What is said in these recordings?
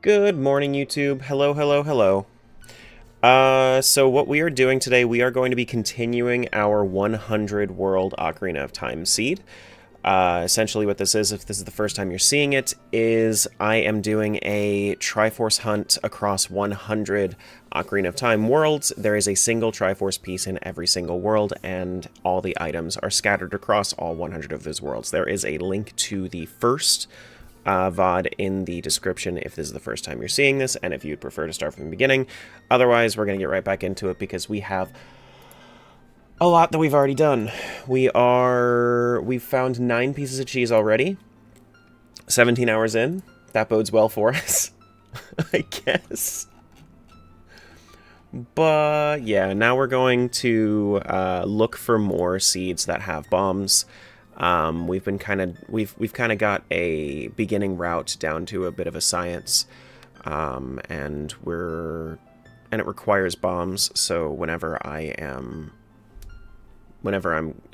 Good morning, YouTube. Hello, hello, hello. So what we are doing today, we are going to be continuing our 100 World Ocarina of Time seed. Essentially what this is, if this is the first time you're seeing it, is I am doing a Triforce hunt across 100 Ocarina of Time worlds. There is a single Triforce piece in every single world, and all the items are scattered across all 100 of those worlds. There is a link to the first VOD in the description if this is the first time you're seeing this, and if you'd prefer to start from the beginning. Otherwise, we're going to get right back into it because we have a lot that we've already done. We've found 9 pieces of cheese already. 17 hours in. That bodes well for us, I guess. But yeah, now we're going to look for more seeds that have bombs. We've kind of got a beginning route down to a bit of a science, and it requires bombs. So whenever I'm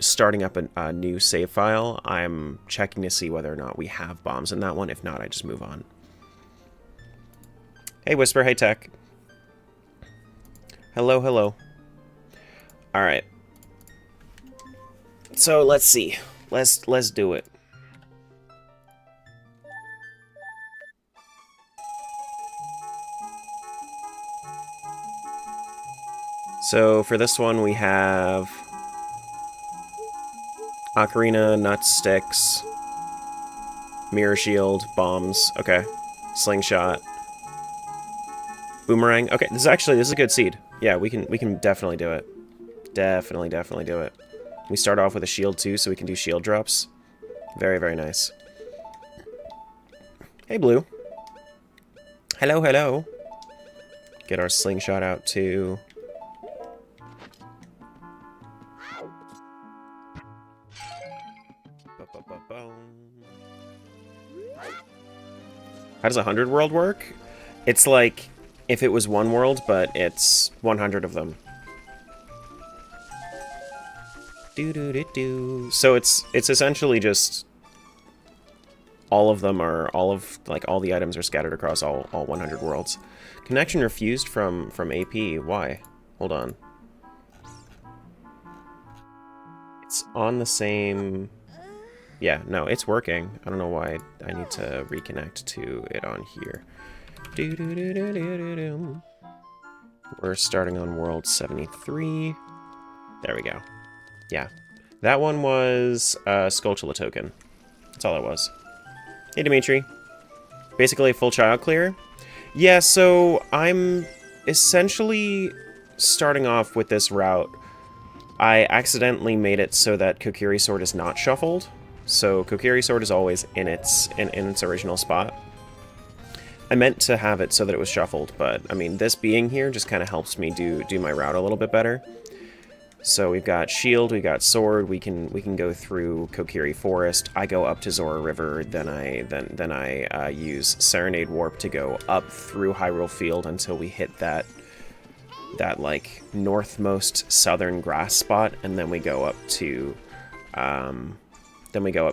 starting up a new save file, I'm checking to see whether or not we have bombs in that one. If not, I just move on. Hey Whisper, hey Tech. Hello, hello. All right. So let's see. Let's do it. So for this one we have Ocarina, Nuts, Sticks, Mirror Shield, Bombs, okay. Slingshot. Boomerang. Okay, this is a good seed. Yeah, we can definitely do it. Definitely do it. We start off with a shield too, so we can do shield drops. Very, very nice. Hey, Blue. Hello, hello. Get our slingshot out too. How does 100 world work? It's like if it was one world, but it's 100 of them. So it's essentially just all of the items are scattered across all 100 worlds. Connection refused from AP. Why? Hold on. It's on the same. Yeah, no, it's working. I don't know why I need to reconnect to it on here. We're starting on world 73. There we go. Yeah, that one was a Skulltula token. That's all it was. Hey, Dimitri. Basically a full child clear. Yeah, so I'm essentially starting off with this route. I accidentally made it so that Kokiri Sword is not shuffled. So Kokiri Sword is always in its original spot. I meant to have it so that it was shuffled, but I mean, this being here just kind of helps me do my route a little bit better. So we've got shield, we got sword. We can go through Kokiri Forest. I go up to Zora River, then I use Serenade Warp to go up through Hyrule Field until we hit that like northmost southern grass spot, and then we go up to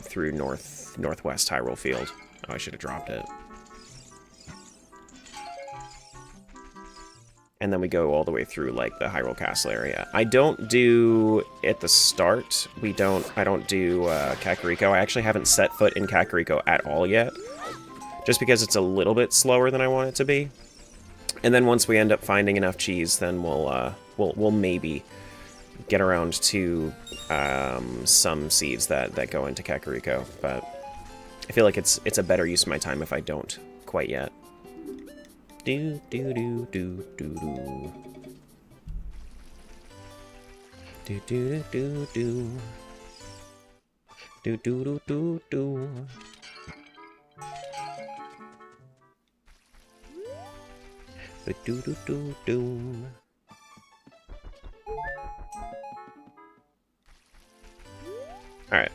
through northwest Hyrule Field. Oh, I should have dropped it. And then we go all the way through like the Hyrule Castle area. I don't do at the start. I don't do Kakariko. I actually haven't set foot in Kakariko at all yet, just because it's a little bit slower than I want it to be. And then once we end up finding enough cheese, then we'll maybe get around to some seeds that go into Kakariko. But I feel like it's a better use of my time if I don't quite yet. Do do do do do do do do do do do do do do. Do do do do. All right,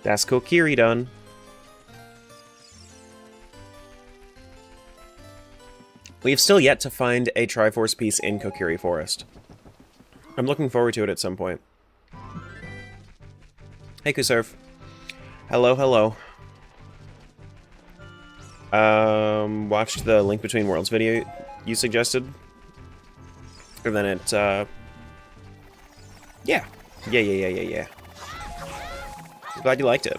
that's Kokiri done. We have still yet to find a Triforce piece in Kokiri Forest. I'm looking forward to it at some point. Hey, Kusurf. Hello, hello. Watched the Link Between Worlds video you suggested. And then it, yeah. Yeah. Glad you liked it.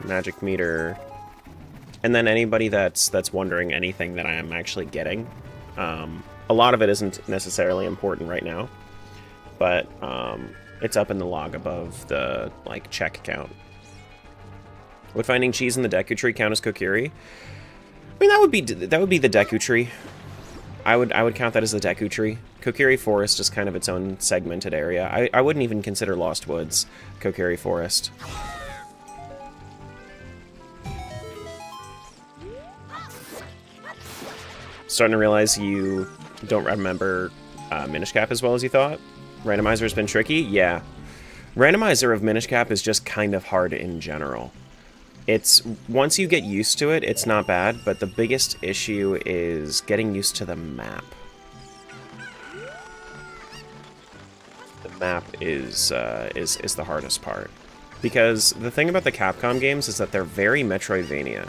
Magic meter. And then anybody that's wondering anything that I am actually getting, a lot of it isn't necessarily important right now, but it's up in the log above the like check count. Would finding cheese in the Deku Tree count as Kokiri? I mean, that would be the Deku Tree. I would count that as the Deku Tree. Kokiri Forest is kind of its own segmented area. I wouldn't even consider Lost Woods Kokiri Forest. Starting to realize you don't remember Minish Cap as well as you thought. Randomizer's been tricky? Yeah. Randomizer of Minish Cap is just kind of hard in general. It's, once you get used to it, it's not bad, but the biggest issue is getting used to the map. The map is the hardest part. Because the thing about the Capcom games is that they're very Metroidvania.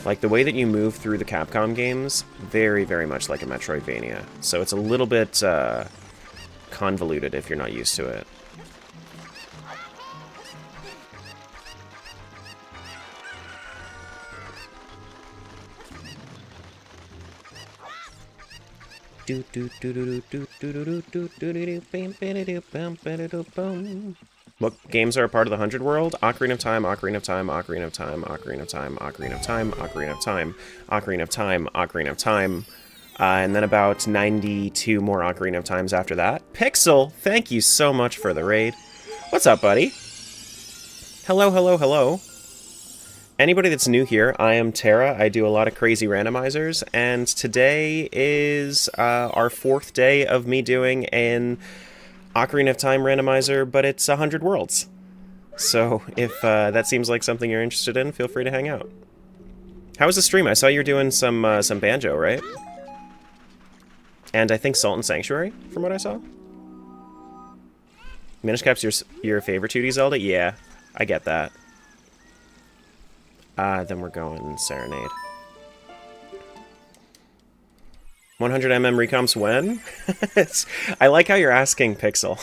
Like, the way that you move through the Capcom games, very, very much like a Metroidvania. So it's a little bit convoluted if you're not used to it. What games are a part of the 100 world? Ocarina of Time, Ocarina of Time, Ocarina of Time, Ocarina of Time, Ocarina of Time, Ocarina of Time, Ocarina of Time, Ocarina of Time, and then about 92 more Ocarina of Times after that. Pixel, thank you so much for the raid. What's up, buddy? Hello, hello, hello. Anybody that's new here, I am Tara. I do a lot of crazy randomizers, and today is our 4th day of me doing an Ocarina of Time randomizer, but it's 100 worlds. So if that seems like something you're interested in, feel free to hang out. How was the stream? I saw you were doing some banjo, right? And I think Salt and Sanctuary, from what I saw. Minish Cap's your favorite 2D Zelda? Yeah, I get that. Then we're going Serenade. 100mm recomps when? I like how you're asking, Pixel.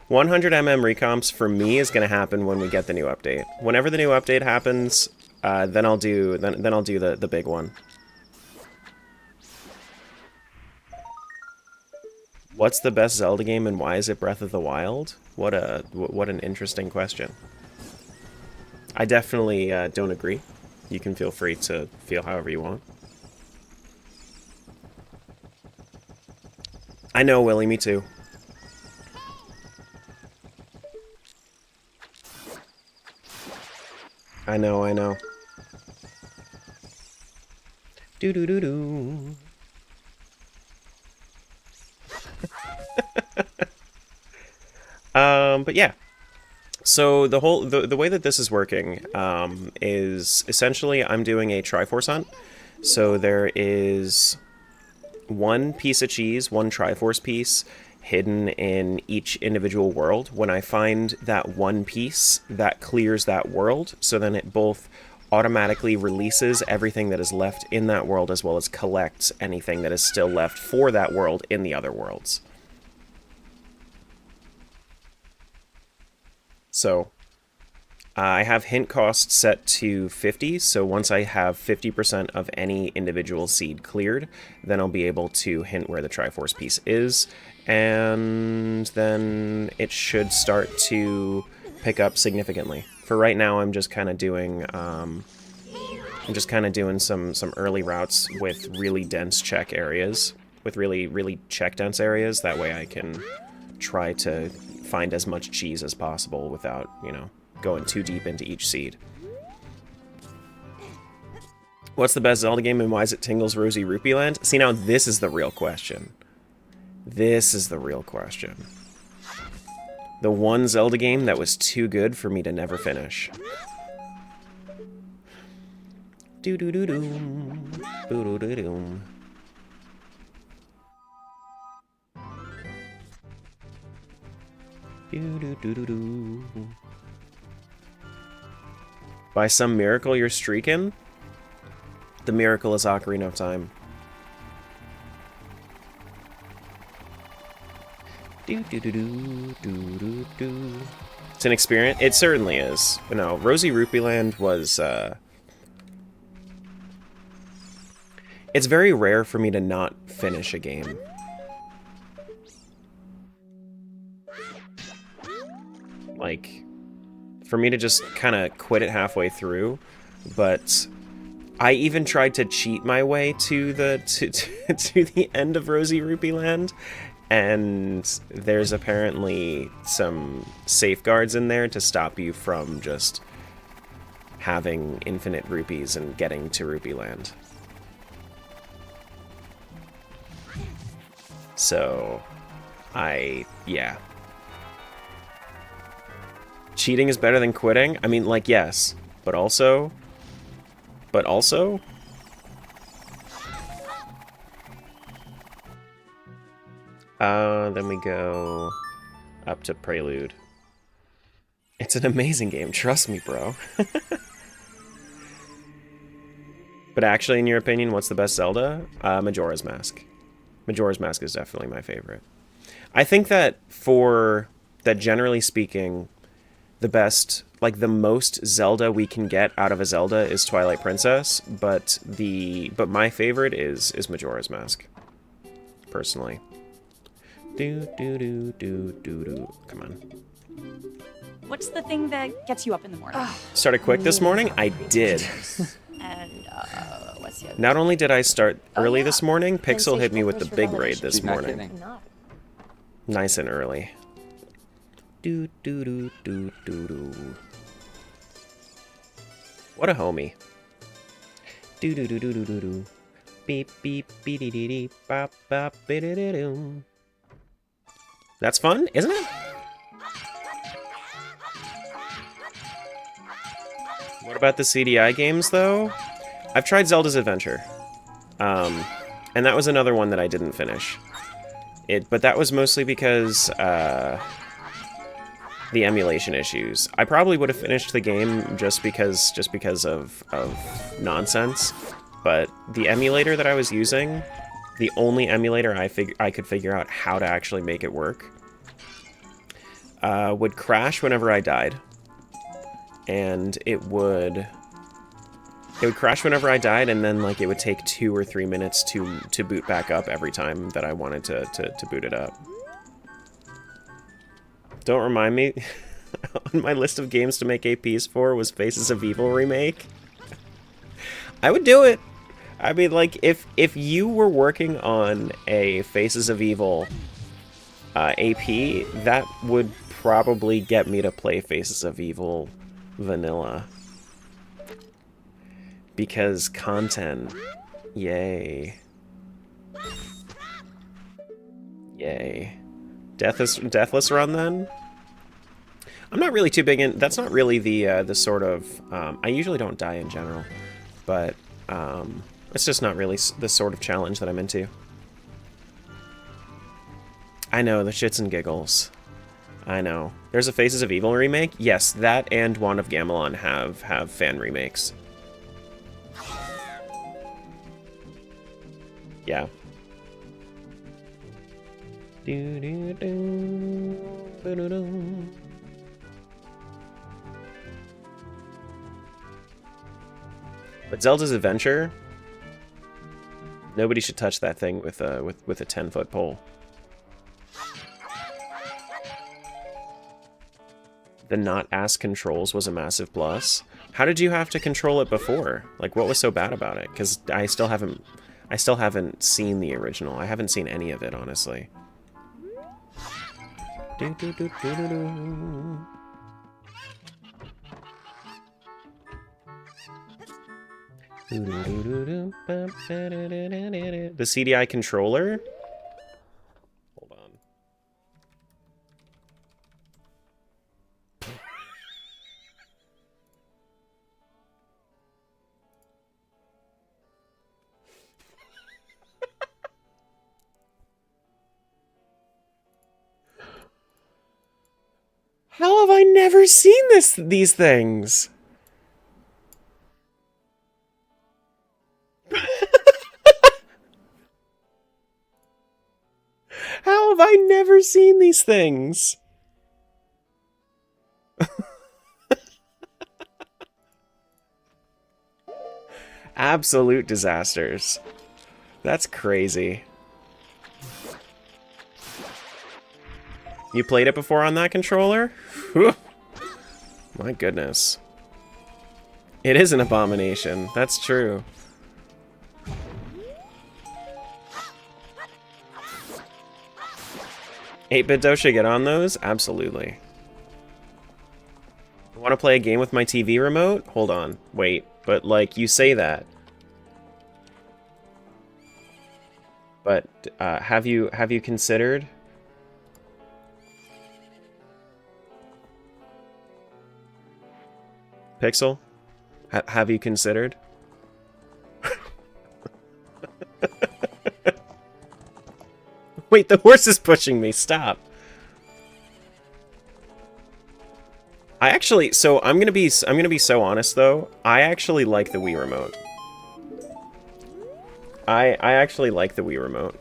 100mm recomps for me is going to happen when we get the new update. Whenever the new update happens, then I'll do the big one. What's the best Zelda game and why is it Breath of the Wild? What an interesting question. I definitely don't agree. You can feel free to feel however you want. I know, Willie, me too. I know. Do-do-do-do. But yeah. So the way that this is working is essentially I'm doing a Triforce hunt. So there is one piece of cheese, one Triforce piece, hidden in each individual world. When I find that one piece, that clears that world, so then it both automatically releases everything that is left in that world as well as collects anything that is still left for that world in the other worlds. So I have hint cost set to 50, so once I have 50% of any individual seed cleared, then I'll be able to hint where the Triforce piece is, and then it should start to pick up significantly. For right now, I'm just kind of doing some early routes with really dense check areas, with really check dense areas. That way I can try to find as much cheese as possible without, you know, going too deep into each seed. What's the best Zelda game and why is it Tingle's Rosy Rupee Land? See, now this is the real question. This is the real question. The one Zelda game that was too good for me to never finish. Do-do-do-doom. Boo-do-do-doom. Do-do-do-do-do. By some miracle you're streaking? The miracle is Ocarina of Time. It's an experience. It certainly is. No, Rosie Rupee Land was. It's very rare for me to not finish a game. Like, for me to just kind of quit it halfway through, but I even tried to cheat my way to the to the end of Rosie Rupee Land. And there's apparently some safeguards in there to stop you from just having infinite rupees and getting to Rupee Land. So, yeah. Cheating is better than quitting? I mean, like, yes. But also... Then we go up to Prelude. It's an amazing game, trust me, bro. But actually, in your opinion, what's the best Zelda? Majora's Mask. Majora's Mask is definitely my favorite. I think that generally speaking, the best, like the most Zelda we can get out of a Zelda is Twilight Princess, but my favorite is Majora's Mask, personally. Come on. What's the thing that gets you up in the morning? Started quick this morning? I did. And what's the other? Not only did I start early this morning, Pixel hit me with the big raid this morning. Nice and early. What a homie. Beep beep beep dee dee bop bop bidididum. That's fun, isn't it? What about the CDI games, though? I've tried Zelda's Adventure. And that was another one that I didn't finish. But that was mostly because, the emulation issues. I probably would have finished the game just because of nonsense. But the emulator that I was using, the only emulator I could figure out how to actually make it work, would crash whenever I died. And it would crash whenever I died, and then like it would take 2 or 3 minutes to boot back up every time that I wanted to boot it up. Don't remind me. On my list of games to make APs for was Faces of Evil remake. I would do it. I mean, like, if you were working on a Faces of Evil AP, that would probably get me to play Faces of Evil Vanilla. Because content. Yay. Yay. Deathless Run, then? I'm not really too big in... That's not really the sort of... I usually don't die in general. But, it's just not really the sort of challenge that I'm into. I know, the shits and giggles. I know. There's a Faces of Evil remake? Yes, that and Wand of Gamelon have fan remakes. Yeah. But Zelda's Adventure, nobody should touch that thing with a 10-foot pole. The not ass controls was a massive plus. How did you have to control it before? Like, what was so bad about it? Because I still haven't seen the original. I haven't seen any of it, honestly. The CDI controller? Hold on. How have I never seen these things? have I never seen these things? Absolute disasters. That's crazy. You played it before on that controller? Whew. My goodness. It is an abomination. That's true. Eight-bit Dosha, get on those? Absolutely. Want to play a game with my TV remote? Hold on. Wait. But, like, you say that. But, have you considered... Pixel? Have you considered? Wait, the horse is pushing me. Stop. I actually, so I'm gonna be so honest though. I actually like the Wii remote. I actually like the Wii remote.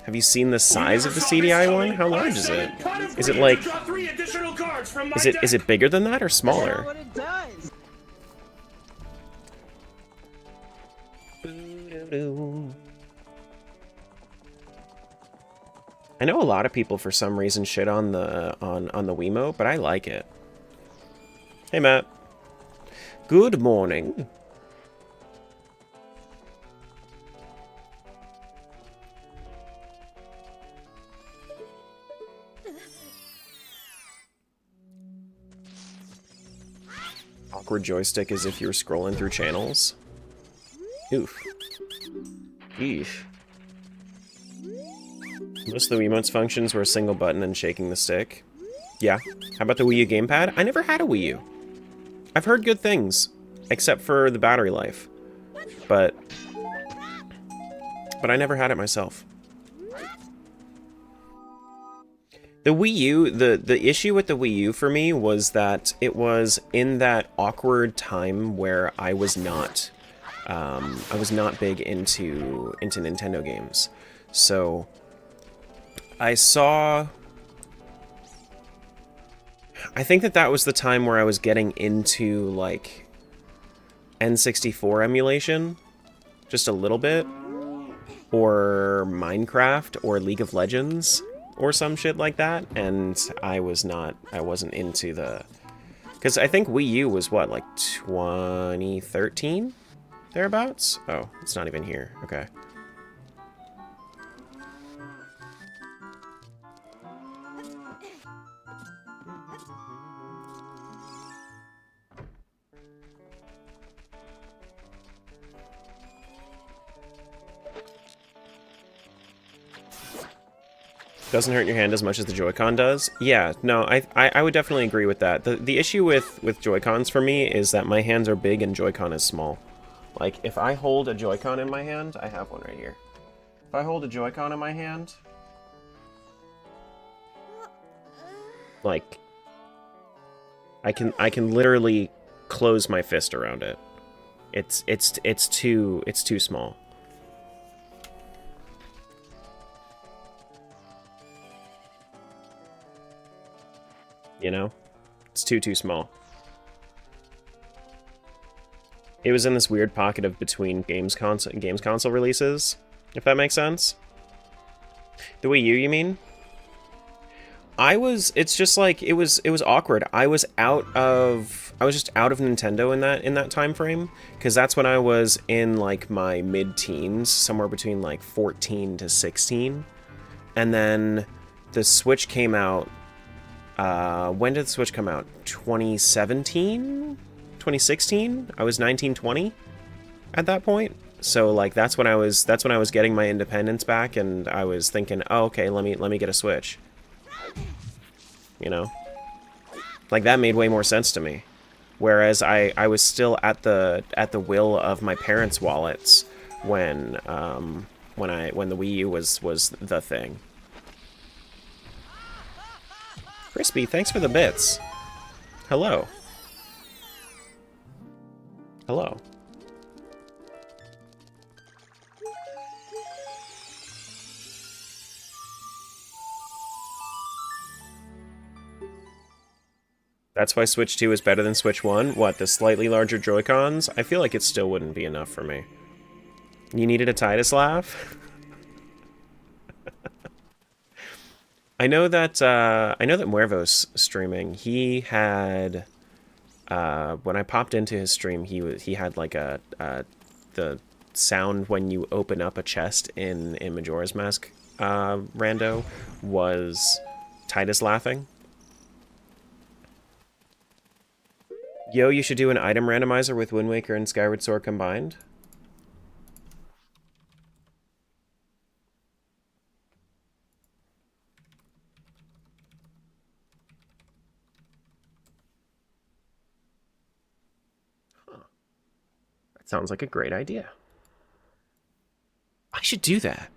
Have you seen the size of the CDI one? How large is it? Is it like? Is it bigger than that or smaller? I know a lot of people for some reason shit on the Wiimote, but I like it. Hey Matt. Good morning. Awkward joystick as if you're scrolling through channels. Oof. Eesh. Most of the Wiimote's functions were a single button and shaking the stick. Yeah. How about the Wii U gamepad? I never had a Wii U. I've heard good things, except for the battery life. But I never had it myself. The Wii U, the issue with the Wii U for me was that it was in that awkward time where I was not big into Nintendo games. So I think that was the time where I was getting into, like, N64 emulation, just a little bit, or Minecraft, or League of Legends, or some shit like that, and I wasn't into the... Because I think Wii U was, what, like 2013? Thereabouts? Oh, it's not even here. Okay. Doesn't hurt your hand as much as the Joy-Con does? Yeah, no, I would definitely agree with that. The issue with Joy-Cons for me is that my hands are big and Joy-Con is small. Like, if I hold a Joy-Con in my hand, I have one right here. If I hold a Joy-Con in my hand, like, I can literally close my fist around it. It's too small. You know? It's too small. It was in this weird pocket of between games console releases, if that makes sense. The Wii U, you mean? It's just like it was awkward. I was just out of Nintendo in that time frame, because that's when I was in like my mid-teens, somewhere between like 14 to 16. And then the Switch came out. When did the Switch come out? 2017? 2016? I was 19, 20 at that point. So like that's when I was getting my independence back, and I was thinking, oh, okay, let me get a Switch. You know? Like that made way more sense to me. Whereas I was still at the will of my parents' wallets when the Wii U was the thing. Crispy, thanks for the bits. Hello. Hello. That's why Switch 2 is better than Switch 1? What, the slightly larger Joy-Cons? I feel like it still wouldn't be enough for me. You needed a Titus laugh? I know that Muervo's streaming. He had when I popped into his stream, he had like the sound when you open up a chest in Majora's Mask Rando was Titus laughing. Yo, you should do an item randomizer with Wind Waker and Skyward Sword combined. Sounds like a great idea. I should do that.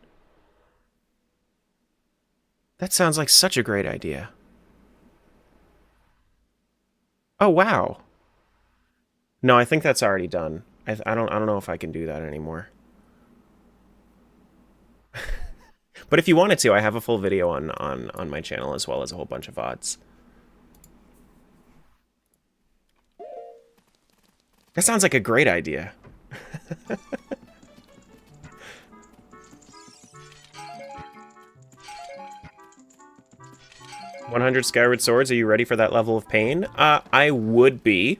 That sounds like such a great idea. Oh, wow. No, I think that's already done. I don't know if I can do that anymore. But if you wanted to, I have a full video on my channel as well as a whole bunch of VODs. That sounds like a great idea. 100 Skyward Swords, are you ready for that level of pain? I would be.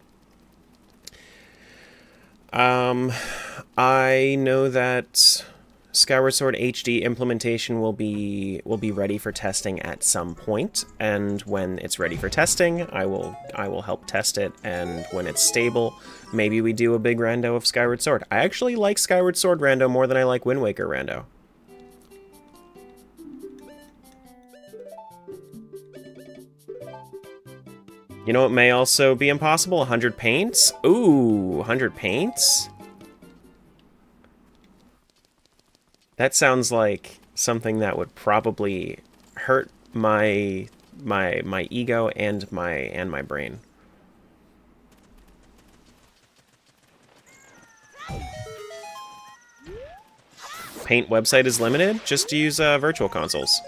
I know that Skyward Sword HD implementation will be ready for testing at some point, and when it's ready for testing, I will help test it, and when it's stable, maybe we do a big rando of Skyward Sword. I actually like Skyward Sword rando more than I like Wind Waker rando. You know what may also be impossible? 100 paints? Ooh, 100 paints? That sounds like something that would probably hurt my ego and my brain. Paint website is limited? Just use virtual consoles.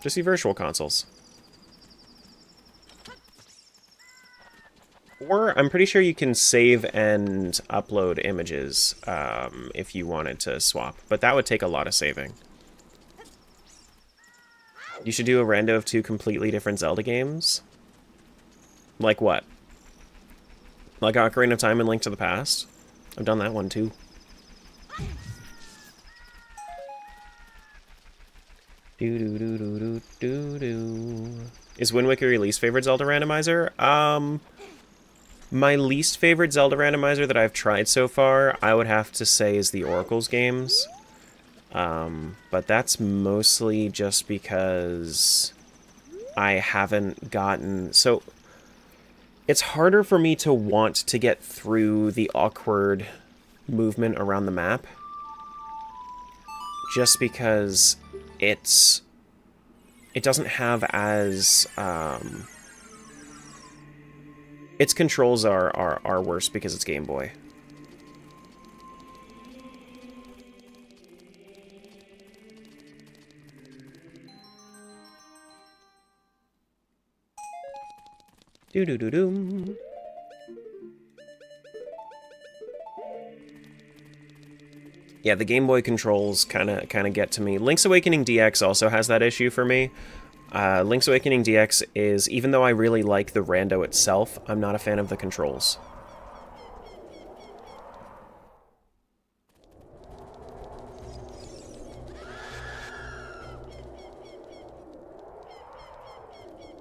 Just use virtual consoles. Or I'm pretty sure you can save and upload images if you wanted to swap, but that would take a lot of saving. You should do a rando of 2 completely different Zelda games? Like what? Like Ocarina of Time and Link to the Past? I've done that one too. Is Wind Waker your least favorite Zelda randomizer? My least favorite Zelda randomizer that I've tried so far, I would have to say, is the Oracles games. But that's mostly just because I haven't gotten... So, it's harder for me to want to get through the awkward movement around the map. Just because it doesn't have as... Its controls are worse because it's Game Boy. Do-do-do-doom. Yeah, the Game Boy controls kind of get to me. Link's Awakening DX also has that issue for me. Link's Awakening DX is, even though I really like the rando itself, I'm not a fan of the controls.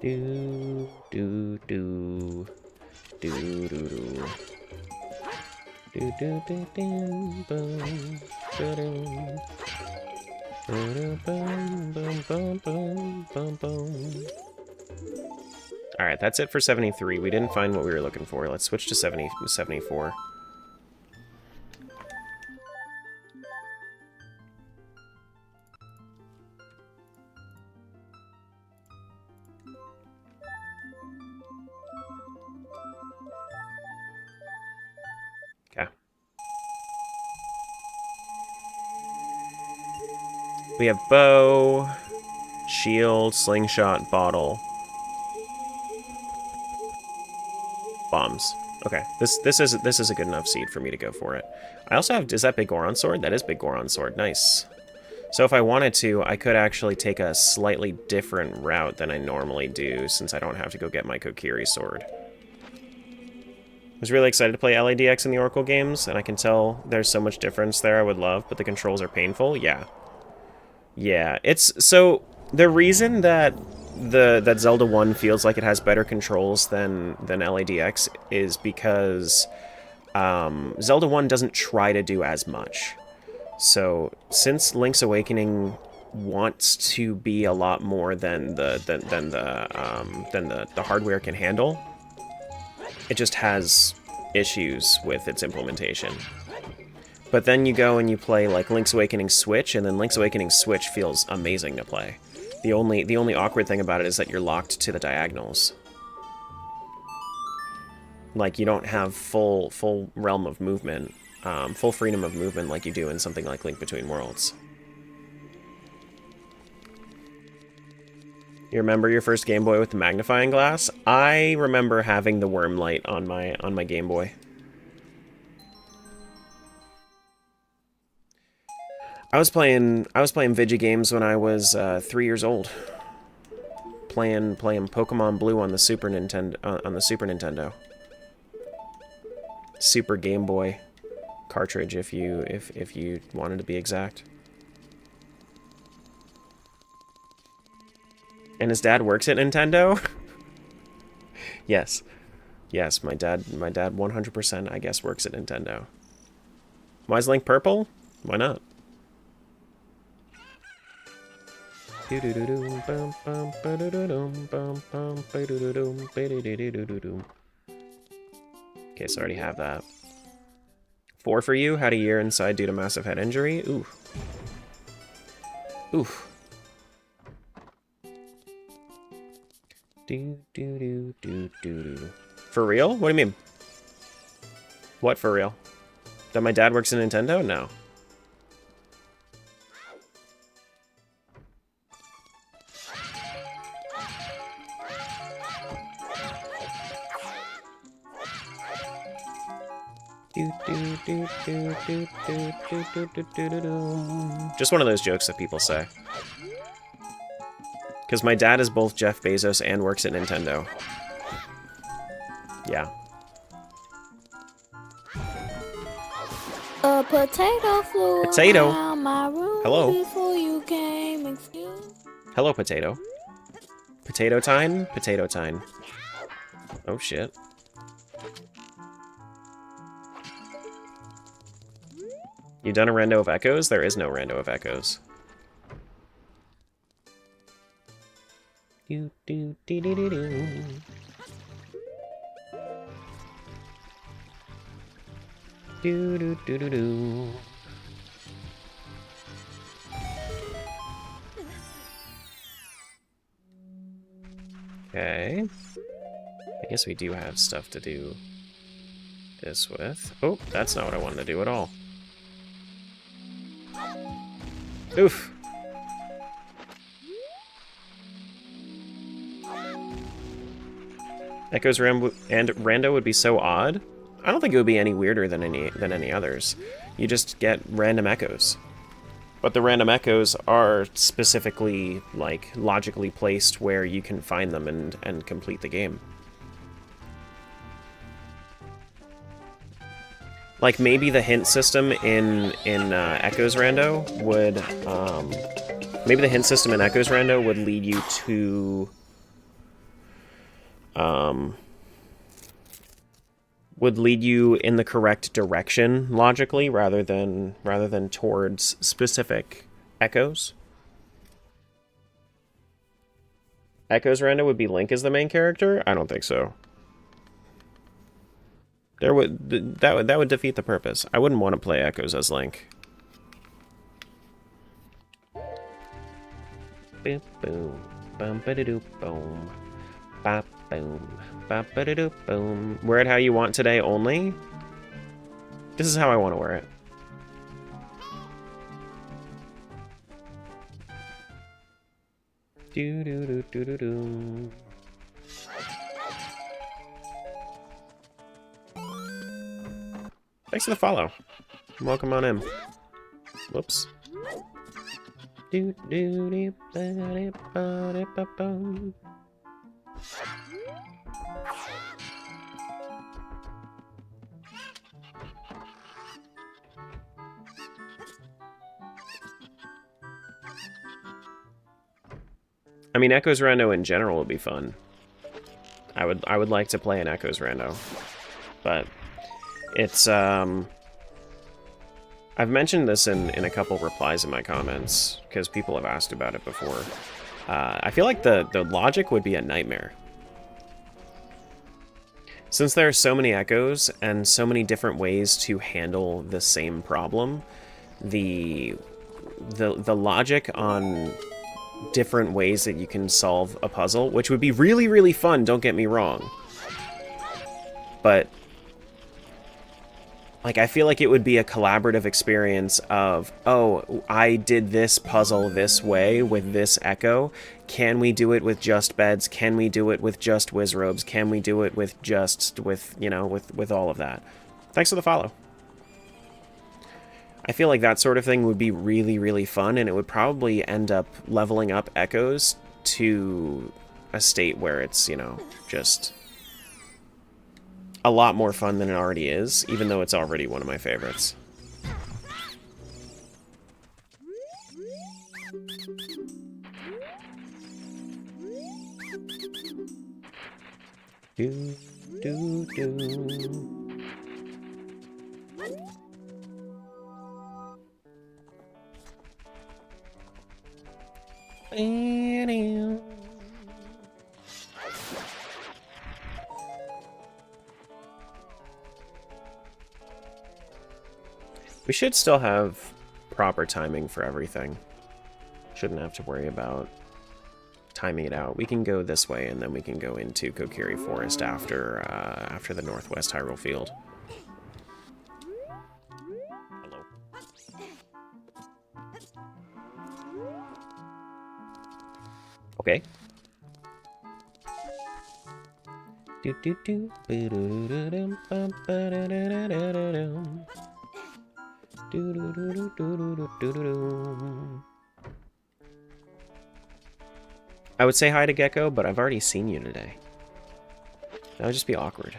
Do do do do do do. Do do do do boom boom. Alright, that's it for 73. We didn't find what we were looking for. Let's switch to 74. Okay. We have bow, shield, slingshot, bottle. Bombs. Okay, this is a good enough seed for me to go for it. I also have, is that Big Goron Sword? That is Big Goron Sword, nice. So if I wanted to, I could actually take a slightly different route than I normally do, since I don't have to go get my Kokiri Sword. I was really excited to play LADX in the Oracle games, and I can tell there's so much difference there I would love, but the controls are painful, yeah. Yeah, it's, so, the reason that that Zelda 1 feels like it has better controls than LADX is because Zelda 1 doesn't try to do as much. So since Link's Awakening wants to be a lot more than the hardware can handle, it just has issues with its implementation. But then you go and you play like Link's Awakening Switch, and then Link's Awakening Switch feels amazing to play. The only awkward thing about it is that you're locked to the diagonals. Like, you don't have full realm of movement, full freedom of movement like you do in something like Link Between Worlds. You remember your first Game Boy with the magnifying glass? I remember having the worm light on my Game Boy. I was playing video games when I was 3 years old. Playing Pokemon Blue on the Super Nintendo. Super Game Boy cartridge, if you wanted to be exact. And his dad works at Nintendo? Yes. Yes, my dad 100% I guess works at Nintendo. Why is Link purple? Why not? Okay, so I already have that. 4 for you. Had a year inside due to massive head injury. Ooh. Oof. For real? What do you mean? What for real? That my dad works in Nintendo? No. Just one of those jokes that people say. Because my dad is both Jeff Bezos and works at Nintendo. Yeah. A potato flew around my room. Hello. Before you came. Hello, potato. Potato time? Potato time. Oh, shit. You done a Rando of Echoes? There is no Rando of Echoes. Okay. I guess we do have stuff to do this with. Oh, that's not what I wanted to do at all. Oof. Echoes and Rando would be so odd. I don't think it would be any weirder than any others. You just get random echoes. But the random echoes are specifically, like, logically placed where you can find them and complete the game. Like, maybe the hint system in Echoes Rando would, maybe the hint system in Echoes Rando would lead you to, would lead you in the correct direction logically rather than towards specific echoes. Echoes Rando would be Link as the main character? I don't think so. That would defeat the purpose. I wouldn't want to play Echoes as Link. Boom boom bum ba-da-doo boom. Bop boom. Bop ba-da-doo boom. Wear it how you want today only? This is how I want to wear it. Do do do do do do. Thanks for the follow. Welcome on in. Whoops. I mean, Echoes Rando in general would be fun. I would like to play an Echoes Rando, but it's I've mentioned this in a couple replies in my comments because people have asked about it before. I feel like the logic would be a nightmare. Since there are so many echoes and so many different ways to handle the same problem, the logic on different ways that you can solve a puzzle, which would be really, really fun, don't get me wrong. But like, I feel like it would be a collaborative experience of, oh, I did this puzzle this way with this echo. Can we do it with just beds? Can we do it with just whiz robes? Can we do it with just, you know, with all of that? Thanks for the follow. I feel like that sort of thing would be really, really fun, and it would probably end up leveling up Echoes to a state where it's, you know, just a lot more fun than it already is, even though it's already one of my favorites. Do, do, do. We should still have proper timing for everything. Shouldn't have to worry about timing it out. We can go this way, and then we can go into Kokiri Forest after after the Northwest Hyrule Field. Hello. Okay. Do do do. I would say hi to Gecko, but I've already seen you today. That would just be awkward.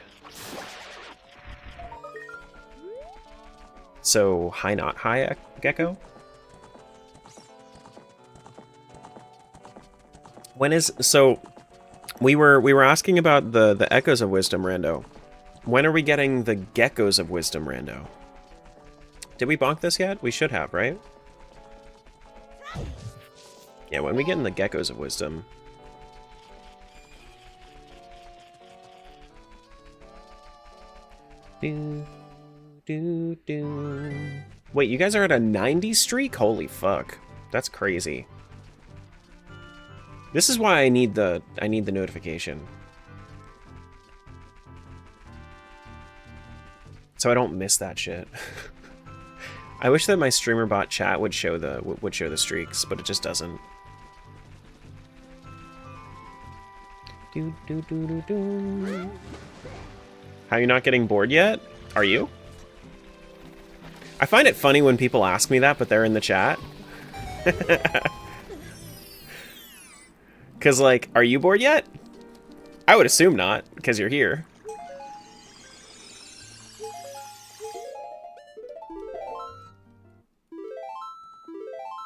So, hi not hi, Gecko? When is... So, we were asking about the Echoes of Wisdom, Rando. When are we getting the Geckos of Wisdom, Rando? Did we bonk this yet? We should have, right? Yeah, when we get in the Geckos of Wisdom. Do, do, do. Wait, you guys are at a 90 streak? Holy fuck. That's crazy. This is why I need the notification. So I don't miss that shit. I wish that my streamer bot chat would show the streaks, but it just doesn't. Do, do, do, do, do. How, you not getting bored yet? Are you? I find it funny when people ask me that, but they're in the chat. Cause like, are you bored yet? I would assume not, because you're here.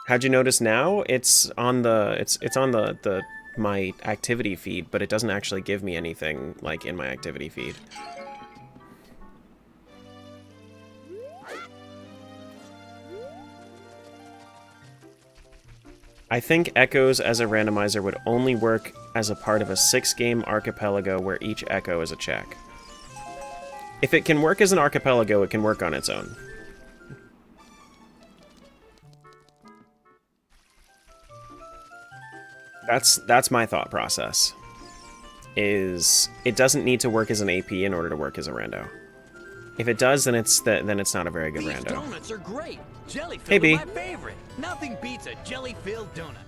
How'd you notice now? It's on the it's on the my activity feed, but it doesn't actually give me anything like in my activity feed. I think Echoes as a randomizer would only work as a part of a 6-game archipelago where each echo is a check. If it can work as an archipelago, it can work on its own. That's my thought process. Is it doesn't need to work as an AP in order to work as a rando. If it does, then it's not a very good rando. Donuts are great. Jelly Hey, B. my favorite. Nothing beats a jelly-filled donut.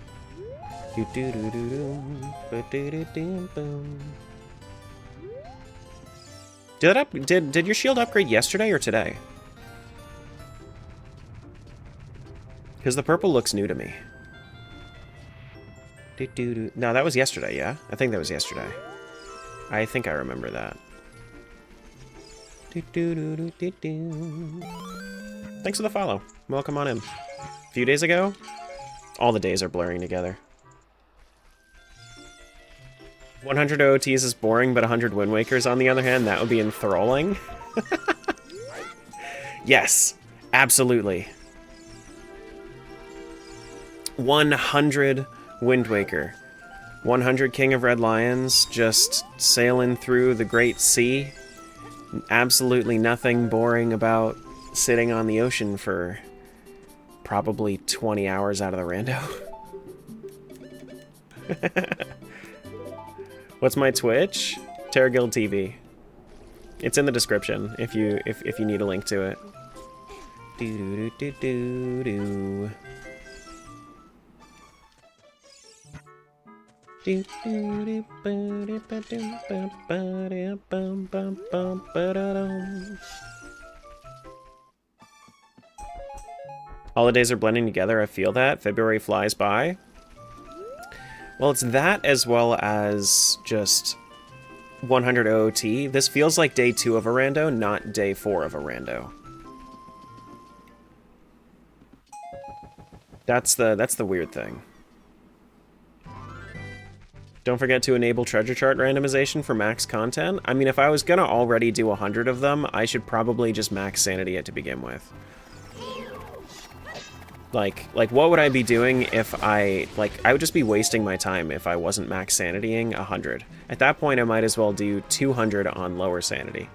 Did your shield upgrade yesterday or today? Because the purple looks new to me. No, that was yesterday, yeah? I think that was yesterday. I think I remember that. Thanks for the follow. Welcome on in. A few days ago? All the days are blurring together. 100 OOTs is boring, but 100 Wind Wakers, on the other hand, that would be enthralling. Yes, absolutely. 100 Wind Waker. 100 King of Red Lions, just sailing through the Great Sea. Absolutely nothing boring about sitting on the ocean for probably 20 hours out of the rando. What's my Twitch? Terraguild TV. It's in the description if you need a link to it. Do do do do do. Holidays are blending together, I feel that. February flies by. Well, it's that as well as just 100 OOT. This feels like day 2 of a rando, not day 4 of a rando. That's the weird thing. Don't forget to enable treasure chart randomization for max content. I mean, if I was gonna already do 100 of them, I should probably just max sanity it to begin with. Like what would I be doing if I would just be wasting my time if I wasn't max sanitying 100. At that point, I might as well do 200 on lower sanity.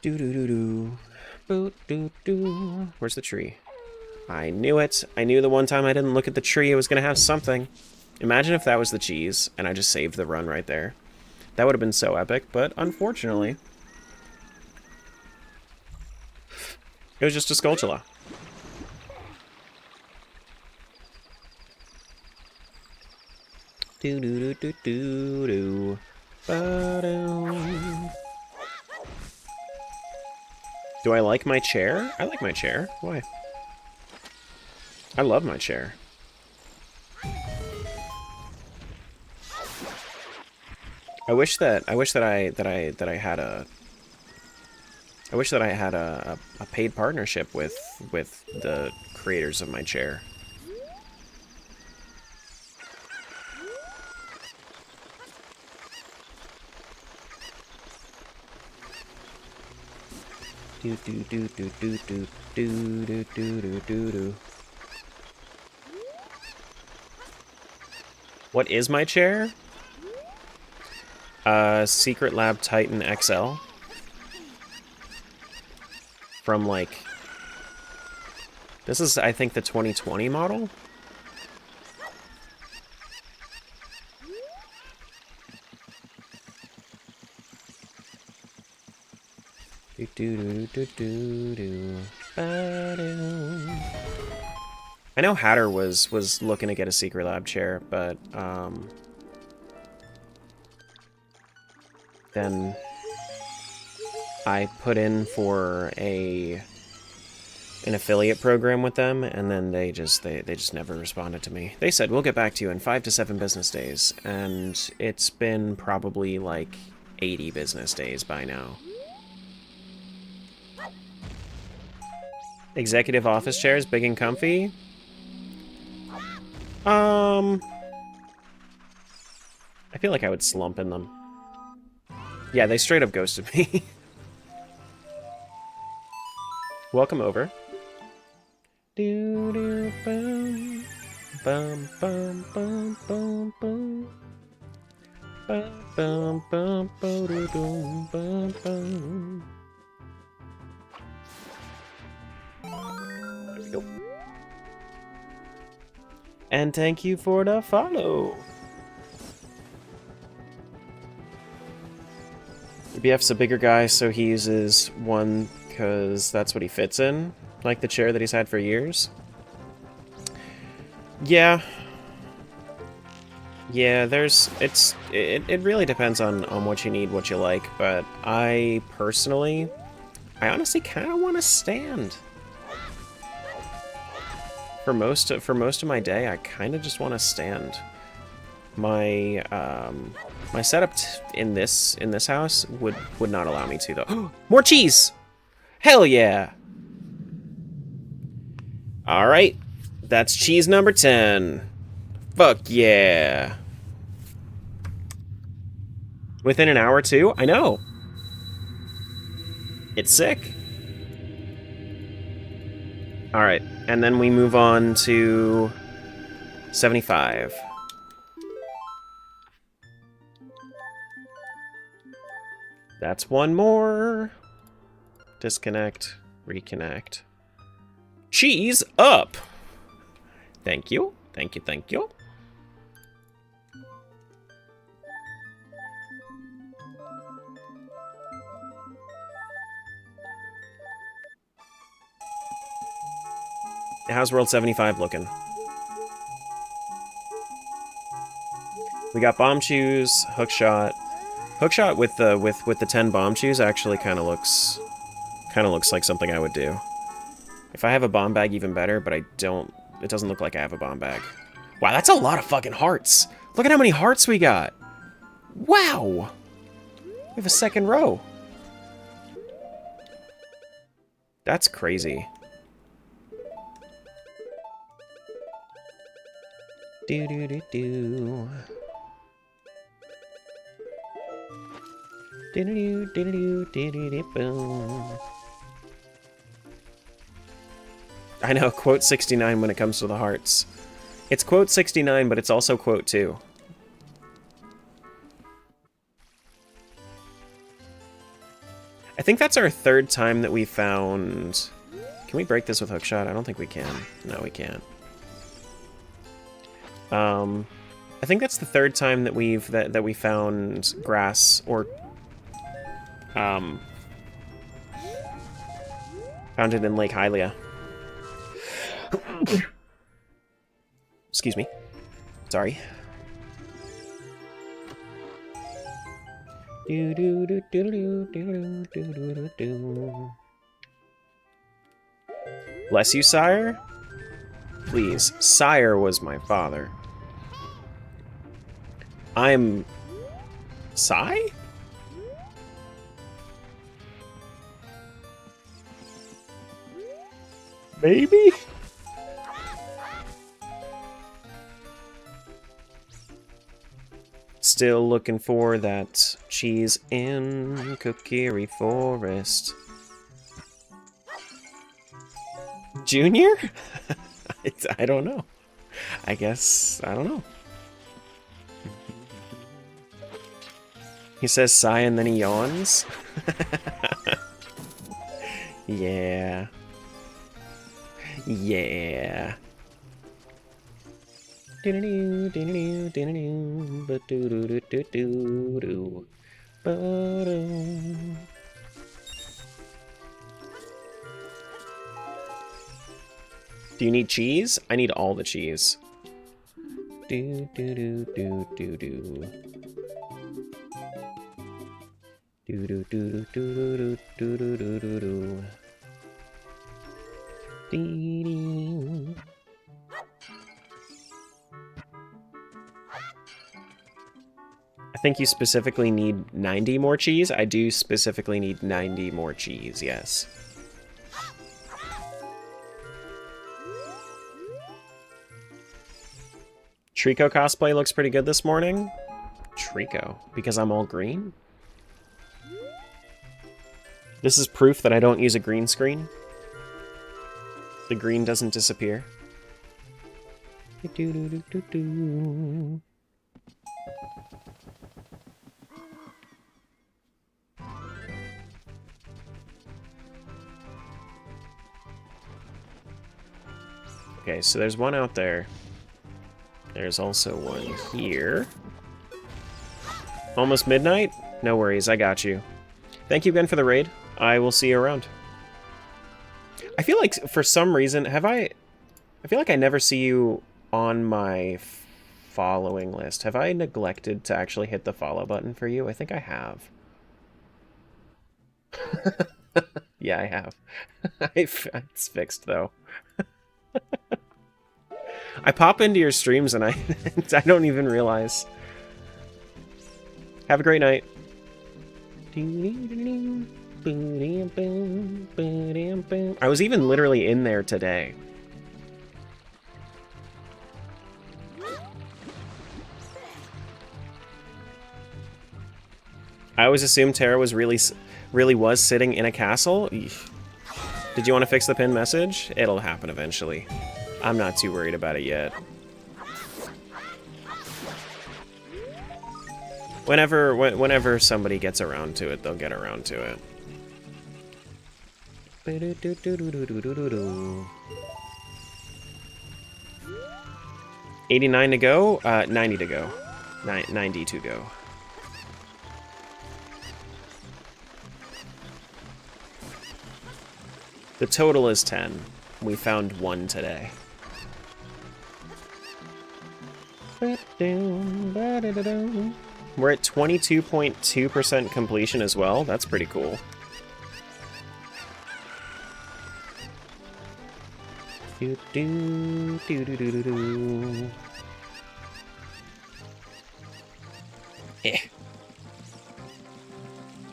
Do-do-do-do. Boot-do-do. Where's the tree? I knew it. I knew the one time I didn't look at the tree, it was going to have something. Imagine if that was the cheese, and I just saved the run right there. That would have been so epic, but unfortunately, it was just a Skulltula. Do-do-do-do-do-do. Ba-dum. Do I like my chair? I like my chair. Why? I love my chair. I wish that I had a paid partnership with the creators of my chair. Do do do do do do do do do do do. What is my chair? Secret Lab Titan XL. From, like... This is, I think, the 2020 model? Do do do do do do. I know Hatter was looking to get a Secret Lab chair, but, then I put in for an affiliate program with them, and then they just never responded to me. They said, we'll get back to you in 5 to 7 business days, and it's been probably like 80 business days by now. Executive office chairs, big and comfy? I feel like I would slump in them. Yeah, they straight up ghosted me. Welcome over. Do do bum bum bum bum bum bum bum bum bum bum bum. There we go. And thank you for the follow. BF's a bigger guy, so he uses one because that's what he fits in, like the chair that he's had for years. Yeah. Yeah, it really depends on what you need, what you like, but I honestly kind of want to stand. For most of my day, I kind of just want to stand. My my setup in this house would not allow me to though. More cheese! Hell yeah! All right, that's cheese number 10. Fuck yeah! Within an hour too? I know. It's sick. All right, and then we move on to 75. That's one more. Disconnect, reconnect. Cheese up! Thank you, thank you, thank you. How's World 75 looking? We got bomb chews, hookshot. Hookshot with the 10 bomb chews actually kind of looks like something I would do. If I have a bomb bag, even better, but I don't. It doesn't look like I have a bomb bag. Wow, that's a lot of fucking hearts. Look at how many hearts we got. Wow. We have a second row. That's crazy. Do do do do. Do do do do do do do boom. I know, quote 69 when it comes to the hearts. It's quote 69, but it's also quote 2. I think that's our third time that we found... Can we break this with hookshot? I don't think we can. No, we can't. I think that's the third time that we found grass or found it in Lake Hylia. Excuse me. Sorry. Do do do do do do do do do. Bless you, sire. Please, sire was my father. I'm... Sai? Baby? Still looking for that cheese in Kokiri Forest. Junior? I don't know. I guess, I don't know. He says sigh and then he yawns. Yeah. Yeah. Do you need cheese? I need all the cheese. Do do do do do do. Do do do do do do do do do. Dee. I think you specifically need 90 more cheese. I do specifically need 90 more cheese, yes. Trico cosplay looks pretty good this morning. Trico, because I'm all green? This is proof that I don't use a green screen. The green doesn't disappear. Okay, so there's one out there. There's also one here. Almost midnight? No worries, I got you. Thank you again for the raid. I will see you around. I feel like, for some reason, I feel like I never see you on my following list. Have I neglected to actually hit the follow button for you? I think I have. Yeah, I have. It's fixed, though. I pop into your streams and I don't even realize. Have a great night. I was even literally in there today. I always assumed Terra was really was sitting in a castle. Eesh. Did you want to fix the pinned message? It'll happen eventually. I'm not too worried about it yet. Whenever somebody gets around to it, they'll get around to it. 89 to go, 90 to go. 90 to go. The total is 10. We found 1 today. We're at 22.2% completion as well. That's pretty cool. Eh.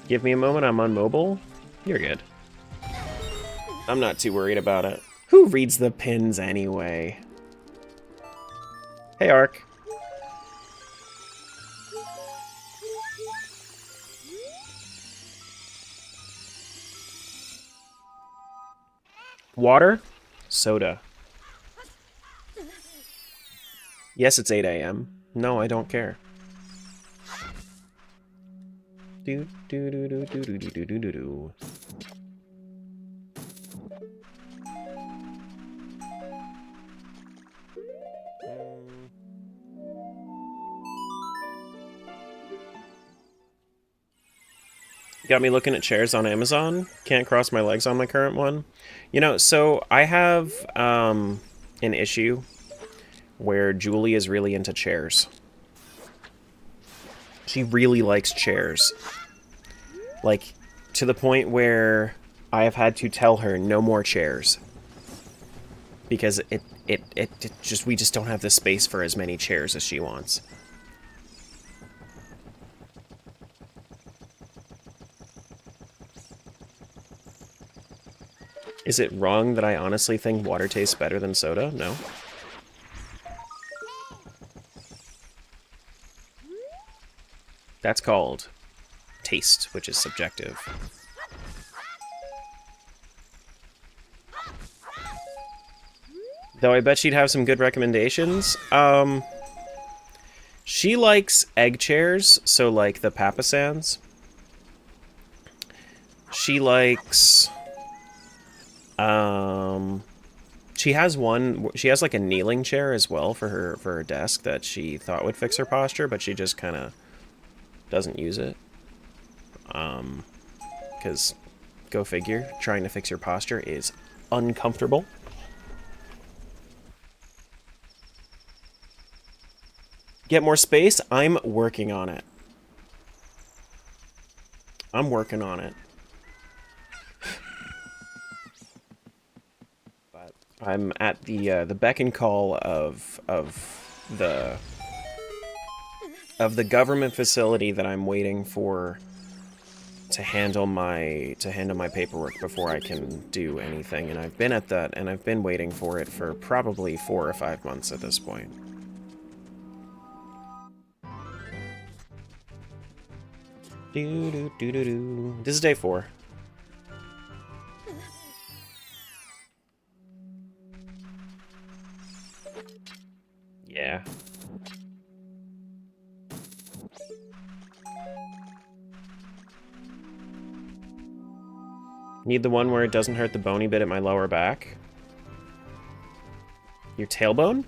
Give me a moment, I'm on mobile. You're good. I'm not too worried about it. Who reads the pins anyway? Hey, Ark. Water? Soda. Yes, it's 8 a.m. No, I don't care. Do do do do do do do do do do. Got me looking at chairs on Amazon. Can't cross my legs on my current one. You know, so I have an issue where Julie is really into chairs. She really likes chairs. Like, to the point where I have had to tell her no more chairs. Because we just don't have the space for as many chairs as she wants. Is it wrong that I honestly think water tastes better than soda? No. That's called taste, which is subjective. Though I bet she'd have some good recommendations. She likes egg chairs, so like the Papasans. She likes... she has like a kneeling chair as well for her desk that she thought would fix her posture, but she just kind of doesn't use it. Because, go figure, trying to fix your posture is uncomfortable. Get more space? I'm working on it. I'm working on it. But I'm at the beck and call of the government facility that I'm waiting for to handle my paperwork before I can do anything, and I've been at that, and I've been waiting for it for probably 4 or 5 months at this point. This is day 4. Yeah. Need the one where it doesn't hurt the bony bit at my lower back. Your tailbone?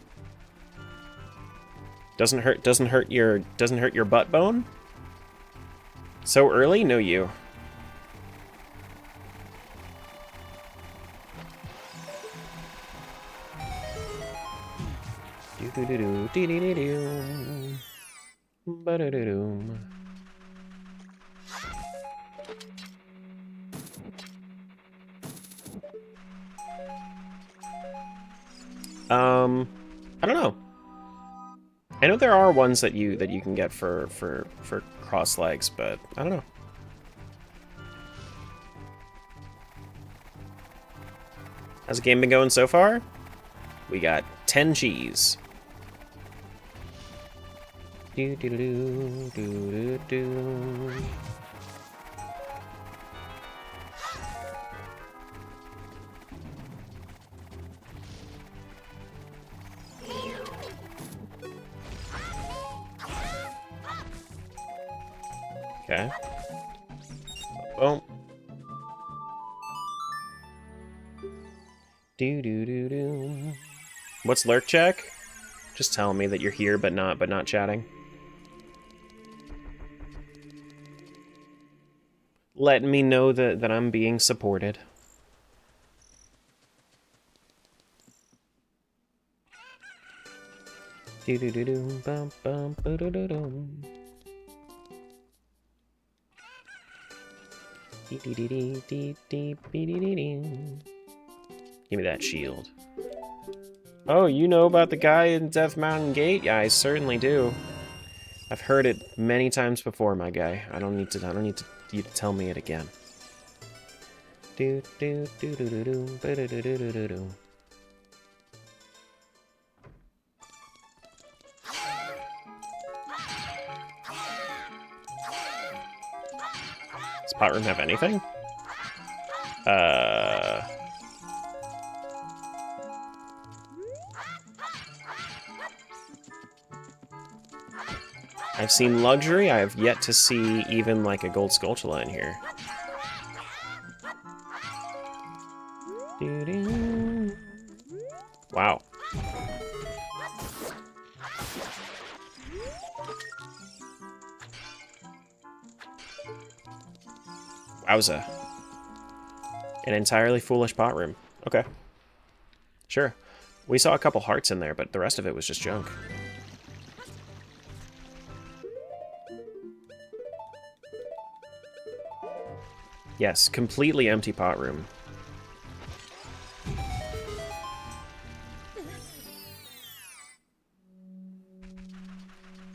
Doesn't hurt your butt bone? So early? No, you. Do-do-do-do, dee-dee-dee-doo. Ba-da-da-doom. I don't know. I know there are ones that you can get for cross legs, but I don't know. How's the game been going so far? We got 10 cheese. Do do do do do do. Okay. Boom. Do do do do. What's lurk check? Just tell me that you're here but not chatting. Letting me know that I'm being supported. Do do do do bum bum ba do do dum. Dee dee dee dee dee dee dee dee dee. Give me that shield. Oh, you know about the guy in Death Mountain Gate? Yeah, I certainly do. I've heard it many times before, my guy. I don't need you to tell me it again. Do do do do do do ba do do do do do do. Does pot room have anything? I've seen luxury. I have yet to see even like a gold Skulltula in here. Doo-doo. Wow. Wowza. An entirely foolish pot room. Okay. Sure. We saw a couple hearts in there, but the rest of it was just junk. Yes, completely empty pot room.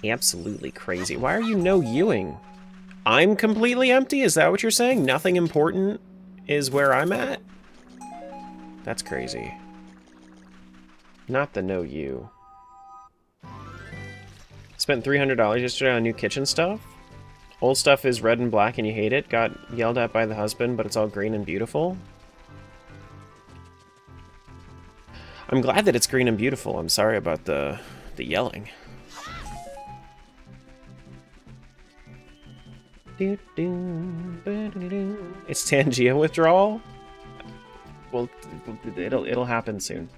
Absolutely crazy. Why are you no Ewing? I'm completely empty? Is that what you're saying? Nothing important is where I'm at? That's crazy. Not the no you. Spent $300 yesterday on new kitchen stuff. Old stuff is red and black and you hate it. Got yelled at by the husband, but it's all green and beautiful. I'm glad that it's green and beautiful. I'm sorry about the yelling. It's Tangia withdrawal? Well, it'll happen soon.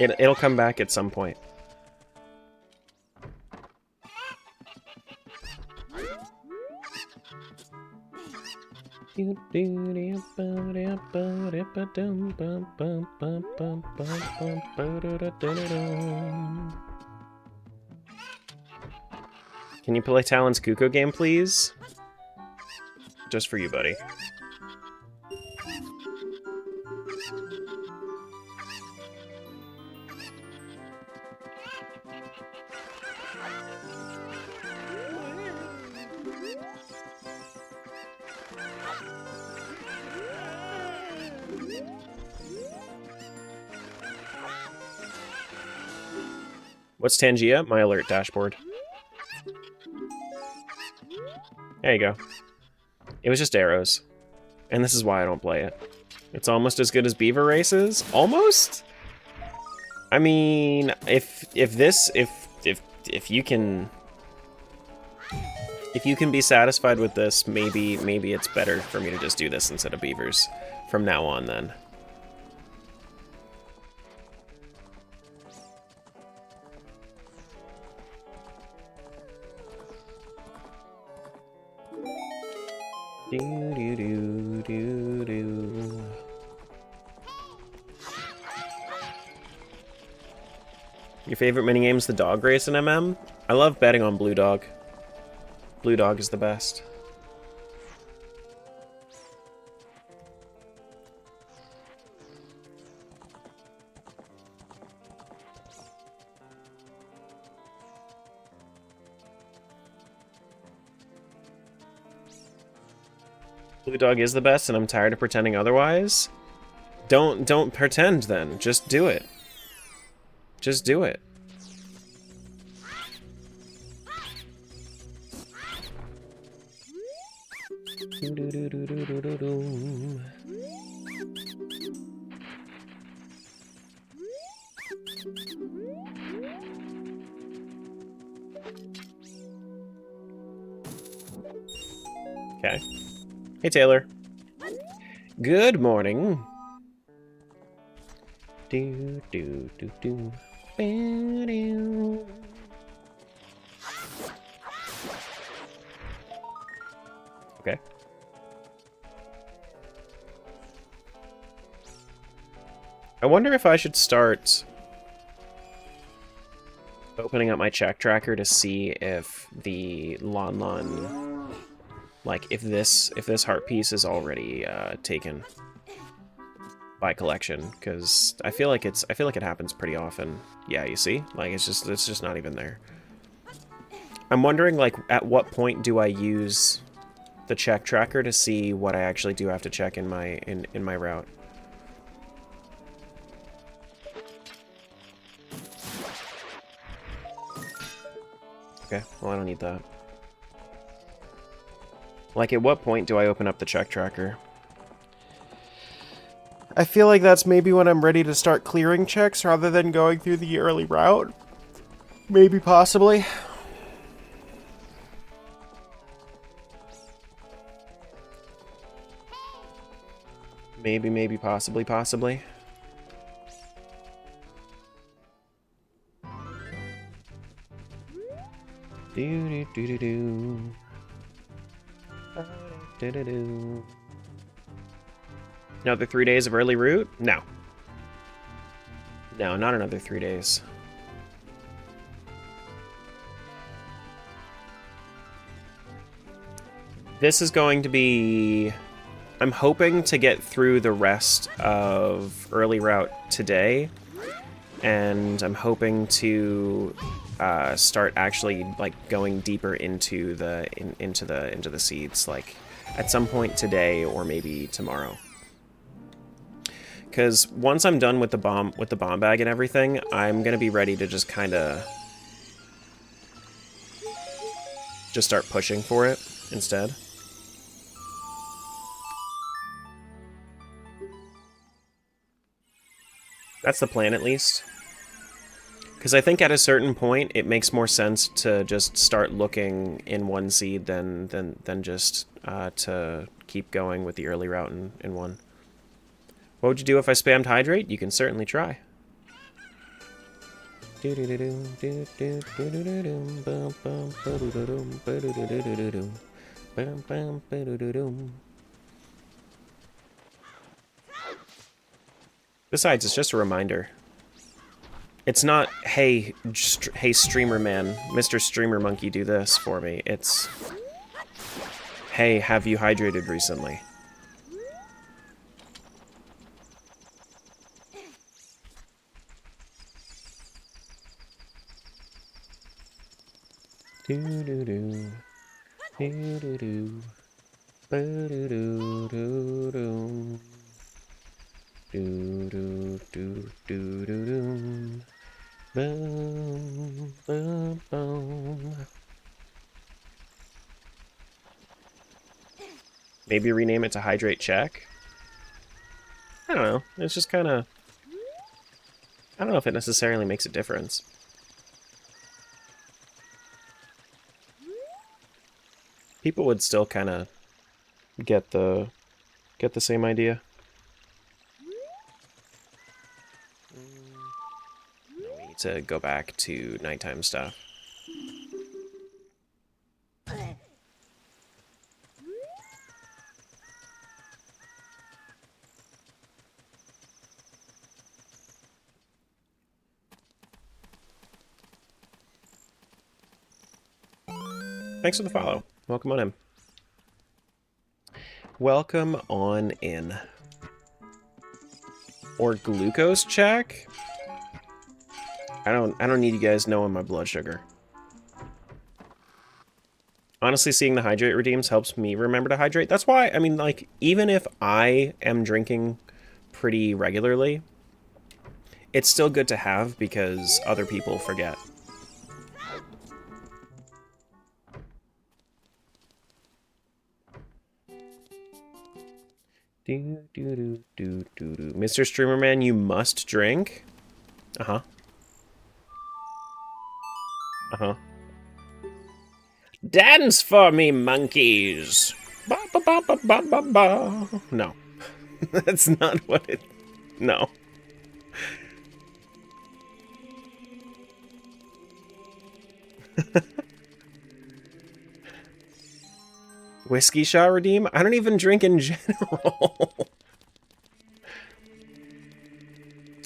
It'll come back at some point. Can you play Talon's Kuko game, please? Just for you, buddy. What's Tangia? My alert dashboard. There you go. It was just arrows. And this is why I don't play it. It's almost as good as Beaver Races? Almost? I mean, if you can be satisfied with this, maybe it's better for me to just do this instead of Beavers from now on then. Do do do do do. Your favorite minigame's the dog race in MM? I love betting on Blue Dog. Blue Dog is the best. Blue Dog is the best, and I'm tired of pretending otherwise. Don't pretend then. Just do it. Just do it. Okay. Hey, Taylor. Good morning. Do do do do. Ba-do. Okay. I wonder if I should start opening up my check tracker to see if the Lon Lon, like if this heart piece is already taken by collection, because I feel like it happens pretty often. Yeah, you see, like it's just not even there. I'm wondering, like, at what point do I use the check tracker to see what I actually do have to check in my route. Okay, well, I don't need that. Like, at what point do I open up the check tracker? I feel like that's maybe when I'm ready to start clearing checks rather than going through the early route. Maybe, possibly. Maybe, possibly. Another 3 days of early route? No. No, not another 3 days. This is going to be... I'm hoping to get through the rest of early route today, and I'm hoping to start actually like going deeper into the seeds, like at some point today or maybe tomorrow. Because once I'm done with the bomb bag and everything, I'm gonna be ready to just kind of just start pushing for it instead. That's the plan, at least. Because I think at a certain point, it makes more sense to just start looking in one seed than just to keep going with the early route in one. What would you do if I spammed Hydrate? You can certainly try. Besides, it's just a reminder. It's not, hey streamer man, Mr. Streamer Monkey, do this for me. It's, hey, have you hydrated recently? Do-do-do. Do-do-do. Ba-do-do-do-do. Do do do do do do. Boom, boom, boom. Maybe rename it to Hydrate Check. I don't know. It's just kind of. I don't know if it necessarily makes a difference. People would still kind of get the same idea. To go back to nighttime stuff. thanks for the follow. Welcome on in. Welcome on in. Or glucose check? I don't need you guys knowing my blood sugar. Honestly, seeing the hydrate redeems helps me remember to hydrate. That's why, I mean, like, even if I am drinking pretty regularly, it's still good to have because other people forget. Mr. Streamerman, you must drink? Uh-huh. Uh-huh. Dance for me, monkeys! Ba ba ba ba ba ba ba. No. That's not what it... No. Whiskey shot redeem? I don't even drink in general.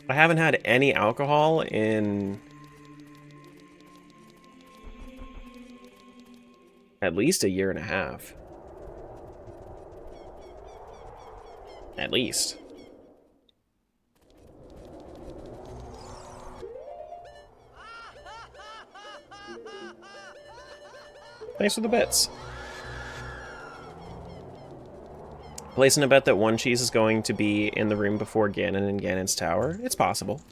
I haven't had any alcohol in... at least a year and a half. At least. Thanks for the bits. Placing a bet that one cheese is going to be in the room before Ganon and Ganon's tower? It's possible.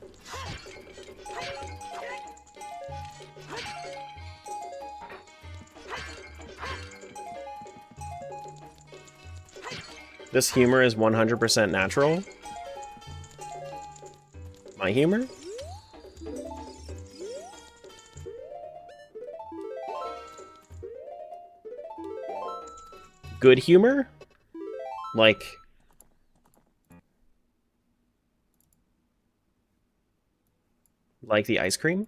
This humor is 100% natural. My humor? Good humor? Like the ice cream?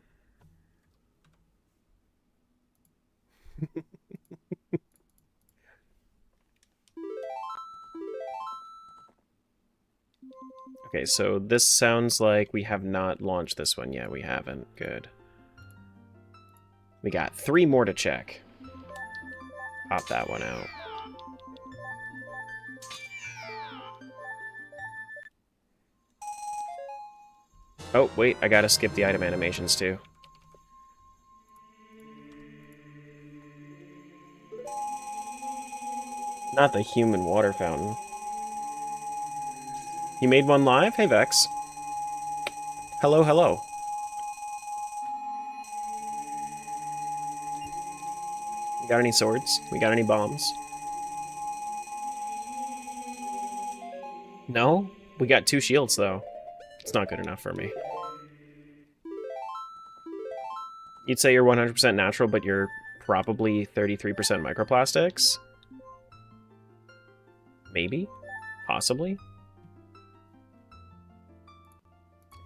Okay, so this sounds like we have not launched this one yet. We haven't. Good. We got 3 more to check. Pop that one out. Oh, wait, I gotta skip the item animations too. Not the human water fountain. You made one live? Hey, Vex. Hello, hello. You got any swords? We got any bombs? No? We got 2 shields, though. It's not good enough for me. You'd say you're 100% natural, but you're probably 33% microplastics? Maybe? Possibly?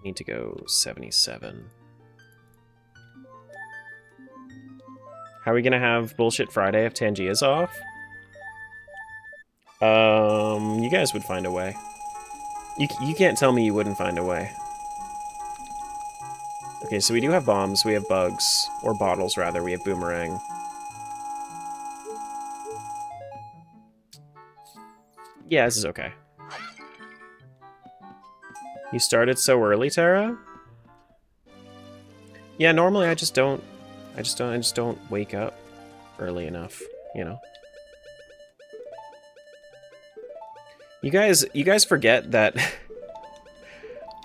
Need to go 77. How are we gonna have Bullshit Friday if Tangia's off? You guys would find a way. You can't tell me you wouldn't find a way. Okay, so we do have bombs, we have bugs, or bottles rather, we have boomerang. Yeah, this is okay. You started so early, Tara? Yeah, normally I just don't wake up early enough, you know. You guys forget that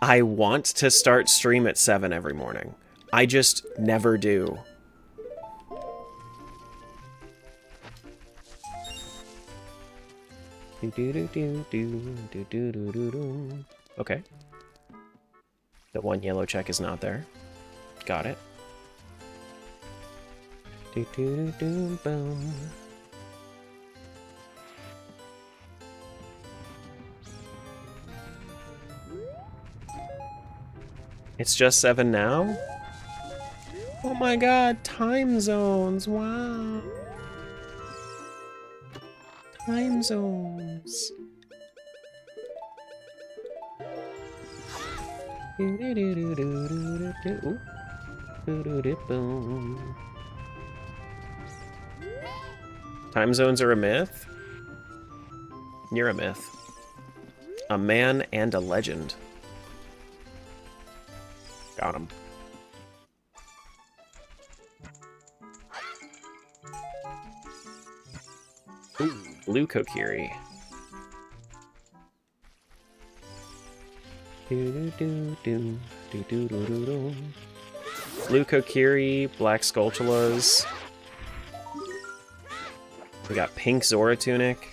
I want to start stream at 7 every morning. I just never do. Okay. The 1 yellow check is not there. Got it. Boom. It's just 7 now? Oh my god, time zones, wow. Time zones. Time zones are a myth? You're a myth. A man and a legend. Got him. Ooh, blue kokiri. Blue kokiri, black skulltulas. We got pink Zora tunic.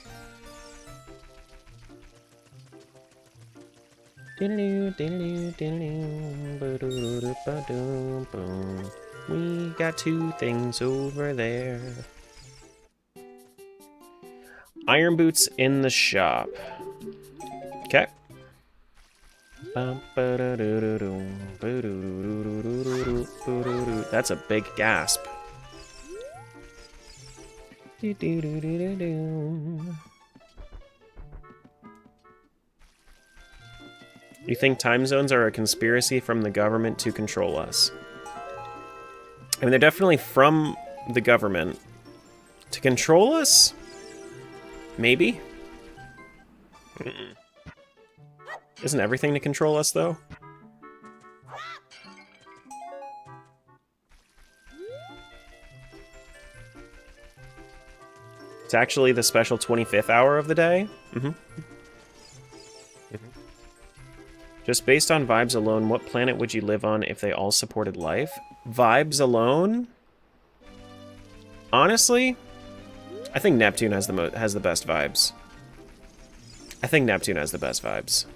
We got two things over there. Iron boots in the shop. Okay. That's a big gasp. You think time zones are a conspiracy from the government to control us? I mean, they're definitely from the government. To control us? Maybe? Mm-mm. Isn't everything to control us, though? It's actually the special 25th hour of the day? Mm-hmm. Just based on vibes alone, what planet would you live on if they all supported life? Vibes alone? Honestly, I think Neptune has the best vibes. I think Neptune has the best vibes.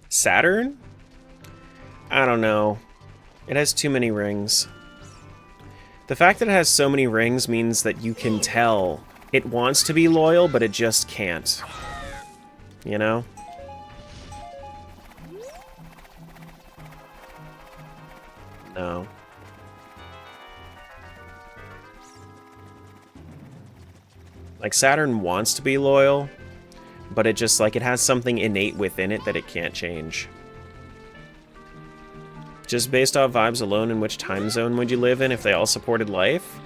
Saturn? I don't know. It has too many rings. The fact that it has so many rings means that you can tell it wants to be loyal, but it just can't. You know? No. Like, Saturn wants to be loyal, but it just, like, it has something innate within it that it can't change. Just based off vibes alone, in which time zone would you live in if they all supported life?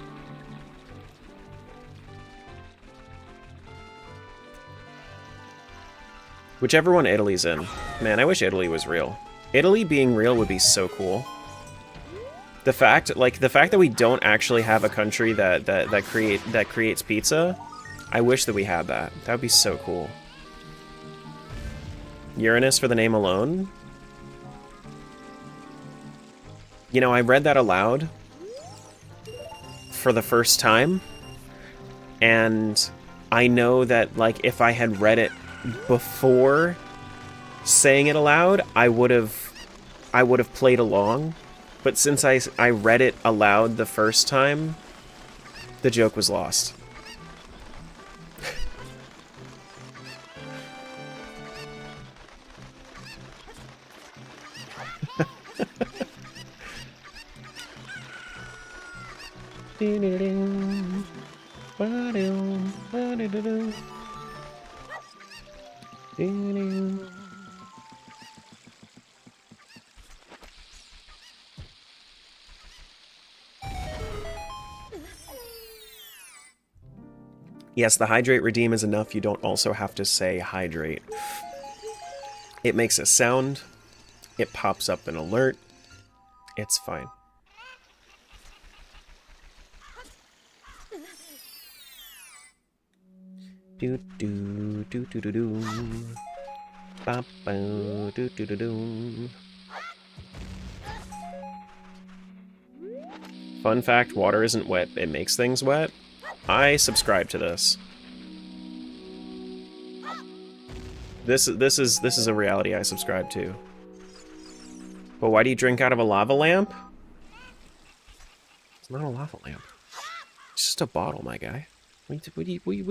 Whichever one Italy's in. Man, I wish Italy was real. Italy being real would be so cool. The fact that we don't actually have a country that creates pizza, I wish that we had that. That would be so cool. Uranus for the name alone? You know, I read that aloud for the first time, and I know that, like, if I had read it before saying it aloud, I would have played along. But since I read it aloud the first time, the joke was lost. Yes, the hydrate redeem is enough. You don't also have to say hydrate. It makes a sound. It pops up an alert. It's fine. Do do do do do do. Ba ba do do do do. Fun fact: water isn't wet; it makes things wet. I subscribe to this. This is a reality I subscribe to. But why do you drink out of a lava lamp? It's not a lava lamp. It's just a bottle, my guy. What are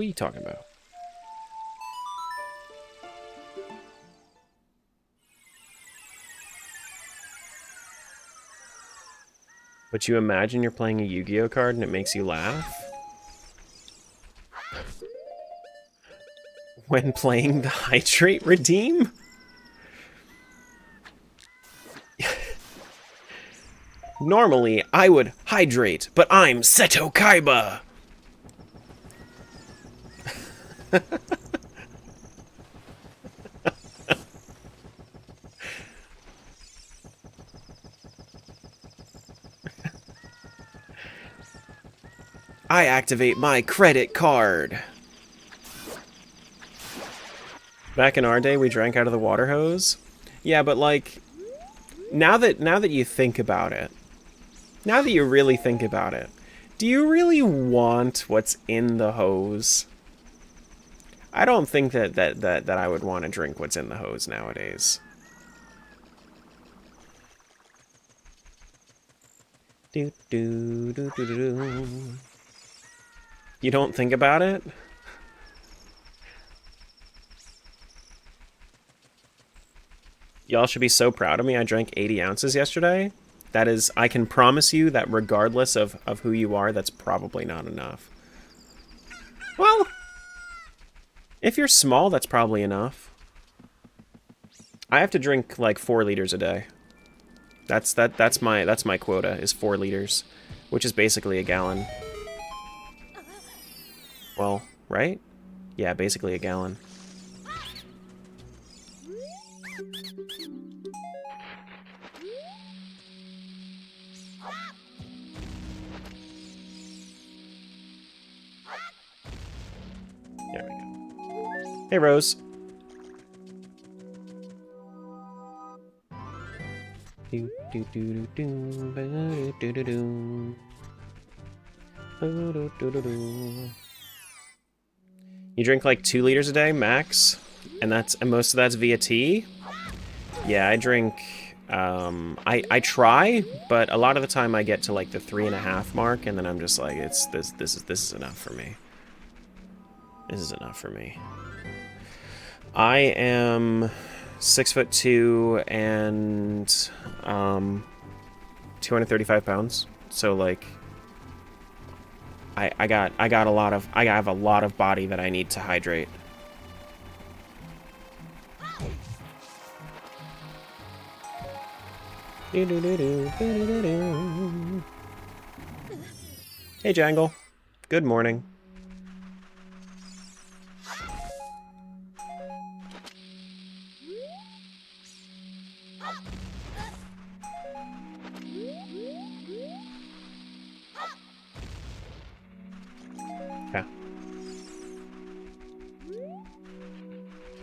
you talking about? But you imagine you're playing a Yu-Gi-Oh card and it makes you laugh? when playing the Hydrate Redeem? Normally, I would hydrate, but I'm Seto Kaiba! I activate my credit card. Back in our day, we drank out of the water hose. Yeah, but like, now that you think about it, now that you really think about it, do you really want what's in the hose? I don't think that I would want to drink what's in the hose nowadays. Do do do do do do. You don't think about it? Y'all should be so proud of me. I drank 80 ounces yesterday. That is, I can promise you that regardless of who you are, that's probably not enough. Well, if you're small, that's probably enough. I have to drink like 4 liters a day. That's my quota, is 4 liters, which is basically a gallon. Well, right? Yeah, basically a gallon. There we go. Hey, Rose. Do do do do do do do do do do do do. You drink like 2 liters a day, max, and most of that's via tea. Yeah, I drink. I try, but a lot of the time I get to like the 3.5 mark, and then I'm just like, this is enough for me. This is enough for me. I am 6'2" and 235 pounds. So like, I have a lot of body that I need to hydrate. Hey Jangle, good morning.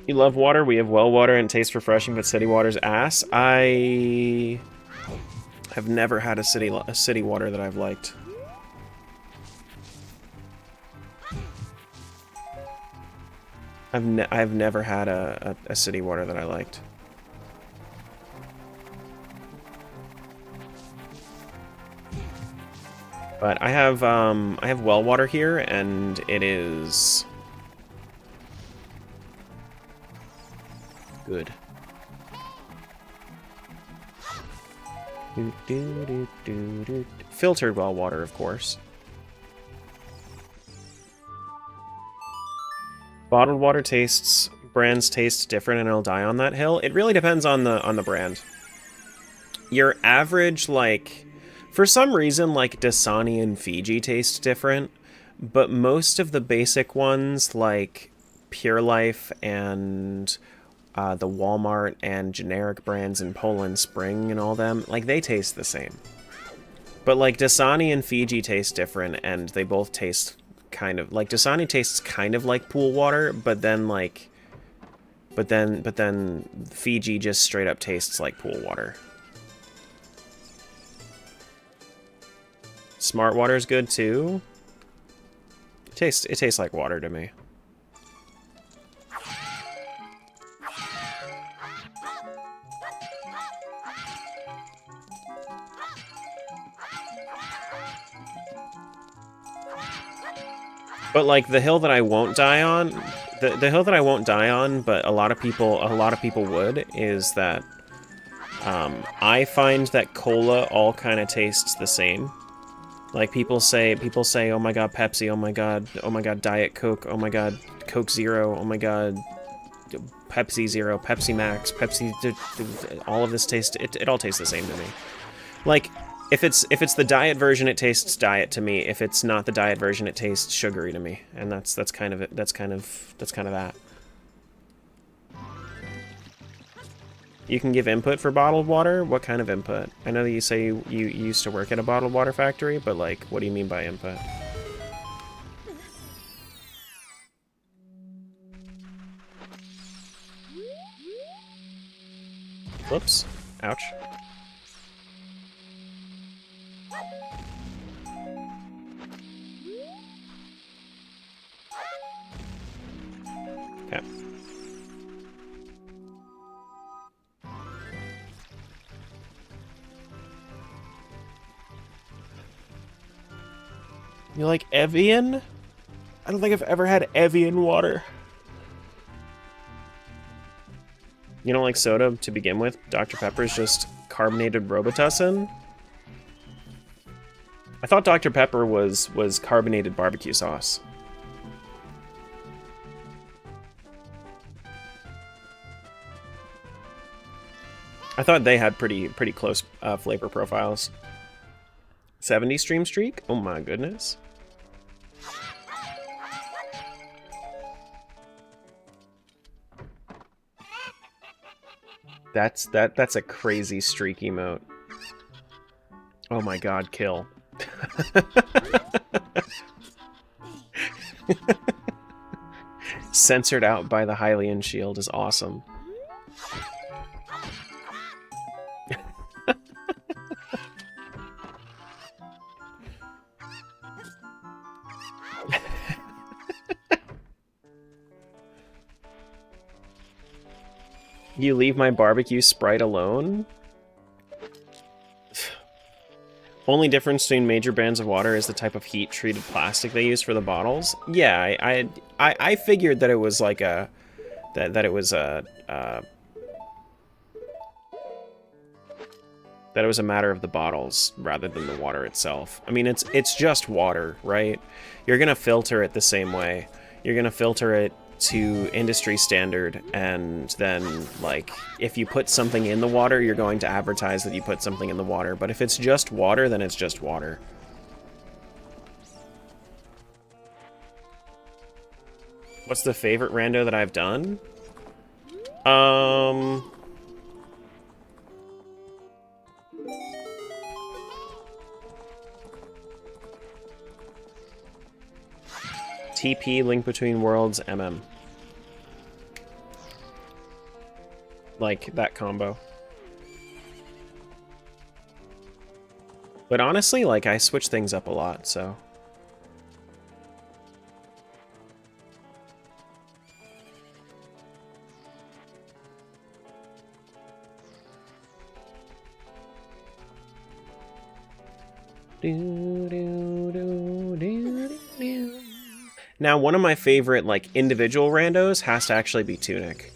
You love water? We have well water and it tastes refreshing, but city water's ass. I have never had a city water that I've liked. I've never had a city water that I liked. But I have well water here, and it is good. Filtered well water, of course. Bottled water brands taste different, and it'll die on that hill. It really depends on the brand. Your average, like, for some reason, like Dasani and Fiji taste different, but most of the basic ones, like Pure Life and the Walmart and generic brands in Poland Spring and all them, like, they taste the same. But like Dasani and Fiji taste different, and they both taste kind of like, Dasani tastes kind of like pool water, but then like but then Fiji just straight up tastes like pool water. Smart water is good too. It tastes like water to me. But like the hill that I won't die on, the hill that I won't die on, but a lot of people would, is that I find that cola all kind of tastes the same. Like people say, oh my god, Pepsi, oh my god, Diet Coke, oh my god, Coke Zero, oh my god, Pepsi Zero, Pepsi Max, Pepsi, all of this tastes, it all tastes the same to me. Like, if it's the diet version, it tastes diet to me. If it's not the diet version, it tastes sugary to me. And that's kind of it. That's kind of that. You can give input for bottled water? What kind of input? I know that you say you used to work at a bottled water factory, but like, what do you mean by input? Whoops. Ouch. Okay. You like Evian? I don't think I've ever had Evian water. You don't like soda to begin with? Dr. Pepper's just carbonated Robitussin? I thought Dr. Pepper was carbonated barbecue sauce. I thought they had pretty close flavor profiles. 70 stream streak? Oh my goodness. That's a crazy streak emote. Oh my god, kill. Censored out by the Hylian shield is awesome. You leave my barbecue Sprite alone? Only difference between major brands of water is the type of heat-treated plastic they use for the bottles. Yeah, I figured that it was like a that it was a that it was a matter of the bottles rather than the water itself. I mean, it's just water, right? You're gonna filter it the same way. You're gonna filter it to industry standard, and then, like, if you put something in the water, you're going to advertise that you put something in the water. But if it's just water, then it's just water. What's the favorite rando that I've done? TP, Link Between Worlds, MM. Like, that combo. But honestly, like, I switch things up a lot, so... Now, one of my favorite, like, individual randos has to actually be Tunic.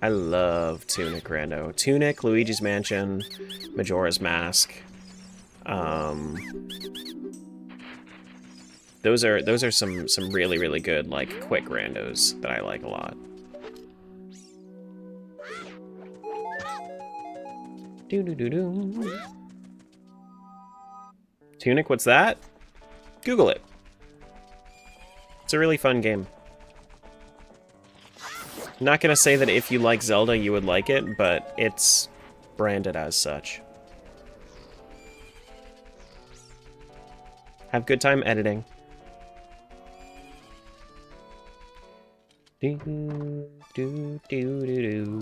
I love Tunic rando. Tunic, Luigi's Mansion, Majora's Mask. Those are some really, really good, like, quick randos that I like a lot. Tunic, what's that? Google it. It's a really fun game. Not gonna say that if you like Zelda, you would like it, but it's branded as such. Have good time editing. Do do do do do.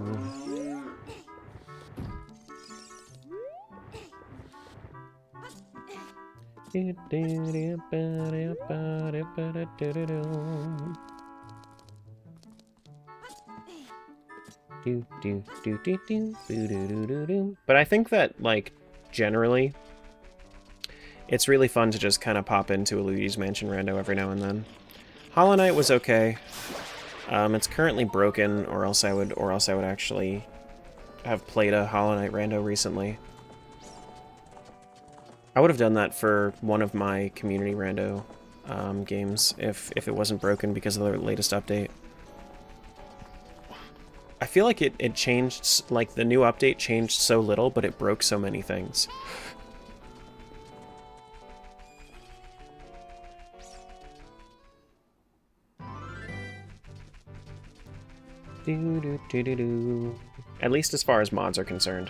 But I think that, like, generally, it's really fun to just kind of pop into a Luigi's Mansion rando every now and then. Hollow Knight was okay. It's currently broken, or else I would actually have played a Hollow Knight rando recently. I would have done that for one of my community rando games if it wasn't broken because of the latest update. I feel like it changed, like the new update changed so little, but it broke so many things. At least as far as mods are concerned.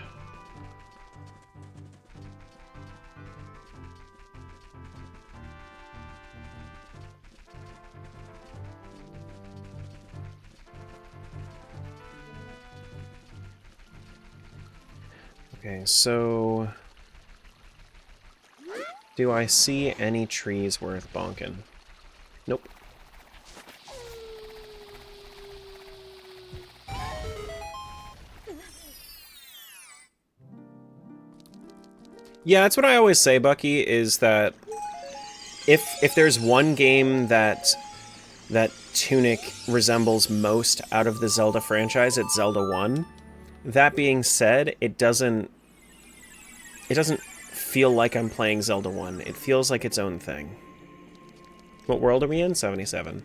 Okay, so do I see any trees worth bonking? Nope. Yeah, that's what I always say, Bucky, is that if there's one game that Tunic resembles most out of the Zelda franchise, it's Zelda 1. That being said, it doesn't feel like I'm playing Zelda 1. It feels like its own thing. What world are we in? 77.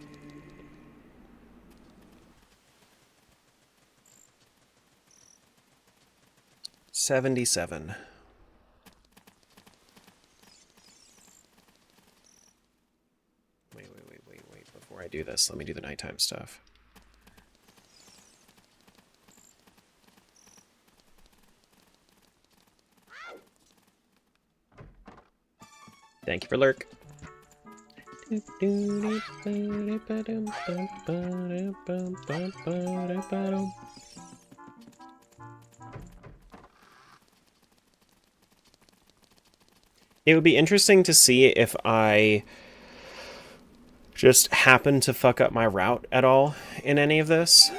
Wait. Before I do this, let me do the nighttime stuff. Thank you for lurk. It would be interesting to see if I just happen to fuck up my route at all in any of this.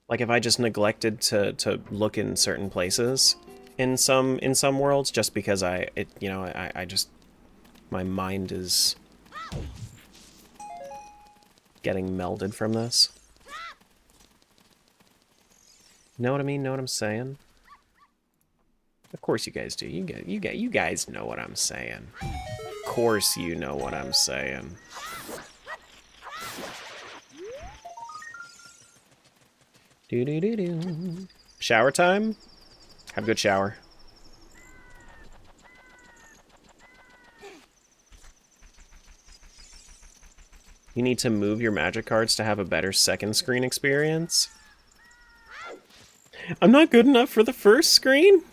Like if I just neglected to look in certain places in some worlds just because I just my mind is getting melded from this. Know what I mean? Know what I'm saying? Of course you guys do. You guys know what I'm saying. Of course you know what I'm saying. Do. Shower time? Have a good shower. You need to move your magic cards to have a better second screen experience? I'm not good enough for the first screen?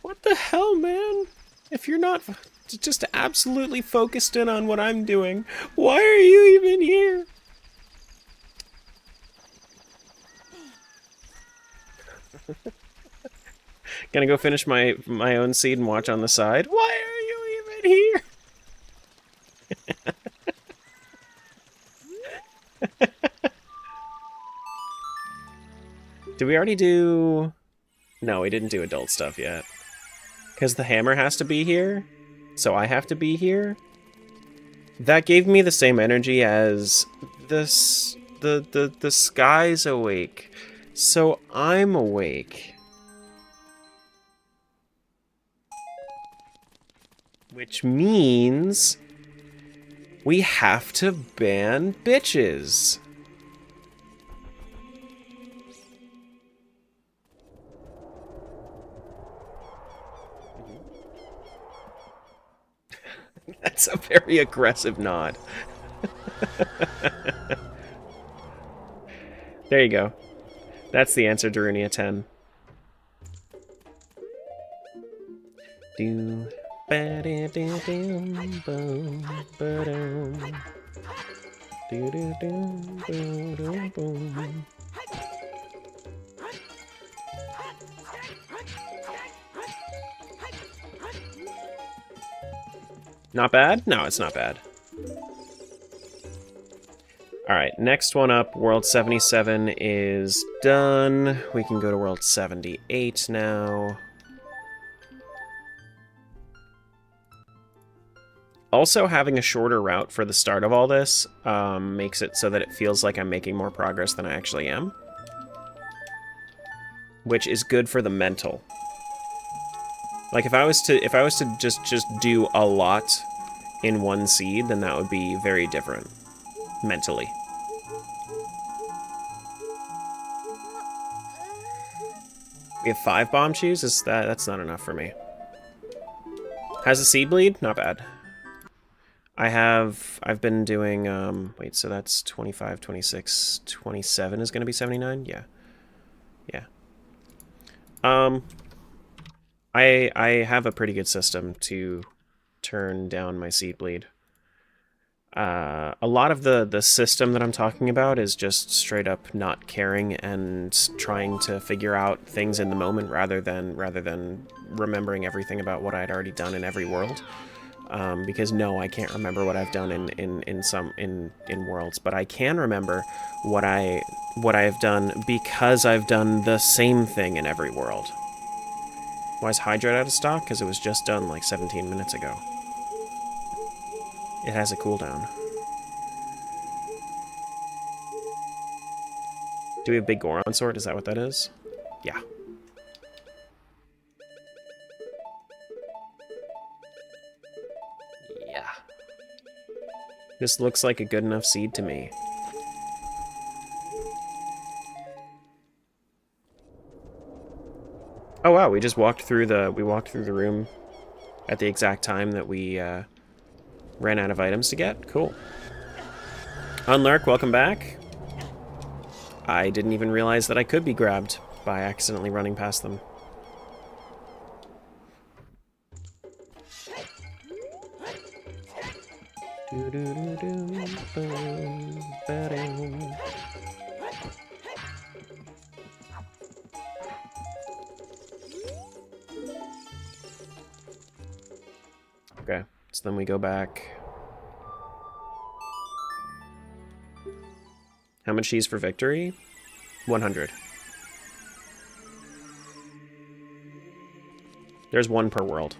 What the hell, man? If you're not just absolutely focused in on what I'm doing, why are you even here? Gonna go finish my own seed and watch on the side. Why are you even here? Did we already do... No, we didn't do adult stuff yet. Because the hammer has to be here, so I have to be here. That gave me the same energy as this... The sky's awake, so I'm awake. Which means we have to ban bitches. That's a very aggressive nod. There you go. That's the answer, Darunia 10. Do Not bad? No, it's not bad. Alright, next one up, World 77 is done. We can go to World 78 now. Also, having a shorter route for the start of all this makes it so that it feels like I'm making more progress than I actually am. which is good for the mental. Like if I was to just do a lot in one seed, then that would be very different mentally. We have 5 bomb shoes? That's not enough for me. Has a seed bleed? Not bad. I've been doing, wait, so that's 25, 26, 27 is going to be 79? Yeah. Yeah. I have a pretty good system to turn down my seed bleed. A lot of the system that I'm talking about is just straight up not caring and trying to figure out things in the moment rather than remembering everything about what I'd already done in every world. Because no, I can't remember what I've done in worlds, but I can remember what I have done because I've done the same thing in every world. Why is Hydrate out of stock? Because it was just done like 17 minutes ago. It has a cooldown. Do we have Big Goron Sword? Is that what that is? Yeah. Yeah. This looks like a good enough seed to me. Oh wow, we just walked through the room at the exact time that we ran out of items to get. Cool. Unlurk, welcome back. I didn't even realize that I could be grabbed by accidentally running past them. Okay, so then we go back. How much cheese for victory? 100. There's 1 per world.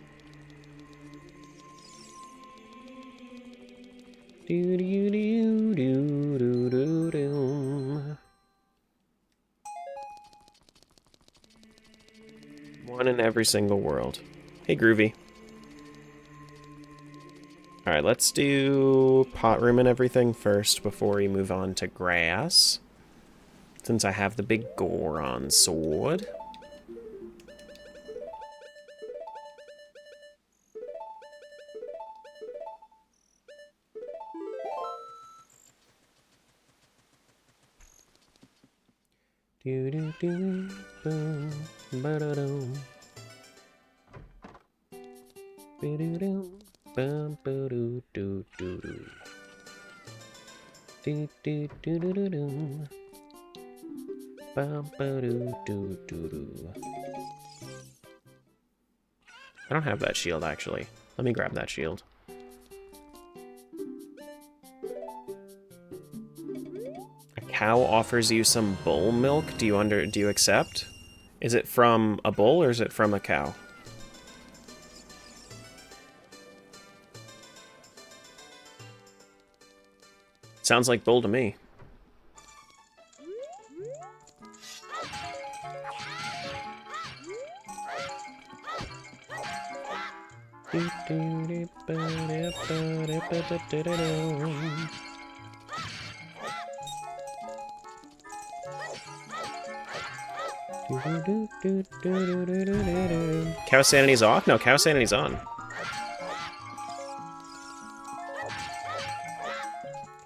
One in every single world. Hey, Groovy. Alright, let's do pot room and everything first before we move on to grass. Since I have the big Goron sword. I don't have that shield, actually. Let me grab that shield. A cow offers you some bull milk. Do you accept? Is it from a bull or is it from a cow? Sounds like bull to me. Cow Sanity's off? No, Cow Sanity's on.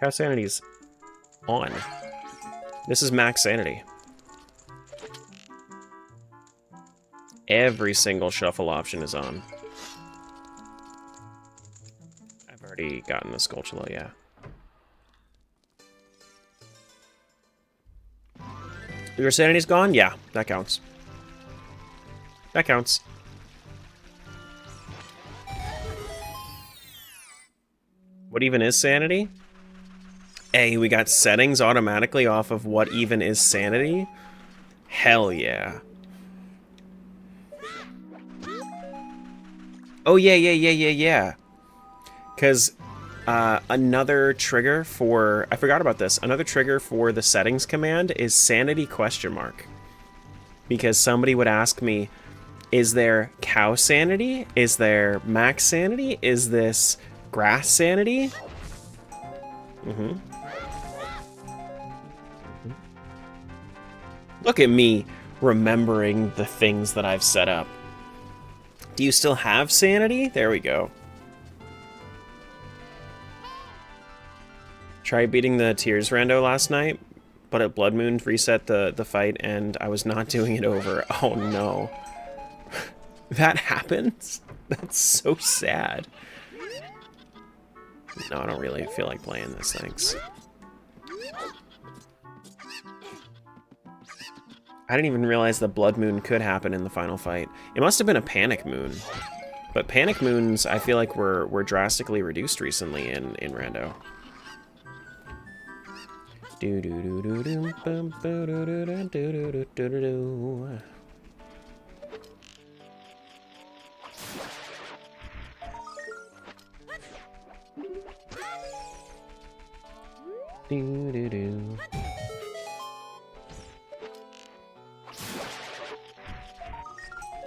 Cow Sanity's on. This is max sanity. Every single shuffle option is on. I've already gotten the Skulltula, yeah. Your sanity's gone? Yeah, that counts. That counts. What even is sanity? Hey, we got settings automatically off of what even is sanity? Hell yeah. Oh, yeah. Because another trigger for... I forgot about this. Another trigger for the settings command is sanity question mark. because somebody would ask me, is there cow sanity? Is there max sanity? Is this grass sanity? Mm-hmm. Look at me remembering the things that I've set up. Do you still have sanity? There we go. Tried beating the Tears Rando last night, but at Blood Moon reset the fight and I was not doing it over. Oh no. That happens? That's so sad. No, I don't really feel like playing this, thanks. I didn't even realize the Blood Moon could happen in the final fight. It must have been a Panic Moon. But Panic Moons, I feel like were drastically reduced recently in Rando.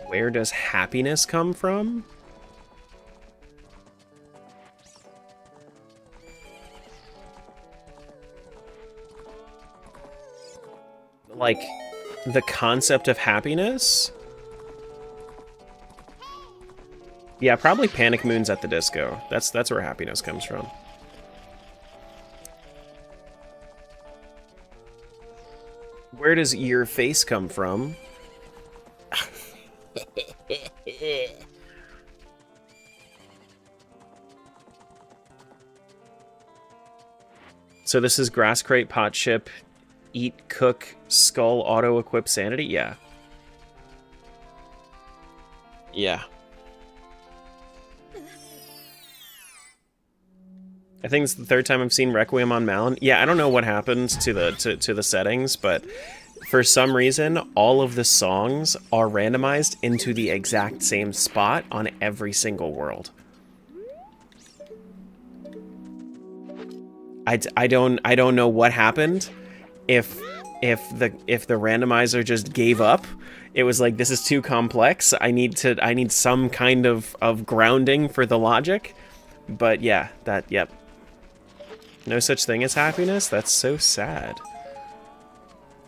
Where does happiness come from? Like, the concept of happiness? Yeah, probably Panic Moons at the disco. That's where happiness comes from. Where does your face come from? So this is Grass Crate, Pot Chip, Eat, Cook, Skull, Auto Equip, Sanity? Yeah. Yeah. I think it's the third time I've seen Requiem on Malin. Yeah, I don't know what happened to the settings, but for some reason, all of the songs are randomized into the exact same spot on every single world. I don't know what happened. If the randomizer just gave up, it was like, this is too complex. I need some kind of grounding for the logic. But yeah, yep. No such thing as happiness? That's so sad.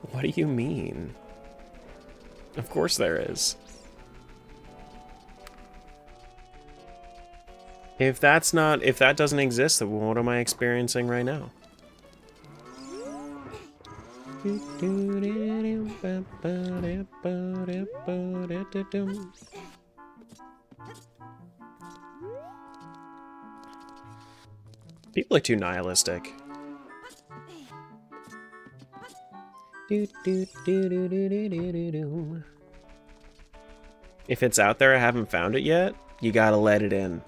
What do you mean? Of course there is. If that doesn't exist, then what am I experiencing right now? People are too nihilistic. If it's out there, I haven't found it yet, you gotta let it in.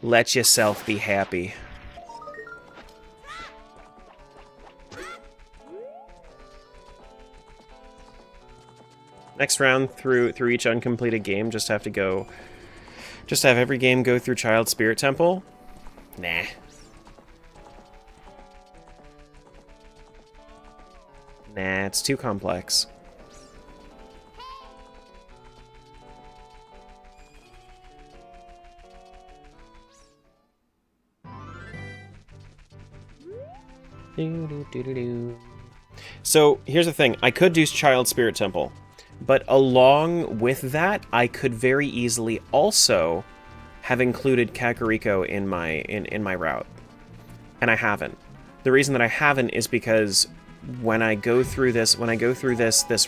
Let yourself be happy. Next round through each uncompleted game, just have every game go through Child Spirit Temple. Nah. Nah, it's too complex. So, here's the thing. I could do Child Spirit Temple, but along with that, I could very easily also have included Kakariko in my route. And I haven't. The reason that I haven't is because when I go through this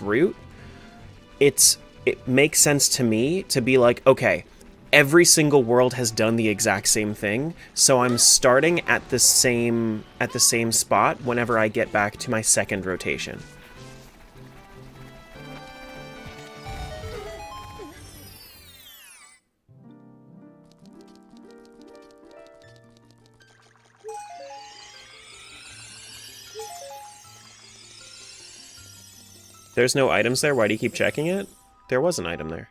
route, it makes sense to me to be like, okay, every single world has done the exact same thing, so I'm starting at the same spot whenever I get back to my second rotation. There's no items there? Why do you keep checking it? There was an item there.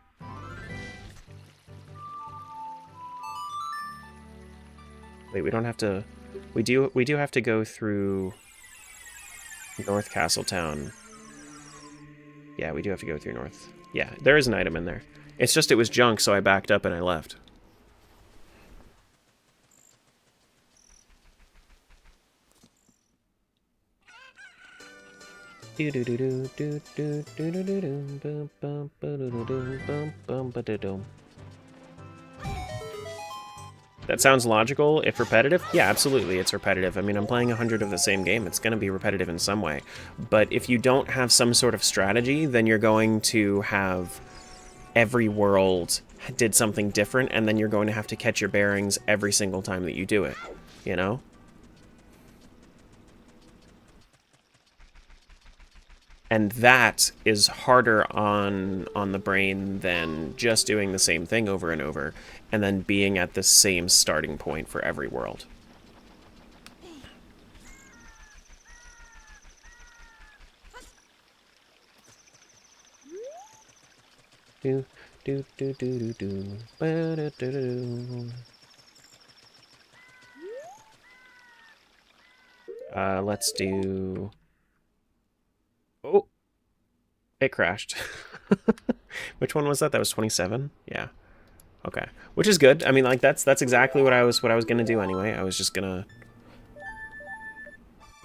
Wait, we don't have to... We do have to go through North Castletown. Yeah, we do have to go through north. Yeah, there is an item in there. It's just it was junk, so I backed up and I left. That sounds logical. If repetitive, yeah, absolutely, it's repetitive. I mean, I'm playing 100 of the same game. It's going to be repetitive in some way. But if you don't have some sort of strategy, then you're going to have every world did something different, and then you're going to have to catch your bearings every single time that you do it, you know? And that is harder on the brain than just doing the same thing over and over, and then being at the same starting point for every world. Do do do do do do. Ba-da-da-da-do. Let's do. Oh, it crashed. Which one was that? That was 27. Yeah. Okay. Which is good. I mean, like that's exactly what I was gonna do anyway. I was just gonna.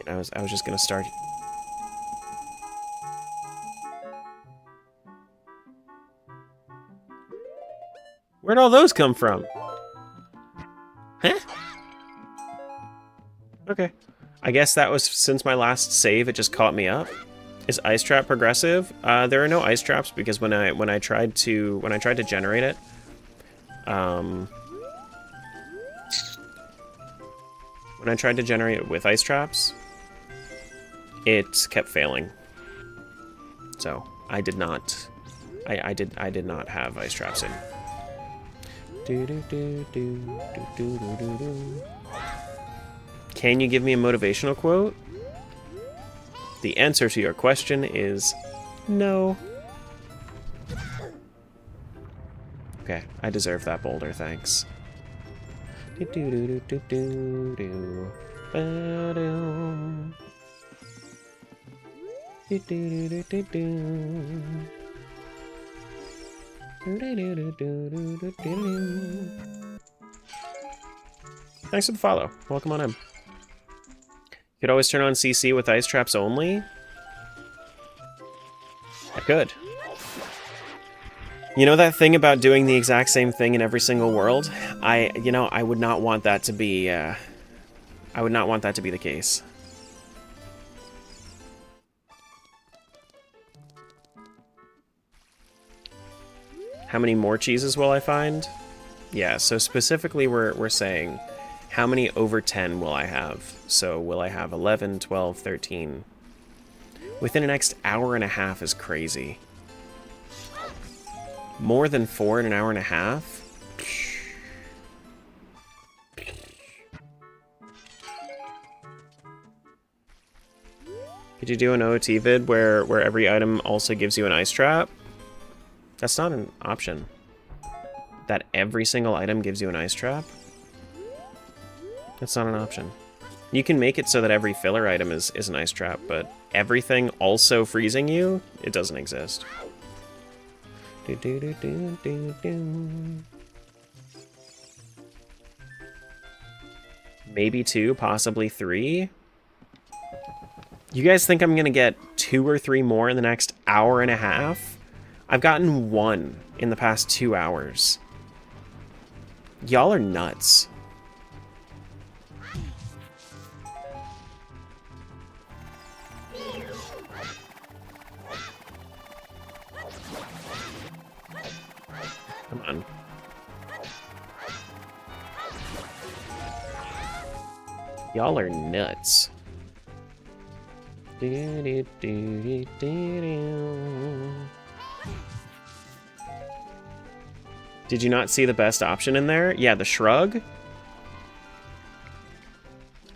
I was just gonna start. Where'd all those come from? Huh? Okay. I guess that was since my last save. It just caught me up. Is ice trap progressive? There are no ice traps because when I tried to generate it, when I tried to generate it with ice traps, it kept failing. So I did not have ice traps in. Can you give me a motivational quote? The answer to your question is no. Okay, I deserve that boulder, thanks. Thanks for the follow. Welcome on in. Could always turn on CC with ice traps only? I could. You know that thing about doing the exact same thing in every single world? I would not want that to be, I would not want that to be the case. How many more cheeses will I find? Yeah, so specifically we're saying, how many over 10 will I have? So will I have 11, 12, 13? Within the next hour and a half is crazy. More than 4 in an hour and a half? Could you do an OOT vid where every item also gives you an ice trap? That's not an option. That every single item gives you an ice trap? That's not an option. You can make it so that every filler item is an ice trap, but everything also freezing you? It doesn't exist. Maybe 2, possibly 3? You guys think I'm gonna get 2 or 3 more in the next hour and a half? I've gotten 1 in the past 2 hours. Y'all are nuts. Come on. Y'all are nuts. Did you not see the best option in there? Yeah, the shrug.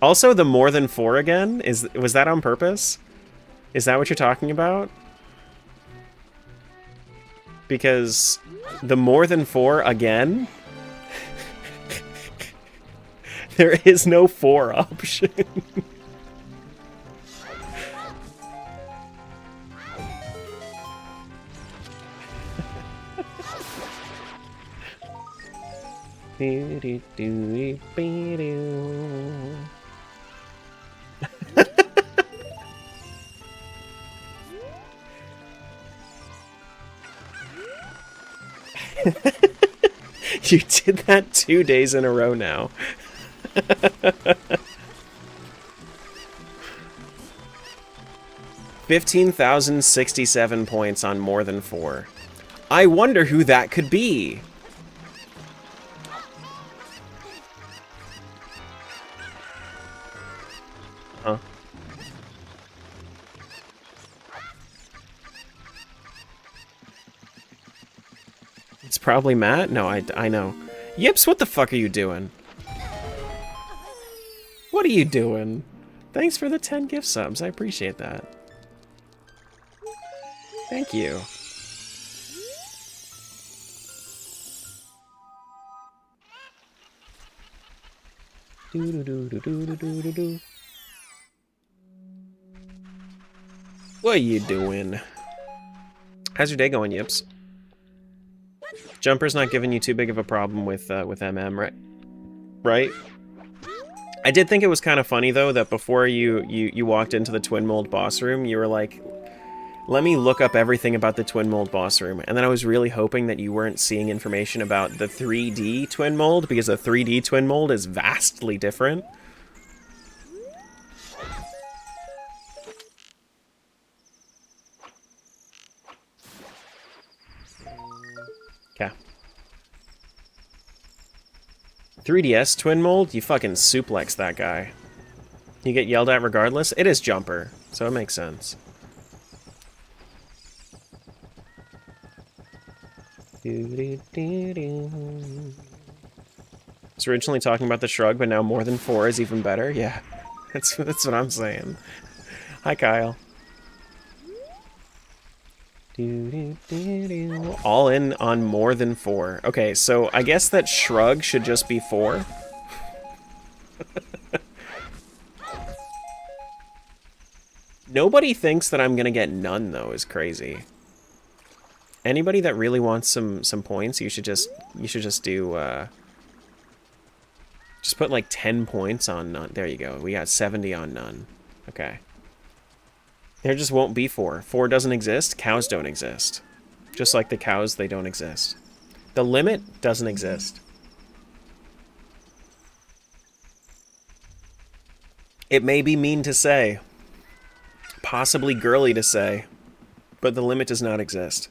Also, the more than 4 again? Was that on purpose? Is that what you're talking about? Because the more than 4 again? There is no 4 option. You did that 2 days in a row now. 15,067 points on more than 4. I wonder who that could be. Huh? It's probably Matt? No, I know. Yips, what the fuck are you doing? What are you doing? Thanks for the 10 gift subs. I appreciate that. Thank you. What are you doing? How's your day going, Yips? Jumper's not giving you too big of a problem with MM, right? Right? I did think it was kind of funny though that before you walked into the Twin Mold boss room, you were like, let me look up everything about the Twin Mold boss room. And then I was really hoping that you weren't seeing information about the 3D Twin Mold, because the 3D Twin Mold is vastly different. Okay. 3DS Twin Mold, you fucking suplex that guy. You get yelled at regardless. It is Jumper, so it makes sense. It's originally talking about the shrug, but now more than 4 is even better. Yeah, that's what I'm saying. Hi, Kyle. All in on more than 4. Okay, so I guess that shrug should just be 4. Nobody thinks that I'm gonna get none though, is crazy. Anybody that really wants some points, you should just do just put like 10 points on none. There you go. We got 70 on none. Okay. There just won't be 4. 4 doesn't exist. Cows don't exist. Just like the cows, they don't exist. The limit doesn't exist. It may be mean to say, possibly girly to say, but the limit does not exist.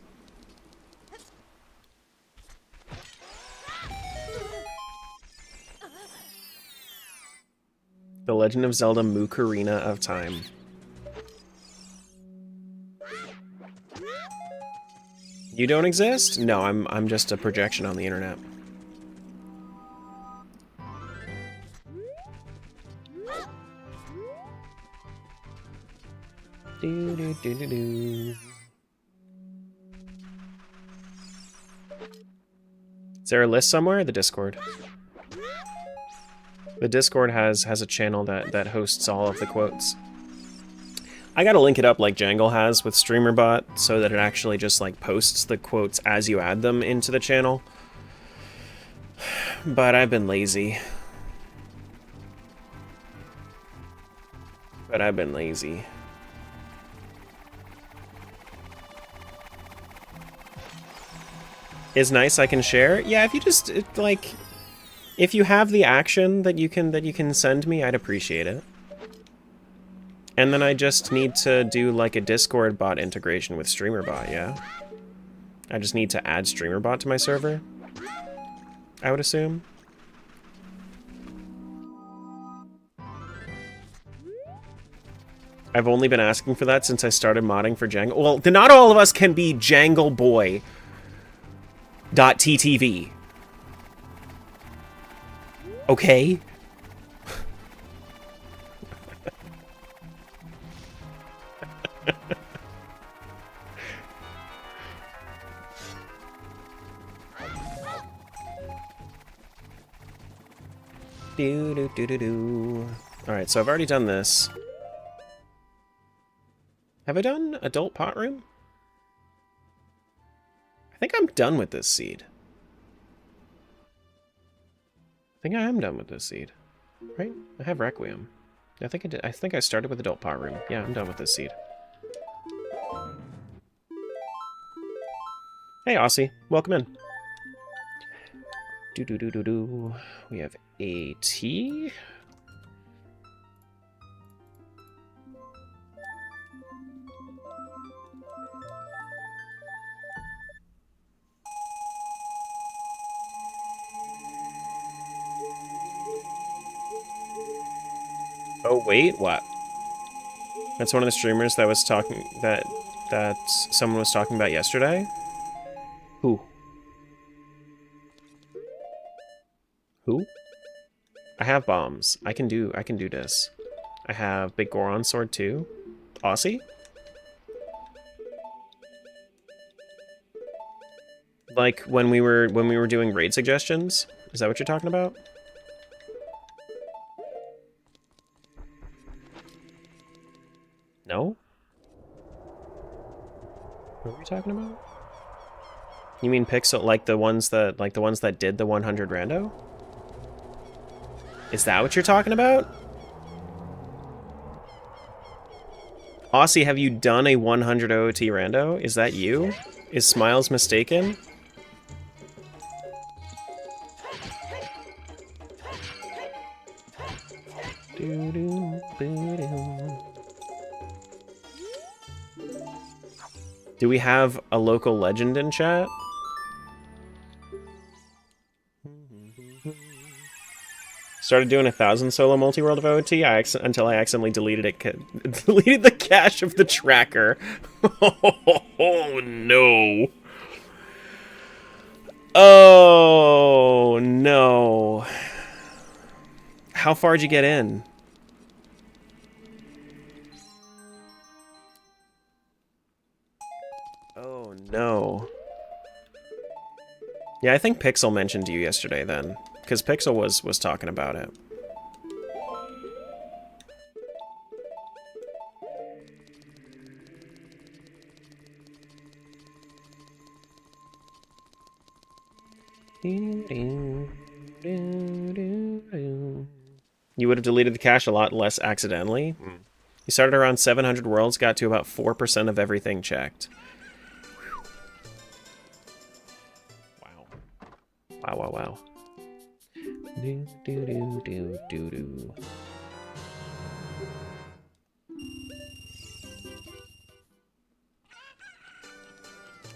The Legend of Zelda Ocarina of Time. You don't exist? No, I'm just a projection on the internet. Is there a list somewhere? The Discord. The Discord has a channel that hosts all of the quotes. I gotta link it up like Jangle has with StreamerBot so that it actually just like posts the quotes as you add them into the channel. But I've been lazy. Is nice I can share? Yeah, if you just like if you have the action that you can send me, I'd appreciate it. And then I just need to do like a Discord bot integration with StreamerBot, yeah? I just need to add StreamerBot to my server, I would assume. I've only been asking for that since I started modding for Jangle. Well, not all of us can be JangleBoy.ttv. Okay? Alright, so I've already done this. Have I done Adult Pot Room? I think I'm done with this seed. think I am done with this seed. Right? I have Requiem. I think I did. I think I started with Adult Pot Room. Yeah, I'm done with this seed. Hey, Aussie. Welcome in. Do. We have AT. Oh wait, what? That's one of the streamers that was talking that someone was talking about yesterday. Who? Who? I have bombs. I can do this. I have Big Goron Sword too. Aussie? Like when we were doing raid suggestions? Is that what you're talking about? No? What are we talking about? You mean Pixel, like the ones that did the 100 rando? Is that what you're talking about? Aussie, have you done a 100 OOT rando? Is that you? Is Smiles mistaken? Do we have a local legend in chat? Started doing 1,000 solo multi-world of OOT until I accidentally deleted the cache of the tracker. Oh no. Oh no. How far did you get in? Oh no. Yeah, I think Pixel mentioned you yesterday then. Because Pixel was talking about it. You would have deleted the cache a lot less accidentally. You started around 700 worlds, got to about 4% of everything checked. Wow. Wow, wow, wow.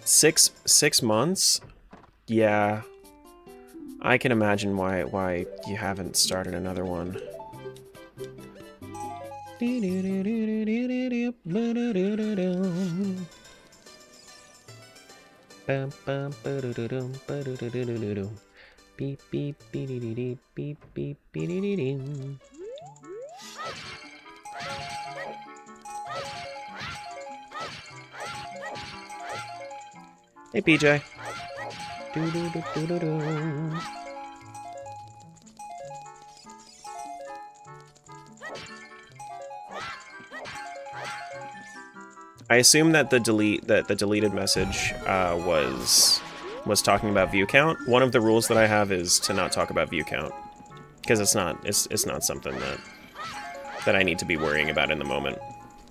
6 months? Yeah. I can imagine why you haven't started another one. Beep beep beep beep beep beep beep. Hey PJ. I assume that the deleted message was talking about view count. One of the rules that I have is to not talk about view count, because it's not something that I need to be worrying about in the moment.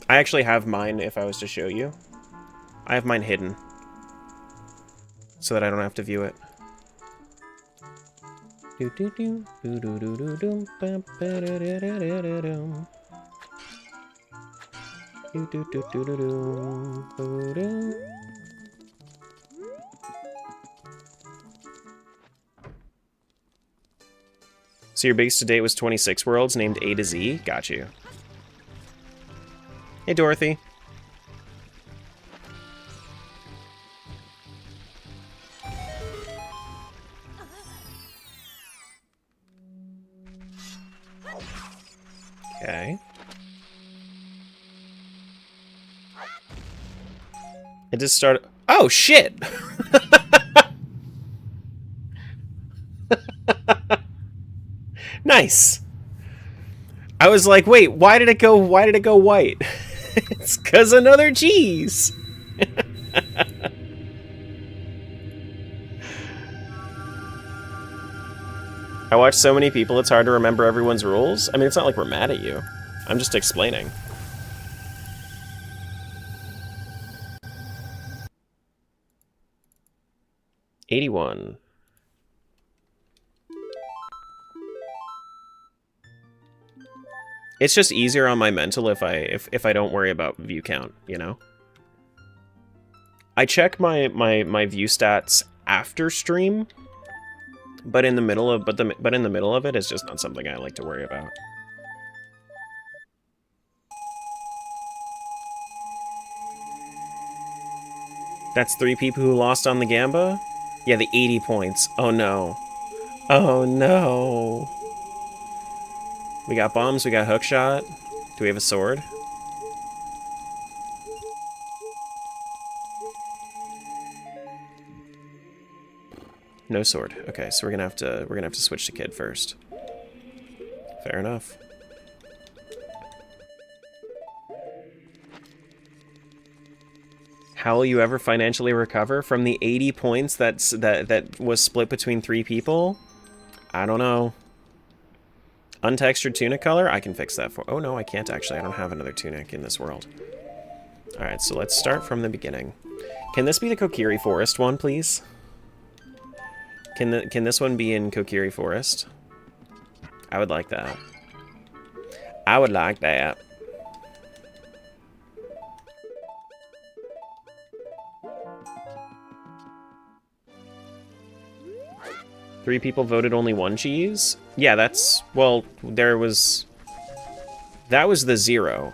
I actually have mine. If I was to show you, I have mine hidden so that I don't have to view it. So your biggest to date was 26 worlds named A to Z? Got you. Hey, Dorothy. Okay. It just started... Oh, shit! Nice. I was like, wait, why did it go white? It's 'cause another cheese. I watch so many people, it's hard to remember everyone's rules. I mean, it's not like we're mad at you. I'm just explaining. $81. It's just easier on my mental if I don't worry about view count, you know? I check my view stats after stream, but in the middle of it, it's just not something I like to worry about. That's 3 people who lost on the Gamba? Yeah, the 80 points. Oh no. Oh no. We got bombs, we got hookshot. Do we have a sword? No sword. Okay, so we're gonna have to switch to kid first. Fair enough. How will you ever financially recover from the 80 points that was split between 3 people? I don't know. Untextured tunic color? I can fix that for... Oh no, I can't actually. I don't have another tunic in this world. Alright, so let's start from the beginning. Can this be the Kokiri Forest one, please? Can this one be in Kokiri Forest? I would like that. I would like that. Three people voted only 1 cheese? Yeah, that's... Well, that was the 0.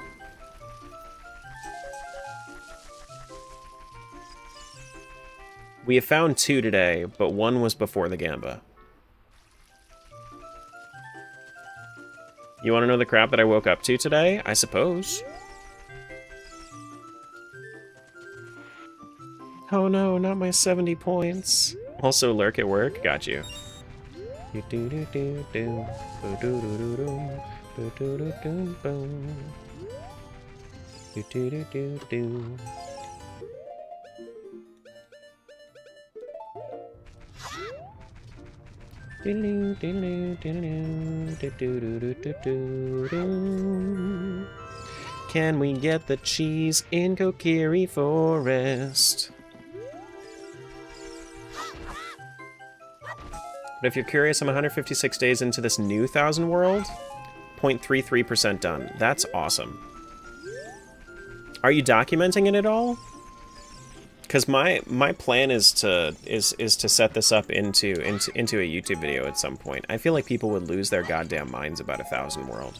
We have found 2 today, but 1 was before the Gamba. You want to know the crap that I woke up to today? I suppose. Oh no, not my 70 points. Also lurk at work? Got you. Can we get the cheese in Kokiri Forest? But if you're curious, I'm 156 days into this new 1000 world. 0.33% done. That's awesome. Are you documenting it at all? Because my plan is to set this up into a YouTube video at some point. I feel like people would lose their goddamn minds about 1000 world.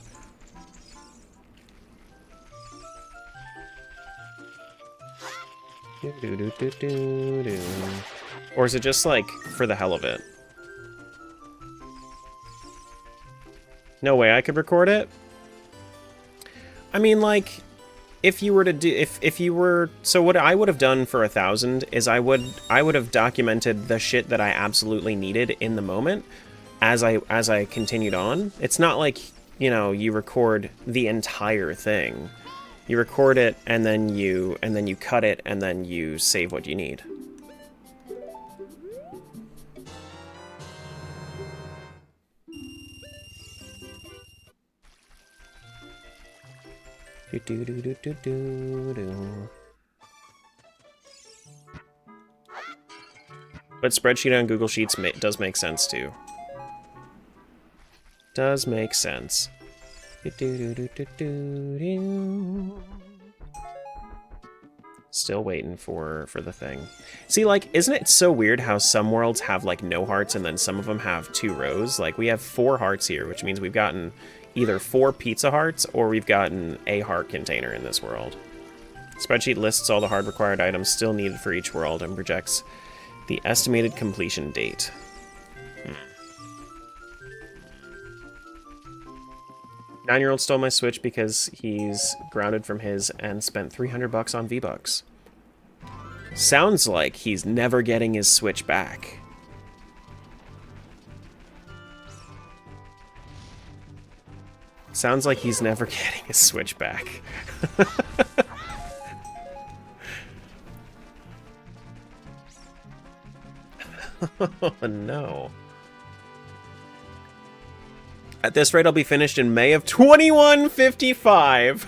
Or is it just like for the hell of it? No way I could record it? I mean, like, if you were to do, if you were, so what I would have done for 1000 is I would have documented the shit that I absolutely needed in the moment as I continued on. It's not like, you know, you record the entire thing. You record it and then you cut it and then you save what you need. But spreadsheet on Google Sheets does make sense too. Does make sense. Still waiting for the thing. See, like, isn't it so weird how some worlds have like no hearts and then some of them have 2 rows? Like, we have 4 hearts here, which means we've gotten either 4 pizza hearts or we've gotten a heart container in this world. Spreadsheet lists all the hard required items still needed for each world and projects the estimated completion date. 9-year-old stole my Switch because he's grounded from his and spent $300 on V-Bucks. Sounds like he's never getting his Switch back. Sounds like he's never getting his Switch back. Oh, no. At this rate, I'll be finished in May of 2155.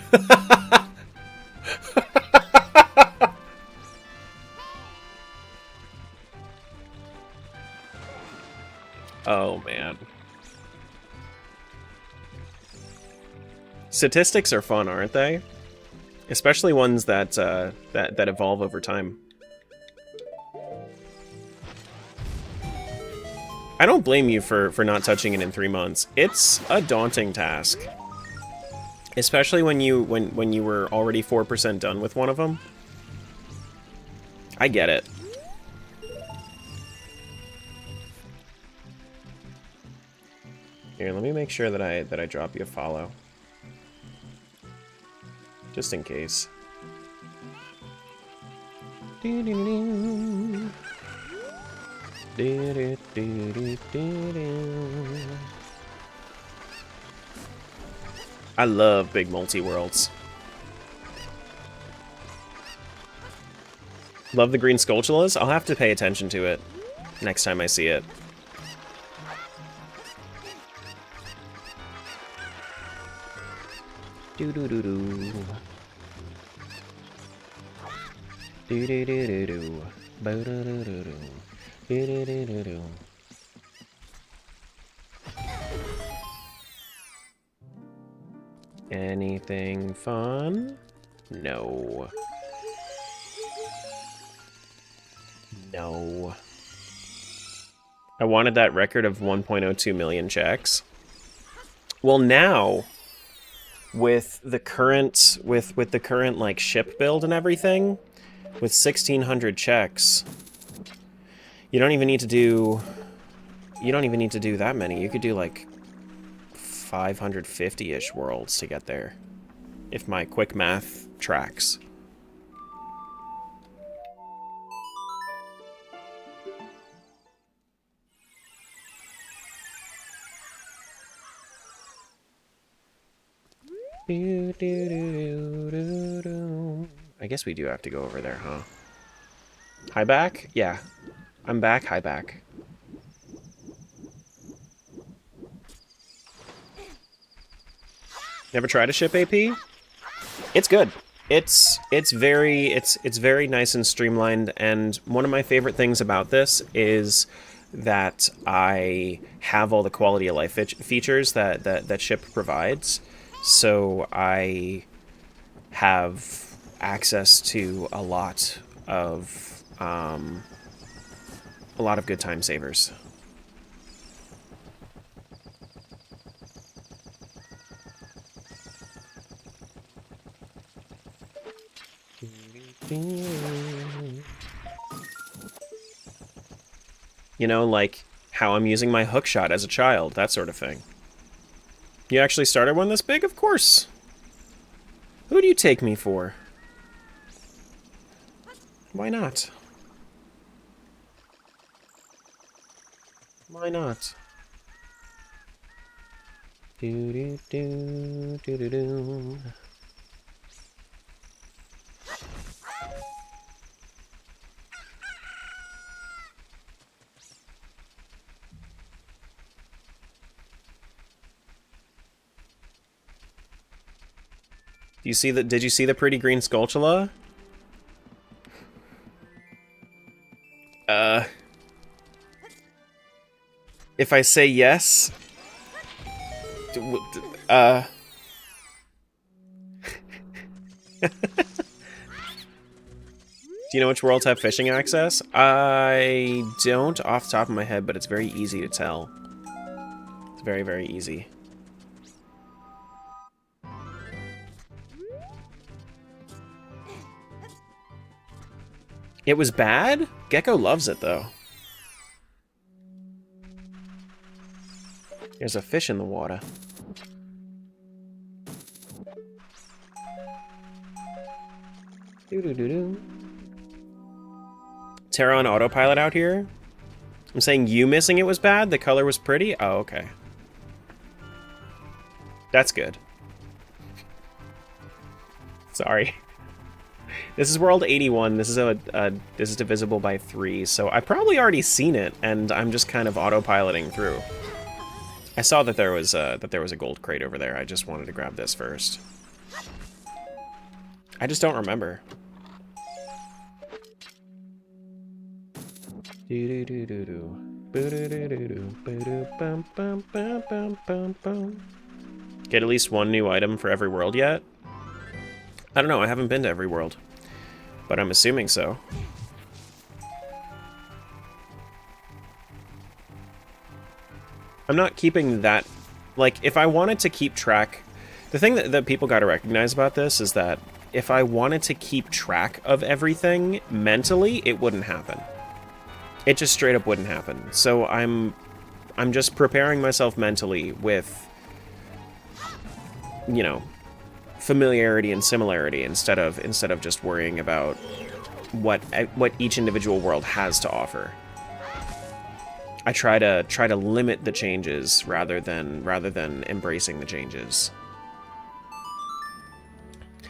Oh, man. Statistics are fun, aren't they? Especially ones that that evolve over time. I don't blame you for not touching it in 3 months. It's a daunting task. Especially when you were already 4% done with one of them. I get it. Here, let me make sure that I drop you a follow. Just in case. I love big multi-worlds. Love the green Skulltulas? I'll have to pay attention to it next time I see it. Do-do-do-do. Do-do-do-do-do. Bo-do-do-do-do. Do-do-do-do-do. Anything fun? No. No. I wanted that record of 1.02 million checks. Well, now, with the current like ship build and everything, with 1,600 checks, you don't even need to do that many. You could do like 550-ish worlds to get there, if my quick math tracks. I guess we do have to go over there, huh? High back? Yeah. I'm back, high back. Never tried a ship AP? It's good. It's very nice and streamlined, and one of my favorite things about this is that I have all the quality of life features that ship provides. So I have access to a lot of good time savers. You know, like how I'm using my hookshot as a child, that sort of thing. You actually started one this big? Of course. Who do you take me for? Why not? Why not? Do do do do do do. Did you see the pretty green Skulltula? If I say yes... Do you know which worlds have fishing access? I don't off the top of my head, but it's very easy to tell. It's very, very easy. It was bad? Gecko loves it, though. There's a fish in the water. Doo-doo-doo-doo. Terra on Autopilot out here? I'm saying you missing it was bad? The color was pretty? Oh, okay. That's good. Sorry. This is World 81. This is divisible by 3, so I've probably already seen it, and I'm just kind of autopiloting through. I saw that there was a gold crate over there. I just wanted to grab this first. I just don't remember. Get at least one new item for every world yet? I don't know, I haven't been to every world. But I'm assuming so. I'm not keeping that... Like, if I wanted to keep track... The thing that people gotta recognize about this is that if I wanted to keep track of everything mentally, it wouldn't happen. It just straight up wouldn't happen. So I'm just preparing myself mentally with, you know, familiarity and similarity instead of just worrying about what each individual world has to offer. I try to limit the changes rather than embracing the changes.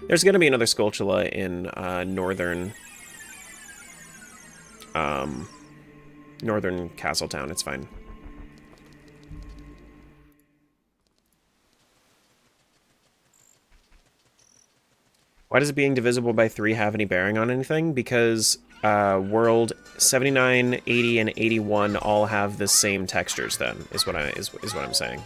There's gonna be another Skulltula in northern Castletown. It's fine. Why does it being divisible by 3 have any bearing on anything? Because world 79, 80, and 81 all have the same textures. Then is what I'm saying.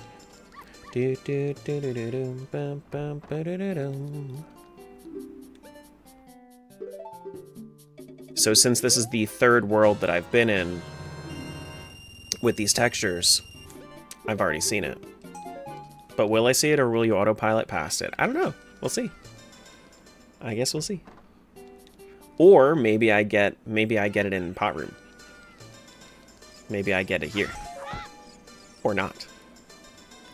So since this is the 3rd world that I've been in with these textures, I've already seen it. But will I see it, or will you autopilot past it? I don't know. We'll see. I guess we'll see. Or maybe I get it in Pot Room. Maybe I get it here. Or not.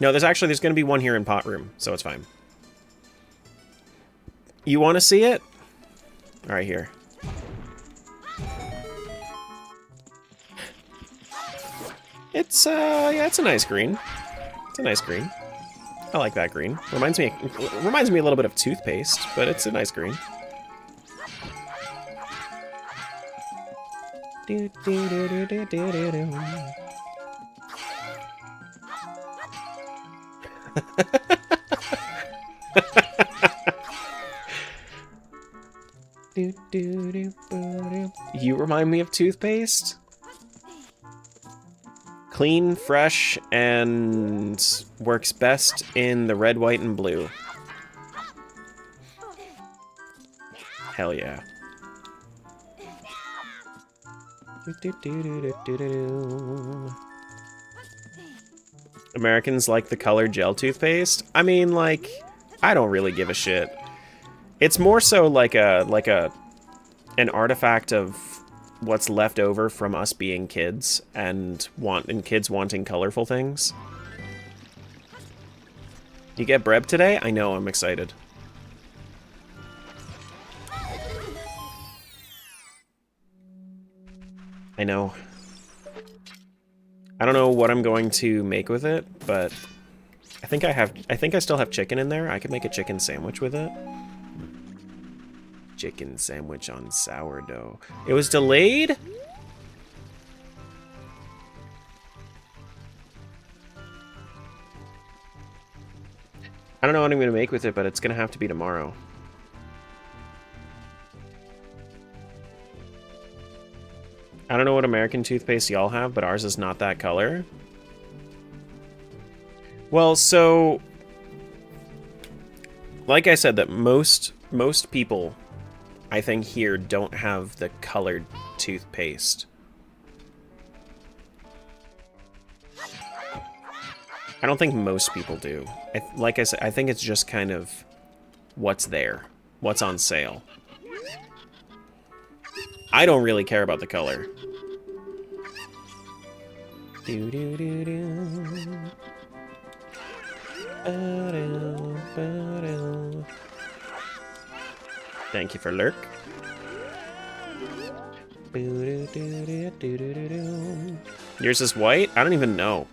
No, there's going to be one here in Pot Room, so it's fine. You want to see it? All right, here. It's yeah, it's a nice green. It's a nice green. I like that green. Reminds me a little bit of toothpaste, but it's a nice green. You remind me of toothpaste? Clean, fresh, and works best in the red, white, and blue. Hell yeah. Americans like the colored gel toothpaste? I mean, like, I don't really give a shit. It's more so like an artifact of what's left over from us being kids and kids wanting colorful things. You get Breb today? I know, I'm excited. I know. I don't know what I'm going to make with it, but I think I still have chicken in there. I could make a chicken sandwich with it. Chicken sandwich on sourdough. It was delayed? I don't know what I'm going to make with it, but it's going to have to be tomorrow. I don't know what American toothpaste y'all have, but ours is not that color. Well, so... Like I said, that most people... I think here don't have the colored toothpaste. I don't think most people do. Like I said, I think it's just kind of what's there, what's on sale. I don't really care about the color. Thank you for lurk. Yours is white? I don't even know.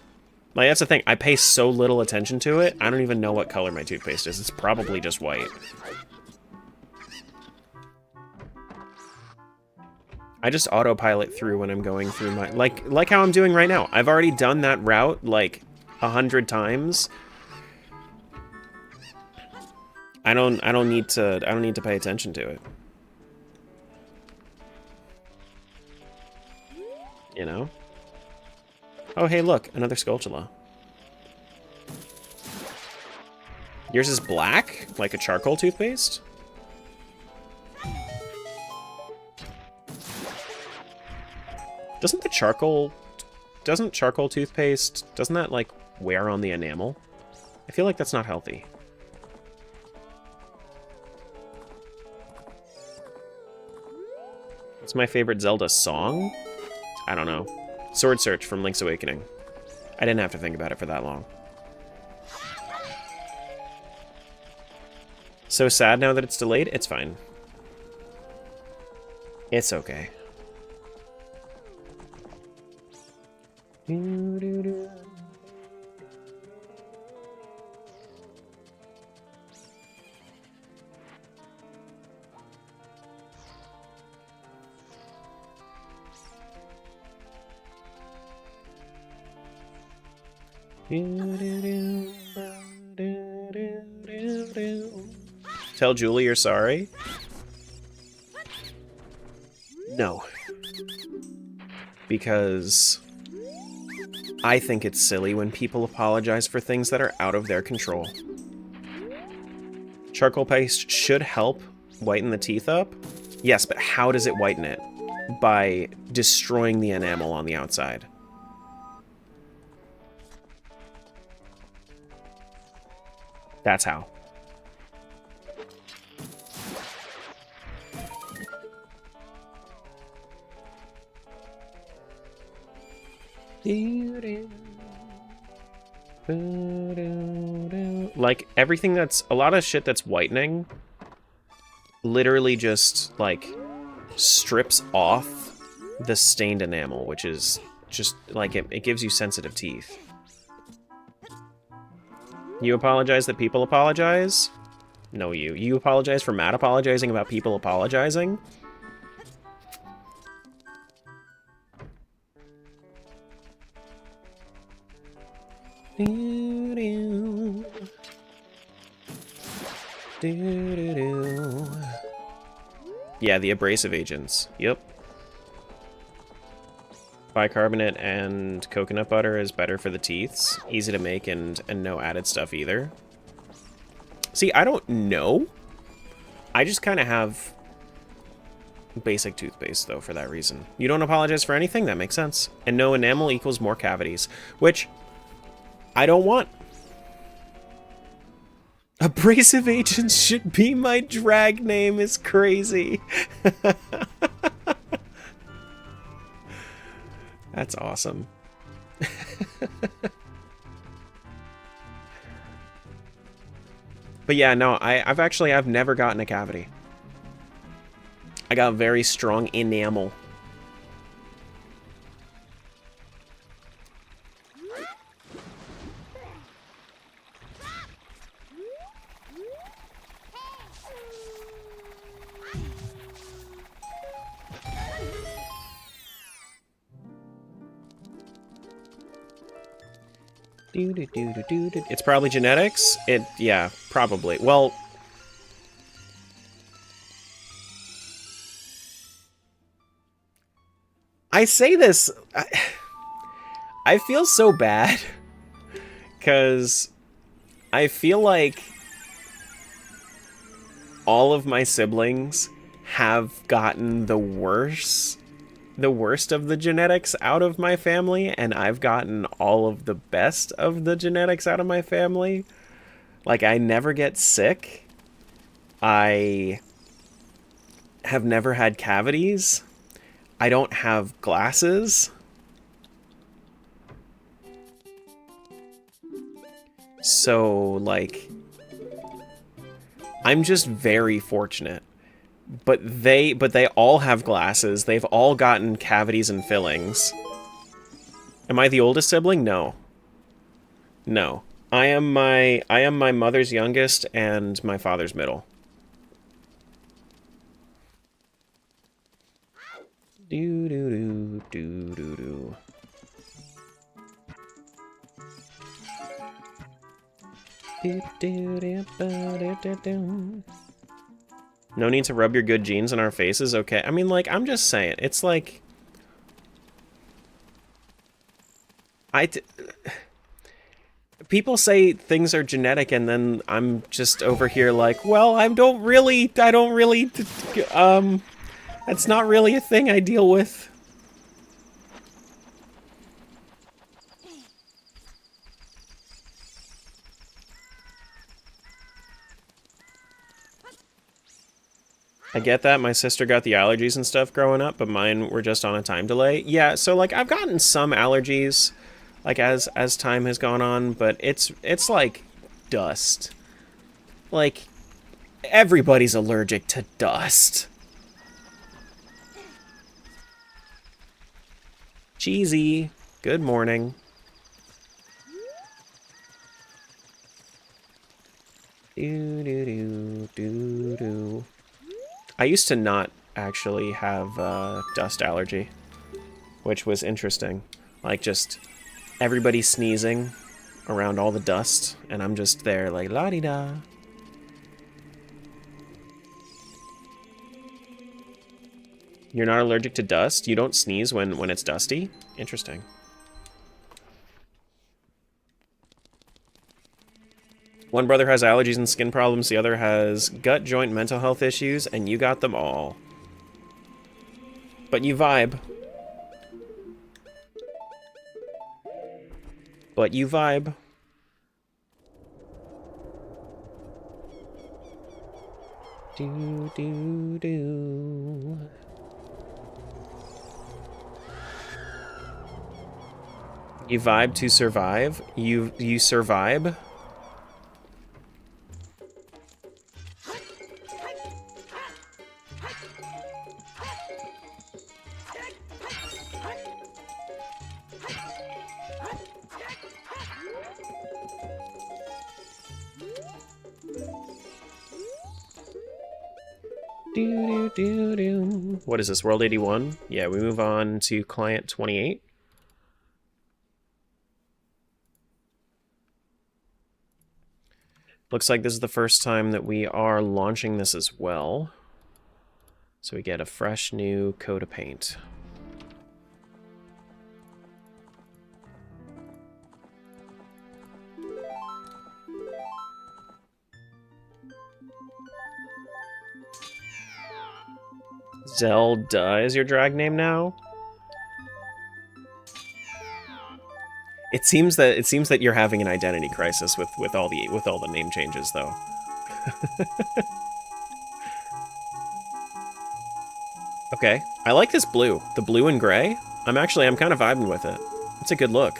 Like, that's the thing. I pay so little attention to it, I don't even know what color my toothpaste is. It's probably just white. I just autopilot through when I'm going through my... Like how I'm doing right now. I've already done that route, like, 100 times, I don't need to pay attention to it. You know? Oh, hey, look, another Skulltula. Yours is black, like a charcoal toothpaste? Doesn't charcoal toothpaste, doesn't that, like, wear on the enamel? I feel like that's not healthy. What's my favorite Zelda song? I don't know. Sword Search from Link's Awakening. I didn't have to think about it for that long. So sad now that it's delayed? It's fine. It's okay. Tell Julie you're sorry? No. Because I think it's silly when people apologize for things that are out of their control. Charcoal paste should help whiten the teeth up. Yes, but how does it whiten it? By destroying the enamel on the outside. That's how. Like, everything that's... A lot of shit that's whitening literally just, like, strips off the stained enamel, which is just, like, it gives you sensitive teeth. You apologize that people apologize? No, you. You apologize for Matt apologizing about people apologizing? Yeah, the abrasive agents. Yep. Bicarbonate and coconut butter is better for the teeth. Easy to make and no added stuff either. See, I don't know. I just kind of have basic toothpaste, though, for that reason. You don't apologize for anything? That makes sense. And no enamel equals more cavities, which I don't want. Abrasive agents should be my drag name is crazy. That's awesome. But yeah, no, I've never gotten a cavity. I got very strong enamel. It's probably genetics. Yeah, probably. Well, I say this, I feel so bad because I feel like all of my siblings have gotten the worst of the genetics out of my family, and I've gotten all of the best of the genetics out of my family. Like, I never get sick. I have never had cavities. I don't have glasses. So, like, I'm just very fortunate. But they all have glasses. They've all gotten cavities and fillings. Am I the oldest sibling? No. No. I am my mother's youngest and my father's middle. Do do do do do do. No need to rub your good genes in our faces, okay? I mean, like, I'm just saying, it's like... People say things are genetic, and then I'm just over here like, well, I don't really, that's not really a thing I deal with. I get that. My sister got the allergies and stuff growing up, but mine were just on a time delay. Yeah, so, like, I've gotten some allergies, like, as time has gone on, but it's like dust. Like, everybody's allergic to dust. Cheesy. Good morning. Do. I used to not actually have dust allergy, which was interesting. Like, just everybody sneezing around all the dust, and I'm just there like, la-di-da. You're not allergic to dust? You don't sneeze when it's dusty? Interesting. One brother has allergies and skin problems, the other has gut, joint, mental health issues, and you got them all. But you vibe. But you vibe. Do. You vibe to survive? You survive? What is this, World 81? Yeah, we move on to Client 28. Looks like this is the first time that we are launching this as well. So we get a fresh new coat of paint. Zelda is your drag name now? It seems that you're having an identity crisis with all the name changes, though. Okay, I like this blue. The blue and gray. I'm kind of vibing with it. It's a good look.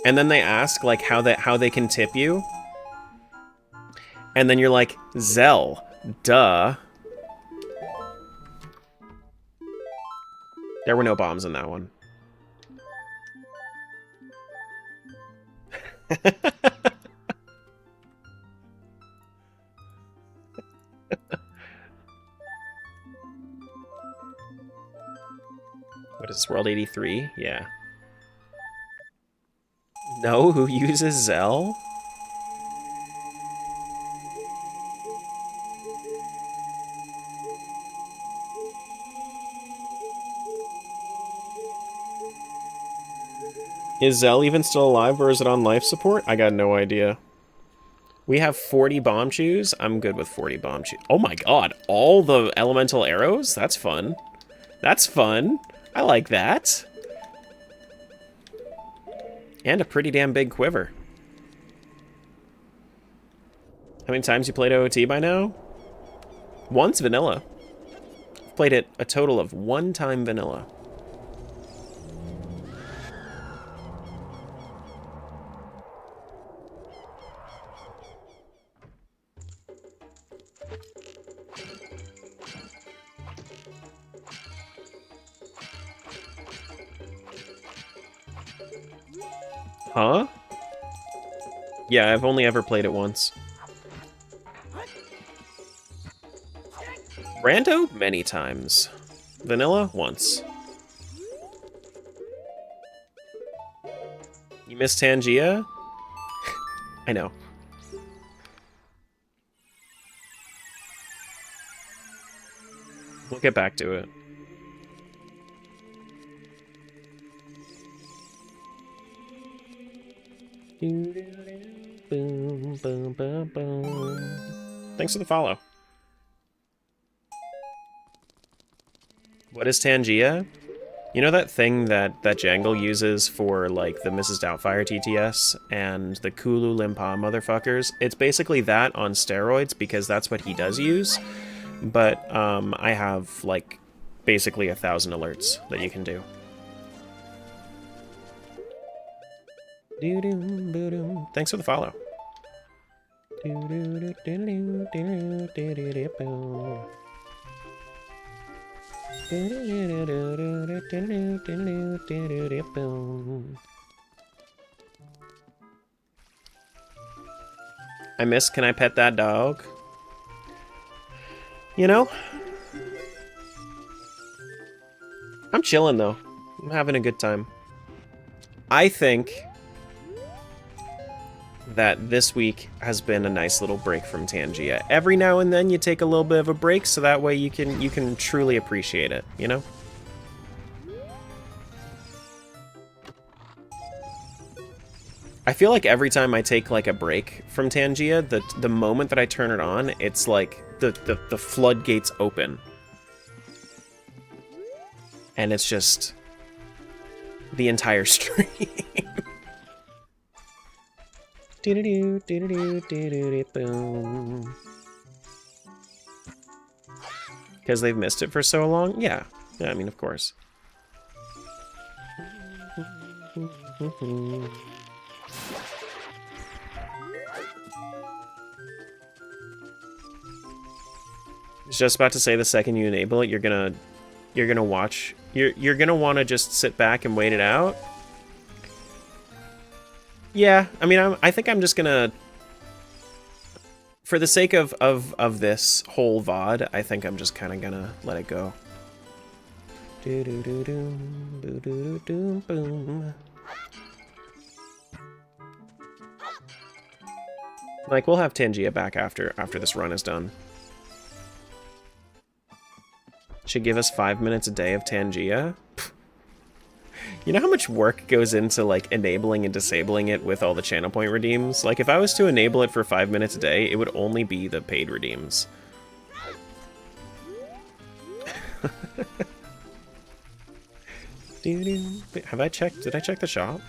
And then they ask like how they can tip you. And then you're like, Zell, duh. There were no bombs in that one. What is this, World 83? Yeah. No, who uses Zell? Is Zell even still alive, or is it on life support? I got no idea. We have 40 bomb chews. I'm good with 40 bomb chews. Oh my god, all the elemental arrows? That's fun. That's fun. I like that. And a pretty damn big quiver. How many times you played OOT by now? Once vanilla. I've played it a total of 1 time vanilla. Huh? Yeah, I've only ever played it once. Rando? Many times. Vanilla? Once. miss Tangia? I know. We'll get back to it. Boom, boom, boom, boom. Thanks for the follow. What is Tangia? You know that thing that Jangle uses for, like, the Mrs. Doubtfire TTS and the Kulu Limpa motherfuckers? It's basically that on steroids, because that's what he does use. But, I have, like, basically 1,000 alerts that you can do. Thanks for the follow. I miss Can I Pet That Dog? You know? I'm chilling though. I'm having a good time. I think that this week has been a nice little break from Tangia. Every now and then you take a little bit of a break so that way you can truly appreciate it, you know? I feel like every time I take like a break from Tangia, the moment that I turn it on, it's like the floodgates open. And it's just the entire stream. Because they've missed it for so long? Yeah. Yeah, I mean, of course. I was just about to say, the second you enable it, you're gonna watch. You're gonna want to just sit back and wait it out. Yeah, I mean, I think I'm just gonna, for the sake of this whole VOD, I think I'm just kind of gonna let it go. Boom. Like, we'll have Tangia back after this run is done. Should give us 5 minutes a day of Tangia. You know how much work goes into, like, enabling and disabling it with all the channel point redeems? Like, if I was to enable it for 5 minutes a day, it would only be the paid redeems. Have I checked? Did I check the shop?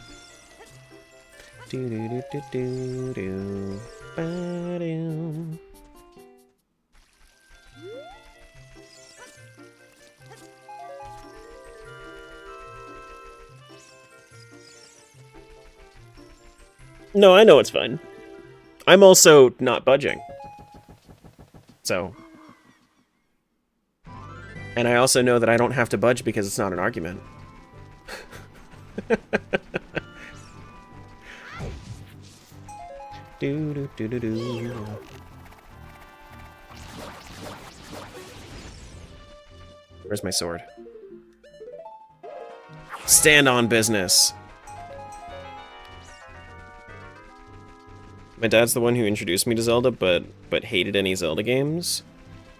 No, I know it's fine. I'm also not budging. So. And I also know that I don't have to budge because it's not an argument. Where's my sword? Stand on business. My dad's the one who introduced me to Zelda, but hated any Zelda games.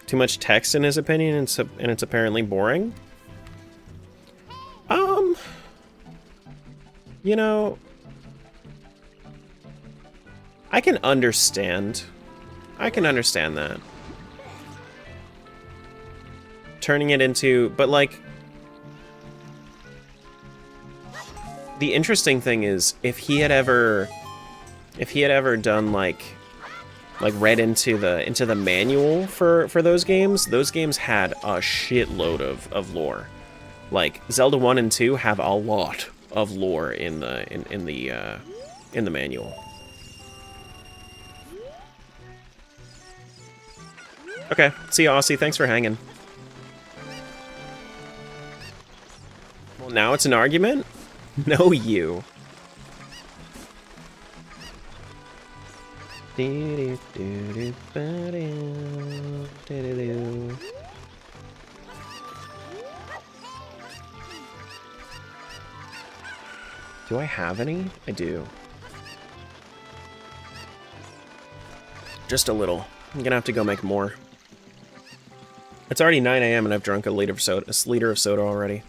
Too much text in his opinion, and it's apparently boring. You know, I can understand that. Turning it into, but like, the interesting thing is, if he had ever done like read into the manual for those games had a shitload of lore. Like Zelda 1 and 2 have a lot of lore in the manual. Okay, see you, Aussie. Thanks for hanging. Well, now it's an argument? No, you. Do I have any? I do. Just a little. I'm gonna have to go make more. It's already 9 AM and I've drunk a liter of soda already.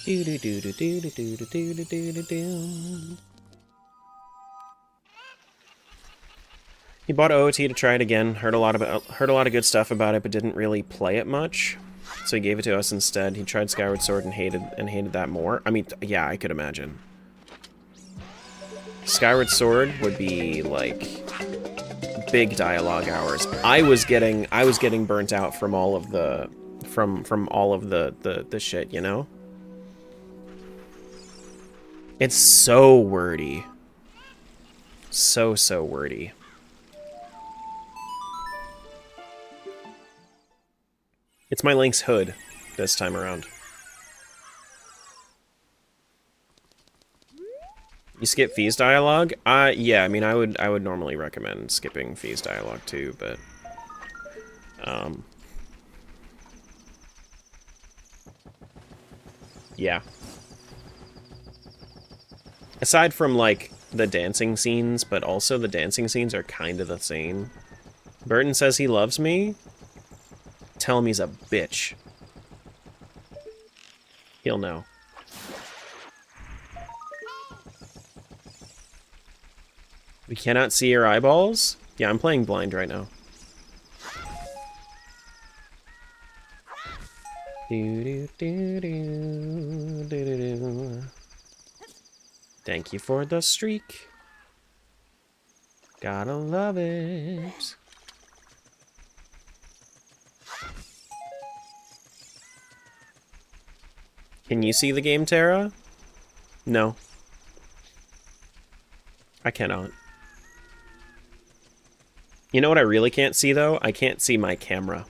Do do do do do do do do do do do do. He bought OOT to try it again. Heard a lot of good stuff about it, but didn't really play it much. So he gave it to us instead. He tried Skyward Sword and hated that more. I mean, yeah, I could imagine. Skyward Sword would be like big dialogue hours. I was getting burnt out from all of the the shit, you know? It's so wordy. So wordy. It's my Link's hood this time around. You skip Fee's dialogue? Yeah, I mean, I would normally recommend skipping Fee's dialogue too, but yeah. Aside from like the dancing scenes, but also the dancing scenes are kind of the same. Burton says he loves me. Tell him he's a bitch. He'll know. We cannot see your eyeballs? Yeah, I'm playing blind right now. Thank you for the streak. Gotta love it. Can you see the game, Tara? No. I cannot. You know what I really can't see, though? I can't see my camera.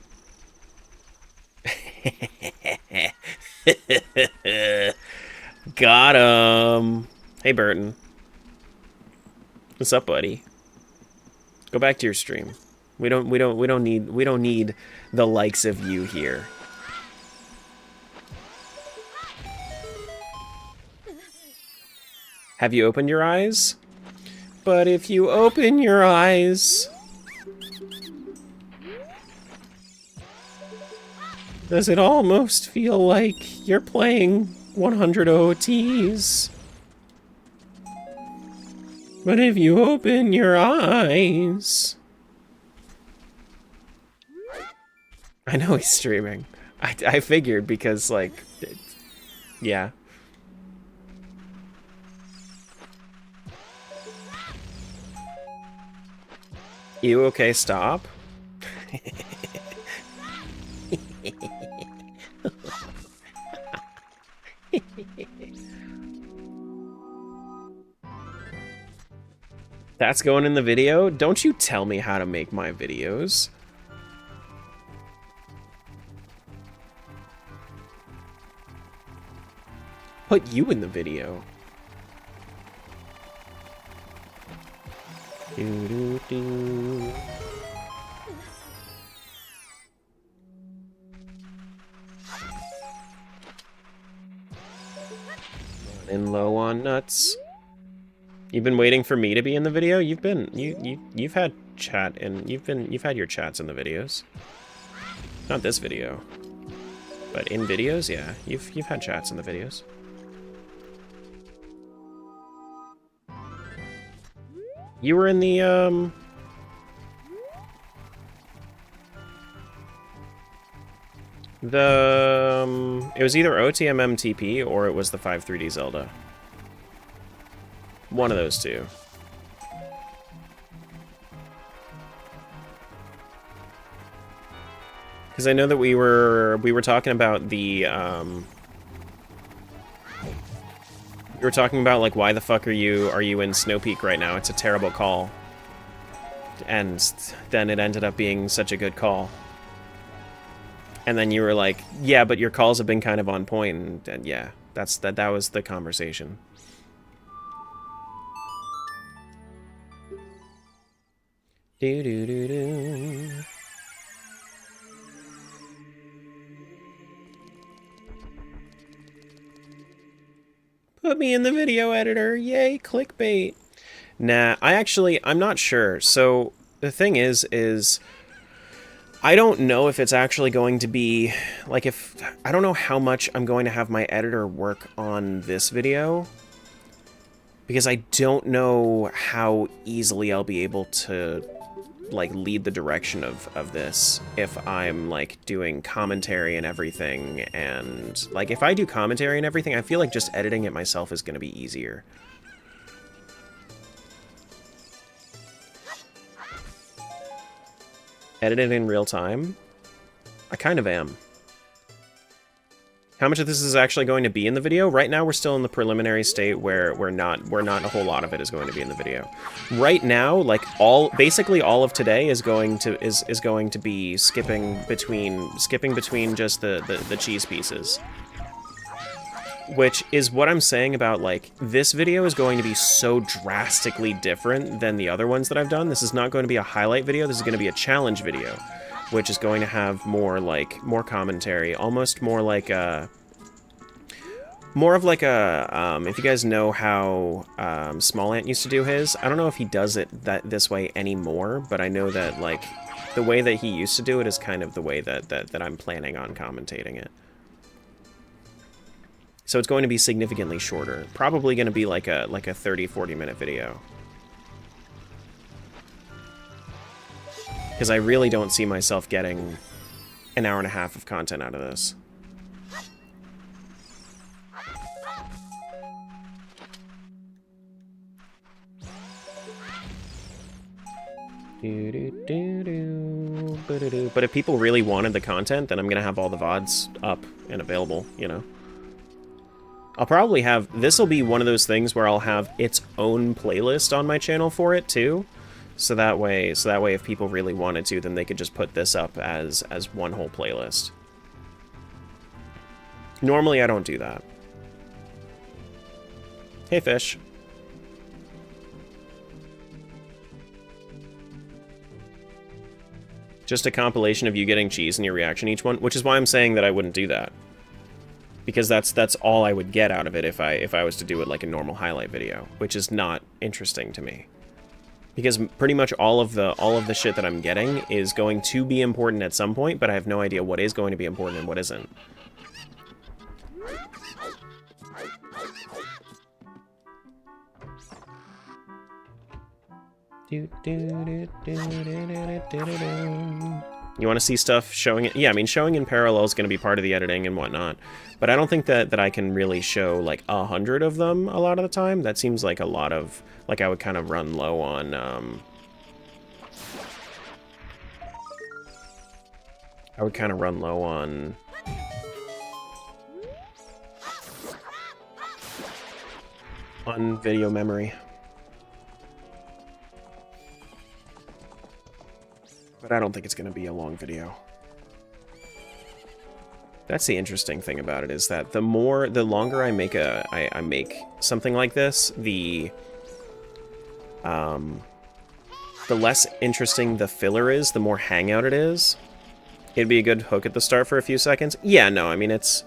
Got him. Hey, Burton. What's up, buddy? Go back to your stream. We don't need the likes of you here. Have you opened your eyes? But if you open your eyes, does it almost feel like you're playing 100 OOTs? But if you open your eyes... I know he's streaming. I figured because, like, yeah. You okay, stop? That's going in the video? Don't you tell me how to make my videos. Put you in the video. Do. Running low on nuts. You've been waiting for me to be in the video? You've had chat and you've had your chats in the videos. Not this video. But in videos, yeah. You've had chats in the videos. You were in the, it was either OTMMTP or it was the 5-3D Zelda. One of those two. Because I know that we were talking about the, we were talking about, like, why the fuck are you in Snow Peak right now? It's a terrible call. And then it ended up being such a good call. And then you were like, yeah, but your calls have been kind of on point, and yeah, that was the conversation. Do do do do. Put me in the video editor. Yay, clickbait. Nah, I'm not sure. So the thing is I don't know if it's actually going to be, like, I don't know how much I'm going to have my editor work on this video, because I don't know how easily I'll be able to, like, lead the direction of this if I'm, like, doing commentary and everything, and, like, if I do commentary and everything, I feel like just editing it myself is going to be easier. Edit it in real time? I kind of am. How much of this is actually going to be in the video? Right now, we're still in the preliminary state where we're not a whole lot of it is going to be in the video. Right now, like basically all of today is going to be skipping between just the cheese pieces. Which is what I'm saying about, like, this video is going to be so drastically different than the other ones that I've done. This is not going to be a highlight video, this is going to be a challenge video, which is going to have more, like, more commentary, almost more like a... More of like a, if you guys know how Small Ant used to do his, I don't know if he does it this way anymore, but I know that, like, the way that he used to do it is kind of the way that I'm planning on commentating it. So it's going to be significantly shorter. Probably going to be like a 30-40 minute video. Because I really don't see myself getting an hour and a half of content out of this. But if people really wanted the content, then I'm going to have all the VODs up and available, you know? I'll probably have... This will be one of those things where I'll have its own playlist on my channel for it, too. So that way if people really wanted to, then they could just put this up as one whole playlist. Normally, I don't do that. Hey, fish. Just a compilation of you getting cheese and your reaction each one, which is why I'm saying that I wouldn't do that. Because that's all I would get out of it if I was to do it like a normal highlight video, which is not interesting to me. Because pretty much all of the shit that I'm getting is going to be important at some point, but I have no idea what is going to be important and what isn't. You want to see stuff showing it? Yeah, I mean, showing in parallel is going to be part of the editing and whatnot. But I don't think that I can really show, like, 100 of them a lot of the time. That seems like a lot of... Like, I would kind of run low on... I would kind of run low on... on video memory. But I don't think it's going to be a long video. That's the interesting thing about it, is that the longer I make I make something like this, the less interesting the filler is, the more hangout it is. It'd be a good hook at the start for a few seconds. Yeah, no, I mean, it's...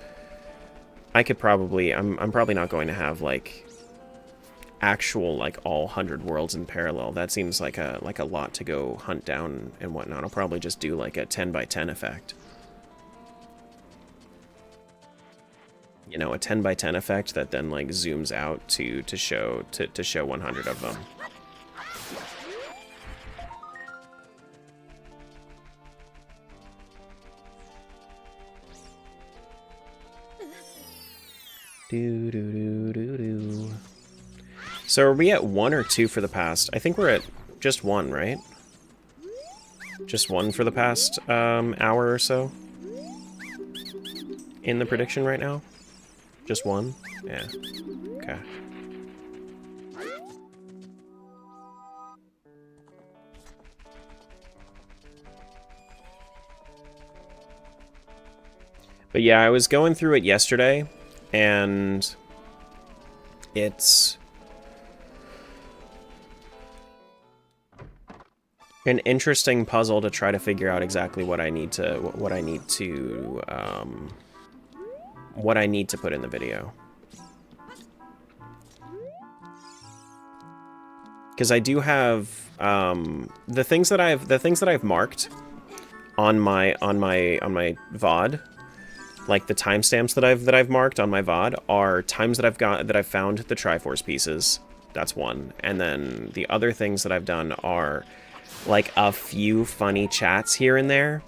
I could probably... I'm probably not going to have, like, actual, like, all 100 worlds in parallel. That seems like a lot to go hunt down and whatnot. I'll probably just do, like, a 10x10 effect. You know, a 10x10 effect that then, like, zooms out to show 100 of them. So are we at 1 or 2 for the past? I think we're at just 1, right? Just 1 for the past hour or so? In the prediction right now? Just 1? Yeah. Okay. But yeah, I was going through it yesterday, and it's... an interesting puzzle to try to figure out exactly what I need to put in the video. Because I do have the things that I've marked on my VOD, like the timestamps that I've marked on my VOD are times that I've found the Triforce pieces. That's one. And then the other things that I've done are like a few funny chats here and there.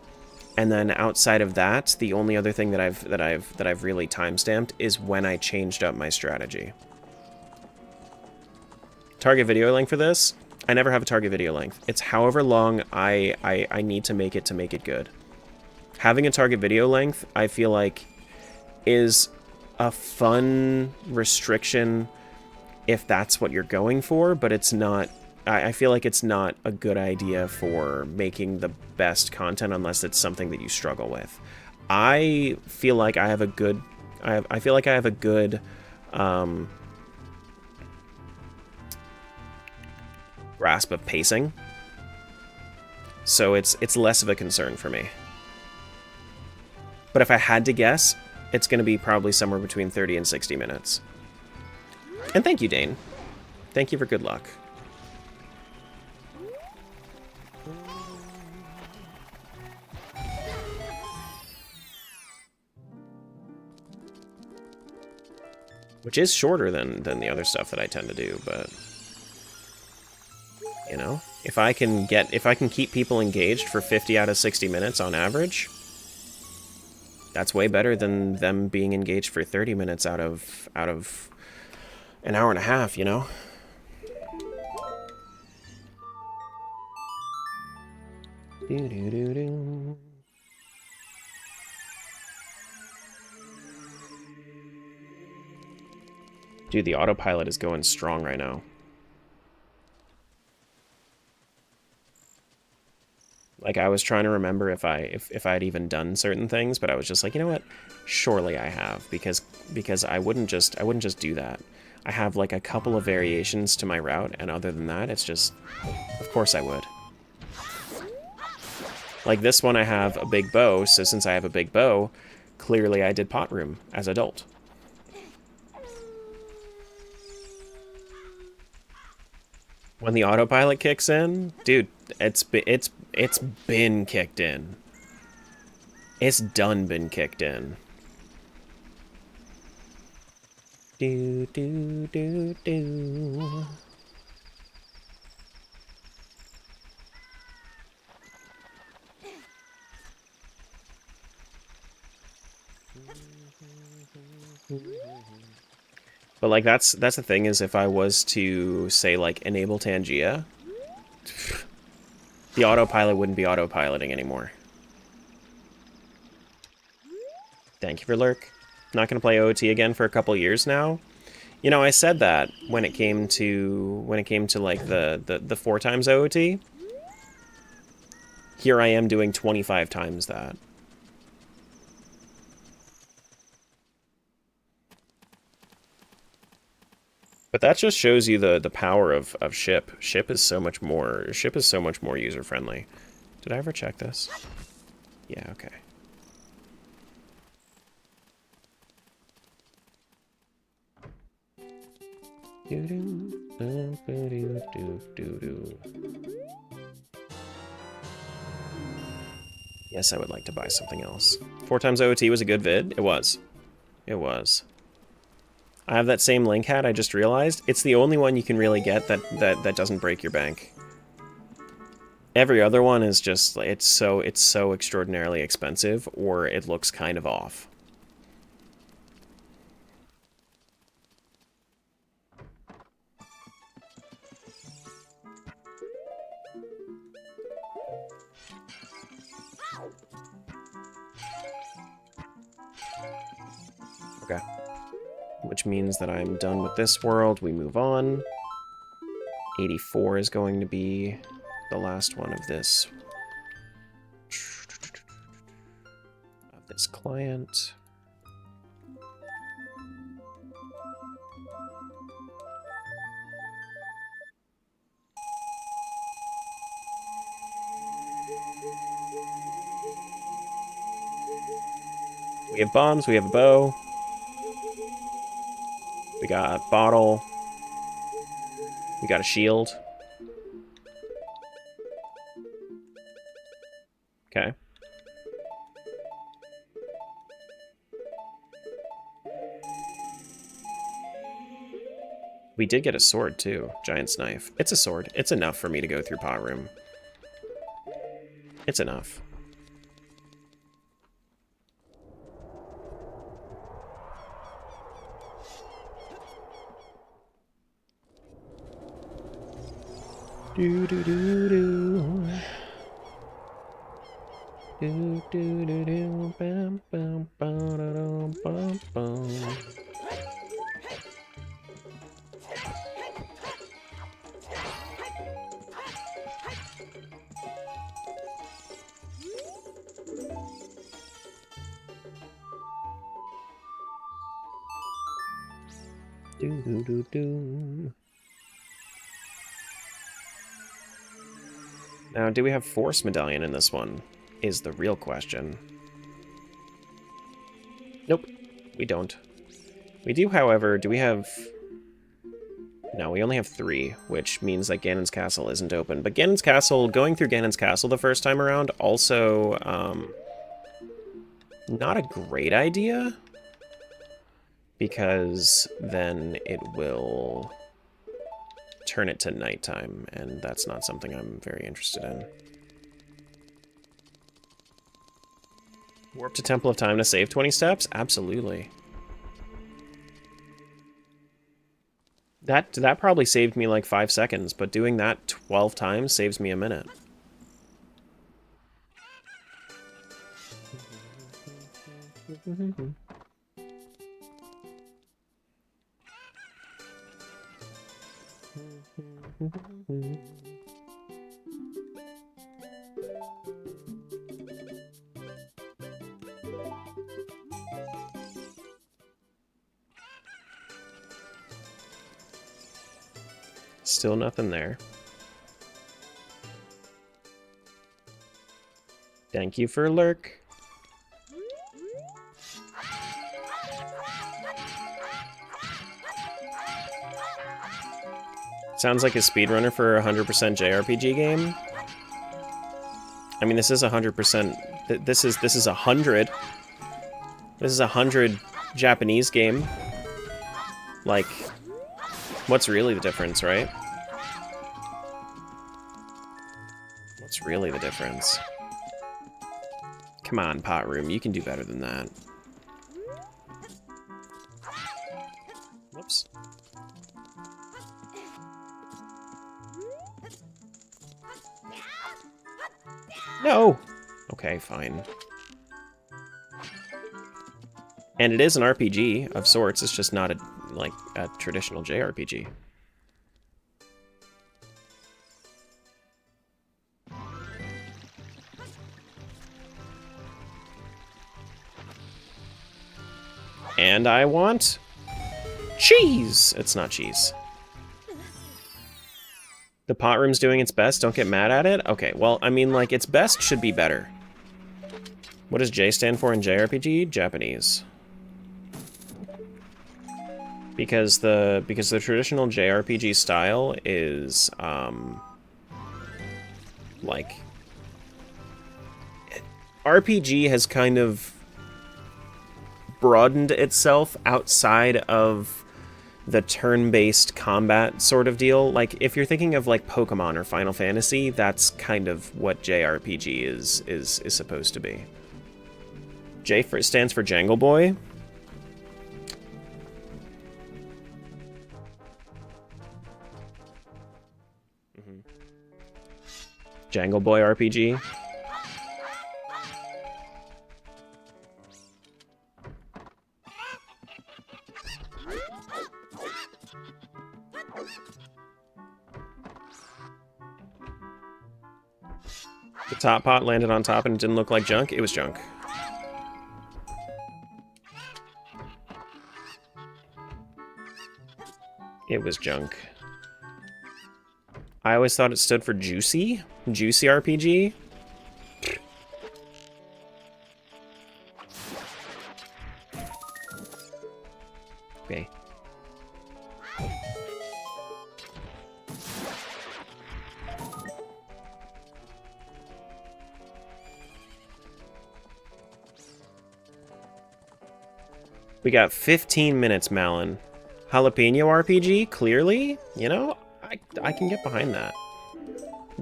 And then outside of that, the only other thing that I've really timestamped is when I changed up my strategy. Target video length for this? I never have a target video length. It's however long I need to make it good. Having a target video length, I feel like, is a fun restriction if that's what you're going for, but it's not... I feel like it's not a good idea for making the best content unless it's something that you struggle with. I feel like I have a good... I feel like I have a good... grasp of pacing. So it's less of a concern for me. But if I had to guess, it's going to be probably somewhere between 30 and 60 minutes. And thank you, Dane. Thank you for good luck. Which is shorter than the other stuff that I tend to do, but you know, if I can keep people engaged for 50 out of 60 minutes on average, that's way better than them being engaged for 30 minutes out of an hour and a half, you know? Do-do-do-do. Dude, the autopilot is going strong right now. Like, I was trying to remember if I'd even done certain things, but I was just like, you know what? Surely I have, because I wouldn't just do that. I have like a couple of variations to my route, and other than that, it's just, of course I would. Like this one, I have a big bow, so since I have a big bow, clearly I did pot room as adult. When the autopilot kicks in, dude, it's been kicked in. It's done been kicked in. Do do do do. But like that's the thing, is if I was to say like enable Tangia, the autopilot wouldn't be autopiloting anymore. Thank you for lurk. Not gonna play OOT again for a couple years now. You know, I said that when it came to like the 4 times OOT. Here I am doing 25 times that. But that just shows you the power of Ship. Ship is so much more user friendly. Did I ever check this? Yeah, okay. Yes, I would like to buy something else. 4 times OOT was a good vid. It was. It was. I have that same link hat, I just realized. It's the only one you can really get that doesn't break your bank. Every other one is just, it's so extraordinarily expensive, or it looks kind of off. Okay. Which means that I'm done with this world. We move on. 84 is going to be the last one of this client. We have bombs, we have a bow. We got a bottle. We got a shield. Okay. We did get a sword, too. Giant's knife. It's a sword. It's enough for me to go through pot room. It's enough. Do do do do. Do do do do. Bam bam bam bam bam. Do do do do. Now, do we have Force Medallion in this one? Is the real question. Nope, we don't. We do, however, do we have... No, we only have 3, which means that Ganon's Castle isn't open. But Ganon's Castle, going through Ganon's Castle the first time around, also, not a great idea. Because then it will turn it to nighttime, and that's not something I'm very interested in. Warp to Temple of Time to save 20 steps? Absolutely. That probably saved me like 5 seconds, but doing that 12 times saves me a minute. Still nothing there. Thank you for lurk. Sounds like a speedrunner for a 100% JRPG game. I mean, this is 100%. This is 100. This is 100 Japanese game. Like, what's really the difference, right? What's really the difference? Come on, Pot Room, you can do better than that. Whoops. No! Okay, fine. And it is an RPG of sorts, it's just not like a traditional JRPG. And I want cheese! It's not cheese. The pot room's doing its best, don't get mad at it? Okay, well, I mean, like, its best should be better. What does J stand for in JRPG? Japanese. Because the traditional JRPG style is, like... RPG has kind of broadened itself outside of the turn-based combat sort of deal. Like, if you're thinking of, like, Pokemon or Final Fantasy, that's kind of what JRPG is supposed to be. J stands for Jangle Boy. Jangle Boy RPG. The top pot landed on top and it didn't look like junk. It was junk. It was junk. I always thought it stood for Juicy. Juicy RPG. Okay. We got 15 minutes, Malin. Jalapeno RPG, clearly. You know, I can get behind that.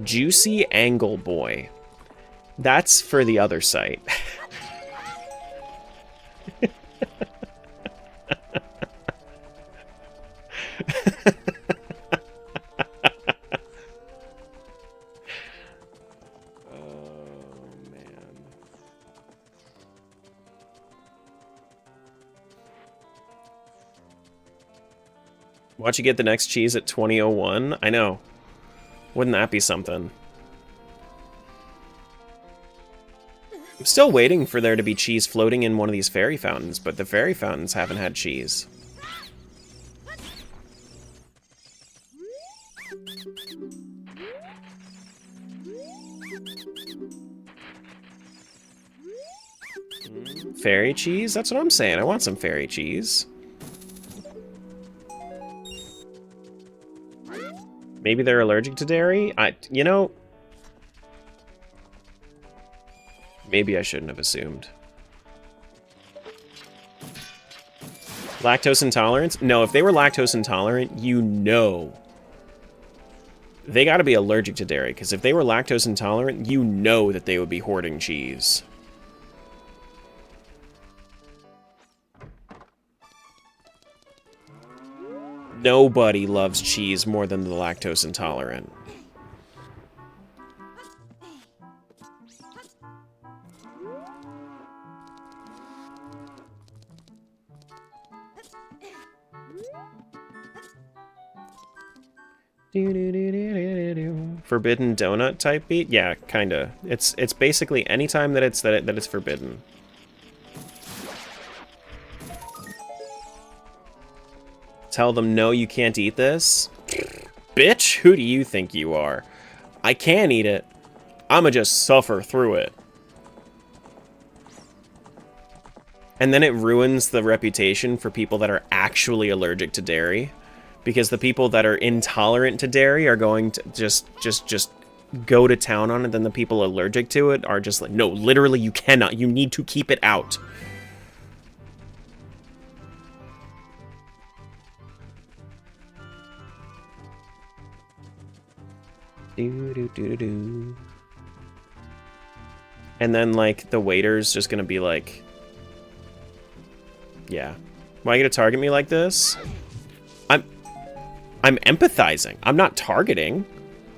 Juicy Angle Boy. That's for the other site. Watch you get the next cheese at 20:01. I know. Wouldn't that be something? I'm still waiting for there to be cheese floating in one of these fairy fountains, but the fairy fountains haven't had cheese. Fairy cheese? That's what I'm saying. I want some fairy cheese. Maybe they're allergic to dairy? You know... Maybe I shouldn't have assumed. Lactose intolerance? No, if they were lactose intolerant, you know. They gotta be allergic to dairy, because if they were lactose intolerant, you know that they would be hoarding cheese. Nobody loves cheese more than the lactose intolerant. Forbidden donut type beat? Yeah, kinda. It's basically any time that it's forbidden. Tell them, no, you can't eat this? Bitch, who do you think you are? I can eat it. I'ma just suffer through it. And then it ruins the reputation for people that are actually allergic to dairy. Because the people that are intolerant to dairy are going to just go to town on it. Then the people allergic to it are just like, no, literally you cannot. You need to keep it out. And then, like, the waiter's just gonna be like, yeah. Why are you gonna target me like this? I'm empathizing. I'm not targeting.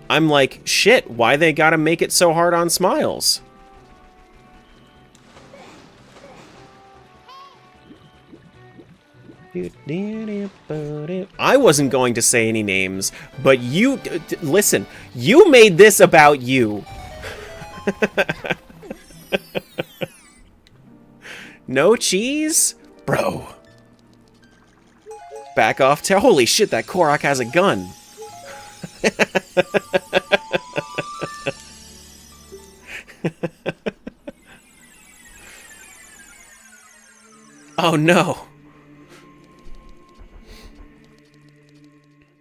I'm like, shit, why they gotta make it so hard on Smiles? I wasn't going to say any names, but you... listen, you made this about you. No cheese? Bro. Back off to... holy shit, that Korok has a gun. Oh no.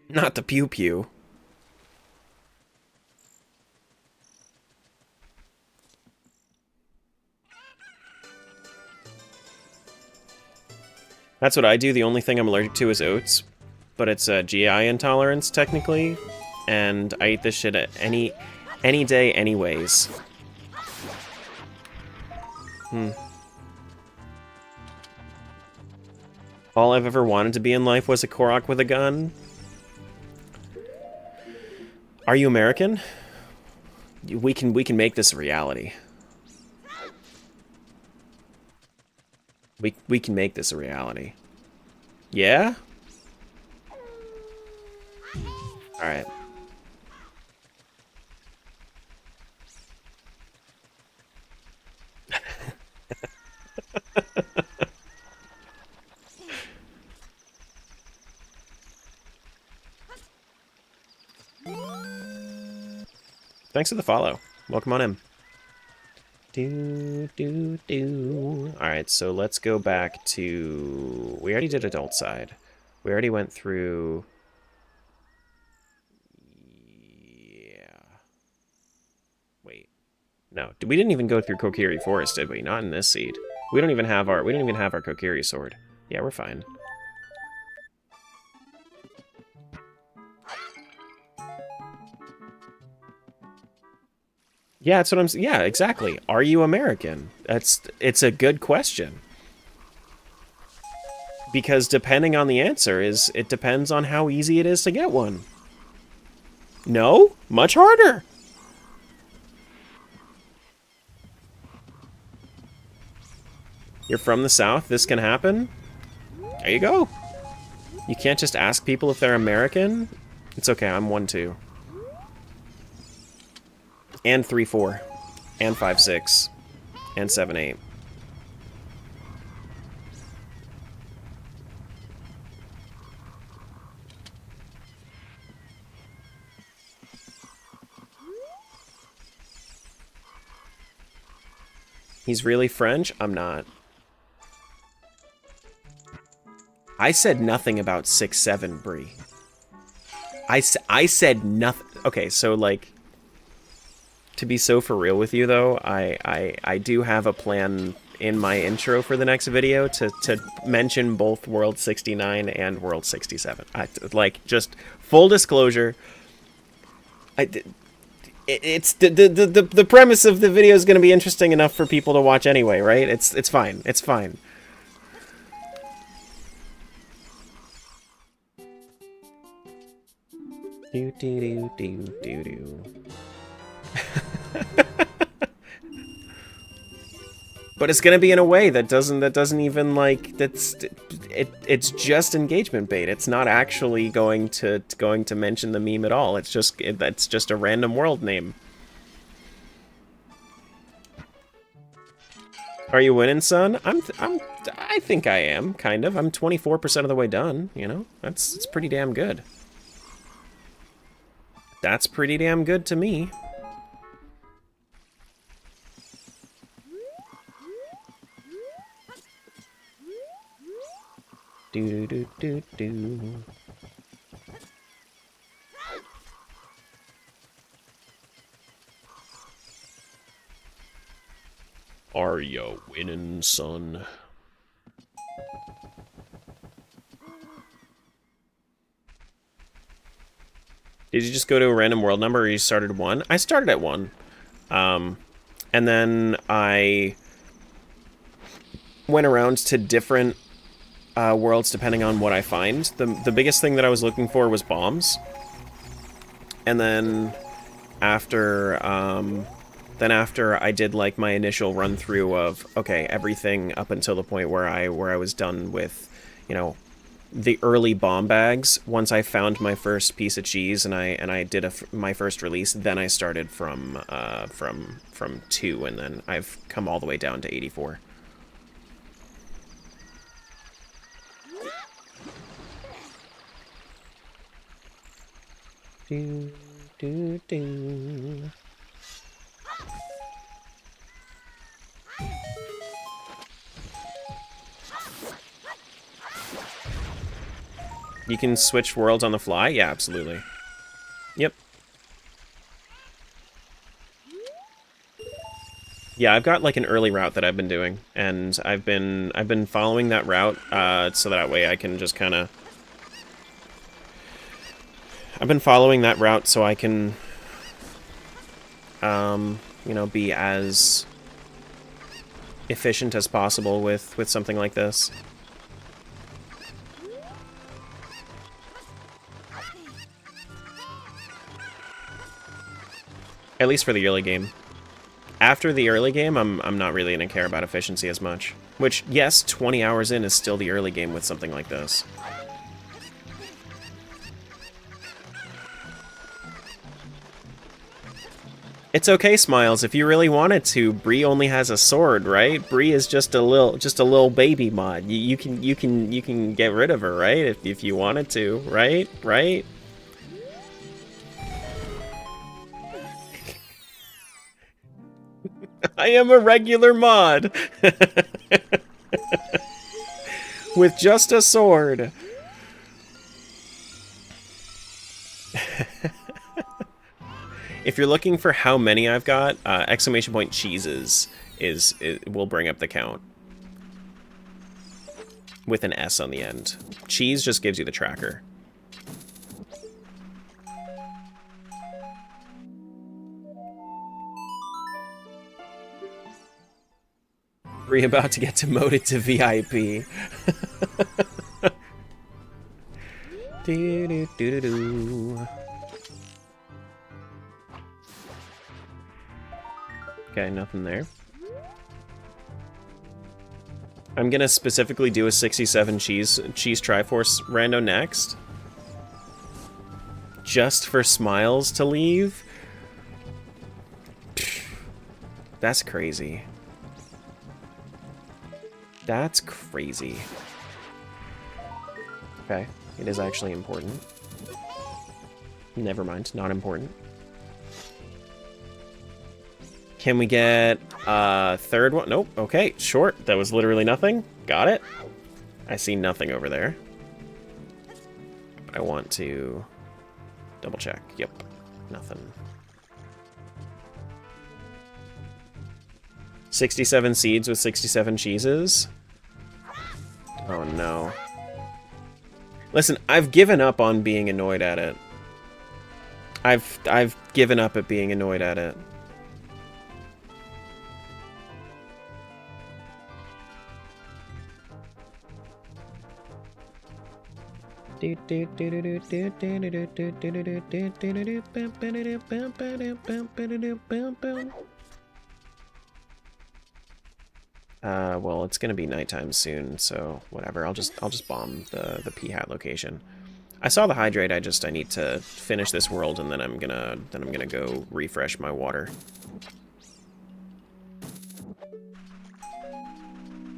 Not the pew pew. That's what I do. The only thing I'm allergic to is oats, but it's a GI intolerance technically, and I eat this shit at any day anyways. All I've ever wanted to be in life was a Korok with a gun. Are you American? We can make this a reality. We can make this a reality. Yeah? Alright. Thanks for the follow. Welcome on in. Alright, so let's go back to we already did adult side. We already went through... Yeah. Wait. No, we didn't even go through Kokiri Forest, did we? Not in this seed. We don't even have our Kokiri sword. Yeah, we're fine. Yeah, that's what I'm... Yeah, exactly. Are you American? It's a good question. Because depending on the answer it depends on how easy it is to get one. No? Much harder. You're from the South, this can happen? There you go. You can't just ask people if they're American? It's okay, I'm 1-2. And 3-4. And 5-6. And 7-8. He's really French? I'm not. I said nothing about 6-7, Bree. I said nothing. Okay, so, like, to be so for real with you, though, I do have a plan in my intro for the next video to mention both World 69 and World 67. Like, just full disclosure, it's the premise of the video is going to be interesting enough for people to watch anyway, right? It's fine. It's fine. Do do do do do do. But it's gonna be in a way that doesn't even like it's just engagement bait. It's not actually going to mention the meme at all. It's just a random world name. Are you winning, son? I think I am, kind of. I'm 24% of the way done, you know? It's pretty damn good. That's pretty damn good to me. Do do do do do. Are you winning, son? Did you just go to a random world number, or you started at 1? I started at 1. And then I went around to different worlds depending on what I find. The biggest thing that I was looking for was bombs. And then after I did like my initial run through of okay, everything up until the point where I was done with, you know, the early bomb bags. Once I found my first piece of cheese and I did my first release, then I started from 2, and then I've come all the way down to 84. Do do do. You can switch worlds on the fly? Yeah, absolutely. Yep. Yeah, I've got like an early route that I've been doing, and I've been following that route so that way I can just kind of... I've been following that route so I can, you know, be as efficient as possible with something like this. At least for the early game. After the early game, I'm not really going to care about efficiency as much. Which, yes, 20 hours in is still the early game with something like this. It's okay, Smiles. If you really wanted to, Bree only has a sword, right? Bree is just a little baby mod. You can get rid of her, right? If you wanted to, right? Right? I am a regular mod. With just a sword. If you're looking for how many I've got, exclamation point cheeses will bring up the count. With an S on the end. Cheese just gives you the tracker. We're about to get demoted to VIP. Do-do-do-do-do. Okay, nothing there. I'm gonna specifically do a 67 cheese Triforce rando next. Just for Smiles to leave? That's crazy. That's crazy. Okay, it is actually important. Never mind, not important. Can we get a third one? Nope. Okay, short. That was literally nothing. Got it. I see nothing over there. But I want to double check. Yep, nothing. 67 seeds with 67 cheeses. Oh no. Listen, I've given up on being annoyed at it. I've given up at being annoyed at it. Well, it's gonna be nighttime soon, so whatever. I'll just bomb the P-hat location. I saw the hydrate. I need to finish this world, and then I'm gonna go refresh my water.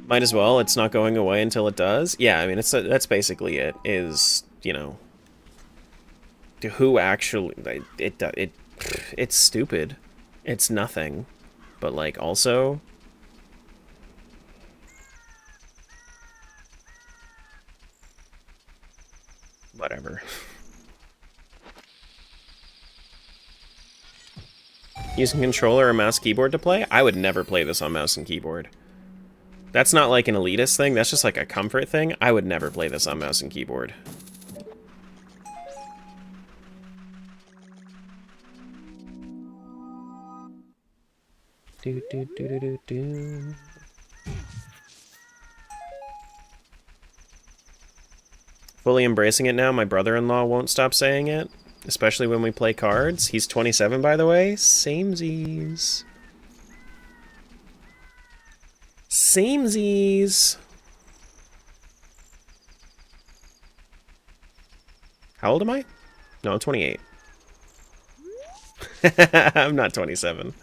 Might as well. It's not going away until it does. Yeah, I mean, that's basically it. Is, you know, who actually it's stupid. It's nothing, but like also. Whatever. Using controller or mouse keyboard to play? I would never play this on mouse and keyboard. That's not like an elitist thing, that's just like a comfort thing. I would never play this on mouse and keyboard. Do do do do do do. Fully embracing it now. My brother-in-law won't stop saying it, especially when we play cards. He's 27, by the way. Samesies. Samesies. How old am I? No, I'm 28. I'm not 27.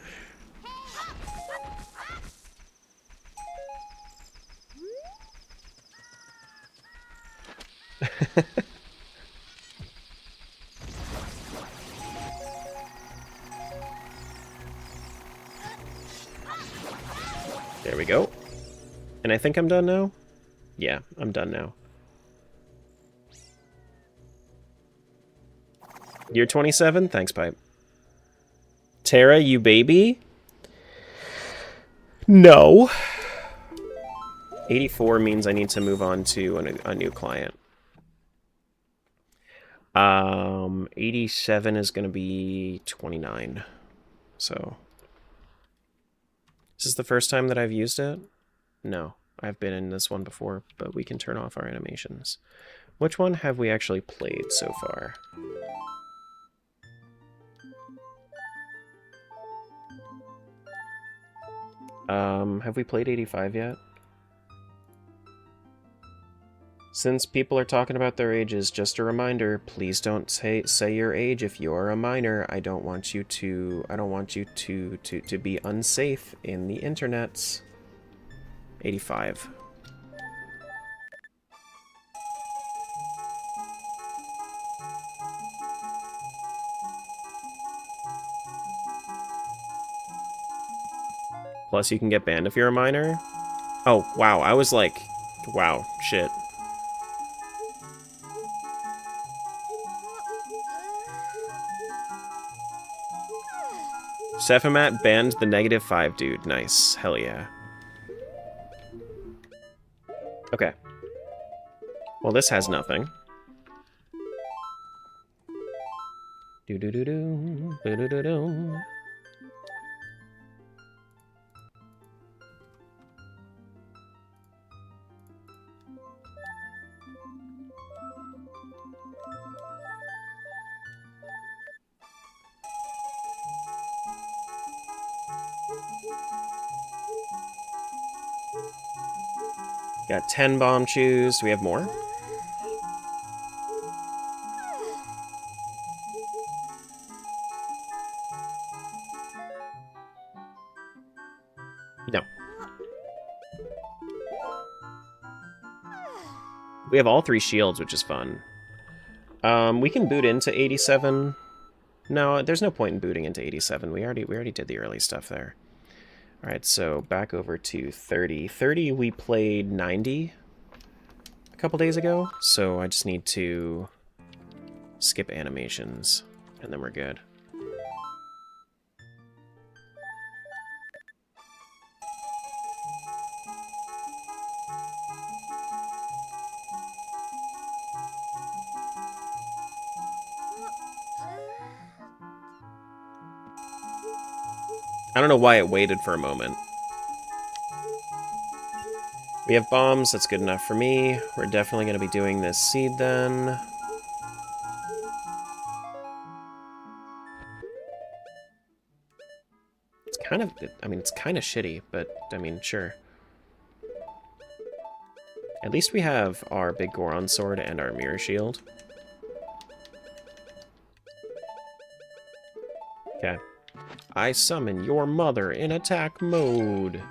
There we go. And I think I'm done now? Yeah, I'm done now. You're 27? Thanks, Pipe. Tara, you baby? No. 84 means I need to move on to a new client. 87 is going to be 29. So, is this the first time that I've used it? No, I've been in this one before, but we can turn off our animations. Which one have we actually played so far? Have we played 85 yet? Since people are talking about their ages, just a reminder, please don't say your age if you're a minor. I don't want you to be unsafe in the internets. 85. Plus you can get banned if you're a minor. Oh, wow, I was like, wow, shit. Sephimat banned the -5 dude. Nice. Hell yeah. Okay. Well, this has nothing. Do-do-do-do. Do-do-do-do. Got 10 bomb chews. Do we have more? No. We have all 3 shields, which is fun. We can boot into 87. No, there's no point in booting into 87. We already did the early stuff there. All right, so back over to 30. 30, we played 90 a couple days ago, so I just need to skip animations, and then we're good. I don't know why it waited for a moment. We have bombs, that's good enough for me. We're definitely going to be doing this seed then. It's kind of, I mean, it's kind of shitty, but, I mean, sure. At least we have our big Goron sword and our mirror shield. Okay. I summon your mother in attack mode.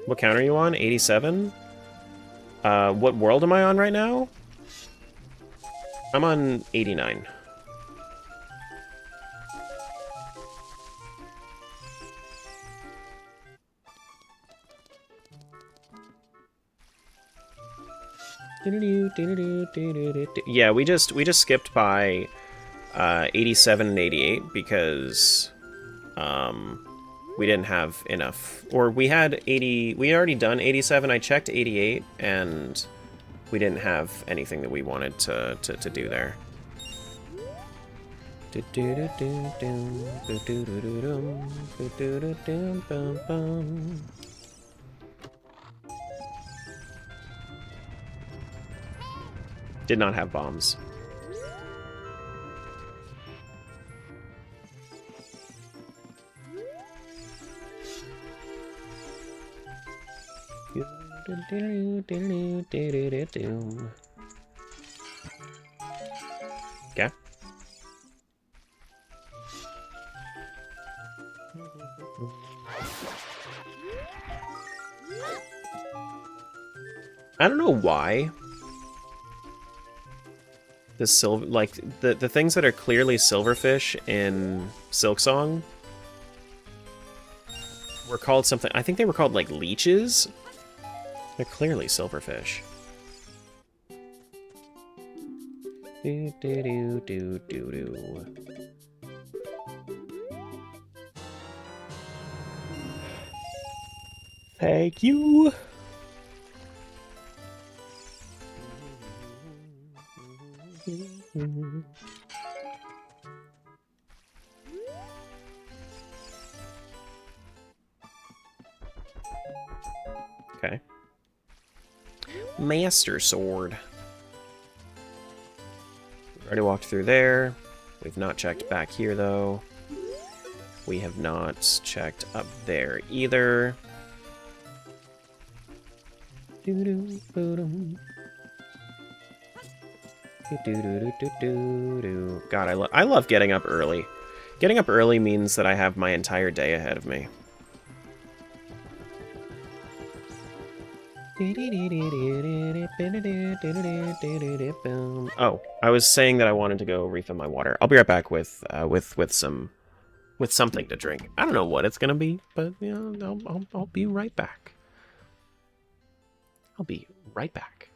What count are you on? 87? What world am I on right now? I'm on 89. Yeah, we just skipped by 87 and 88 because we didn't have enough, or we had 80. We had already done 87. I checked 88, and we didn't have anything that we wanted to do there. Did not have bombs. Okay. I don't know why. The silver, like the things that are clearly silverfish in Silksong were called something. I think they were called like leeches. They're clearly silverfish. Do do do do do do. Thank you. Okay. Master Sword. We've already walked through there. We've not checked back here, though. We have not checked up there either. God, I love getting up early. Getting up early means that I have my entire day ahead of me. Oh, I was saying that I wanted to go refill my water. I'll be right back with something to drink. I don't know what it's gonna be, but you know, I'll be right back. I'll be right back.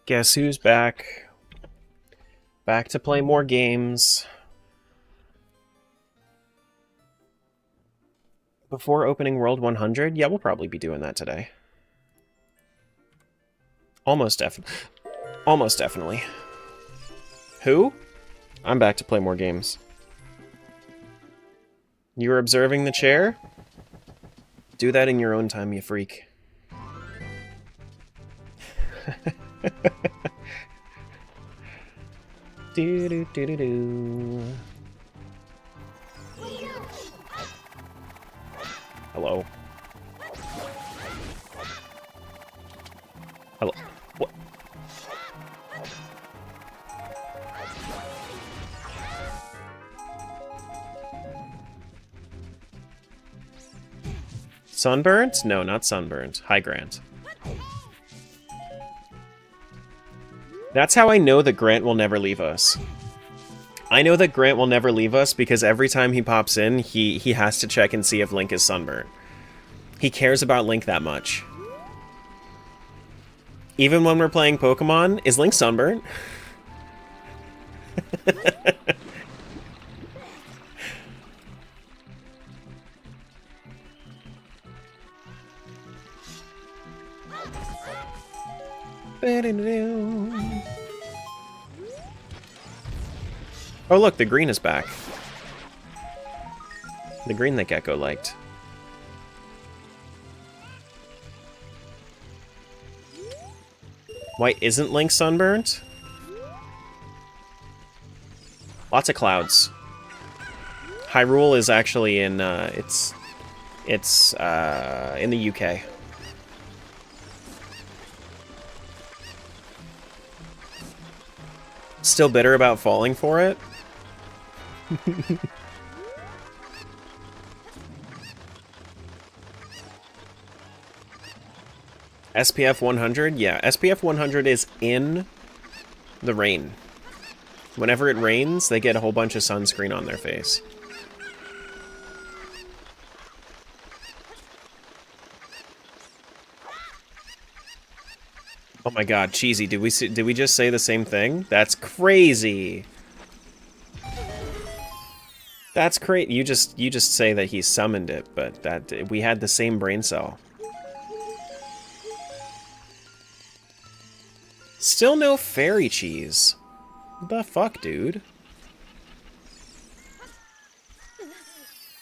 Guess who's back? Back to play more games. Before opening World 100? Yeah, we'll probably be doing that today. Almost definitely. Who? I'm back to play more games. You were observing the chair? Do that in your own time, you freak. Do do do do do. Hello. Hello. What? Sunburnt? No, not sunburnt. Hi, Grant. That's how I know that Grant will never leave us. I know that Grant will never leave us because every time he pops in, he has to check and see if Link is sunburnt. He cares about Link that much. Even when we're playing Pokemon, is Link sunburnt? Oh look, the green is back. The green that Gecko liked. Why isn't Link sunburnt? Lots of clouds. Hyrule is actually in it's in the UK. Still bitter about falling for it? SPF 100? Yeah, SPF 100 is in the rain. Whenever it rains, they get a whole bunch of sunscreen on their face. Oh my god, Cheesy, did we just say the same thing? That's crazy. That's great. You just say that he summoned it, but that we had the same brain cell. Still no fairy cheese. What the fuck, dude?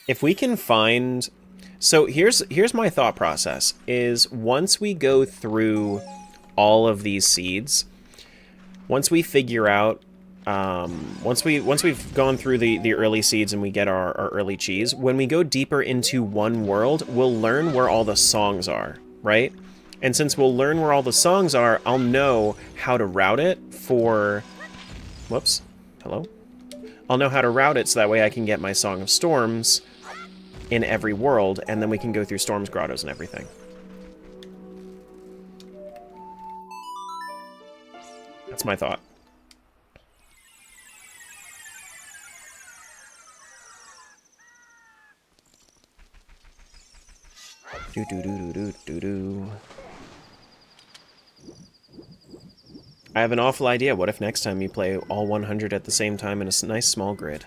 If we can find... So here's my thought process, is once we go through all of these seeds, once we figure out, once we've gone through the early seeds and we get our early cheese, when we go deeper into one world, we'll learn where all the songs are, right? And since we'll learn where all the songs are, I'll know how to route it for... Whoops. Hello? I'll know how to route it so that way I can get my Song of Storms in every world, and then we can go through Storms Grottos and everything. That's my thought. Do do do do do do do. I have an awful idea. What if next time you play all 100 at the same time in a nice small grid?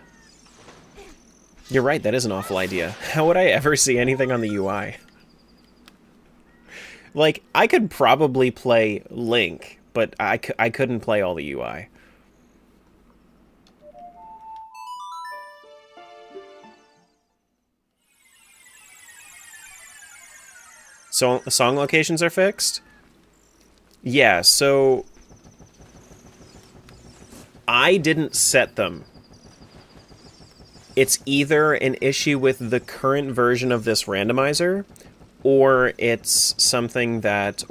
You're right, that is an awful idea. How would I ever see anything on the UI? Like, I could probably play Link, but I couldn't play all the UI. So, song locations are fixed? Yeah, so... I didn't set them. It's either an issue with the current version of this randomizer, or it's something that the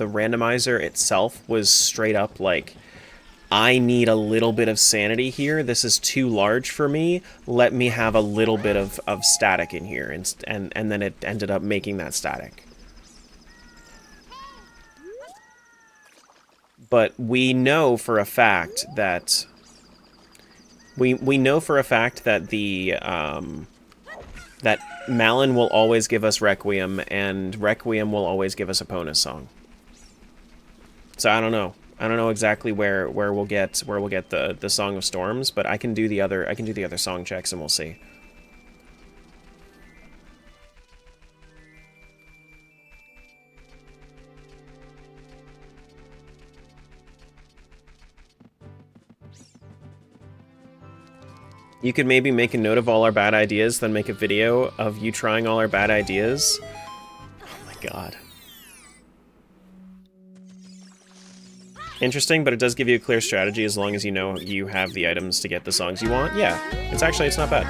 randomizer itself was straight up like, I need a little bit of sanity here. This is too large for me. Let me have a little bit of static in here, and then it ended up making that static. But we know for a fact that we know for a fact that the that Malin will always give us Requiem, and Requiem will always give us a Ponus song. So I don't know. I don't know exactly where we'll get the Song of Storms, but I can do the other song checks and we'll see. You could maybe make a note of all our bad ideas, then make a video of you trying all our bad ideas. Oh my god. Interesting, but it does give you a clear strategy as long as you know you have the items to get the songs you want. Yeah, it's not bad.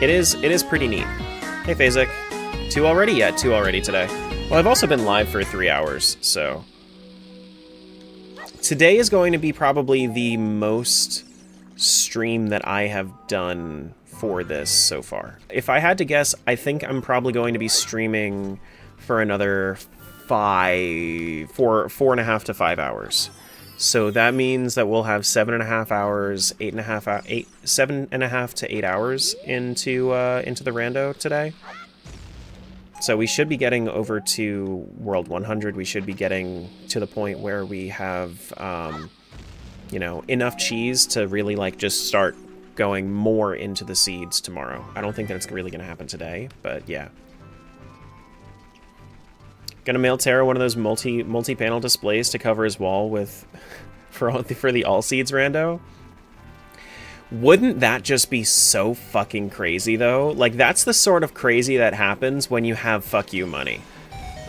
It is pretty neat. Hey, Phasic. 2 already? Yeah, 2 already today. Well, I've also been live for 3 hours, so... Today is going to be probably the most stream that I have done for this so far. If I had to guess, I think I'm probably going to be streaming for another 4.5 to 5 hours. So that means that we'll have 7.5 hours, 7.5 to 8 hours into the rando today. So we should be getting over to World 100. We should be getting to the point where we have, you know, enough cheese to really, like, just start going more into the seeds tomorrow. I don't think that it's really going to happen today, but yeah. Gonna mail Tara one of those multi-panel displays to cover his wall with for the all seeds rando. Wouldn't that just be so fucking crazy, though? Like, that's the sort of crazy that happens when you have fuck you money,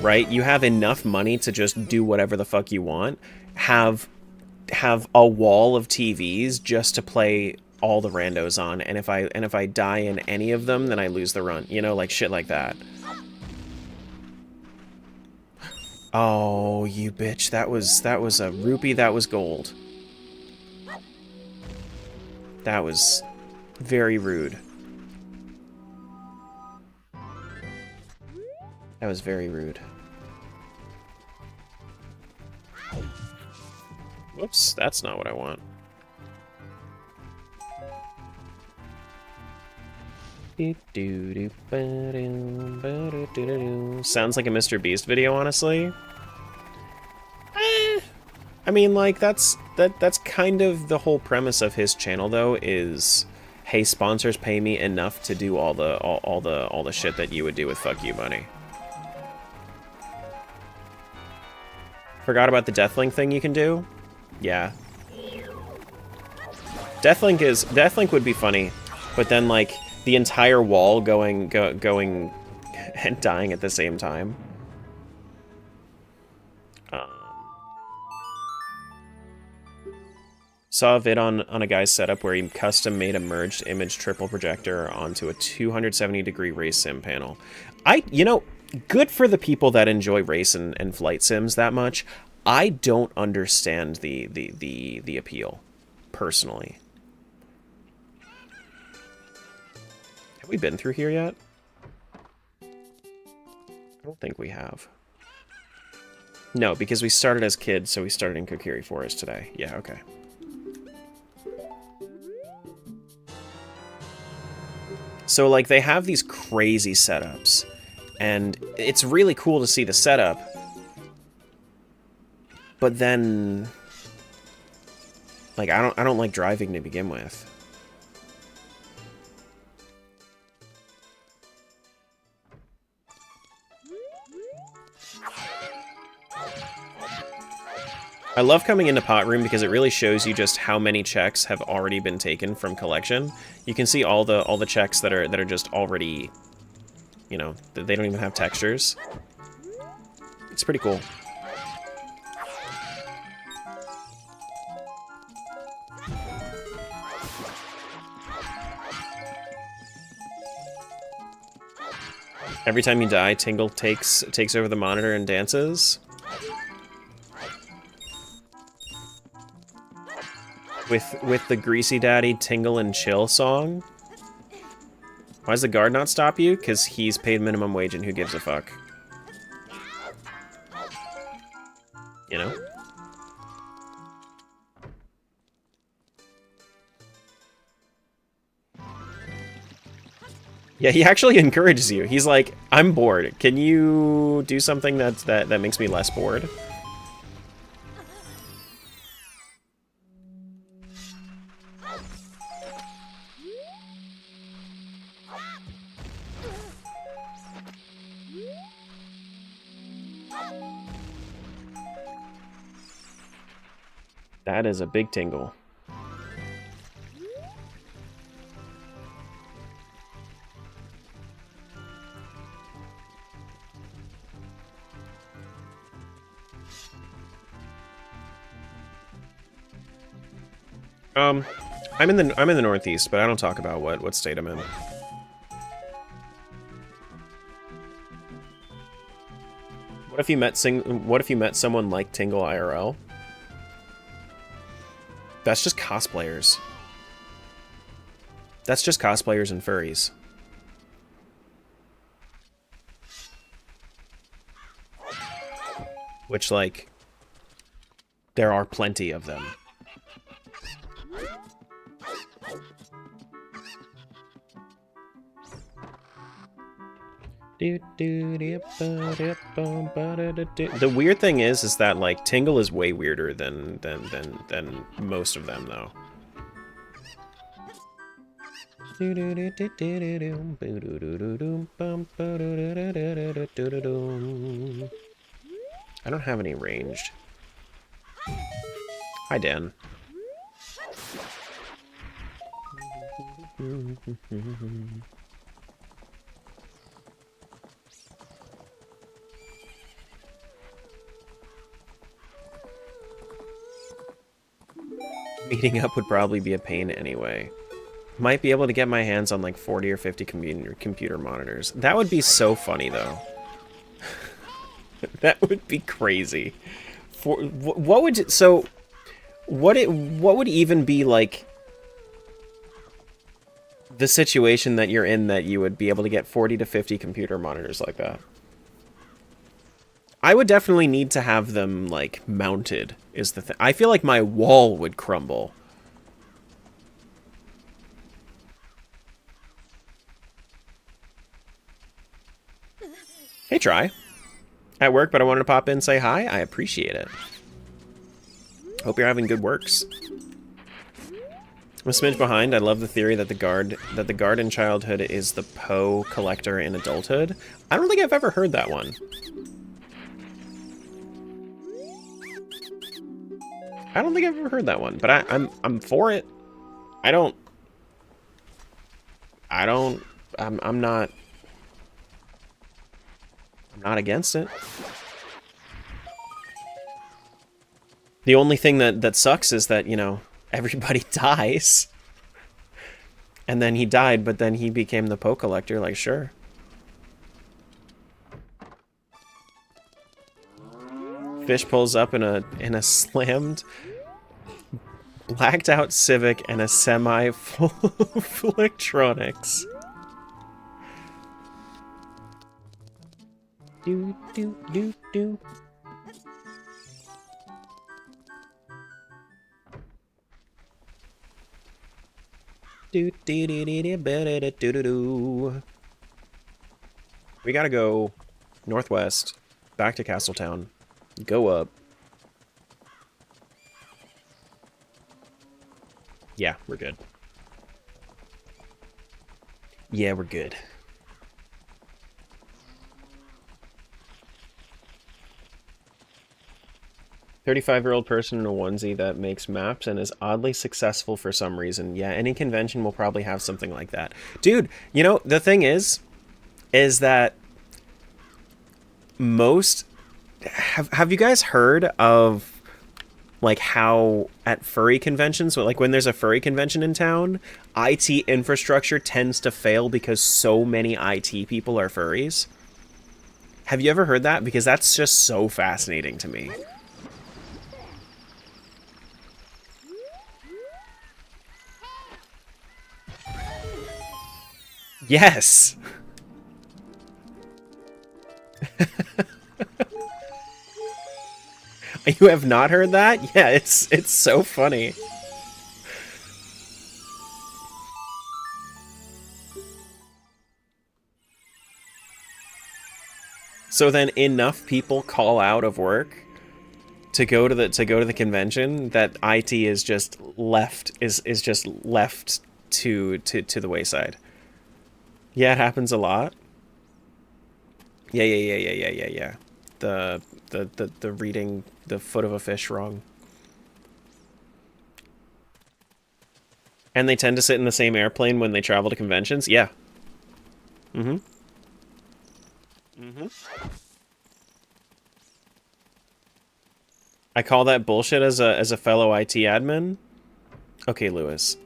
right? You have enough money to just do whatever the fuck you want. Have a wall of TVs just to play all the randos on, and if I die in any of them, then I lose the run. You know, like shit like that. Oh, you bitch! That was a rupee. That was gold. That was very rude. That was very rude. Whoops, that's not what I want. Sounds like a Mr. Beast video, honestly. I mean, like, that's kind of the whole premise of his channel, though, is, hey, sponsors pay me enough to do all the shit that you would do with fuck you money. Forgot about the Deathlink thing you can do? Yeah. Deathlink would be funny, but then, like, the entire wall going and dying at the same time. Saw a vid on a guy's setup where he custom made a merged image triple projector onto a 270-degree race sim panel. You know, good for the people that enjoy race and flight sims that much. I don't understand the appeal, personally. Have we been through here yet? I don't think we have. No, because we started as kids, so we started in Kokiri Forest today. Yeah, okay. So, like, they have these crazy setups, and it's really cool to see the setup, but then, like, I don't like driving to begin with. I love coming into Pot Room because it really shows you just how many checks have already been taken from collection. You can see all the checks that are just already, you know, they don't even have textures. It's pretty cool. Every time you die, Tingle takes over the monitor and dances. With the Greasy Daddy Tingle and Chill song. Why does the guard not stop you? Because he's paid minimum wage and who gives a fuck? You know? Yeah, he actually encourages you. He's like, I'm bored. Can you do something that makes me less bored? That is a big tingle. I'm in the Northeast, but I don't talk about what state I'm in. What if you met someone like Tingle IRL? That's just cosplayers. That's just cosplayers and furries. Which, like, there are plenty of them. The weird thing is that, like, Tingle is way weirder than most of them, though. I don't have any ranged. Hi, Dan. Meeting up would probably be a pain anyway. Might be able to get my hands on like 40 or 50 computer monitors. That would be so funny, though. That would be crazy. What would even be like the situation that you're in that you would be able to get 40 to 50 computer monitors like that? I would definitely need to have them, like, mounted, is the thing. I feel like my wall would crumble. Hey, Try. At work, but I wanted to pop in and say hi. I appreciate it. Hope you're having good works. I'm a smidge behind. I love the theory that the guard in childhood is the Poe collector in adulthood. I don't think I've ever heard that one. I don't think I've ever heard that one, but I'm for it. I'm not against it. The only thing that sucks is that, you know, everybody dies. And then he died, but then he became the Poe collector, like, sure. Fish pulls up in a slammed, blacked out Civic and a semi full of electronics. Do do do do. Do do do do do do do do do. We gotta go northwest, back to Castletown. Go up. Yeah, we're good. Yeah, we're good. 35-year-old person in a onesie that makes maps and is oddly successful for some reason. Yeah, any convention will probably have something like that. Dude, you know, the thing is that most... Have you guys heard of, like, how at furry conventions, like when there's a furry convention in town, IT infrastructure tends to fail because so many IT people are furries? Have you ever heard that? Because that's just so fascinating to me. Yes! You have not heard that? Yeah, it's so funny. So then enough people call out of work to go to the convention that IT is just left to the wayside. Yeah, it happens a lot. Yeah. The reading the foot of a fish wrong. And they tend to sit in the same airplane when they travel to conventions? Yeah. Mm-hmm. Mm-hmm. I call that bullshit as a fellow IT admin? Okay, Lewis.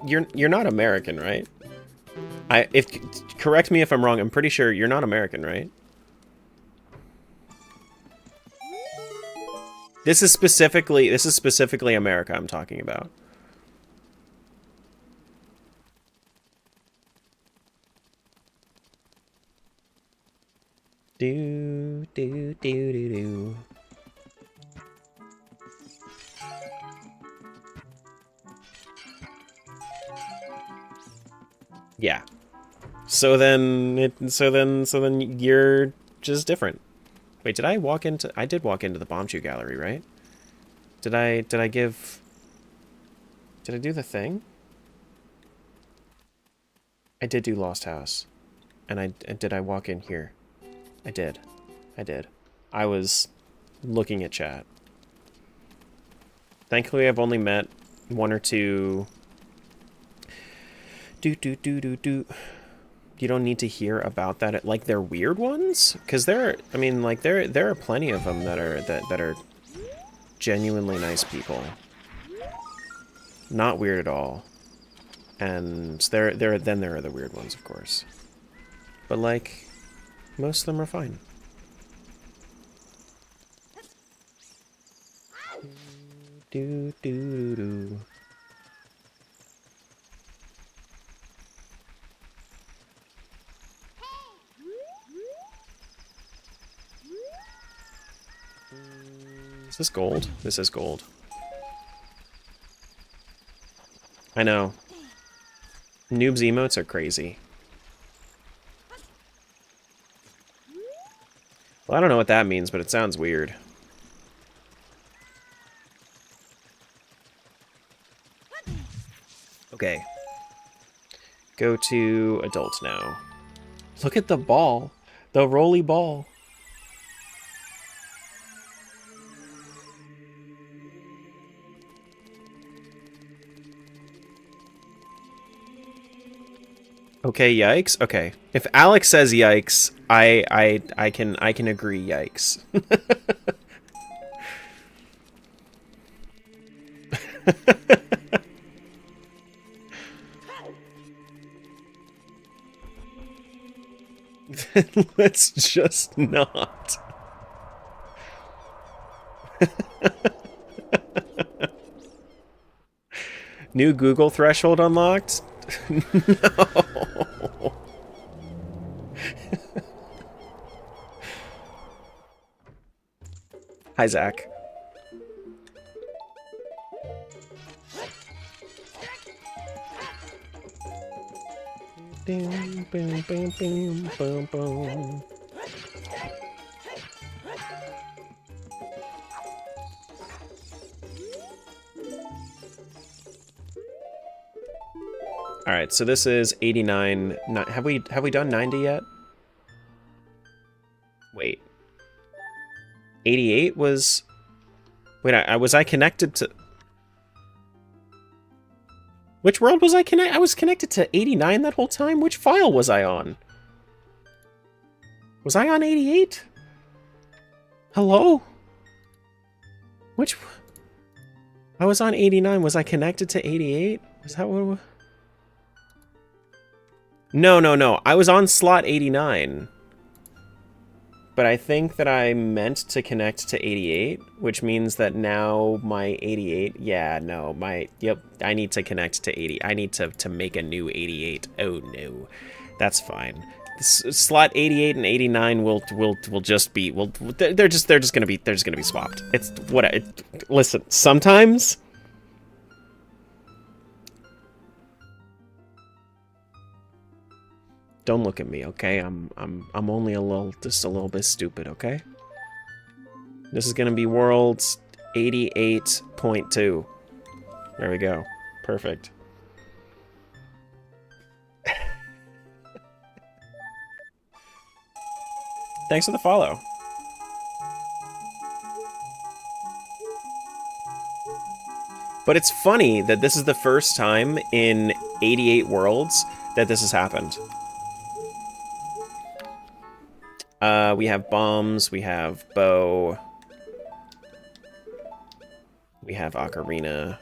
You're not American, right? Correct me if I'm wrong, I'm pretty sure you're not American, right? This is specifically America I'm talking about. Do. Yeah. So then you're just different. Wait, did I walk into... I did walk into the Bombchu Gallery, right? Did I do the thing? I did do Lost House. And did I walk in here? I did. I was looking at chat. Thankfully, I've only met one or two... You don't need to hear about that. Like, they're weird ones? Because there are plenty of them that are genuinely nice people. Not weird at all. And there are the weird ones, of course. But, like, most of them are fine. Is this gold? This is gold. I know. Noobs emotes are crazy. Well, I don't know what that means, but it sounds weird. Okay. Go to adult now. Look at the ball. The roly ball. Okay, yikes. Okay. If Alex says yikes, I can agree yikes. Let's just not. New Google threshold unlocked? No. Hi, Zach. Boom, boom, boom, boom, boom, boom. All right, so this is 89. Have we done 90 yet? Wait. 88 was... Wait, was I connected to... Which world was I connected? I was connected to 89 that whole time? Which file was I on? Was I on 88? Hello? Which... I was on 89. Was I connected to 88? Is that what... No. I was on slot 89. But I think that I meant to connect to 88, which means that now my 88... Yeah, no, Yep, I need to connect to 80. I need to make a new 88. Oh, no. That's fine. Slot 88 and 89 will just be... They're just gonna be swapped. It's... Listen, sometimes... Don't look at me, okay? I'm only just a little bit stupid, okay? This is gonna be world 88.2. There we go. Perfect. Thanks for the follow. But it's funny that this is the first time in 88 worlds that this has happened. We have bombs, we have bow, we have ocarina,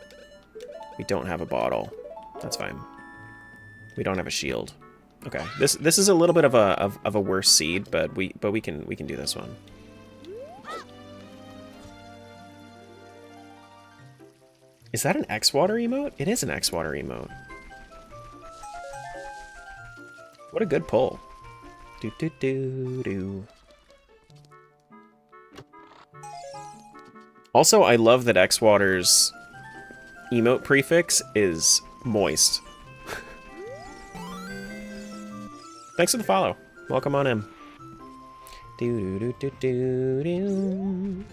we don't have a bottle. That's fine. We don't have a shield. Okay, this is a little bit of a worse seed, but we can do this one. Is that an X-Water emote? It is an X-Water emote. What a good pull. Do do do do. Also, I love that X-Water's emote prefix is moist. Thanks for the follow. Welcome on in. Do do do do do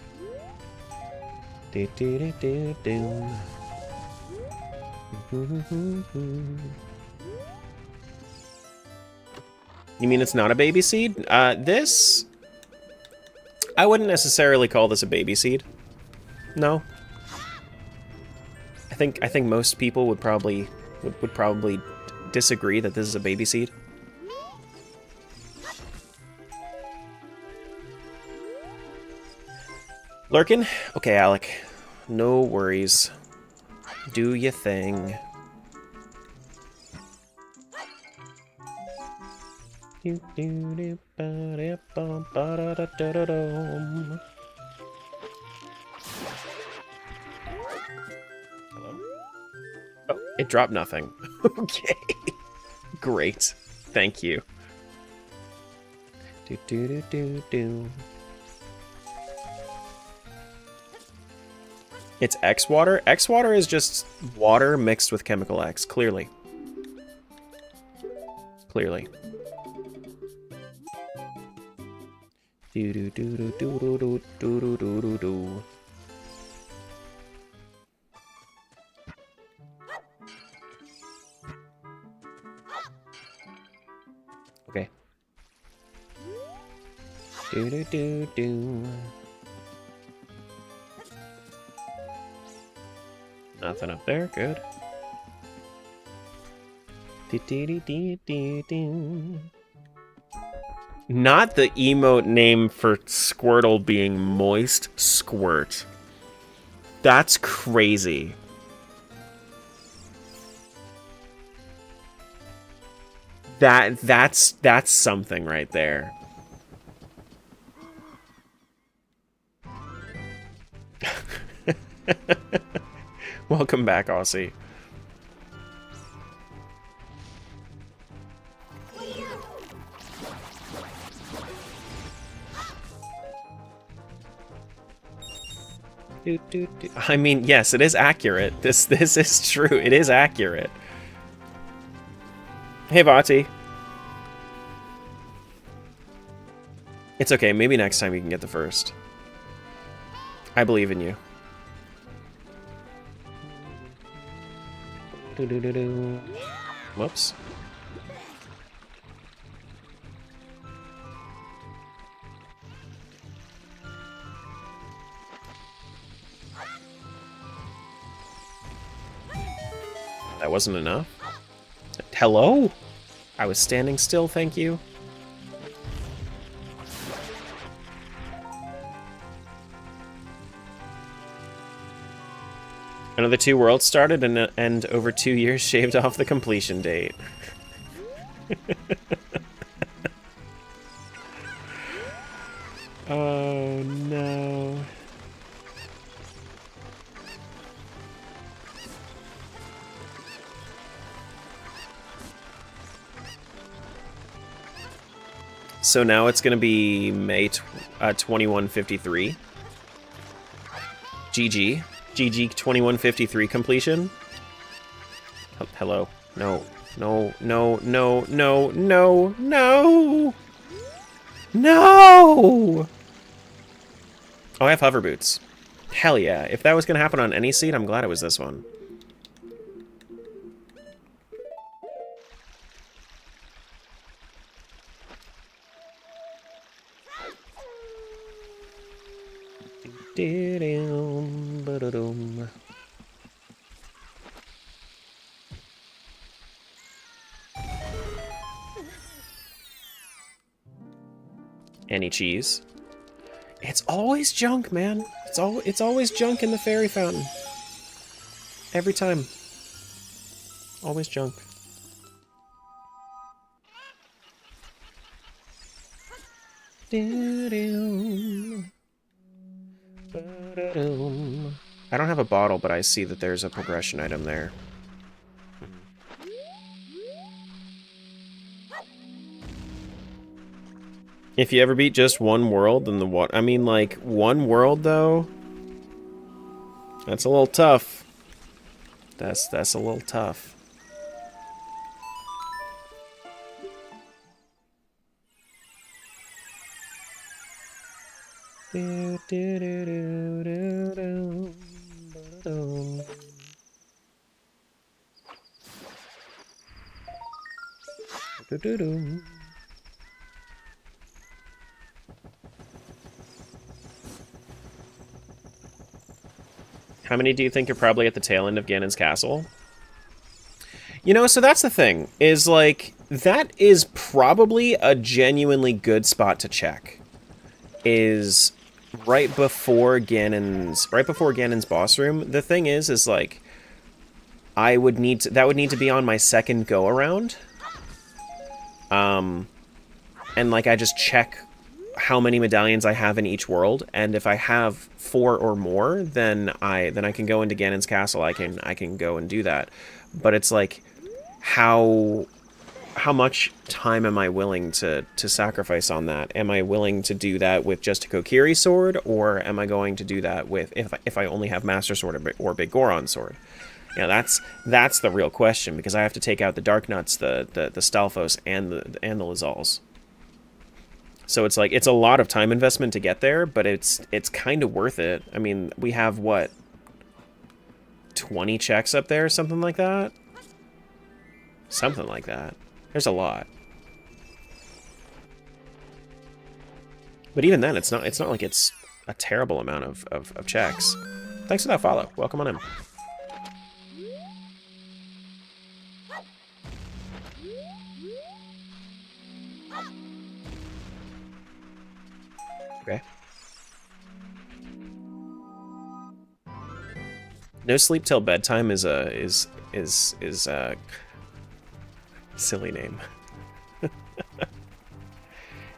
do do do do do. You mean it's not a baby seed? This, I wouldn't necessarily call this a baby seed. No. I think most people would probably disagree that this is a baby seed. Lurkin? Okay, Alec. No worries. Do ya thing. Hello? Oh, it dropped nothing. Okay. Great. Thank you. Do do do do do. It's X-Water? X-Water is just water mixed with chemical X, clearly. Clearly. Do do do do do do do do do do do. Okay. Do do do do. Nothing up there, good. Not the emote name for Squirtle being moist, Squirt. That's crazy. That's something right there. Welcome back, Aussie. I mean, yes, it is accurate. This is true. It is accurate. Hey, Vati. It's okay. Maybe next time you can get the first. I believe in you. Whoops. That wasn't enough. Hello? I was standing still, thank you. Another 2 worlds started and over 2 years shaved off the completion date. Oh no. So now it's going to be May 2153. GG. GG 2153 completion. Hello. No. No, no, no, no, no, no! No! Oh, I have hover boots. Hell yeah. If that was going to happen on any seed, I'm glad it was this one. Any cheese? It's always junk, man. It's always junk in the fairy fountain. Every time. Always junk. I don't have a bottle, but I see that there's a progression item there. If you ever beat just one world, then the what? I mean, like, one world, though? That's a little tough. That's a little tough. How many do you think are probably at the tail end of Ganon's castle? You know, so that's the thing, is like, that is probably a genuinely good spot to check. Is right before Ganon's boss room. The thing is like, that would need to be on my second go around. And like, I just check how many medallions I have in each world, and if I have 4 or more, then I can go into Ganon's castle. I can go and do that. But it's like, how much time am I willing to sacrifice on that? Am I willing to do that with just a Kokiri sword, or am I going to do that with if I only have Master Sword or Big Goron sword? You know, that's the real question, because I have to take out the Dark Nuts, the Stalfos, and the Lazals. So it's like, it's a lot of time investment to get there, but it's kind of worth it. I mean, we have, what, 20 checks up there, something like that? Something like that. There's a lot. But even then, it's not like it's a terrible amount of checks. Thanks for that follow. Welcome on in. Okay. No sleep till bedtime is a silly name.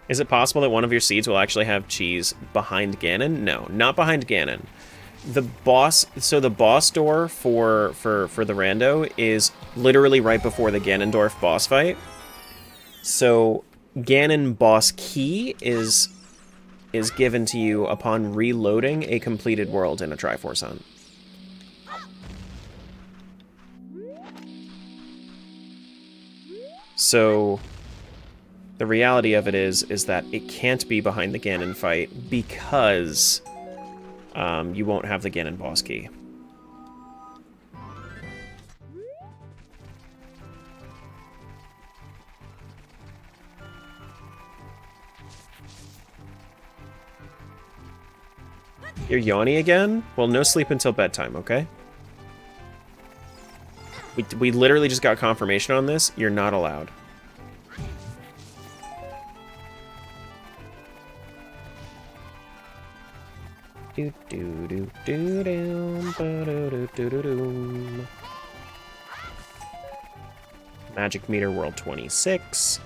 Is it possible that one of your seeds will actually have cheese behind Ganon? No, not behind Ganon. The boss door for the Rando is literally right before the Ganondorf boss fight. So Ganon boss key is given to you upon reloading a completed world in a Triforce hunt. So the reality of it is that it can't be behind the Ganon fight because you won't have the Ganon boss key. You're yawny again? Well, no sleep until bedtime, okay? We literally just got confirmation on this. You're not allowed. Magic meter world 26.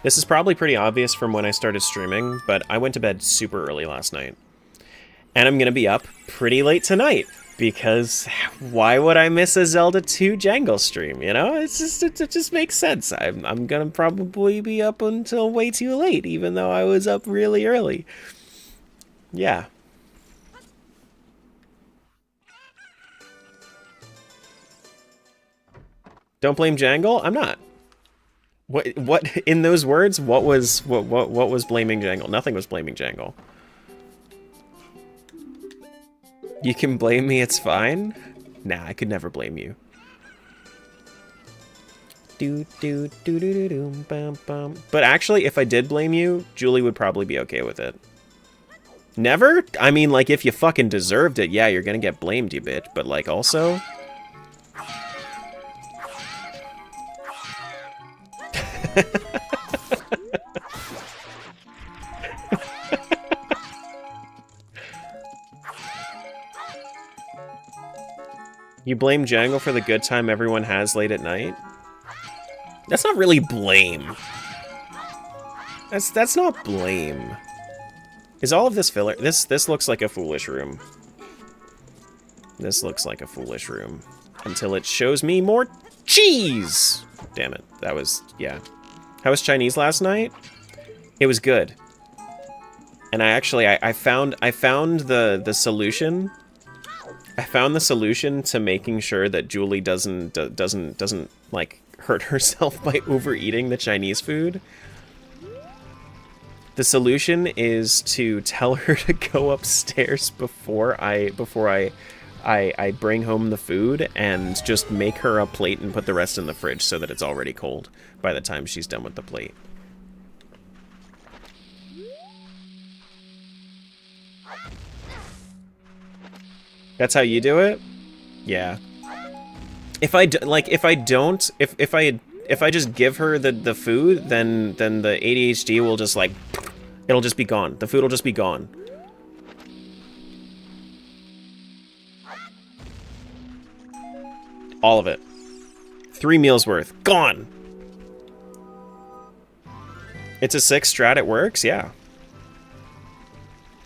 This is probably pretty obvious from when I started streaming, but I went to bed super early last night. And I'm gonna be up pretty late tonight. Because why would I miss a Zelda 2 Jangle stream, you know? It's just, it just makes sense. I'm gonna probably be up until way too late, even though I was up really early. Yeah. Don't blame Jangle? I'm not. What in those words, what was blaming Jangle? Nothing was blaming Jangle. You can blame me, it's fine? Nah, I could never blame you. But actually, if I did blame you, Julie would probably be okay with it. Never? I mean, like, if you fucking deserved it, yeah, you're gonna get blamed, you bitch. But, like, also... You blame Jangle for the good time everyone has late at night? That's not really blame. That's not blame. Is all of this filler? This looks like a foolish room. This looks like a foolish room. Until it shows me more cheese! Damn it. That was, yeah. How was Chinese last night? It was good. And I found the solution. I found the solution to making sure that Julie doesn't like hurt herself by overeating the Chinese food. The solution is to tell her to go upstairs before I bring home the food and just make her a plate and put the rest in the fridge so that it's already cold by the time she's done with the plate. That's how you do it? Yeah. If I just give her the food, then the ADHD will just like, it'll just be gone. The food will just be gone. All of it. 3 meals worth. Gone! It's a 6 strat, it works? Yeah.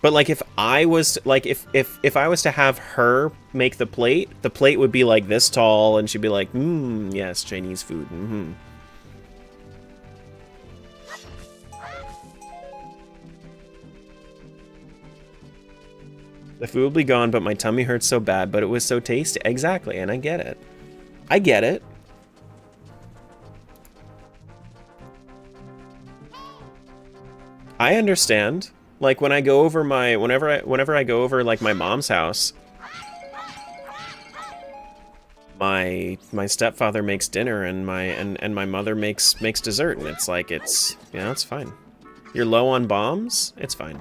But like if I was like if I was to have her make the plate would be like this tall and she'd be like, yes, Chinese food. The food will be gone, but my tummy hurts so bad, but it was so tasty. Exactly, and I get it. I get it. I understand. Like when I go over whenever I go over like my mom's house, my stepfather makes dinner and my mother makes dessert, and it's like it's fine. You're low on bombs? It's fine.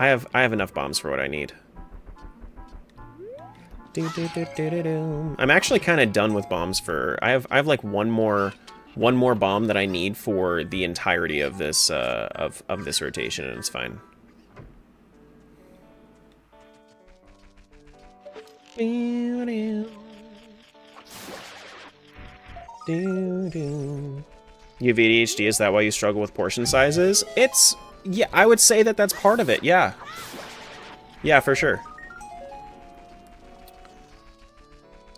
I have enough bombs for what I need. I'm actually kind of done with bombs for I have like one more bomb that I need for the entirety of this of this rotation, and it's fine. You have ADHD, is that why you struggle with portion sizes? Yeah, I would say that that's part of it, yeah. Yeah, for sure.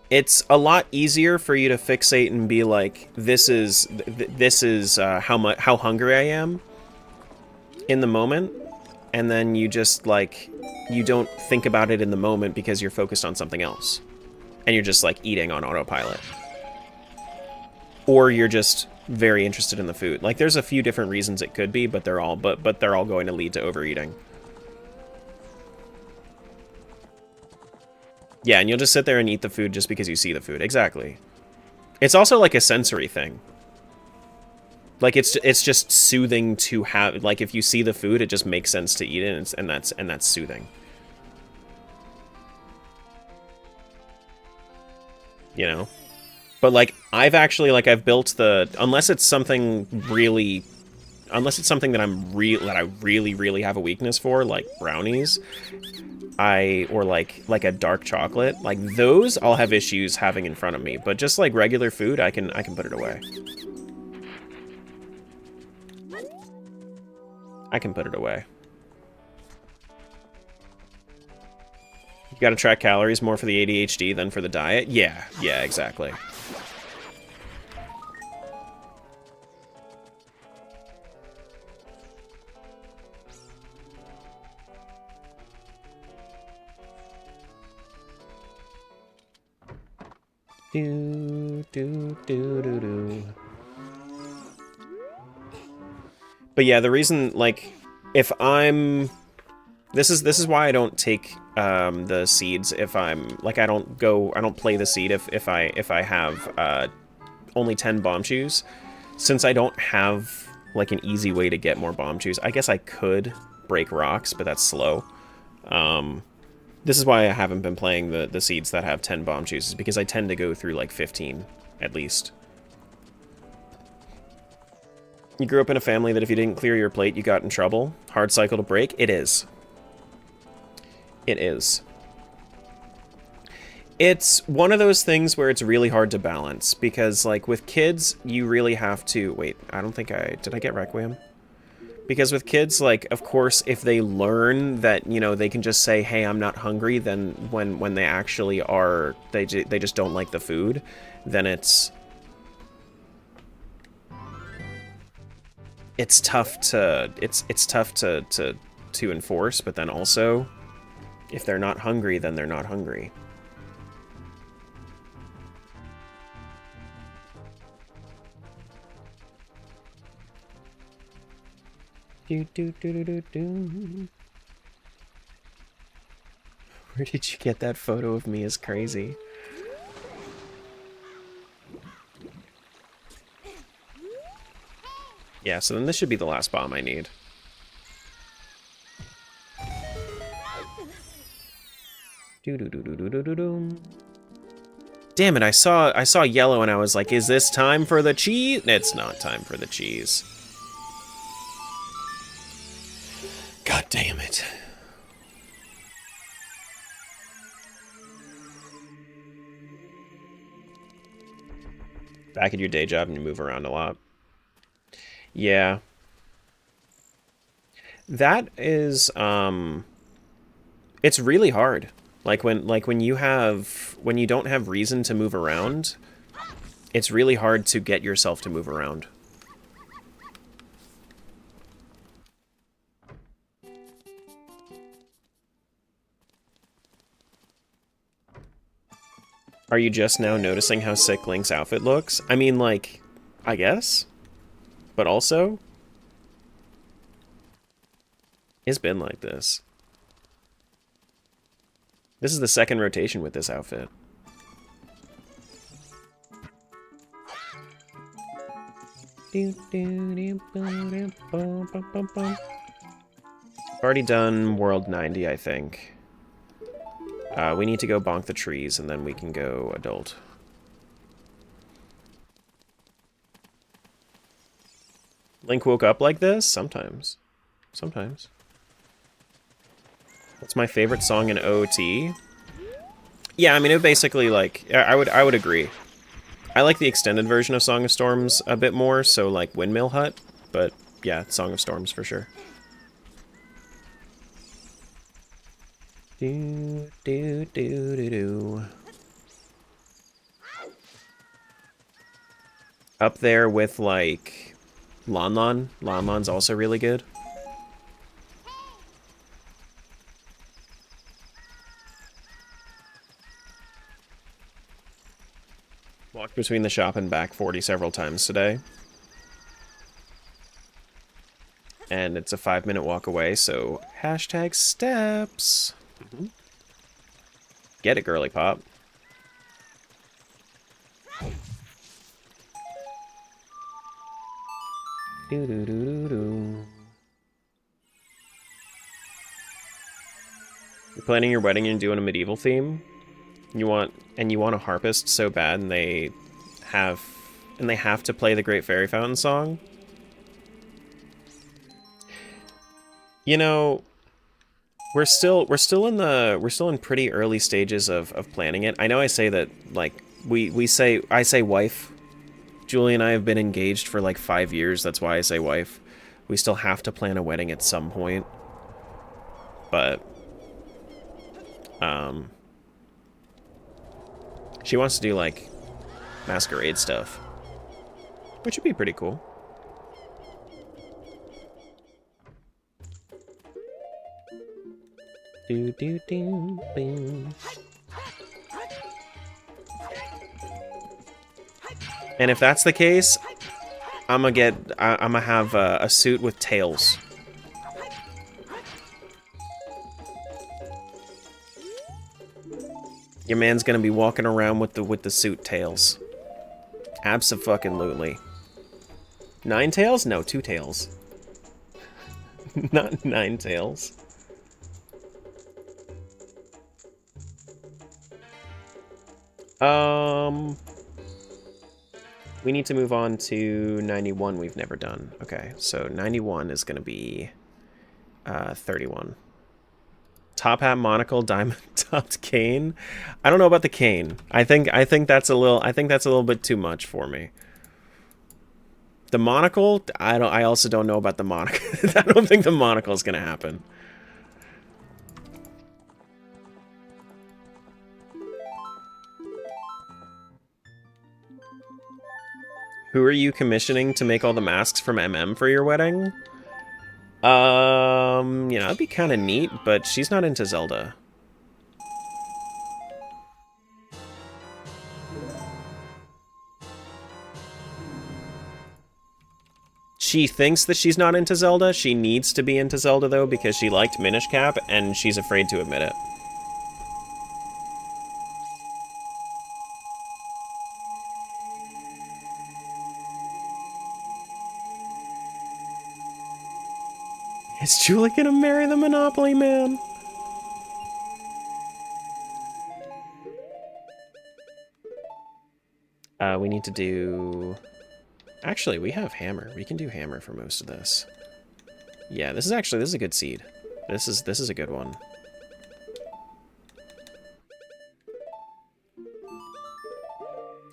It's a lot easier for you to fixate and be like, this is how hungry I am in the moment, and then you just like, you don't think about it in the moment because you're focused on something else, and you're just like eating on autopilot, or you're just very interested in the food. Like there's a few different reasons it could be, but they're all going to lead to overeating. Yeah, and you'll just sit there and eat the food just because you see the food. Exactly. It's also like a sensory thing. Like it's just soothing to have, like if you see the food, it just makes sense to eat it, and that's soothing. You know? But like I've built the, unless it's something that I really have a weakness for, like brownies, or like a dark chocolate, like those I'll have issues having in front of me, but just like regular food, I can put it away. I can put it away. gotta track calories more for the ADHD than for the diet? Yeah, exactly. But yeah, the reason, like, if I'm... This is why I don't take the seeds if I'm... Like, I don't play the seed if I have only 10 bomb chews. Since I don't have, like, an easy way to get more bomb chews. I guess I could break rocks, but that's slow. This is why I haven't been playing the seeds that have 10 bomb chews, is because I tend to go through, like, 15, at least. You grew up in a family that if you didn't clear your plate, you got in trouble. Hard cycle to break? It is. It is. It's one of those things where it's really hard to balance, because, like, with kids, you really have to... Wait, I don't think did I get Requiem? Because with kids, like, of course, if they learn that, you know, they can just say, hey, I'm not hungry, then when they actually are, they just don't like the food, then it's tough to, it's tough to enforce, but then also, if they're not hungry, then they're not hungry. Where did you get that photo of me? Is crazy. Yeah, so then this should be the last bomb I need. Damn it, I saw yellow and I was like, is this time for the cheese? It's not time for the cheese. God damn it. Back at your day job and you move around a lot. Yeah. That is, it's really hard. Like when you don't have reason to move around, it's really hard to get yourself to move around. Are you just now noticing how sick Link's outfit looks? I mean, like, I guess. But also, it's been like this. This is the second rotation with this outfit. Already done World 90, I think. We need to go bonk the trees, and then we can go adult. Link woke up like this? Sometimes. Sometimes. What's my favorite song in OOT? Yeah, I mean, it basically, like, I would agree. I like the extended version of Song of Storms a bit more, so, like, Windmill Hut, but, yeah, Song of Storms for sure. Up there with, like, Lon Lon. Lon Lon's also really good. Walked between the shop and back 40 several times today. And it's a 5-minute walk away, so hashtag steps. Mm-hmm. Get it, girly pop. You're planning your wedding and doing a medieval theme? You want a harpist so bad, and they have to play the Great Fairy Fountain song? You know, we're still in pretty early stages of planning it. I know I say that, like, I say wife. Julie and I have been engaged for like 5 years, that's why I say wife. We still have to plan a wedding at some point. But She wants to do, like, masquerade stuff. Which would be pretty cool. Do, do, do, bing. And if that's the case, I'm gonna have a suit with tails. Your man's gonna be walking around with the suit tails. Abso-fucking-lutely. 9 tails? No, 2 tails. Not 9 tails. We need to move on to 91 we've never done. Okay, so 91 is going to be 31. Top hat, monocle, diamond topped cane. I don't know about the cane. I think that's a little bit too much for me. The monocle, I also don't know about the monocle. I don't think the monocle is going to happen. Who are you commissioning to make all the masks from MM for your wedding? You know, that'd be kind of neat, but she's not into Zelda. She thinks that she's not into Zelda. She needs to be into Zelda, though, because she liked Minish Cap, and she's afraid to admit it. Is Julie gonna marry the Monopoly Man? We need to do... Actually, we have Hammer. We can do Hammer for most of this. Yeah, this is a good seed. This is a good one.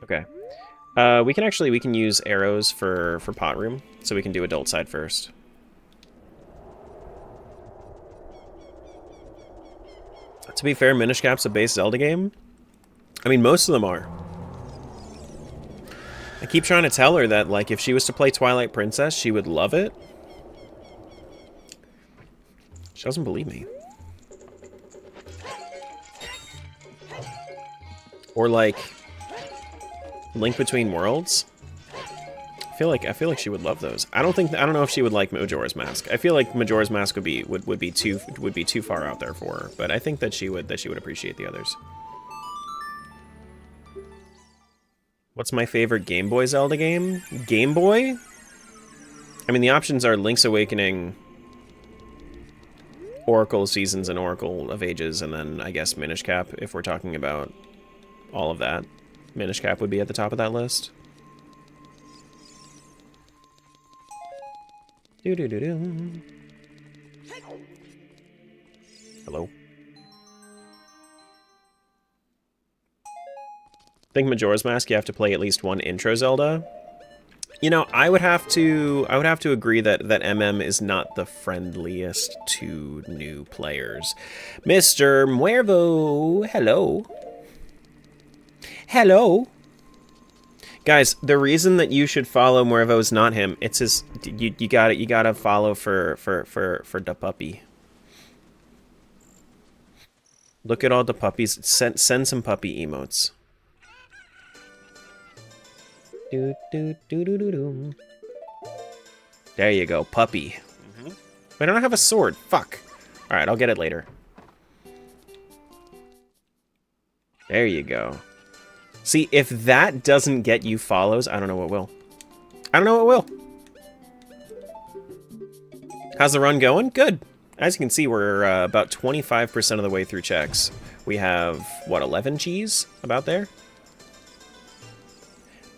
Okay. We can use arrows for pot room, so we can do adult side first. To be fair, Minish Cap's a base Zelda game. I mean, most of them are. I keep trying to tell her that, like, if she was to play Twilight Princess, she would love it. She doesn't believe me. Or, like, Link Between Worlds. I feel like she would love those. I don't know if she would like Majora's Mask. I feel like Majora's Mask would be too far out there for her, but I think that she would appreciate the others. What's my favorite Game Boy Zelda game? Game Boy? I mean, the options are Link's Awakening, Oracle of Seasons, and Oracle of Ages, and then I guess Minish Cap, if we're talking about all of that. Minish Cap would be at the top of that list. Do-do-do-do. Hello. I think Majora's Mask, you have to play at least one intro Zelda. You know, I would have to agree that MM is not the friendliest to new players. Mr. Muervo, hello. Hello. Guys, the reason that you should follow Muervo is not him. It's his. You gotta follow for the puppy. Look at all the puppies. Send some puppy emotes. Do do do do do do. There you go, puppy. Wait, I don't have a sword. Fuck. All right, I'll get it later. There you go. See, if that doesn't get you follows, I don't know what will. I don't know what will. How's the run going? Good. As you can see, we're about 25% of the way through checks. We have, what, 11 cheese? About there?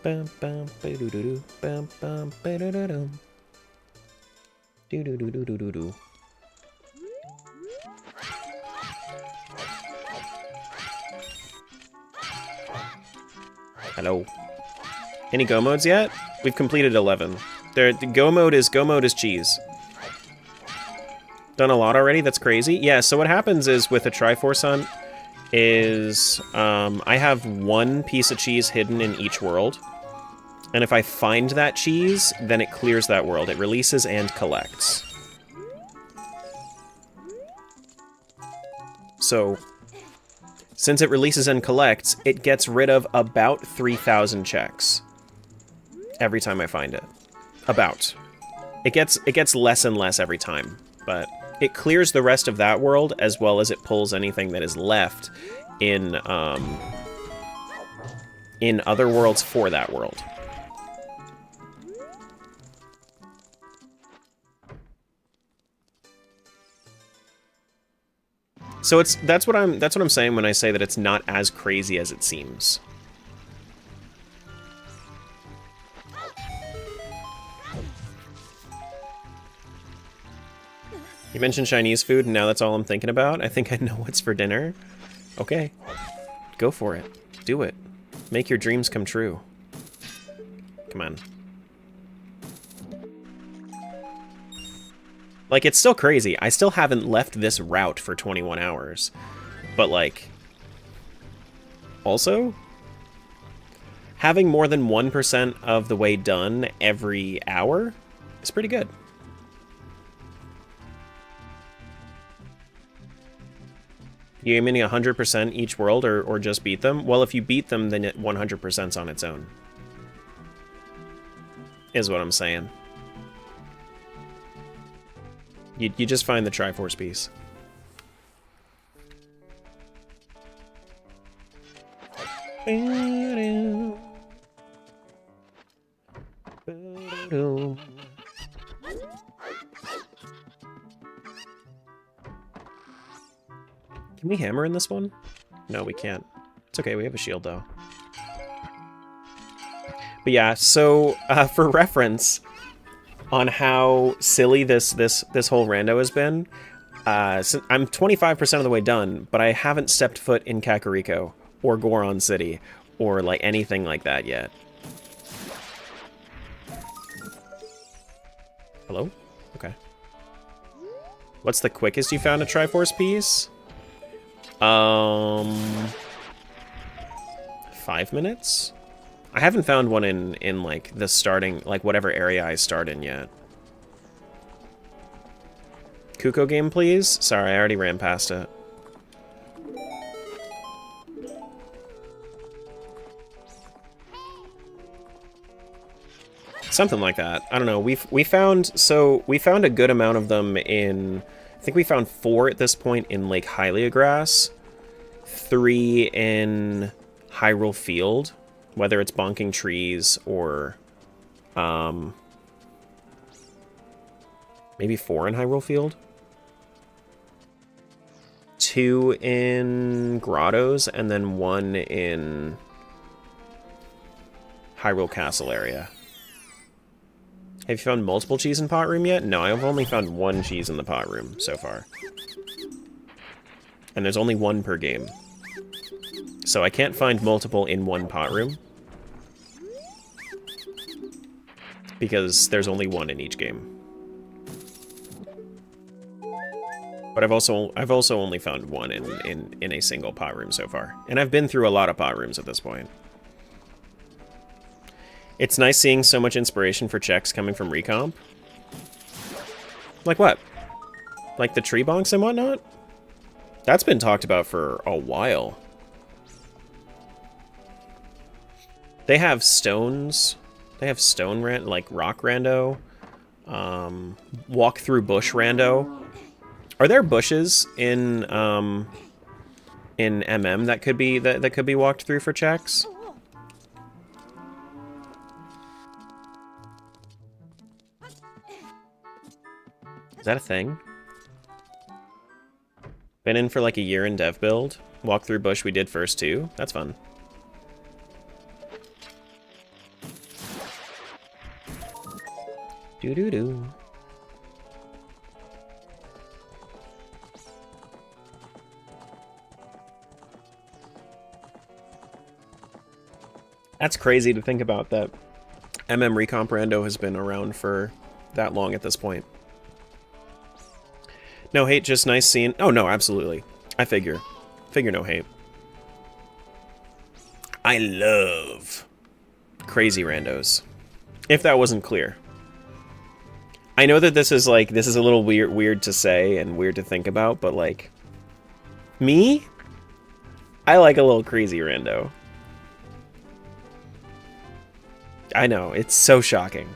Bum, bum, ba-do-do-do, bum, bum, ba-do-do-do. Do-do-do-do-do-do-do. Hello. Any go modes yet? We've completed 11. The go mode is cheese. Done a lot already? That's crazy. Yeah, so what happens is with a Triforce hunt, is I have one piece of cheese hidden in each world. And if I find that cheese, then it clears that world. It releases and collects. So, since it releases and collects, it gets rid of about 3,000 checks every time I find it. About. It gets less and less every time, but it clears the rest of that world as well as it pulls anything that is left in other worlds for that world. So that's what I'm saying when I say that it's not as crazy as it seems. You mentioned Chinese food, and now that's all I'm thinking about. I think I know what's for dinner. Okay. Go for it. Do it. Make your dreams come true. Come on. Like, it's still crazy. I still haven't left this route for 21 hours. But, like... Also... having more than 1% of the way done every hour is pretty good. You aiming 100% each world or just beat them? Well, if you beat them, then 100%'s on its own. Is what I'm saying. You just find the Triforce piece. Can we hammer in this one? No, we can't. It's okay, we have a shield though. But yeah, so for reference on how silly this whole rando has been, I'm 25% of the way done, but I haven't stepped foot in Kakariko or Goron City or like anything like that yet. Hello? Okay. What's the quickest you found a Triforce piece? 5 minutes? I haven't found one in like the starting, like whatever area I start in yet. Kuko game, please? Sorry, I already ran past it. Something like that. I don't know. We found a good amount of them in. I think we found 4 at this point in Lake Hyliagrass, 3 in Hyrule Field, whether it's bonking trees or maybe 4 in Hyrule Field, 2 in Grottos, and then 1 in Hyrule Castle area. Have you found multiple cheese in pot room yet? No, I've only found 1 cheese in the pot room so far. And there's only 1 per game. So I can't find multiple in 1 pot room. Because there's only 1 in each game. But I've also only found 1 in a single pot room so far. And I've been through a lot of pot rooms at this point. It's nice seeing so much inspiration for checks coming from Recomp. Like what? Like the tree bonks and whatnot? That's been talked about for a while. They have stones. They have stone like rock rando. Walk through bush rando. Are there bushes in MM that could be walked through for checks? Is that a thing? Been in for like a year in dev build. Walk through bush we did first too. That's fun. Doo-doo-doo. That's crazy to think about that MM Recomp Rando has been around for that long at this point. No hate, just nice seeing... Oh, no, absolutely. I figure. Figure no hate. I love crazy randos. If that wasn't clear. I know that this is a little weird to say and weird to think about, but like me, I like a little crazy rando. I know, it's so shocking.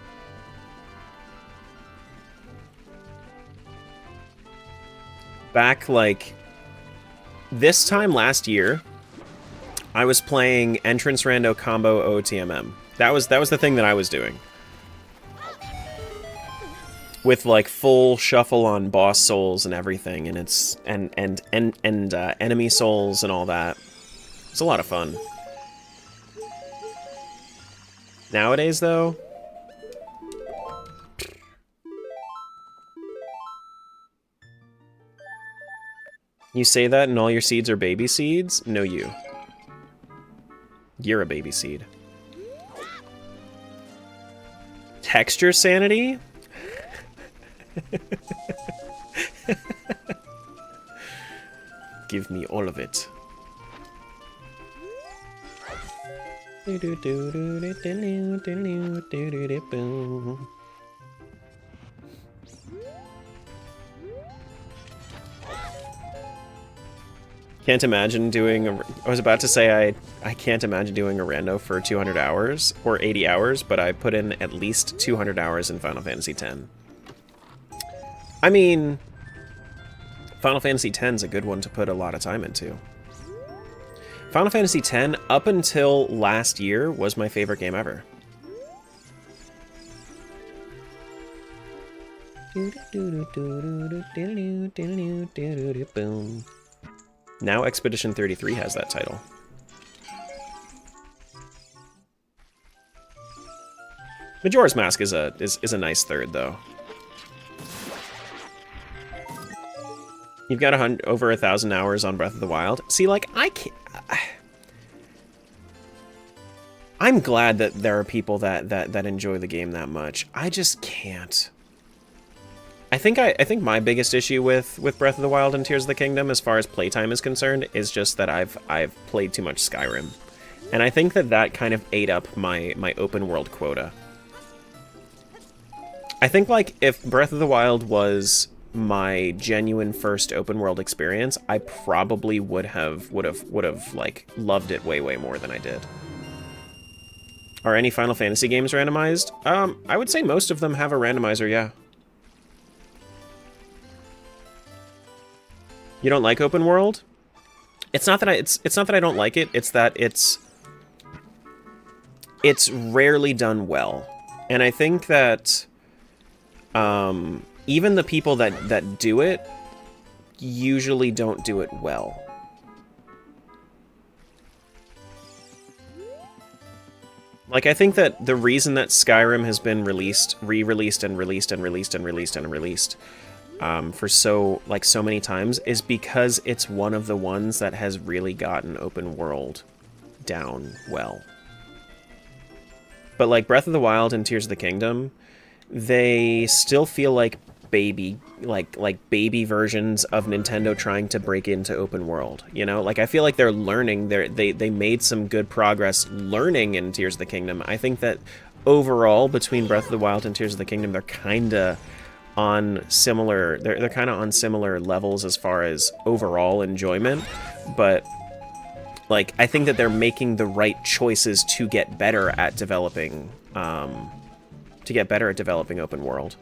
Back like this time last year, I was playing Entrance Rando Combo OTMM. That was the thing that I was doing. With like full shuffle on boss souls and everything, and it's and enemy souls and all that. It's a lot of fun. Nowadays, though, you say that and all your seeds are baby seeds? No, you. You're a baby seed. Texture sanity? Give me all of it. Can't imagine doing a... I was about to say I can't imagine doing a rando for 200 hours or 80 hours, but I put in at least 200 hours in Final Fantasy X. I mean, Final Fantasy X is a good one to put a lot of time into. Final Fantasy X, up until last year, was my favorite game ever. Now Expedition 33 has that title. Majora's Mask is a nice third, though. You've got over 1,000 hours on Breath of the Wild. See, like, I can't... I'm glad that there are people that enjoy the game that much. I just can't. I think my biggest issue with Breath of the Wild and Tears of the Kingdom, as far as playtime is concerned, is just that I've played too much Skyrim, and I think that kind of ate up my open world quota. I think like if Breath of the Wild was my genuine first open world experience, I probably would have like loved it way more than I did. Are any Final Fantasy games randomized? I would say most of them have a randomizer, yeah. You don't like open world? It's not that I don't like it, it's that it's rarely done well. And I think that even the people that do it usually don't do it well. Like, I think that the reason that Skyrim has been released, re-released, and released, and released, and released, and released for so many times is because it's one of the ones that has really gotten open world down well. But like Breath of the Wild and Tears of the Kingdom, they still feel like baby versions of Nintendo trying to break into open world, you know? Like, I feel like they're learning. They made some good progress learning in Tears of the Kingdom. I think that overall, between Breath of the Wild and Tears of the Kingdom, they're kind of on similar levels as far as overall enjoyment, but like, I think that they're making the right choices to get better at developing open world.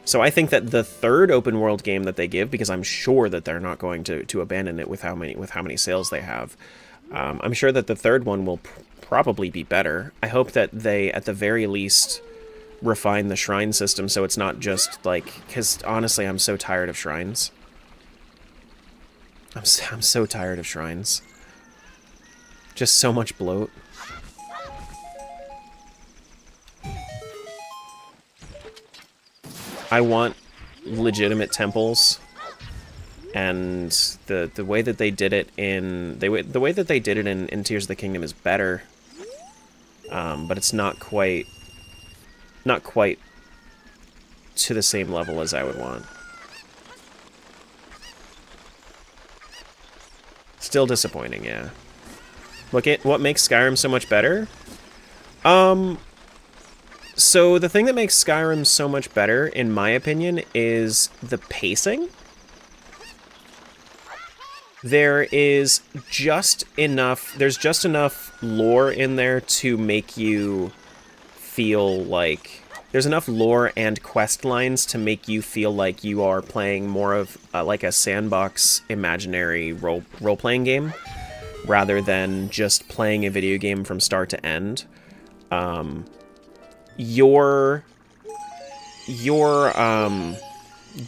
So I think that the third open world game that they give, because I'm sure that they're not going to abandon it with how many sales they have, I'm sure that the third one will probably be better. I hope that they, at the very least, refine the shrine system so it's not just like, because honestly, I'm so tired of shrines. I'm so tired of shrines. Just so much bloat. I want legitimate temples, and the way that they did it in the way that they did it in Tears of the Kingdom is better, but it's not quite to the same level as I would want. Still disappointing, yeah. What makes Skyrim so much better? So the thing that makes Skyrim so much better, in my opinion, is the pacing. There's just enough lore in there to make you feel like... There's enough lore and quest lines to make you feel like you are playing more of like a sandbox imaginary role-playing game, rather than just playing a video game from start to end. Your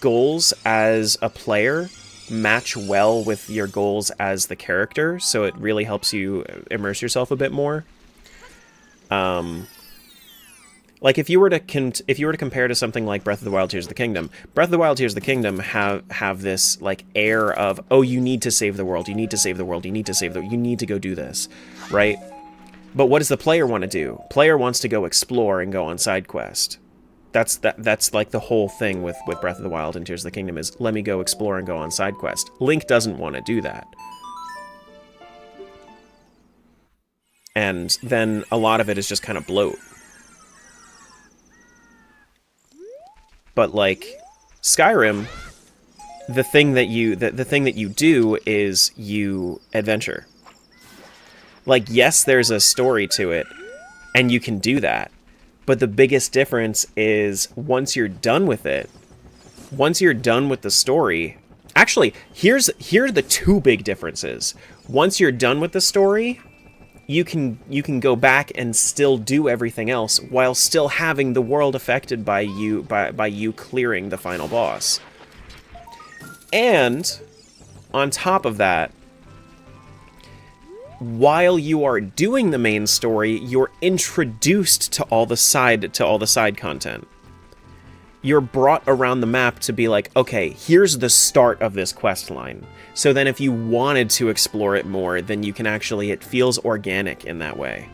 goals as a player match well with your goals as the character, so it really helps you immerse yourself a bit more. Like if you were to compare to something like Breath of the Wild, Tears of the Kingdom, Breath of the Wild, Tears of the Kingdom have this like air of, oh, you need to save the world, you need to save the world, you need to go do this, right? But what does the player want to do? Player wants to go explore and go on side quest. That's like the whole thing with Breath of the Wild and Tears of the Kingdom is, let me go explore and go on side quest. Link doesn't want to do that. And then a lot of it is just kind of bloat. But like Skyrim, the thing that you do is you adventure. Like, yes, there's a story to it, and you can do that. But the biggest difference is once you're done with it, once you're done with the story... Actually, here are the two big differences. Once you're done with the story, you can go back and still do everything else while still having the world affected by you clearing the final boss. And on top of that, while you are doing the main story, you're introduced to all the side content. You're brought around the map to be like, okay, here's the start of this quest line. So then if you wanted to explore it more, then you can actually, it feels organic in that way.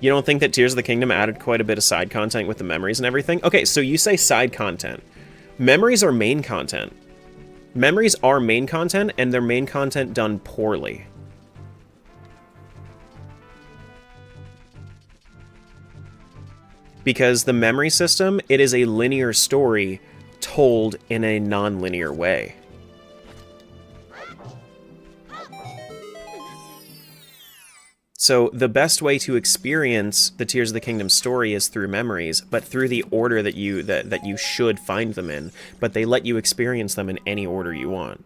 You don't think that Tears of the Kingdom added quite a bit of side content with the memories and everything? Okay, so you say side content. Memories are main content. Memories are main content, and they're main content done poorly. Because the memory system, it is a linear story told in a non-linear way. So the best way to experience the Tears of the Kingdom story is through memories, but through the order that you should find them in. But they let you experience them in any order you want.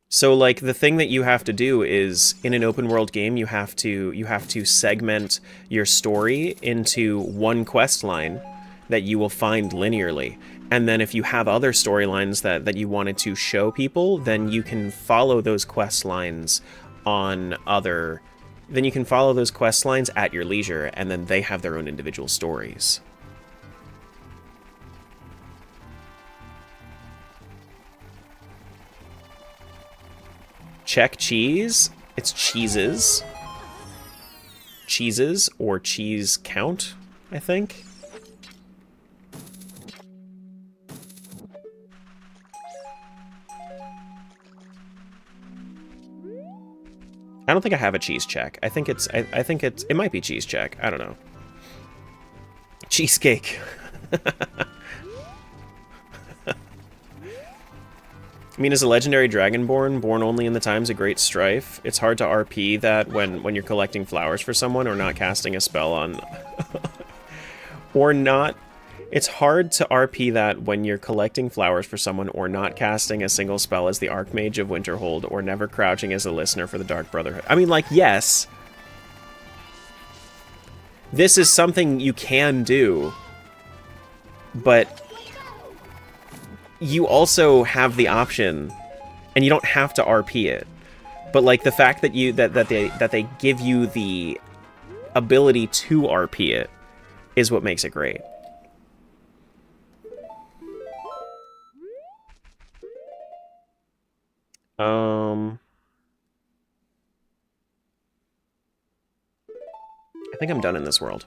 So like the thing that you have to do is in an open world game you have to segment your story into one quest line that you will find linearly. And then if you have other storylines that you wanted to show people, then you can follow those quest lines at your leisure, and then they have their own individual stories. Check cheese. It's cheeses. Cheeses or cheese count, I think. I don't think I have a cheese check. I think it might be cheese check. I don't know. Cheesecake. I mean, is a legendary dragonborn born only in the times of great strife? It's hard to RP that when you're collecting flowers for someone or not casting a spell on... or not... It's hard to RP that when you're collecting flowers for someone or not casting a single spell as the Archmage of Winterhold or never crouching as a listener for the Dark Brotherhood. I mean, like, yes. This is something you can do. But you also have the option, and you don't have to RP it. But like the fact that they give you the ability to RP it is what makes it great. I think I'm done in this world.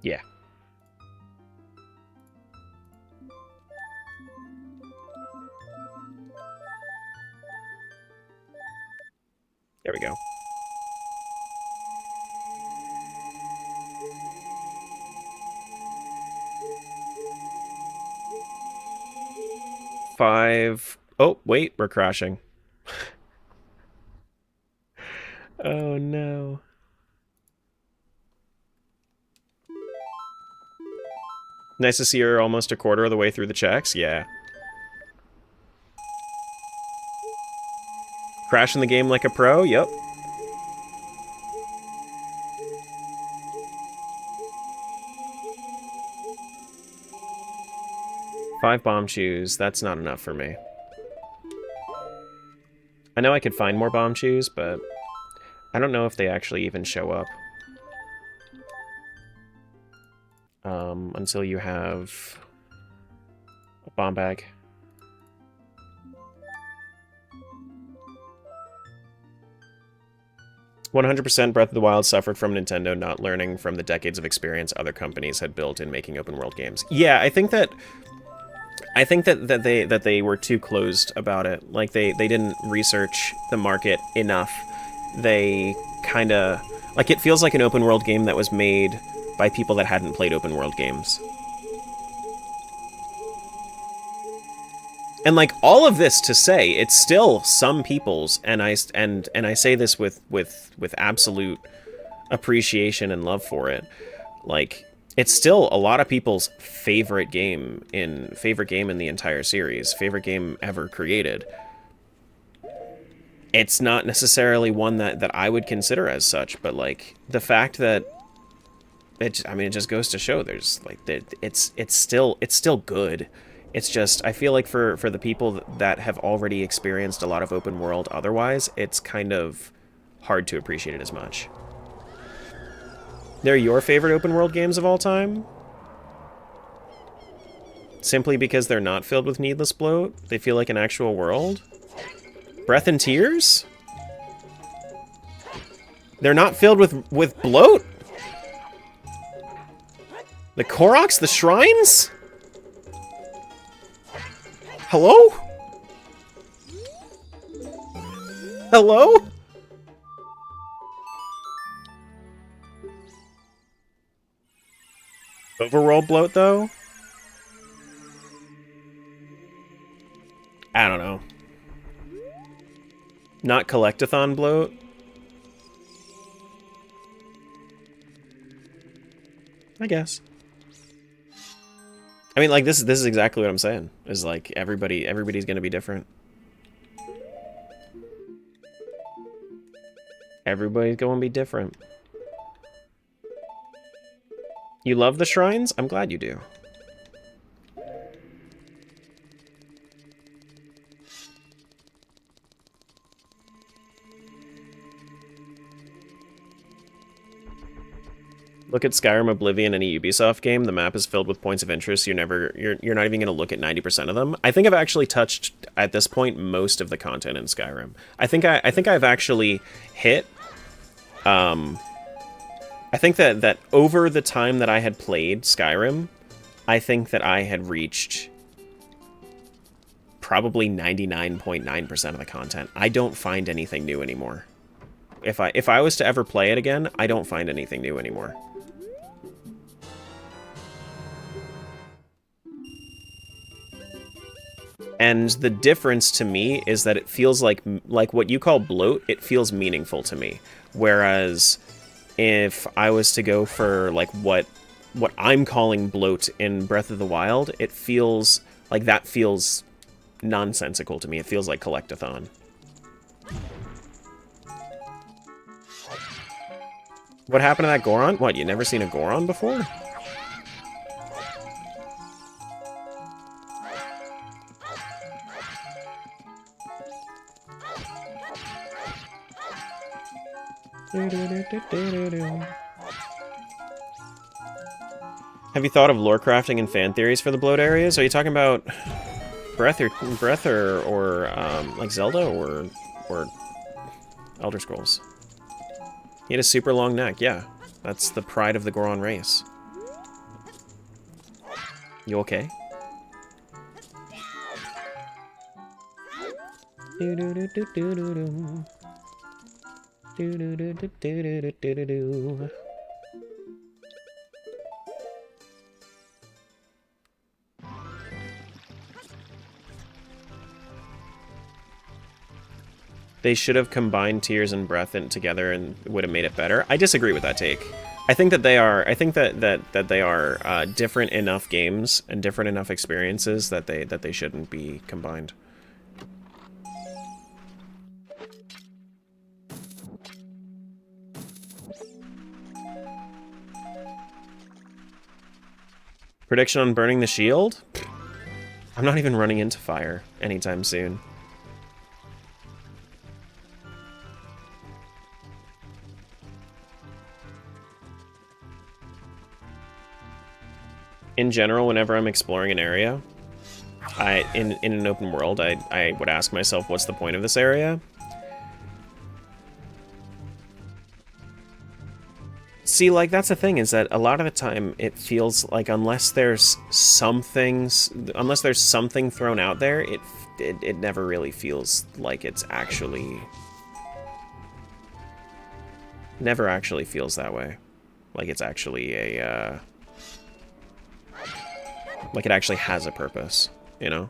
Yeah. There we go. Five. Oh, wait, we're crashing. Oh, no. Nice to see you're almost a quarter of the way through the checks. Yeah. Crashing the game like a pro? Yep. Five bomb shoes. That's not enough for me. I know I could find more bomb shoes, but I don't know if they actually even show up. Until you have a bomb bag. "100% Breath of the Wild suffered from Nintendo not learning from the decades of experience other companies had built in making open world games." Yeah, I think that they were too closed about it. Like they didn't research the market enough. They kind of like, it feels like an open world game that was made by people that hadn't played open world games. And like, all of this to say, it's still some people's, and I say this with absolute appreciation and love for it. Like, it's still a lot of people's favorite game in the entire series, favorite game ever created. It's not necessarily one that I would consider as such, but like, the fact that it just goes to show there's like, it's still good. It's just, I feel like for the people that have already experienced a lot of open world otherwise, it's kind of hard to appreciate it as much. They're your favorite open world games of all time? Simply because they're not filled with needless bloat? They feel like an actual world? Breath and Tears? They're not filled with bloat? The Koroks? The shrines? Hello? Hello? Overworld bloat, though? I don't know. Not collectathon bloat? I guess. I mean, like, this is exactly what I'm saying. Is like, everybody's gonna be different. Everybody's gonna be different. You love the shrines? I'm glad you do. Look at Skyrim, Oblivion, any Ubisoft game. The map is filled with points of interest. You're not even going to look at 90% of them. I think I've actually touched at this point most of the content in Skyrim. I think I've actually hit. I think that over the time that I had played Skyrim, I think that I had reached probably 99.9% of the content. I don't find anything new anymore. If I was to ever play it again, I don't find anything new anymore. And the difference to me is that it feels like what you call bloat, it feels meaningful to me. Whereas if I was to go for like what I'm calling bloat in Breath of the Wild, it feels like that feels nonsensical to me. It feels like collectathon. What happened to that Goron? What, you never seen a Goron before? Have you thought of lore crafting and fan theories for the bloat areas? Are you talking about Breath or like Zelda or Elder Scrolls? He had a super long neck, yeah. That's the pride of the Goron race. You okay? They should have combined Tears and Breath together and would have made it better. I disagree with that take. I think that they are. I think that they are different enough games and different enough experiences that they shouldn't be combined. Prediction on burning the shield? I'm not even running into fire anytime soon. In general, whenever I'm exploring an area, in an open world, I would ask myself, what's the point of this area? See, like, that's the thing, is that a lot of the time it feels like unless there's something thrown out there, it never really feels like it's actually... Never actually feels that way. Like it's actually a, like it actually has a purpose, you know?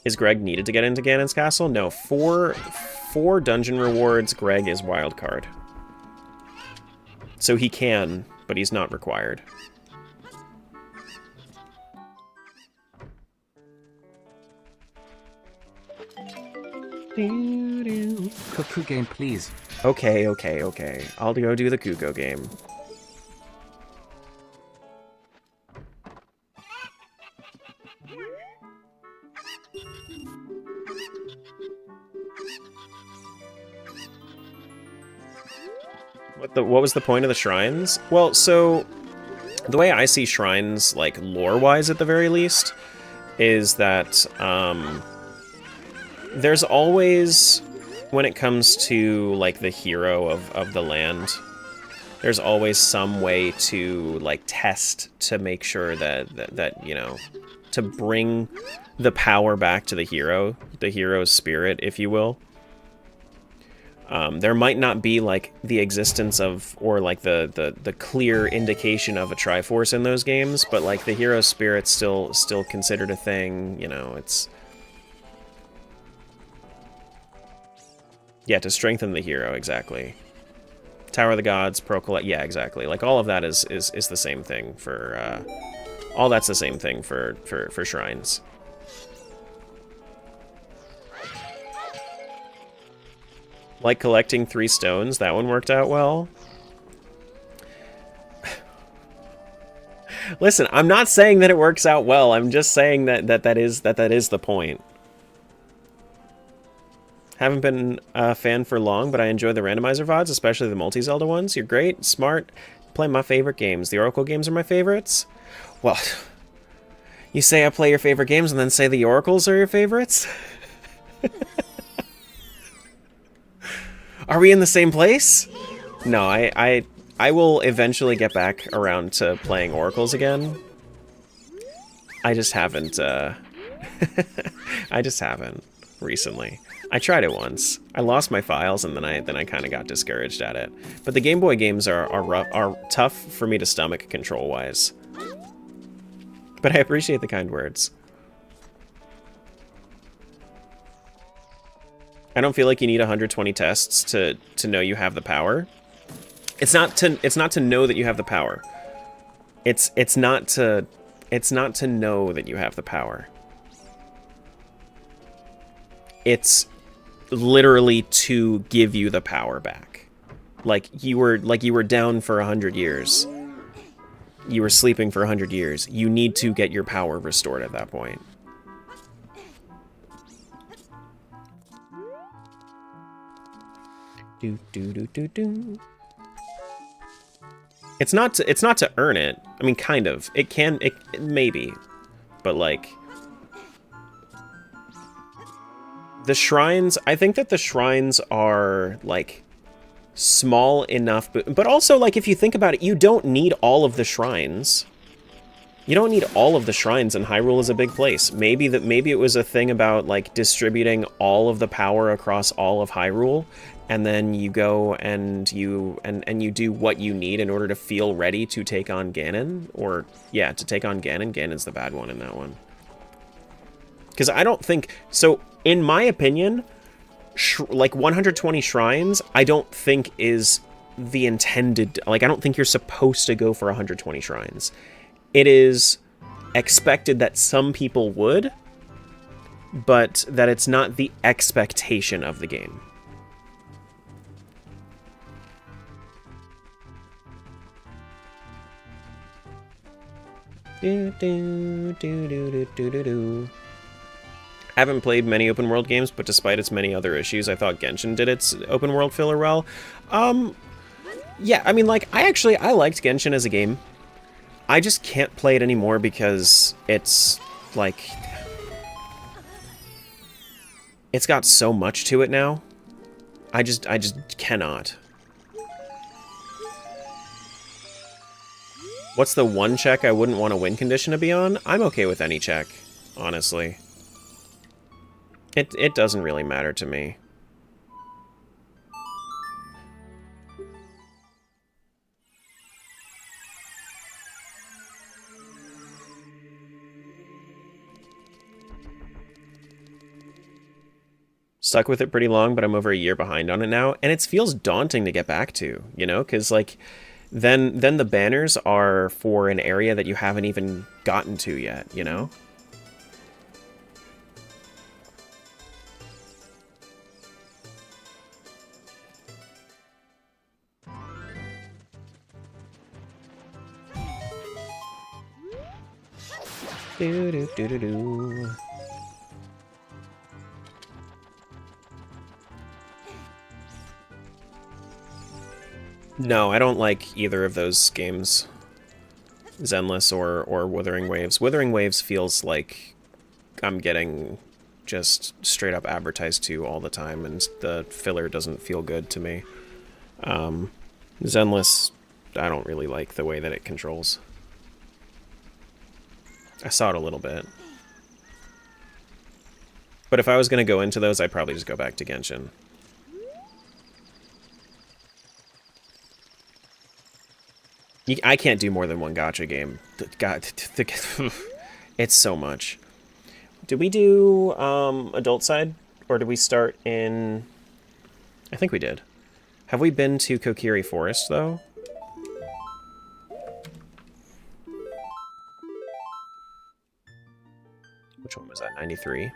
Is Greg needed to get into Ganon's castle? No, for dungeon rewards, Greg is wildcard. So he can, but he's not required. Cuckoo game, please. Okay. I'll go do the Kuko game. What was the point of the shrines? Well, so the way I see shrines, like lore-wise at the very least, is that there's always, when it comes to like the hero of the land, there's always some way to like test to make sure that you know, to bring the power back to the hero's spirit, if you will. There might not be like the existence of, or like the clear indication of a Triforce in those games, but like the hero's spirit's still considered a thing, you know, it's... Yeah, to strengthen the hero, exactly. Tower of the Gods, Procolite, yeah, exactly. Like all of that is the same thing for, all that's the same thing for shrines. Like collecting 3 stones, that one worked out well. Listen, I'm not saying that it works out well. I'm just saying that is the point. Haven't been a fan for long, but I enjoy the randomizer VODs, especially the multi-Zelda ones. You're great, smart, play my favorite games. The Oracle games are my favorites. Well, you say I play your favorite games and then say the Oracles are your favorites? Are we in the same place? No, I will eventually get back around to playing Oracles again. I just haven't, I just haven't recently. I tried it once. I lost my files and then I kind of got discouraged at it. But the Game Boy games are tough for me to stomach control-wise. But I appreciate the kind words. I don't feel like you need 120 tests to know you have the power. It's not to know that you have the power. It's not to know that you have the power. It's literally to give you the power back. Like you were down for 100 years. You were sleeping for 100 years. You need to get your power restored at that point. Do do do do do. It's not to earn it. I mean, kind of. It maybe, but like the shrines. I think that the shrines are like small enough, but also like if you think about it, you don't need all of the shrines. You don't need all of the shrines, and Hyrule is a big place. Maybe it was a thing about like distributing all of the power across all of Hyrule, and then you go and you do what you need in order to feel ready to take on Ganon, or yeah, to take on Ganon. Ganon's the bad one in that one. Because I don't think so. In my opinion, like 120 shrines, I don't think is the intended. Like I don't think you're supposed to go for 120 shrines. It is expected that some people would, but that it's not the expectation of the game. Do, do, do, do, do, do, do. I haven't played many open world games, but despite its many other issues, I thought Genshin did its open world filler well. Yeah, I mean, like, I liked Genshin as a game. I just can't play it anymore because it's, like... It's got so much to it now. I just cannot. What's the one check I wouldn't want a win condition to be on? I'm okay with any check, honestly. It doesn't really matter to me. Stuck with it pretty long, but I'm over a year behind on it now, and it feels daunting to get back to, you know, because like then the banners are for an area that you haven't even gotten to yet, you know. Do do do do do. No, I don't like either of those games. Zenless or Wuthering Waves. Wuthering Waves feels like I'm getting just straight up advertised to all the time, and the filler doesn't feel good to me. Zenless, I don't really like the way that it controls. I saw it a little bit. But if I was going to go into those, I'd probably just go back to Genshin. I can't do more than one gacha game. God, it's so much. Did we do adult side? Or did we start in... I think we did. Have we been to Kokiri Forest, though? Which one was that? 93?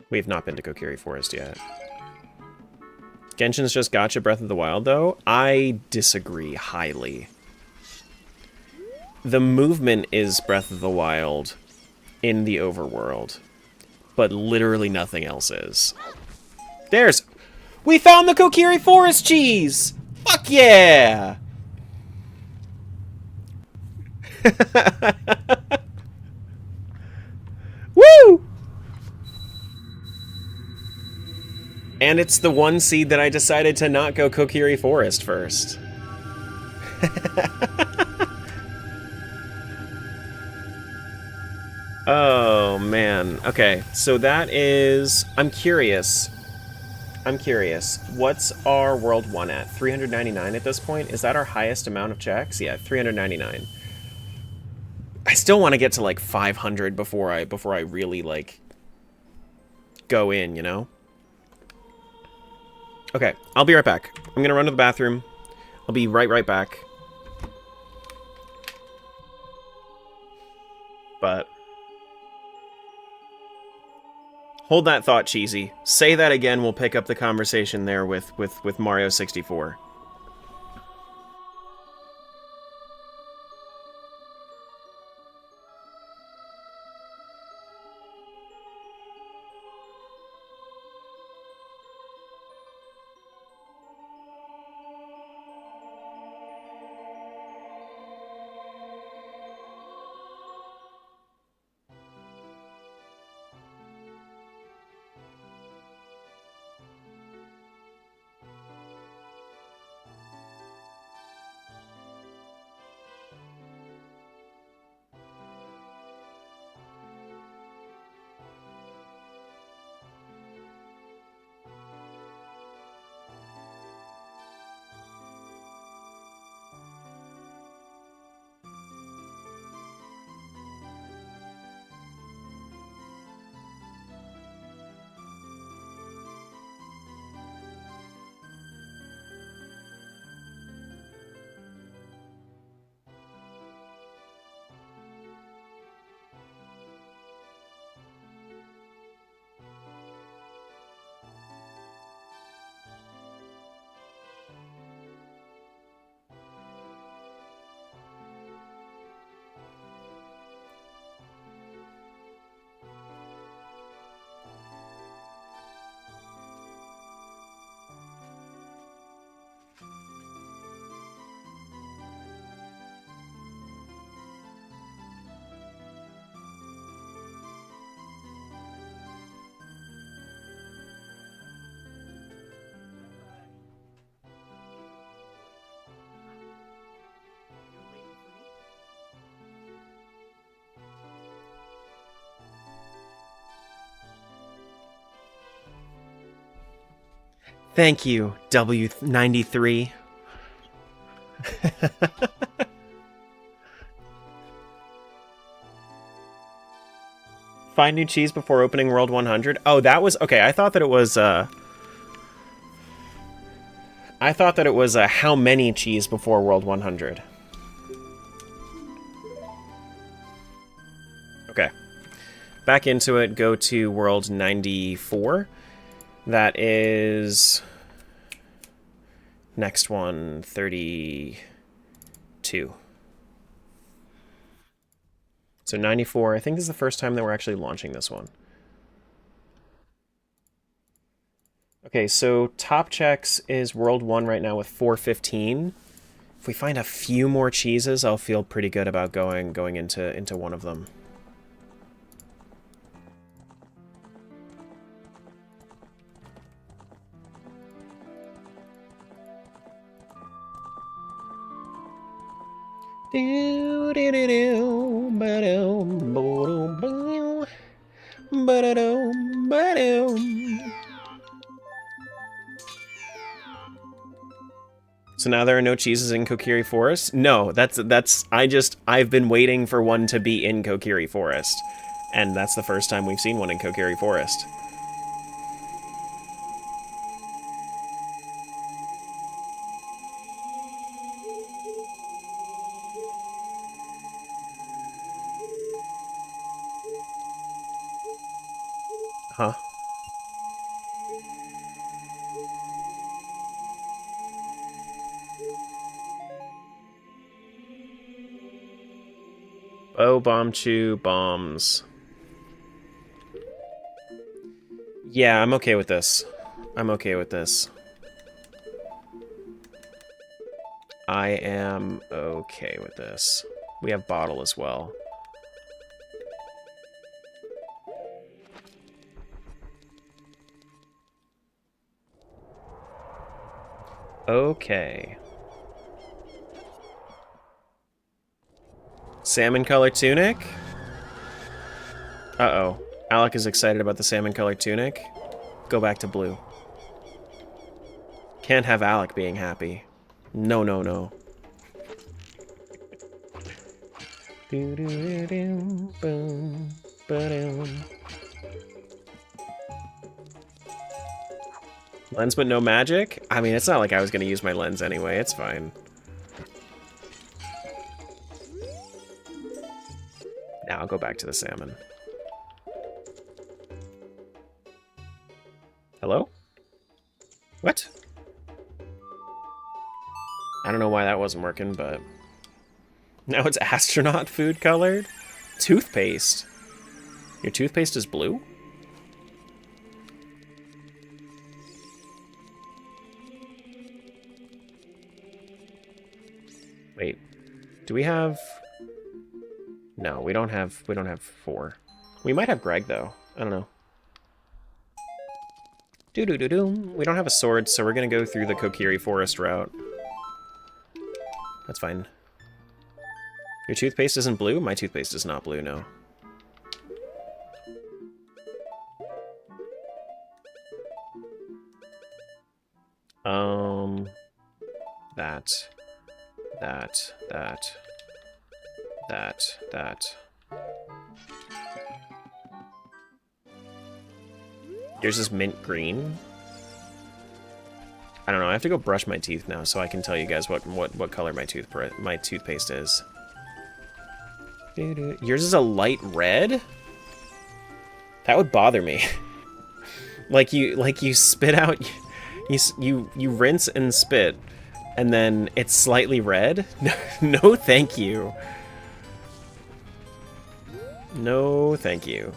We have not been to Kokiri Forest yet. Genshin's just gacha Breath of the Wild, though? I disagree highly. The movement is Breath of the Wild in the overworld, but literally nothing else is. There's... We found the Kokiri Forest cheese! Fuck yeah! Woo! And it's the one seed that I decided to not go Kokiri Forest first. Oh, man. Okay, so that is... I'm curious. What's our World 1 at? 399 at this point? Is that our highest amount of checks? Yeah, 399. I still want to get to, like, 500 before I really, like, go in, you know? Okay, I'll be right back. I'm gonna run to the bathroom. I'll be right back. But... hold that thought, Cheesy. Say that again, we'll pick up the conversation there with Mario 64. Thank you, W93. Find new cheese before opening World 100. Oh, that was... Okay, I thought that it was... how many cheese before World 100. Okay. Back into it, go to World 94. That is... Next one, 32. So 94, I think this is the first time that we're actually launching this one. Okay, so top checks is World 1 right now with 415. If we find a few more cheeses, I'll feel pretty good about going into one of them. So now there are no cheeses in Kokiri Forest? No, I've been waiting for one to be in Kokiri Forest. And that's the first time we've seen one in Kokiri Forest. Huh? Oh, Bomb Chew bombs. Yeah, I'm okay with this. I'm okay with this. I am okay with this. We have Bottle as well. Okay. Salmon color tunic? Uh-oh. Alec is excited about the salmon color tunic. Go back to blue. Can't have Alec being happy. No, no, no. Lens but no magic? I mean, it's not like I was going to use my lens anyway. It's fine. Now I'll go back to the salmon. Hello? What? I don't know why that wasn't working, but... Now it's astronaut food colored? Toothpaste. Your toothpaste is blue? Wait. Do we have... No, we don't have 4. We might have Greg though. I don't know. Doo-doo-doo-doo. We don't have a sword, so we're gonna go through the Kokiri Forest route. That's fine. Your toothpaste isn't blue? My toothpaste is not blue, no. That. Yours is mint green? I don't know, I have to go brush my teeth now so I can tell you guys what color my toothpaste is. Yours is a light red? That would bother me. like you spit out, you rinse and spit, and then it's slightly red? No, thank you. No, thank you.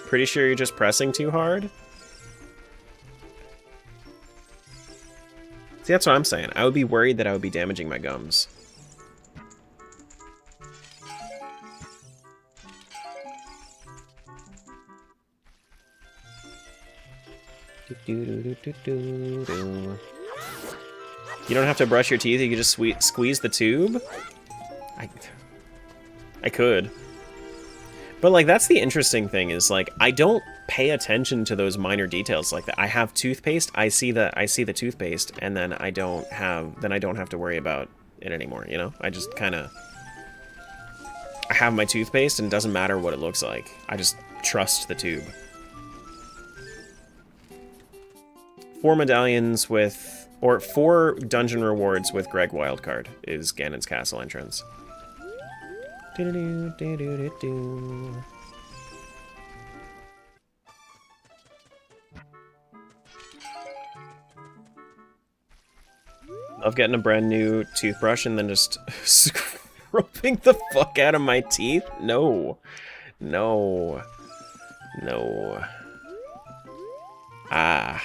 Pretty sure you're just pressing too hard? See, that's what I'm saying. I would be worried that I would be damaging my gums. You don't have to brush your teeth, you can just squeeze the tube? I could. But, like, that's the interesting thing, is, like, I don't pay attention to those minor details like that. I have toothpaste, I see the toothpaste, and then I don't have to worry about it anymore, you know? I just kind of... I have my toothpaste, and it doesn't matter what it looks like. I just trust the tube. 4 medallions with... Or 4 dungeon rewards with Greg Wildcard is Ganon's castle entrance. Love getting a brand new toothbrush and then just scrubbing the fuck out of my teeth? No. No. No. Ah.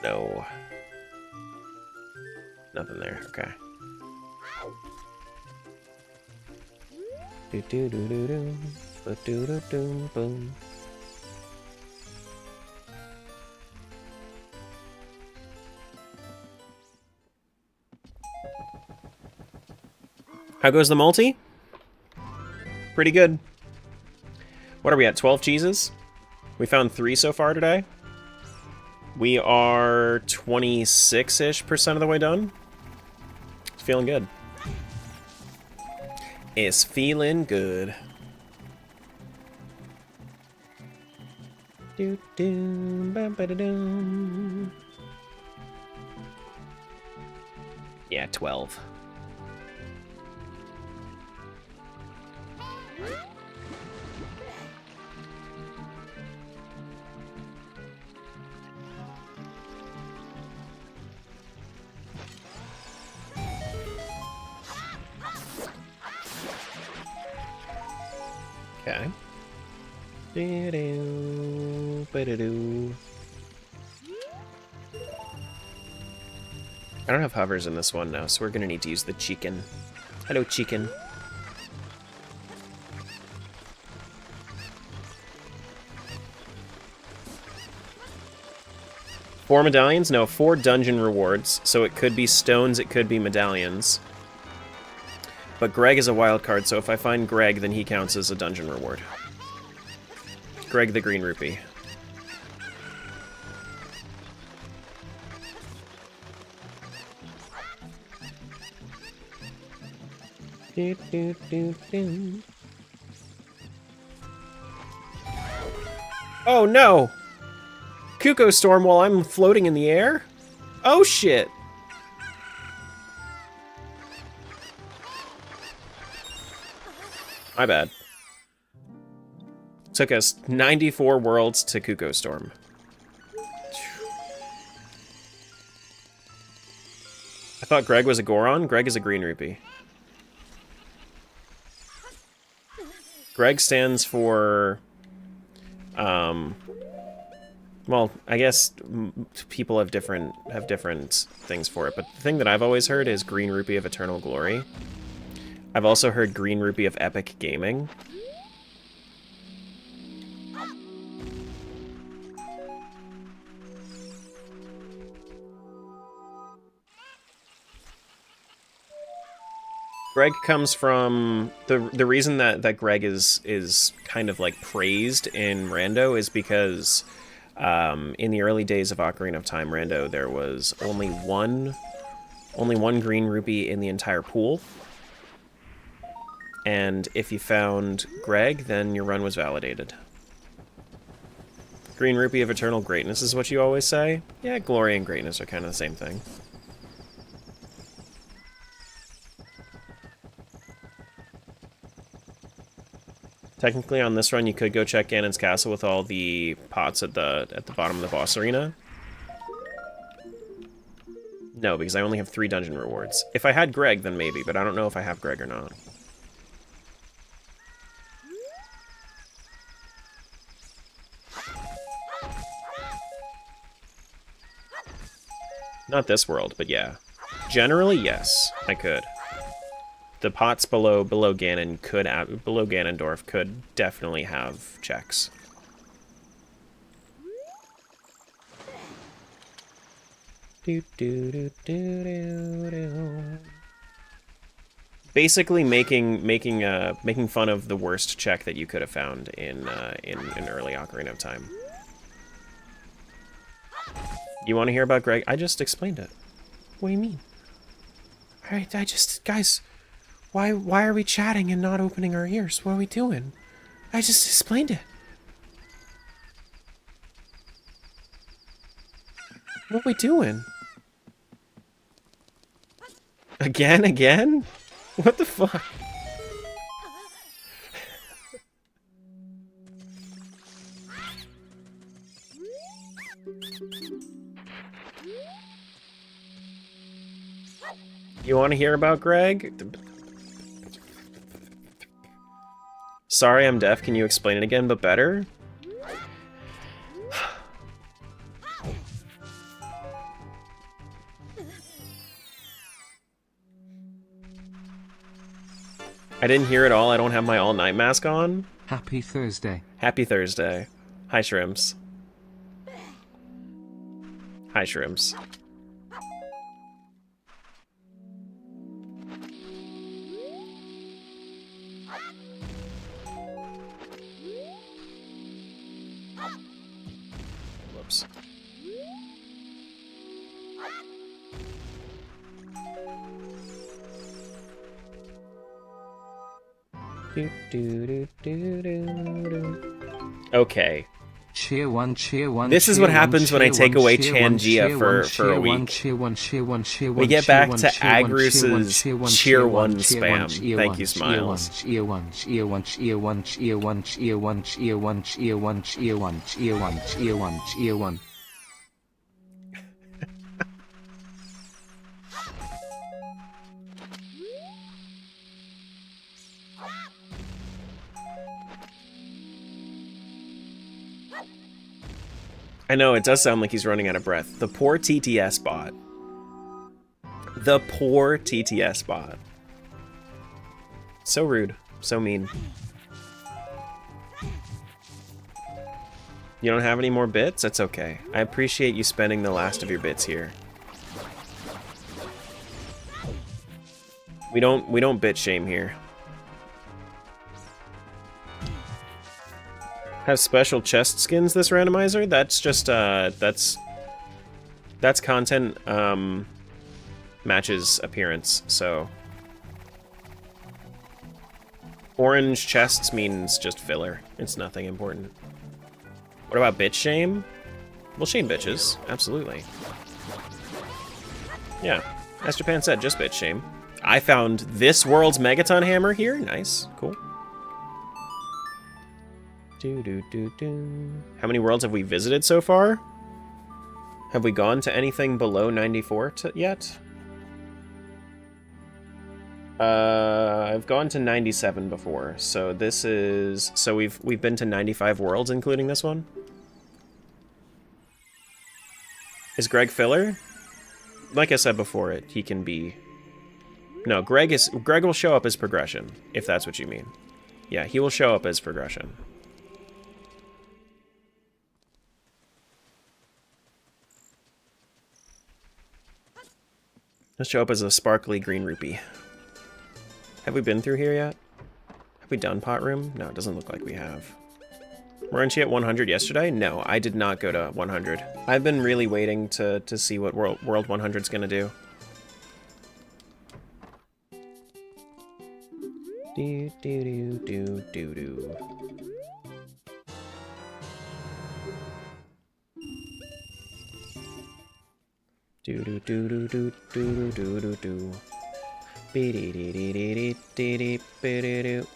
No. Nothing there, okay. Do do do do do, do do do boom. How goes the multi? Pretty good. What are we at? 12 cheeses? We found 3 so far today. We are 26-ish% of the way done. It's feeling good. It's feeling good. Do do ba ba da dum. Yeah, 12. Okay. Do-do, ba-da-do. I don't have hovers in this one now, so we're gonna need to use the chicken. Hello, chicken. Four medallions? No, 4 dungeon rewards. So it could be stones, it could be medallions. But Greg is a wild card, so if I find Greg, then he counts as a dungeon reward. Greg the Green Rupee. Do, do, do, do. Oh no! Kuko Storm while I'm floating in the air? Oh shit! My bad. Took us 94 worlds to Kuko Storm. I thought Greg was a Goron. Greg is a Green Rupee. Greg stands for... well, I guess people have different things for it, but the thing that I've always heard is Green Rupee of Eternal Glory. I've also heard Green Rupee of Epic Gaming. Greg comes from the reason that Greg is kind of like praised in Rando is because in the early days of Ocarina of Time Rando there was only one Green Rupee in the entire pool. And if you found Greg, then your run was validated. Green Rupee of Eternal Greatness is what you always say? Yeah, glory and greatness are kind of the same thing. Technically, on this run, you could go check Ganon's castle with all the pots at the bottom of the boss arena. No, because I only have 3 dungeon rewards. If I had Greg, then maybe, but I don't know if I have Greg or not. Not this world, but yeah. Generally, yes, I could. The pots below Ganon could below Ganondorf could definitely have checks. Basically, making fun of the worst check that you could have found in early Ocarina of Time. You want to hear about Greg? I just explained it. What do you mean? All right, guys, why are we chatting and not opening our ears? What are we doing? I just explained it. What are we doing? Again? What the fuck? You want to hear about Greg? Sorry, I'm deaf. Can you explain it again, but better? I didn't hear it all. I don't have my all-night mask on. Happy Thursday. Happy Thursday. Hi, Shrimps. Hi, Shrimps. Whoops. Okay. Cheer one, cheer one. This is what happens when I take away Tangia for a week. We get back to Agrus's cheer one spam. Thank you, Smiles. Cheer one, cheer one, cheer one, cheer one, cheer one, cheer one, cheer one, cheer one, cheer one, cheer one, cheer one. I know, it does sound like he's running out of breath. The poor TTS bot. The poor TTS bot. So rude. So mean. You don't have any more bits? That's okay. I appreciate you spending the last of your bits here. We don't bit shame here. Have special chest skins, this randomizer? That's just, that's content, matches appearance, so. Orange chests means just filler. It's nothing important. What about bitch shame? We'll shame bitches, absolutely. Yeah, as Japan said, just bitch shame. I found this world's Megaton hammer here, nice, cool. How many worlds have we visited so far? Have we gone to anything below 94 yet? I've gone to 97 before, so this is... So we've been to 95 worlds, including this one? Is Greg filler? Like I said before, he can be... No, Greg will show up as progression, if that's what you mean. Yeah, he will show up as progression. Let's show up as a sparkly green rupee. Have we been through here yet? Have we done pot room? No, it doesn't look like we have. Weren't you at 100 yesterday? No, I did not go to 100. I've been really waiting to see what World 100's gonna do. Do do do do do do. Do do do do do do do do do. Be dee dee dee dee dee dee dee be dee doo.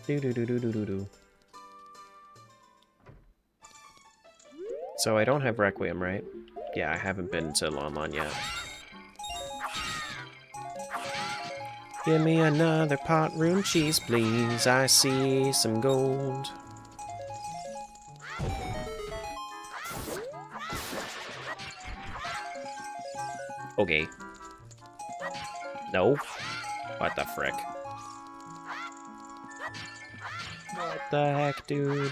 Do do do do do do do. So I don't have Requiem, right? Yeah, I haven't been to Lon Lon yet. Give me another pot room cheese, please. I see some gold. Okay. No. What the frick? What the heck, dude?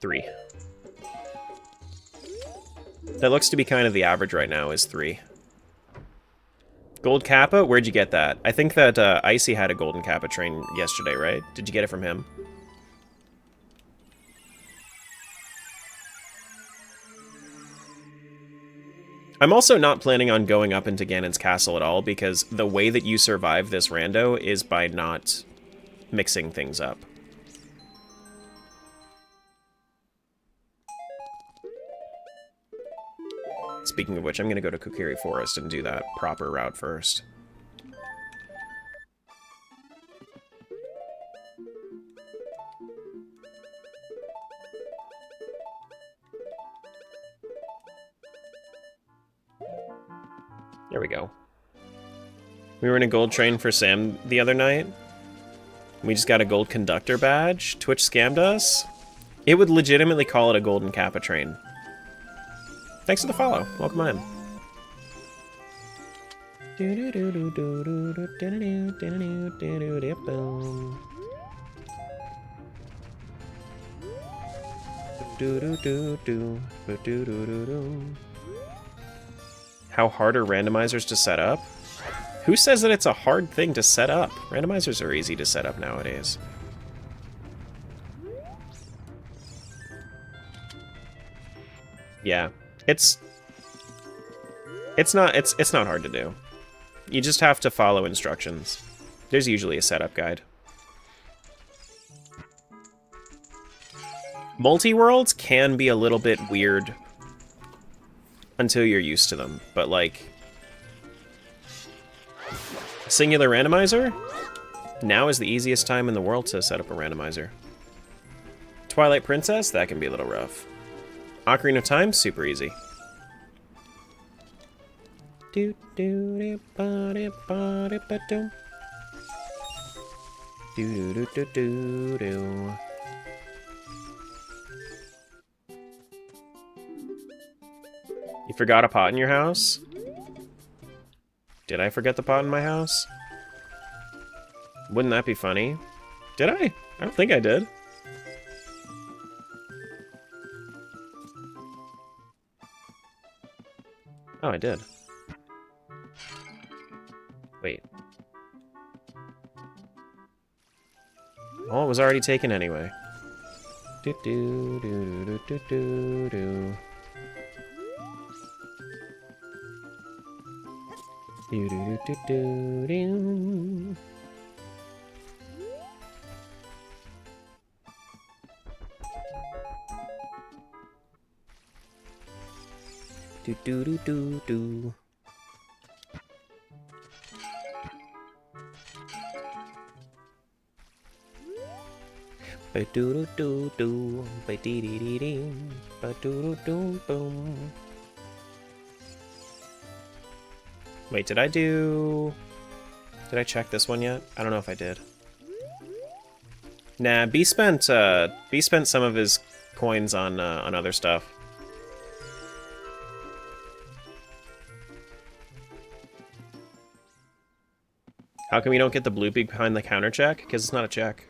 3. That looks to be kind of the average right now, is 3. Gold Kappa? Where'd you get that? I think that Icy had a Golden Kappa train yesterday, right? Did you get it from him? I'm also not planning on going up into Ganon's castle at all, because the way that you survive this rando is by not mixing things up. Speaking of which, I'm going to go to Kokiri Forest and do that proper route first. There we go. We were in a gold train for Sam the other night. We just got a gold conductor badge. Twitch scammed us. It would legitimately call it a golden Kappa train. Thanks for the follow. Welcome on in. How hard are randomizers to set up? Who says that it's a hard thing to set up? Randomizers are easy to set up nowadays. Yeah, it's not hard to do. You just have to follow instructions. There's usually a setup guide. Multi-worlds can be a little bit weird until you're used to them, but like singular randomizer, now is the easiest time in the world to set up a randomizer. Twilight Princess, that can be a little rough. Ocarina of Time, super easy. You forgot a pot in your house? Did I forget the pot in my house? Wouldn't that be funny? Did I? I don't think I did. Oh, I did. Wait. Oh, it was already taken anyway. Do do do do do do do. Do do do do do. Do do do do do. Ba do do do do. Ba dee dee dee dee. Ba do do do boom. Wait, did I check this one yet? I don't know if I did. Nah, B spent some of his coins on other stuff. How come you don't get the blue beak behind the counter check? Because it's not a check.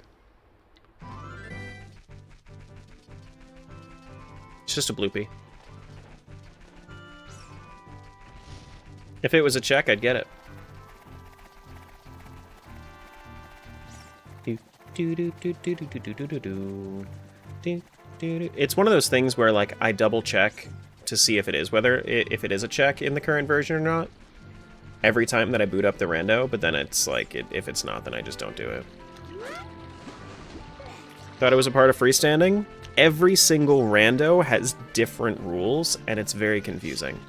It's just a bloopy. If it was a check, I'd get it. It's one of those things where, like, I double check to see if it is a check in the current version or not. Every time that I boot up the rando, but then it's like, if it's not, then I just don't do it. Thought it was a part of freestanding? Every single rando has different rules, and it's very confusing.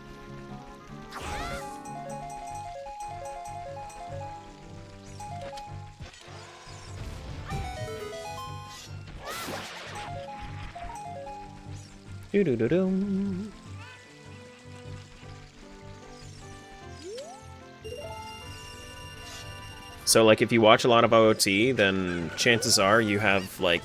Doo-doo-doo-doo. So, like, if you watch a lot of OOT, then chances are you have, like,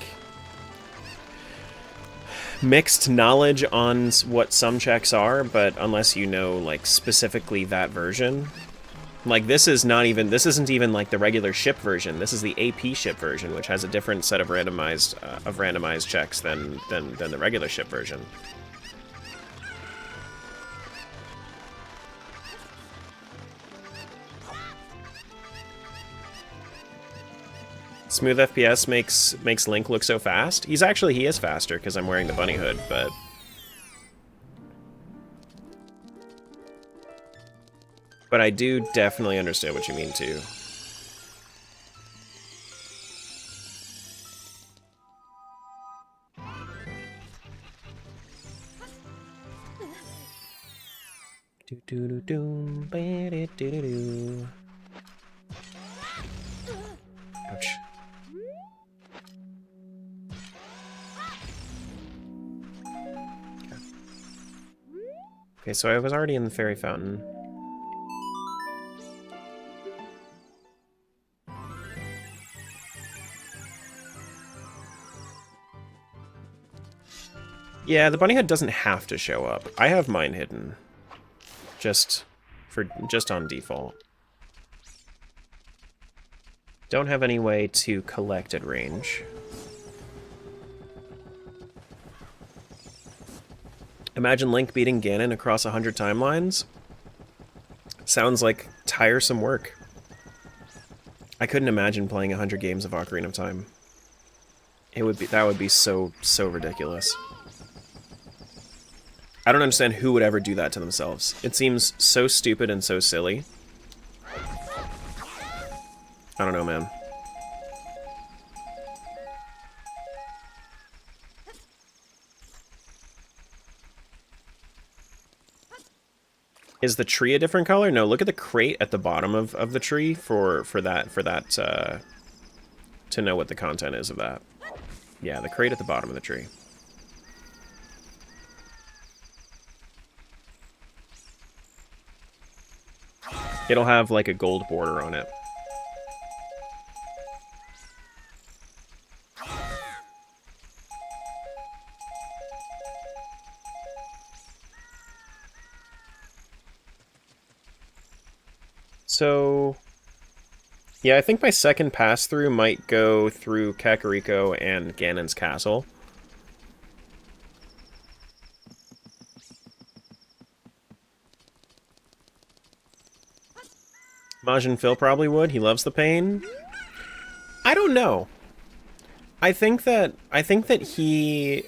mixed knowledge on what some checks are, but unless you know, like, specifically that version, Like, this isn't even like the regular ship version. This is the AP ship version, which has a different set of randomized checks than the regular ship version. Smooth FPS makes Link look so fast. He is faster because I'm wearing the bunny hood, but I do definitely understand what you mean too. Do do do do, do do do do. Ouch. Okay, so I was already in the fairy fountain. Yeah, the bunny head doesn't have to show up. I have mine hidden. Just on default. Don't have any way to collect at range. Imagine Link beating Ganon across 100 timelines. Sounds like tiresome work. I couldn't imagine playing 100 games of Ocarina of Time. That would be so ridiculous. I don't understand who would ever do that to themselves. It seems so stupid and so silly. I don't know, man. Is the tree a different color? No, look at the crate at the bottom of the tree for that to know what the content is of that. Yeah, the crate at the bottom of the tree. It'll have like a gold border on it. So, yeah, I think my second pass-through might go through Kakariko and Ganon's castle. Majin Phil probably would. He loves the pain. I don't know. I think that he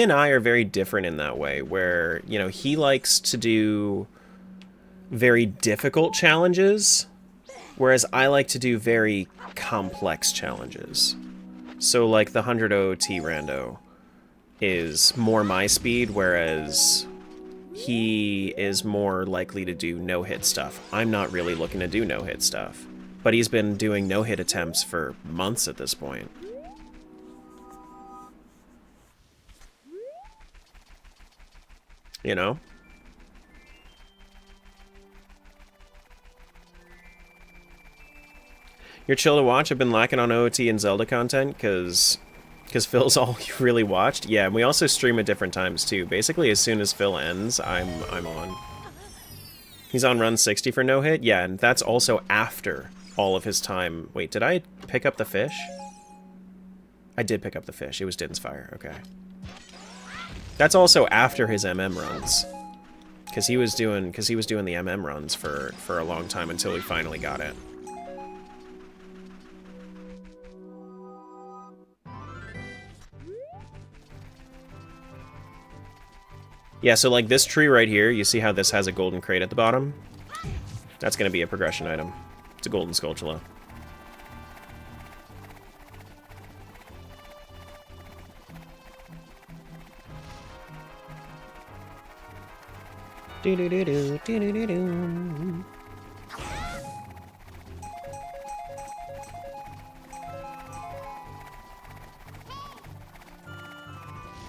and I are very different in that way, where, you know, he likes to do very difficult challenges, whereas I like to do very complex challenges. So, like, the 100 OOT rando is more my speed, whereas he is more likely to do no-hit stuff. I'm not really looking to do no-hit stuff, but he's been doing no-hit attempts for months at this point. You know? You're chill to watch. I've been lacking on OOT and Zelda content because Phil's all you really watched. Yeah, and we also stream at different times too. Basically, as soon as Phil ends, I'm on. He's on run 60 for no hit. Yeah, and that's also after all of his time. Wait, did I pick up the fish? I did pick up the fish. It was Din's Fire. Okay. That's also after his MM runs, because he was doing the MM runs for a long time until he finally got it. Yeah, so like this tree right here, you see how this has a golden crate at the bottom? That's going to be a progression item. It's a golden Skulltula. Do-do-do-do, do-do-do-do.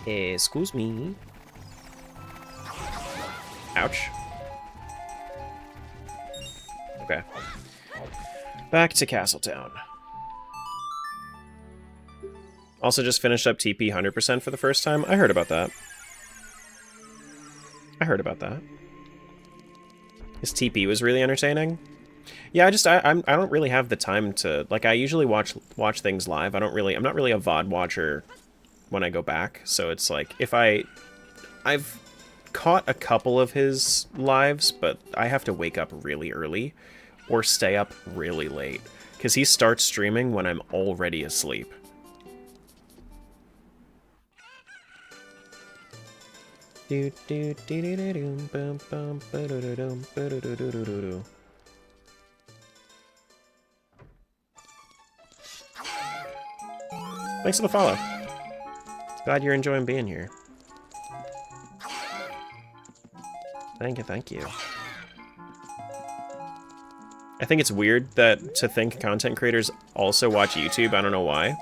Excuse me. Ouch. Okay. Back to Castletown. Also just finished up TP 100% for the first time. I heard about that. His TP was really entertaining. Yeah, I don't really have the time to, like, I usually watch things live. I'm not really a VOD watcher when I go back. So it's like, if I've caught a couple of his lives, but I have to wake up really early or stay up really late because he starts streaming when I'm already asleep. Thanks for the follow. Glad you're enjoying being here. Thank you, thank you. I think it's weird to think content creators also watch YouTube. I don't know why.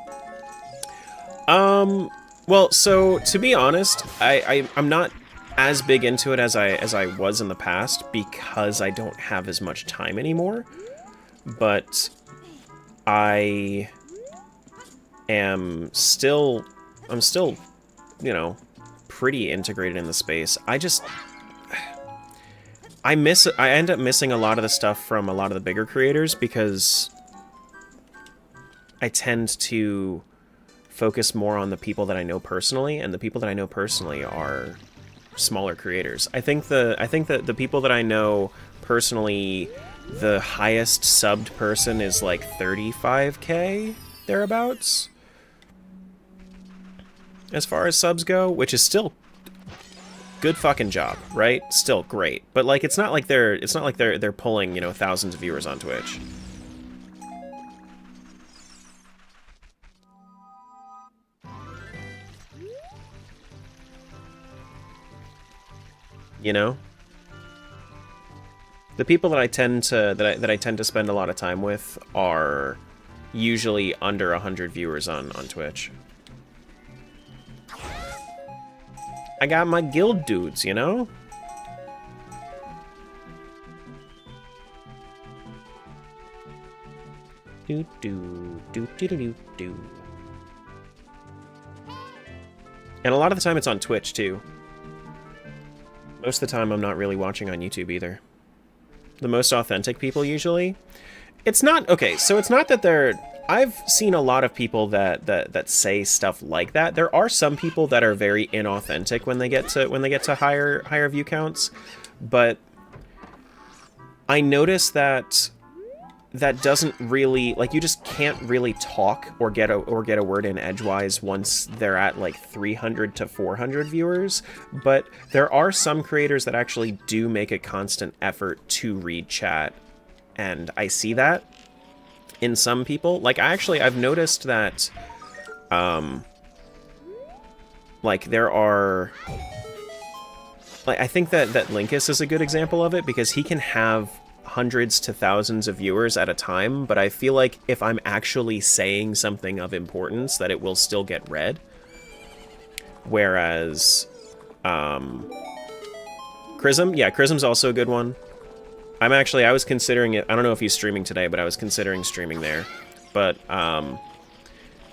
Well, so to be honest, I'm not as big into it as I was in the past because I don't have as much time anymore. But I'm still, you know, pretty integrated in the space. I end up missing a lot of the stuff from a lot of the bigger creators because I tend to focus more on the people that I know personally, and the people that I know personally are smaller creators. I think that the people that I know personally, the highest subbed person is like 35K thereabouts, as far as subs go, which is still good fucking job, right? Still great, but like it's not like they're pulling, you know, thousands of viewers on Twitch. You know, the people that I tend to spend a lot of time with are usually under 100 viewers on Twitch. I got my guild dudes, you know? Do do do do do do. And a lot of the time it's on Twitch too. Most of the time I'm not really watching on YouTube either. The most authentic people usually. It's not okay, so it's not that they're I've seen a lot of people that say stuff like that. There are some people that are very inauthentic when they get to higher view counts, but I notice that doesn't really, like, you just can't really talk or get a word in edgewise once they're at like 300 to 400 viewers. But there are some creators that actually do make a constant effort to read chat, and I see that in some people. Like, I've noticed that, like, there are, like, I think that Linkus is a good example of it, because he can have hundreds to thousands of viewers at a time, but I feel like if I'm actually saying something of importance, that it will still get read. Whereas, Chrism, yeah, Chrism's also a good one. I was considering it. I don't know if he's streaming today, but I was considering streaming there. But,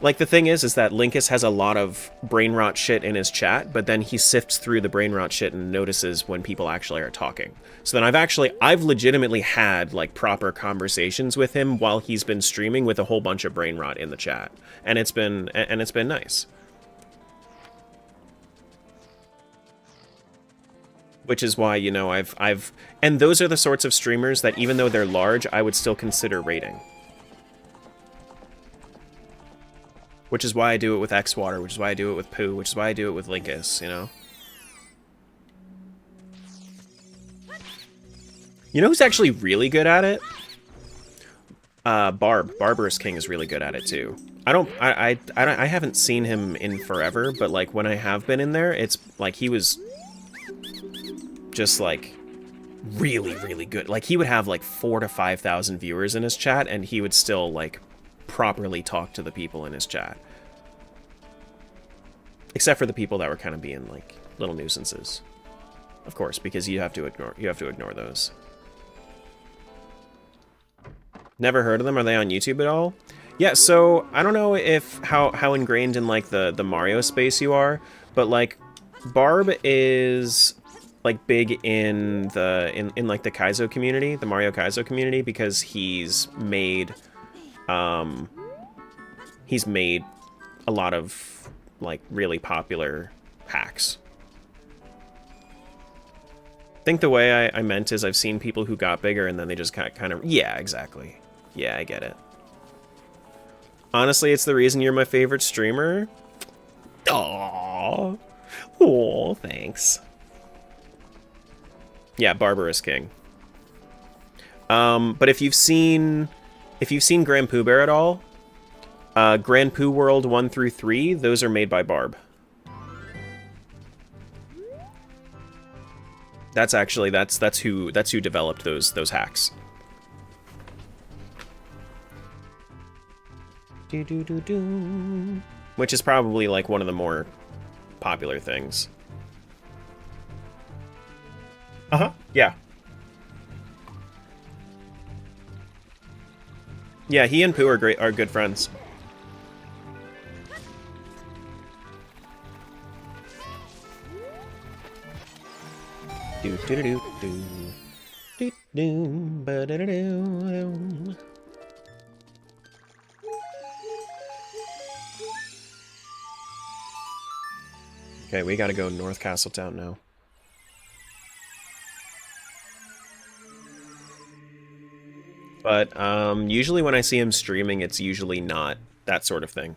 like, the thing is that Linkus has a lot of brain rot shit in his chat, but then he sifts through the brain rot shit and notices when people actually are talking. So then I've legitimately had, like, proper conversations with him while he's been streaming with a whole bunch of brain rot in the chat. And it's been nice. Which is why, you know, and those are the sorts of streamers that, even though they're large, I would still consider rating. Which is why I do it with Xwater, which is why I do it with Pooh, which is why I do it with Linkus, you know? You know who's actually really good at it? Barbarous King is really good at it too. I haven't seen him in forever, but like when I have been in there, it's like he was just like really, really good. Like he would have like 4,000 to 5,000 viewers in his chat, and he would still like properly talk to the people in his chat. Except for the people that were kind of being like little nuisances. Of course, because you have to ignore those. Never heard of them. Are they on YouTube at all? Yeah, so I don't know if how ingrained in like the Mario space you are, but like Barb is like big in the like the Kaizo community, the Mario Kaizo community, because he's made a lot of like really popular hacks. I think the way I meant is I've seen people who got bigger and then they just kind of... Yeah, exactly. Yeah, I get it. Honestly, it's the reason you're my favorite streamer. Aww. Oh, thanks. Yeah, Barbarous King. But if you've seen Grand Pooh Bear at all, Grand Pooh World 1 through 3, those are made by Barb. That's actually that's who developed those hacks. Which is probably like one of the more popular things. Yeah. Yeah, he and Pooh are good friends. Okay, we gotta go North Castletown now. But usually when I see him streaming, it's usually not that sort of thing.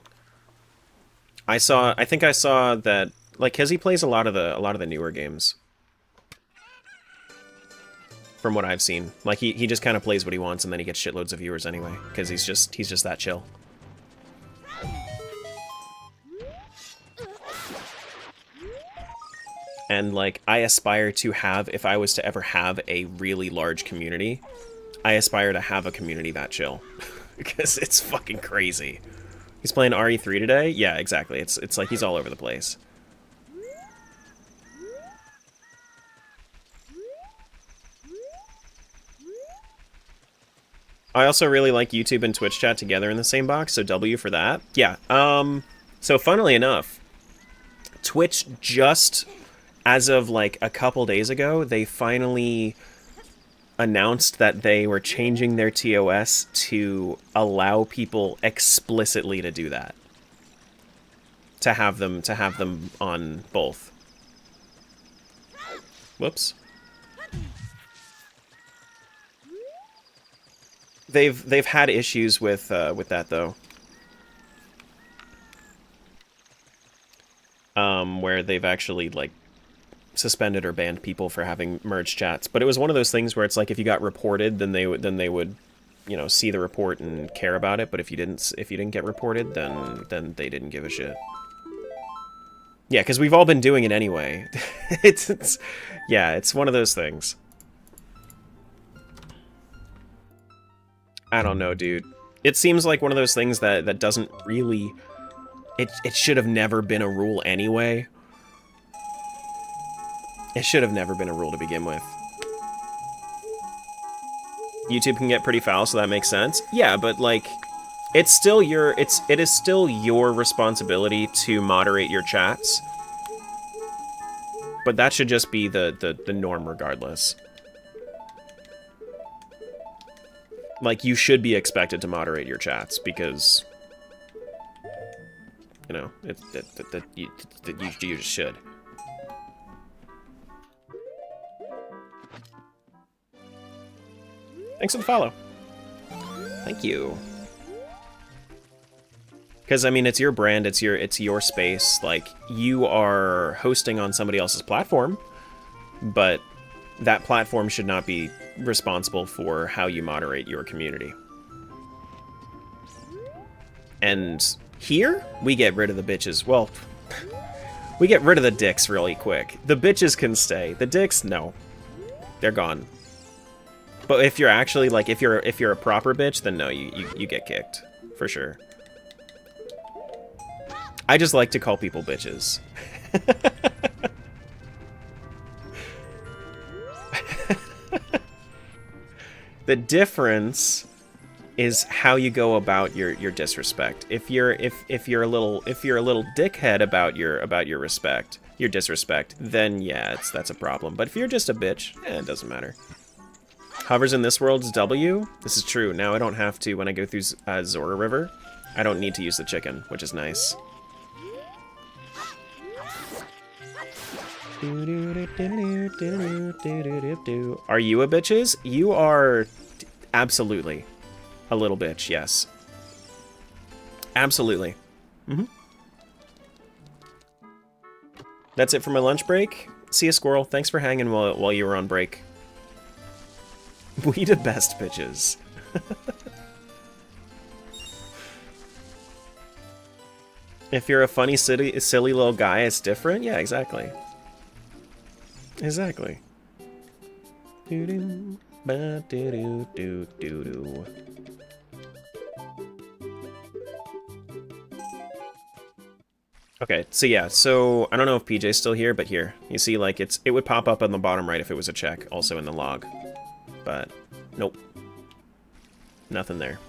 I think I saw that, like, cause he plays a lot of the newer games. From what I've seen, like he just kind of plays what he wants, and then he gets shitloads of viewers anyway, because he's just that chill. And like, I aspire to have, if I was to ever have a really large community, I aspire to have a community that chill, because it's fucking crazy. He's playing RE3 today. Yeah, exactly. It's like he's all over the place. I also really like YouTube and Twitch chat together in the same box, so W for that. Yeah, so funnily enough, Twitch just, as of like a couple days ago, they finally announced that they were changing their TOS to allow people explicitly to do that. To have them on both. Whoops. They've had issues with that though. Where they've actually like suspended or banned people for having merged chats. But it was one of those things where it's like if you got reported, then they would, you know, see the report and care about it. But if you didn't get reported, then they didn't give a shit. Yeah, because we've all been doing it anyway. Yeah, it's one of those things. I don't know, dude. It seems like one of those things that doesn't really... It should have never been a rule anyway. It should have never been a rule to begin with. YouTube can get pretty foul, so that makes sense. Yeah, but like, it is still your responsibility to moderate your chats. But that should just be the norm regardless. Like, you should be expected to moderate your chats, because, you know, you just should. Thanks for the follow. Thank you. Because, I mean, it's your brand, it's your space. Like, you are hosting on somebody else's platform, but that platform should not be responsible for how you moderate your community. And here, we get rid of the bitches. Well, we get rid of the dicks really quick. The bitches can stay. The dicks, no. They're gone. But if you're actually, like, if you're a proper bitch, then no, you get kicked. For sure. I just like to call people bitches. The difference is how you go about your disrespect. If you're a little dickhead about your respect, you're disrespect, then yeah, that's a problem. But if you're just a bitch, it doesn't matter. Hovers in this world is W. This is true. Now I don't have to, when I go through Zora River, I don't need to use the chicken, which is nice. Are you a bitches? You are absolutely a little bitch, yes. Absolutely. That's it for my lunch break. See ya, squirrel. Thanks for hanging while you were on break. We the best bitches. If you're a funny, silly little guy, it's different? Yeah, exactly. Exactly. Doo-doo, ba-doo-doo-doo-doo-doo. Okay, so yeah, so I don't know if PJ's still here, but here. You see, like, it would pop up on the bottom right if it was a check, also in the log. But, nope. Nothing there.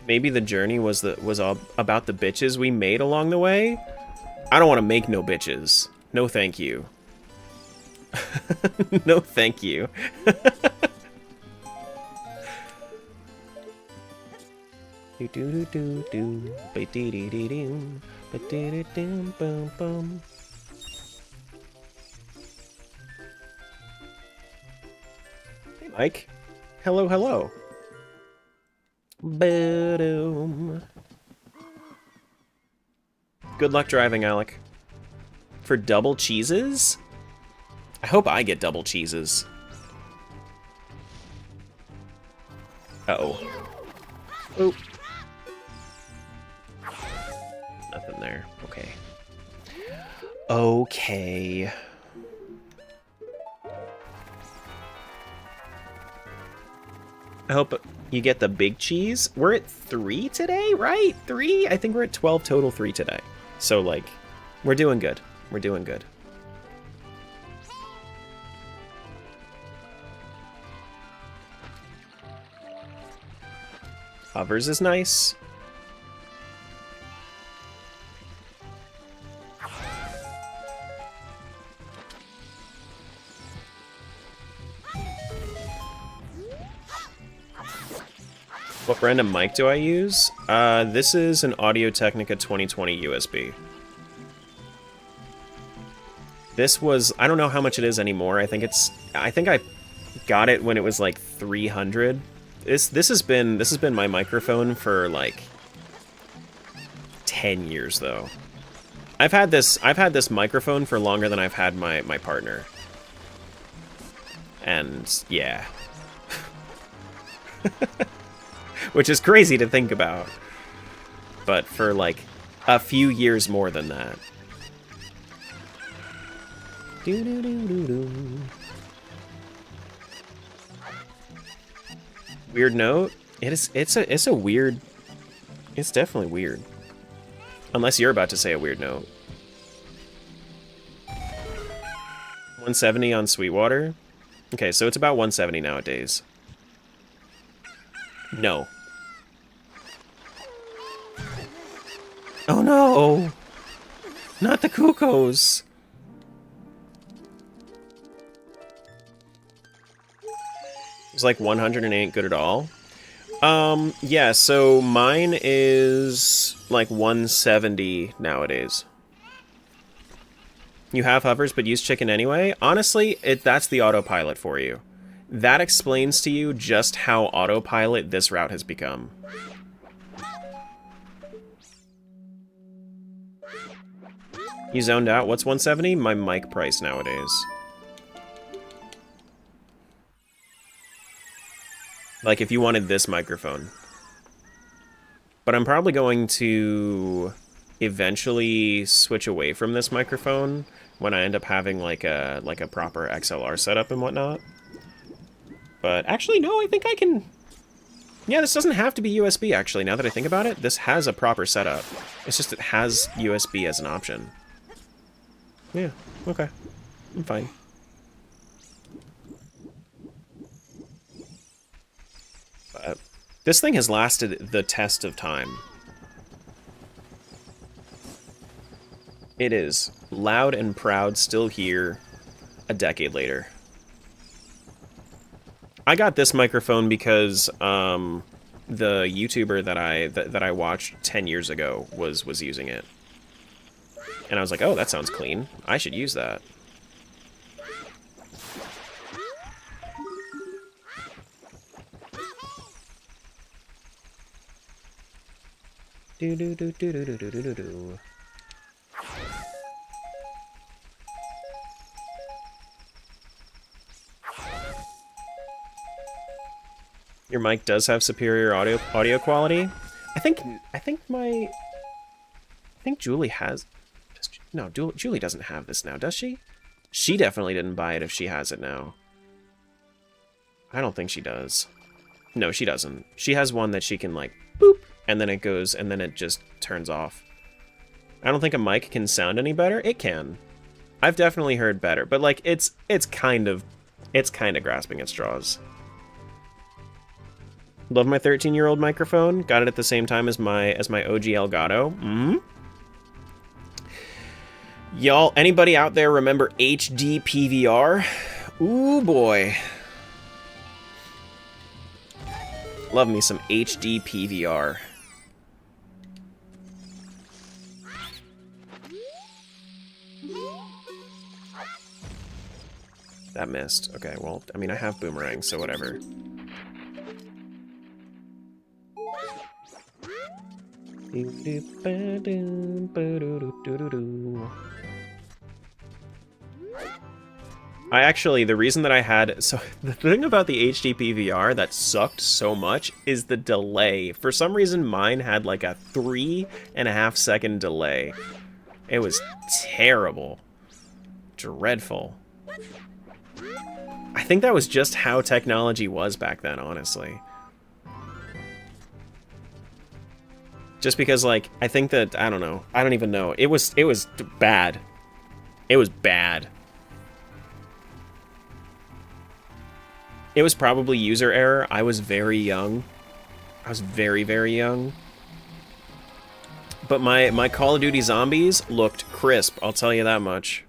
Maybe the journey was all about the bitches we made along the way? I don't want to make no bitches. No thank you. No thank you. Hey, Mike. Hello, hello. Ba-doom. Good luck driving, Alec. For double cheeses? I hope I get double cheeses. Uh-oh. Oh. Nothing there. Okay. Okay. I hope you get the big cheese. We're at 3 today, right? 3? I think we're at 12 total, 3 today. So, like, we're doing good. We're doing good. Hovers is nice. What brand of mic do I use? This is an Audio-Technica 2020 USB. This was, I don't know how much it is anymore. I think I got it when it was like 300. This has been my microphone for like 10 years though. I've had this microphone for longer than I've had my partner. And yeah. Which is crazy to think about. But for like a few years more than that. Weird note? It's a weird... It's definitely weird. Unless you're about to say a weird note. 170 on Sweetwater? Okay, so it's about 170 nowadays. No. Oh no! Not the cuckoos! It's like 100 and ain't good at all. Yeah, so mine is like 170 nowadays. You have hovers but use chicken anyway? Honestly, that's the autopilot for you. That explains to you just how autopilot this route has become. You zoned out? What's 170? My mic price nowadays. Like, if you wanted this microphone. But I'm probably going to eventually switch away from this microphone when I end up having, like a proper XLR setup and whatnot. But actually, no, I think I can... Yeah, this doesn't have to be USB, actually, now that I think about it. This has a proper setup. It's just it has USB as an option. Yeah, okay. I'm fine. This thing has lasted the test of time. It is loud and proud, still here, a decade later. I got this microphone because the YouTuber that I watched 10 years ago was using it. And I was like, oh, that sounds clean. I should use that. Do do do do do do do do do. Your mic does have superior audio quality. I think Julie has. No, Julie doesn't have this now, does she? She definitely didn't buy it if she has it now. I don't think she does. No, she doesn't. She has one that she can, like, boop, and then it goes, and then it just turns off. I don't think a mic can sound any better. It can. I've definitely heard better, but, like, it's kind of grasping at straws. Love my 13-year-old microphone. Got it at the same time as my OG Elgato. Mm-hmm. Y'all, anybody out there remember HD PVR? Ooh, boy. Love me some HD PVR. That missed. Okay, well, I mean, I have boomerang, so whatever. The reason that I had, so the thing about the HD PVR that sucked so much is the delay. For some reason, mine had like a 3.5 second delay. It was terrible. Dreadful. I think that was just how technology was back then, honestly. Just because, like, I think that, I don't know. I don't even know. It was bad. It was bad. It was probably user error. I was very young. I was very, very young. But my Call of Duty Zombies looked crisp, I'll tell you that much.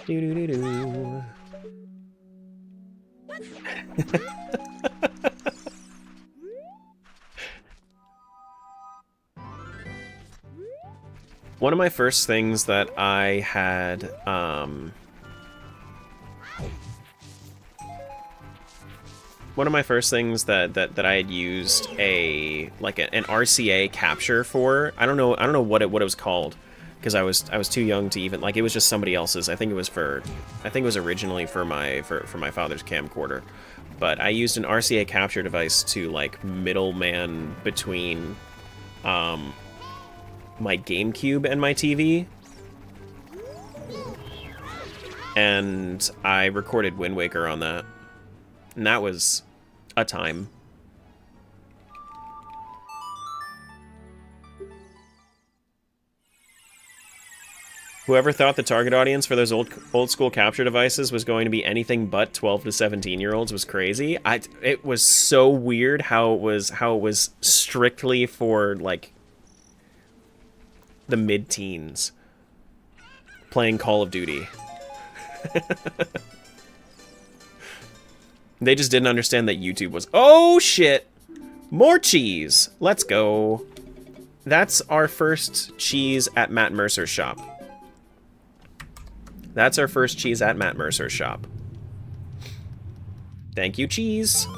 Do-do-do-do. One of my first things that I had, one of my first things that I had used an RCA capture for. I don't know what it was called, because I was too young to even, like, it was just somebody else's. I think it was originally for my father's camcorder. But I used an RCA capture device to, like, middleman between my GameCube and my TV. And I recorded Wind Waker on that. And that was a time. Whoever thought the target audience for those old school capture devices was going to be anything but 12 to 17-year-olds was crazy. It was so weird how it was strictly for, like, the mid-teens playing Call of Duty. They just didn't understand that YouTube was... Oh, shit! More cheese! Let's go. That's our first cheese at Matt Mercer's shop. That's our first cheese at Matt Mercer's shop. Thank you, cheese.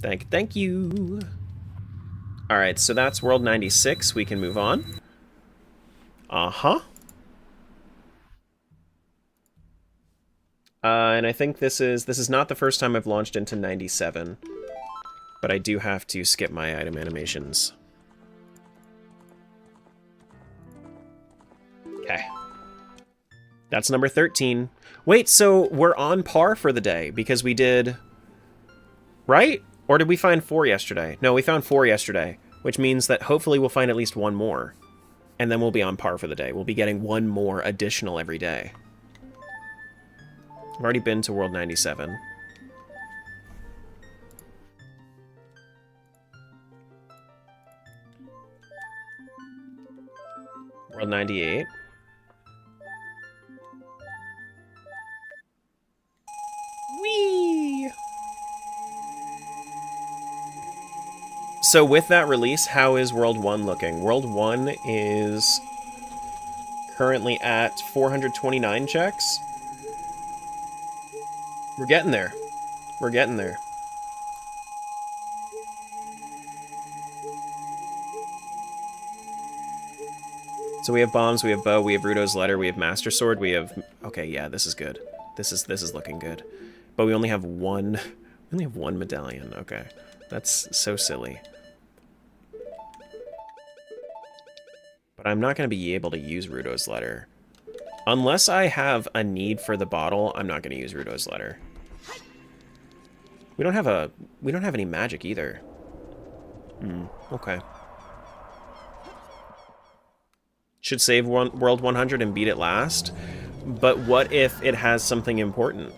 Thank you. Alright, so that's World 96. We can move on. Uh-huh. And I think this is not the first time I've launched into 97. But I do have to skip my item animations. Okay. That's number 13. Wait, so we're on par for the day because we did... Right? Or did we find 4 yesterday? No, we found 4 yesterday, which means that hopefully we'll find at least 1 more. And then we'll be on par for the day. We'll be getting 1 more additional every day. I've already been to World 97. World 98. Whee! So with that release, how is World 1 looking? World 1 is currently at 429 checks. We're getting there. We're getting there. So we have bombs, we have bow, we have Rudo's letter, we have Master Sword, we have... Okay, yeah, this is good. This is looking good. But we only have one... We only have one medallion. Okay. That's so silly. But I'm not going to be able to use Rudo's letter. Unless I have a need for the bottle, I'm not going to use Rudo's letter. We don't have any magic either. Okay. Should save World 100 and beat it last. But what if it has something important?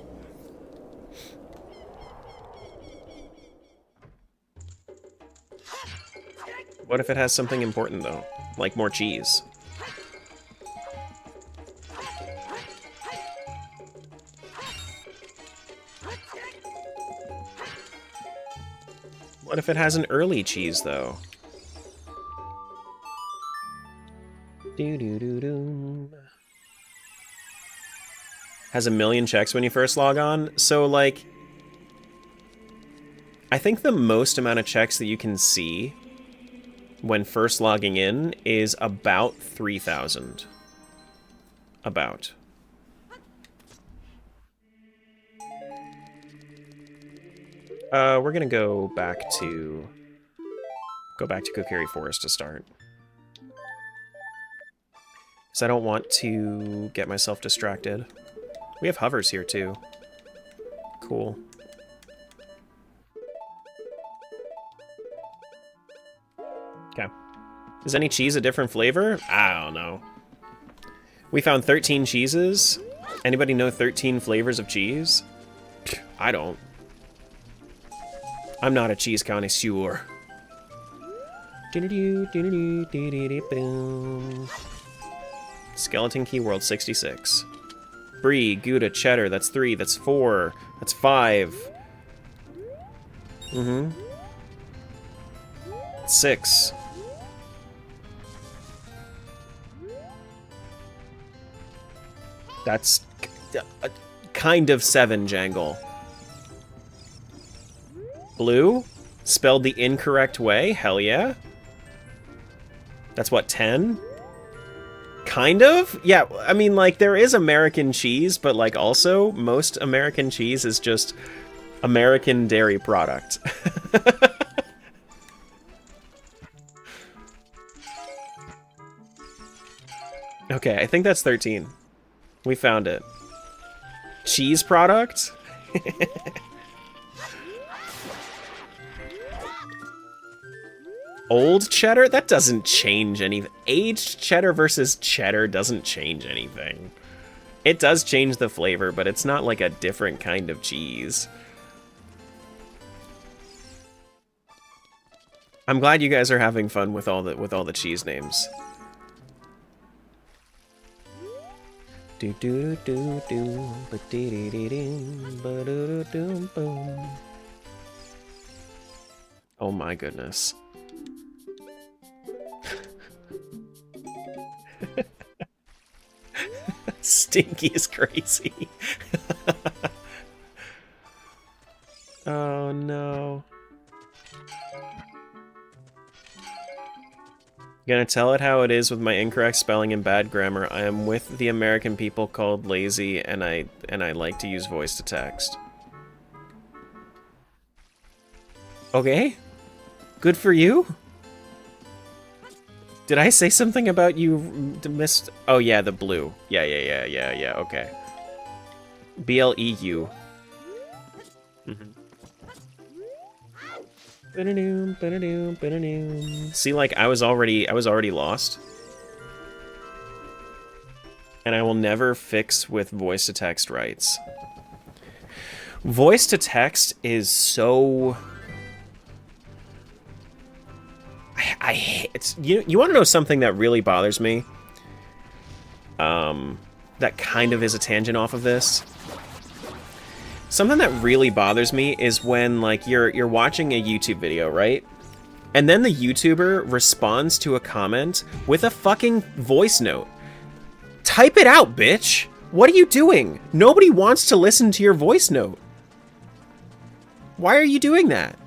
What if it has something important, though? Like more cheese? What if it has an early cheese, though? Doo-doo-doo-doo. Has 1,000,000 checks when you first log on. So, like... I think the most amount of checks that you can see when first logging in is about 3,000. About. We're gonna go back to Kokiri Forest to start. Because I don't want to get myself distracted. We have hovers here too. Cool. Okay. Is any cheese a different flavor? I don't know. We found 13 cheeses. Anybody know 13 flavors of cheese? I don't. I'm not a cheese connoisseur. Skeleton Key World 66. Brie, Gouda, Cheddar, that's 3, that's 4, that's 5. 6. That's kind of 7, Jangle. Blue? Spelled the incorrect way? Hell yeah. That's what, 10? Kind of? Yeah, I mean, like, there is American cheese, but, like, also, most American cheese is just American dairy product. Okay, I think that's 13. We found it. Cheese product? Old cheddar? That doesn't change anything. Aged cheddar versus cheddar doesn't change anything. It does change the flavor, but it's not like a different kind of cheese. I'm glad you guys are having fun with all the cheese names. Do do do do ba dee dee dee dee ba do do boom. Oh my goodness. Stinky is crazy. Oh no. Gonna tell it how it is with my incorrect spelling and bad grammar. I am with the American people called lazy, and I like to use voice to text. Okay. Good for you. Did I say something about you missed? Oh yeah, the blue. Yeah, okay. BLEU. See, like, I was already lost. And I will never fix with voice to text rights. Voice to text is so... I hate it. You want to know something that really bothers me? That kind of is a tangent off of this. Something that really bothers me is when, like, you're watching a YouTube video, right? And then the YouTuber responds to a comment with a fucking voice note. Type it out, bitch! What are you doing? Nobody wants to listen to your voice note. Why are you doing that?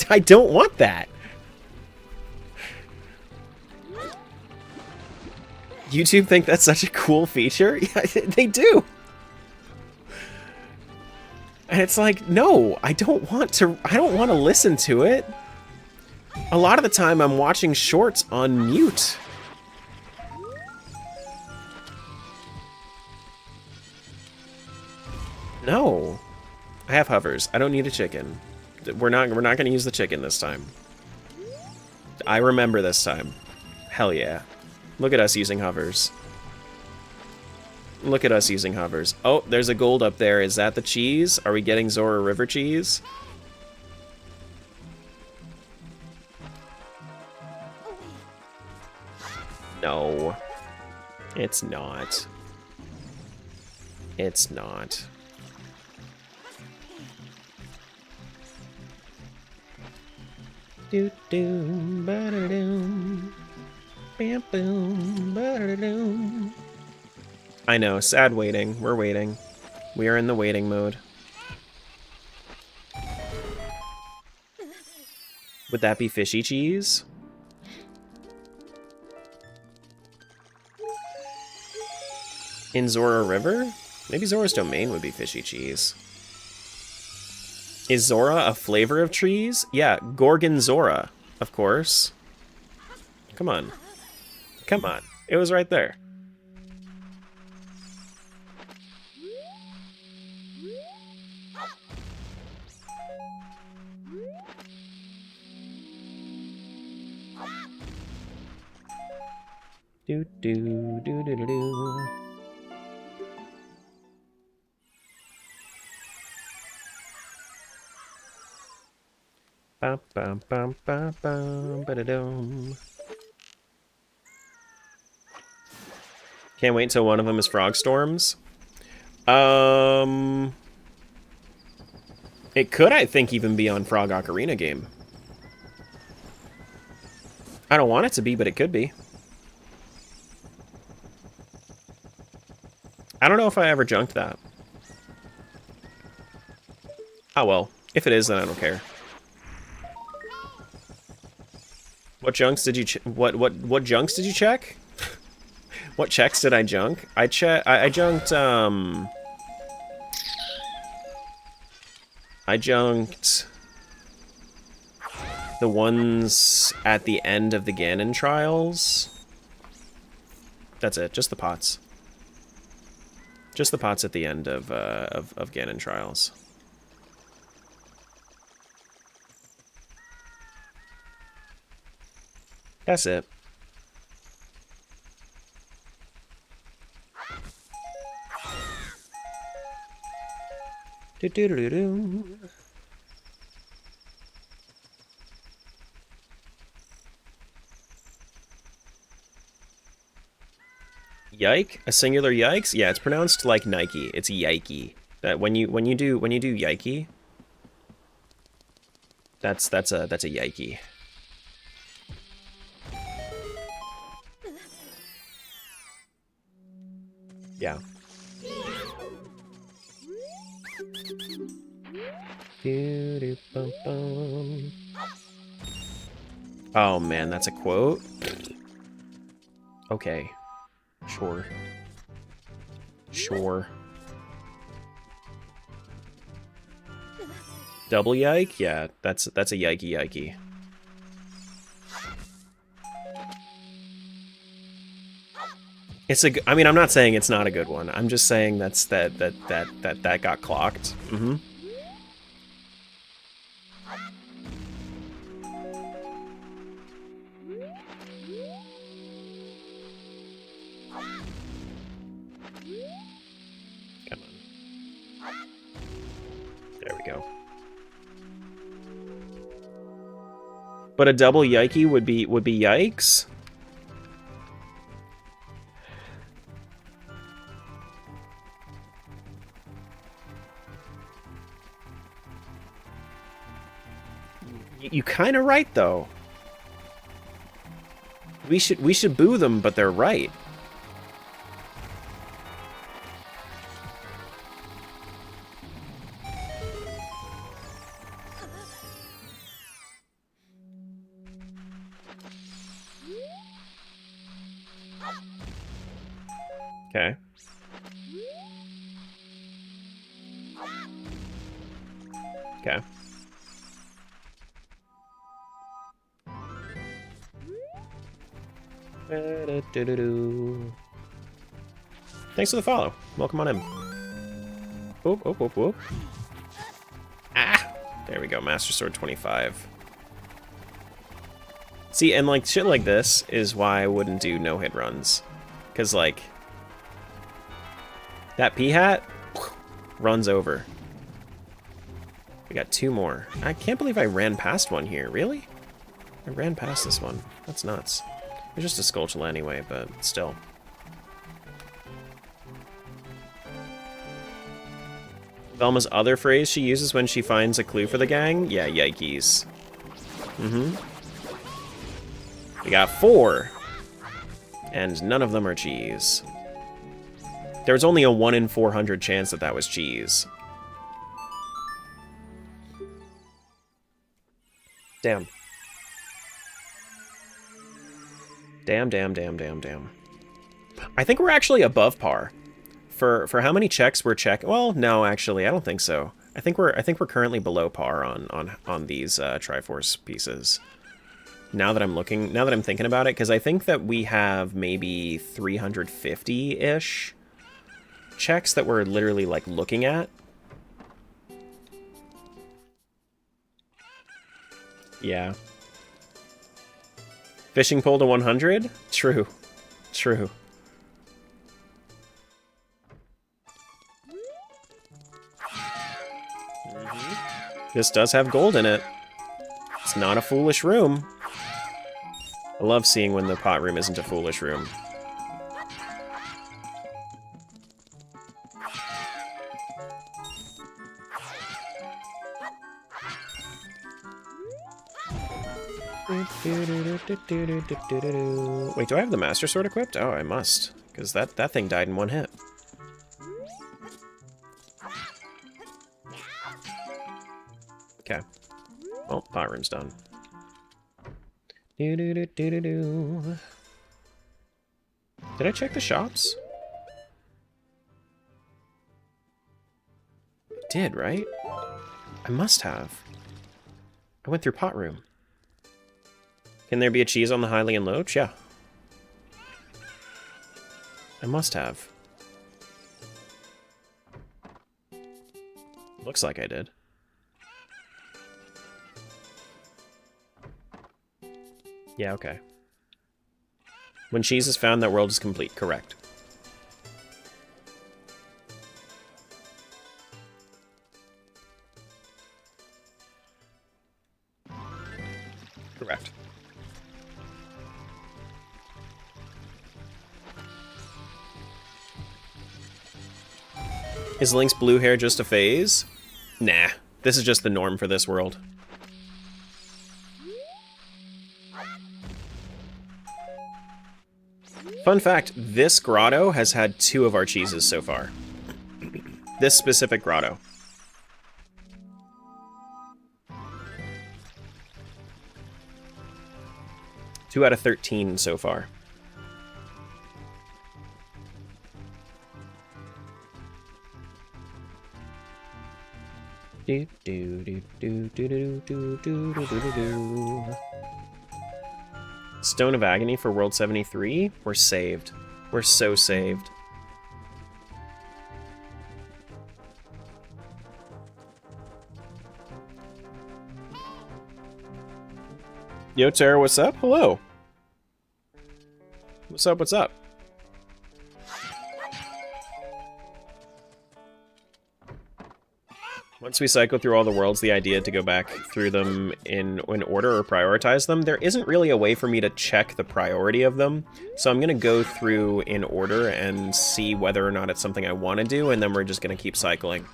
I don't want that. YouTube think that's such a cool feature? Yeah, they do. And it's like, no, I don't want to listen to it. A lot of the time I'm watching shorts on mute. No. I have hovers. I don't need a chicken. We're not going to use the chicken this time. I remember this time. Hell yeah. Look at us using hovers. Look at us using hovers. Oh, there's a gold up there. Is that the cheese? Are we getting Zora River cheese? No. It's not. It's not. Do do ba da doo. Bam boom ba da doo. I know, sad waiting. We're waiting. We are in the waiting mode. Would that be fishy cheese? In Zora River? Maybe Zora's domain would be fishy cheese. Is Zora a flavor of trees? Yeah, Gorgonzora, of course. Come on. Come on. It was right there. Do do do do do do. Bum bum bum bum bum ba-da-dum. Can't wait until one of them is Frog Storms. It could, I think, even be on Frog Ocarina game. I don't want it to be, but it could be. I don't know if I ever junked that. Oh well. If it is, then I don't care. What junks did you what junks did you check? What checks did I junk? I junked I junked the ones at the end of the Ganon trials. That's it, just the pots. Just the pots at the end of Ganon trials. That's it. Do-do-do-do. Yike? A singular yikes? Yeah, it's pronounced like Nike. It's yikey. That when you do yikey, that's a yikey. Yeah. Oh man, that's a quote? Okay. Sure. Sure. Double yike? Yeah, that's a yikey. It's I mean, I'm not saying it's not a good one. I'm just saying that got clocked. Mm-hmm. Come on. There we go. But a double yikey would be yikes. You kind of right though. We should boo them, but they're right. Okay. Okay. Thanks for the follow. Welcome on in. Whoop, whoop, whoop, whoop. Ah! There we go. Master Sword 25. See, and like shit like this is why I wouldn't do no-hit runs. Because, like, that P-hat runs over. We got 2 more. I can't believe I ran past one here. Really? I ran past this one. That's nuts. It's just a Skulltula anyway, but still. Velma's other phrase she uses when she finds a clue for the gang? Yeah, yikes. Mm-hmm. We got 4. And none of them are cheese. There was only a 1 in 400 chance that that was cheese. Damn. Damn, damn, damn, damn, damn. I think we're actually above par. For how many checks we're checking. Well, no, actually, I don't think so. I think we're currently below par on these Triforce pieces. Now that I'm thinking about it, because I think that we have maybe 350-ish checks that we're literally like looking at. Yeah. Fishing pole to 100? True. True. This does have gold in it. It's not a foolish room. I love seeing when the pot room isn't a foolish room. Wait, do I have the Master Sword equipped? Oh, I must, because that thing died in 1 hit. Okay. Well, pot room's done. Did I check the shops? I did, right? I must have. I went through pot room. Can there be a cheese on the Hylian Loach? Yeah. I must have. Looks like I did. Yeah, okay. When cheese is found, that world is complete. Correct. Correct. Is Link's blue hair just a phase? Nah, this is just the norm for this world. Fun fact, this grotto has had 2 of our cheeses so far. This specific grotto. Two out of 13 so far. Do do do do do do do do do do do. Stone of Agony for World 73? We're saved. We're so saved. Yo, Tara, what's up? Hello. What's up, what's up? Once we cycle through all the worlds, the idea to go back through them in order or prioritize them, there isn't really a way for me to check the priority of them. So I'm going to go through in order and see whether or not it's something I want to do, and then we're just going to keep cycling.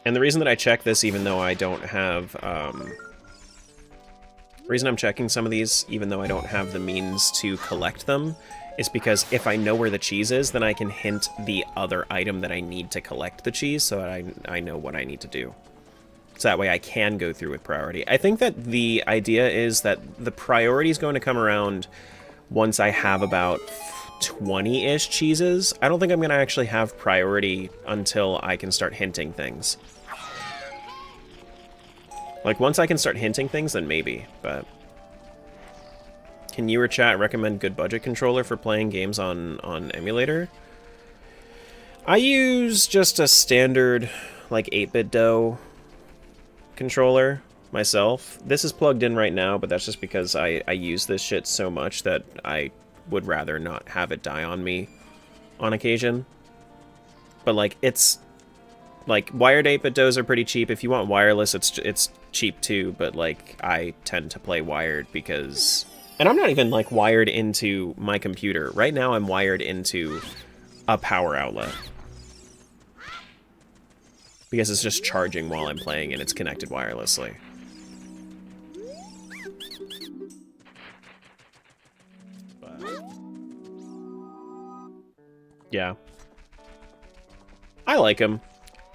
And the reason that I check this, even though I don't have... The reason I'm checking some of these, even though I don't have the means to collect them, is because if I know where the cheese is, then I can hint the other item that I need to collect the cheese, so that I know what I need to do. So that way I can go through with priority. I think that the idea is that the priority is going to come around once I have about 20-ish cheeses. I don't think I'm going to actually have priority until I can start hinting things. Like, once I can start hinting things, then maybe, but... Can you or chat recommend good budget controller for playing games on emulator? I use just a standard, like, 8-bit DOE controller myself. This is plugged in right now, but that's just because I use this shit so much that I would rather not have it die on me on occasion. But, like, it's... Like, wired 8-bit DOEs are pretty cheap. If you want wireless, it's cheap too, but, like, I tend to play wired because... And I'm not even, like, wired into my computer. Right now, I'm wired into a power outlet. Because it's just charging while I'm playing and it's connected wirelessly. But... Yeah. I like them.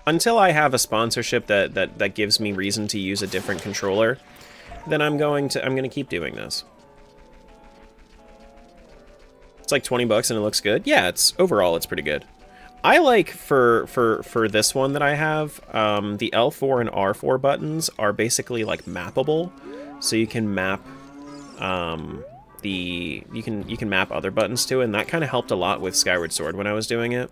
Until I have a sponsorship that gives me reason to use a different controller, then I'm gonna keep doing this. It's like 20 bucks and it looks good. Yeah, overall it's pretty good. I like for this one that I have, the L4 and R4 buttons are basically like mappable, so you can map you can map other buttons to it, and that kind of helped a lot with Skyward Sword when I was doing it.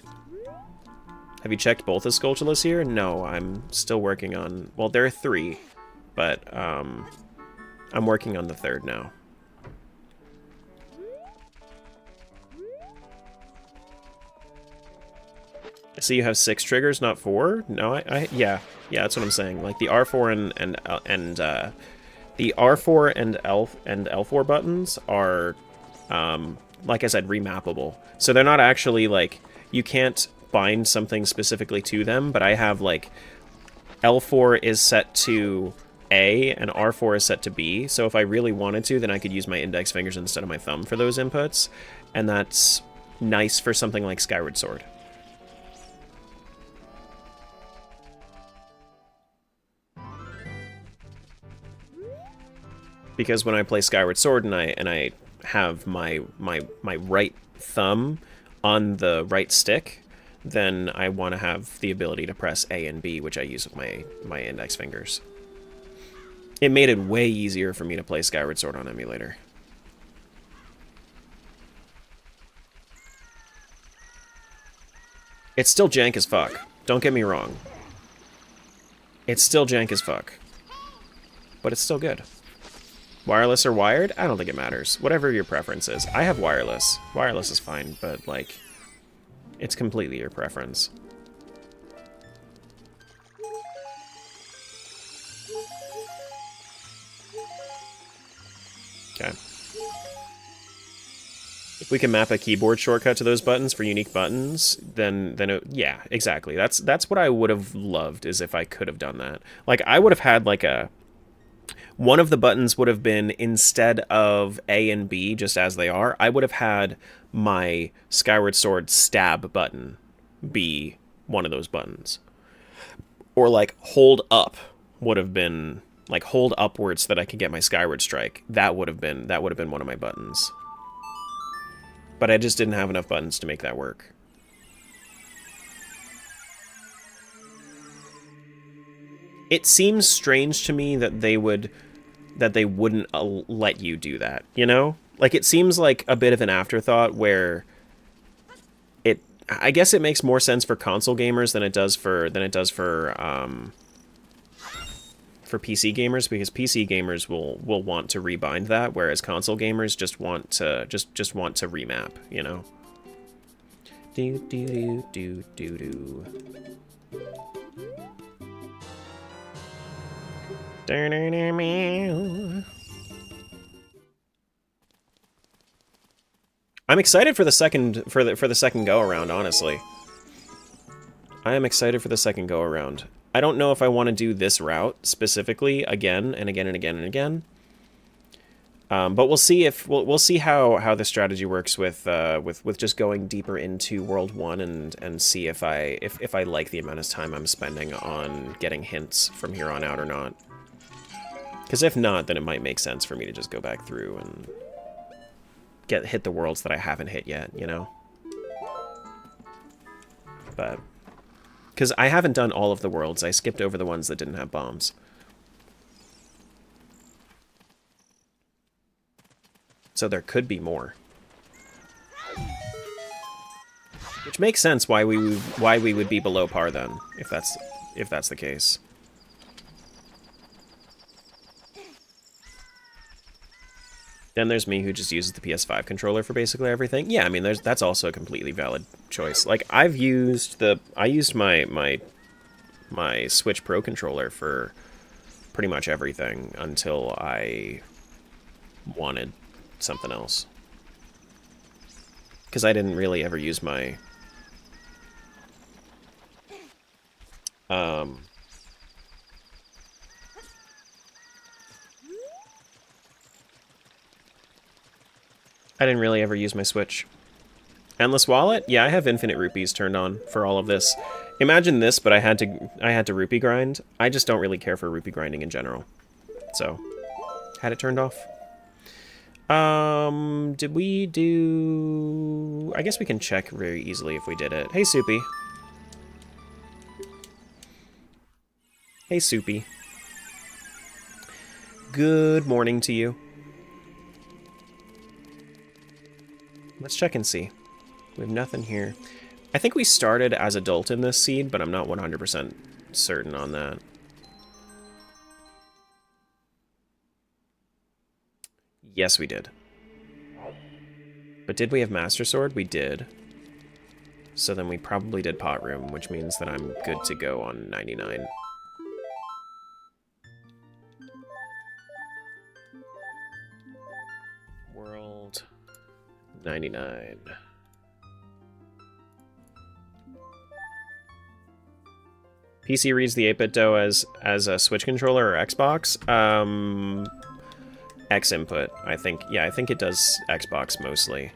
Have you checked both the Skulltulas here? No, I'm still working on... Well, there are 3, but I'm working on the 3rd now. I see you have 6 triggers, not 4? No, yeah, that's what I'm saying. Like the R4 and the R4 and L4 buttons are, like I said, remappable. So they're not actually like you can't bind something specifically to them, but I have like L4 is set to A and R4 is set to B, so if I really wanted to, then I could use my index fingers instead of my thumb for those inputs, and that's nice for something like Skyward Sword. Because when I play Skyward Sword and I have my right thumb on the right stick, then I want to have the ability to press A and B, which I use with my index fingers. It made it way easier for me to play Skyward Sword on emulator. It's still jank as fuck. Don't get me wrong. It's still jank as fuck. But it's still good. Wireless or wired? I don't think it matters. Whatever your preference is. I have wireless. Wireless is fine, but, like, it's completely your preference. Okay. If we can map a keyboard shortcut to those buttons for unique buttons, then yeah, exactly. That's what I would have loved, is if I could have done that. Like, I would have had, like, one of the buttons would have been, instead of A and B, just as they are, I would have had my Skyward Sword stab button be one of those buttons. Or, like, hold up would have been, like, hold upwards so that I could get my Skyward Strike. That would have been one of my buttons. But I just didn't have enough buttons to make that work. It seems strange to me that they wouldn't let you do that, you know? Like, it seems like a bit of an afterthought where I guess it makes more sense for console gamers than it does for PC gamers, because PC gamers will want to rebind that, whereas console gamers just want to want to remap, you know. Do do do do do do. I'm excited for the second go around, honestly. I am excited for the second go around. I don't know if I want to do this route specifically again and again and again and again. But we'll see if we'll see how the strategy works with just going deeper into World 1 and see if I like the amount of time I'm spending on getting hints from here on out or not. Because if not, then it might make sense for me to just go back through and hit the worlds that I haven't hit yet, you know? But because I haven't done all of the worlds, I skipped over the ones that didn't have bombs. So there could be more. Which makes sense why we would be below par then, if that's the case. Then there's me who just uses the PS5 controller for basically everything. Yeah, I mean that's also a completely valid choice. Like I used my Switch Pro controller for pretty much everything until I wanted something else. Because I didn't really ever use my Switch. Endless Wallet? Yeah, I have infinite rupees turned on for all of this. Imagine this, but I had to rupee grind. I just don't really care for rupee grinding in general. So, had it turned off. Did we do... I guess we can check very easily if we did it. Hey, Soupy. Hey, Soupy. Good morning to you. Let's check and see. We have nothing here. I think we started as adult in this seed, but I'm not 100% certain on that. Yes, we did. But did we have Master Sword? We did. So then we probably did Pot Room, which means that I'm good to go on 99. World 99. PC reads the 8-bit DOE as a Switch controller or Xbox. X input, I think. Yeah, I think it does Xbox mostly.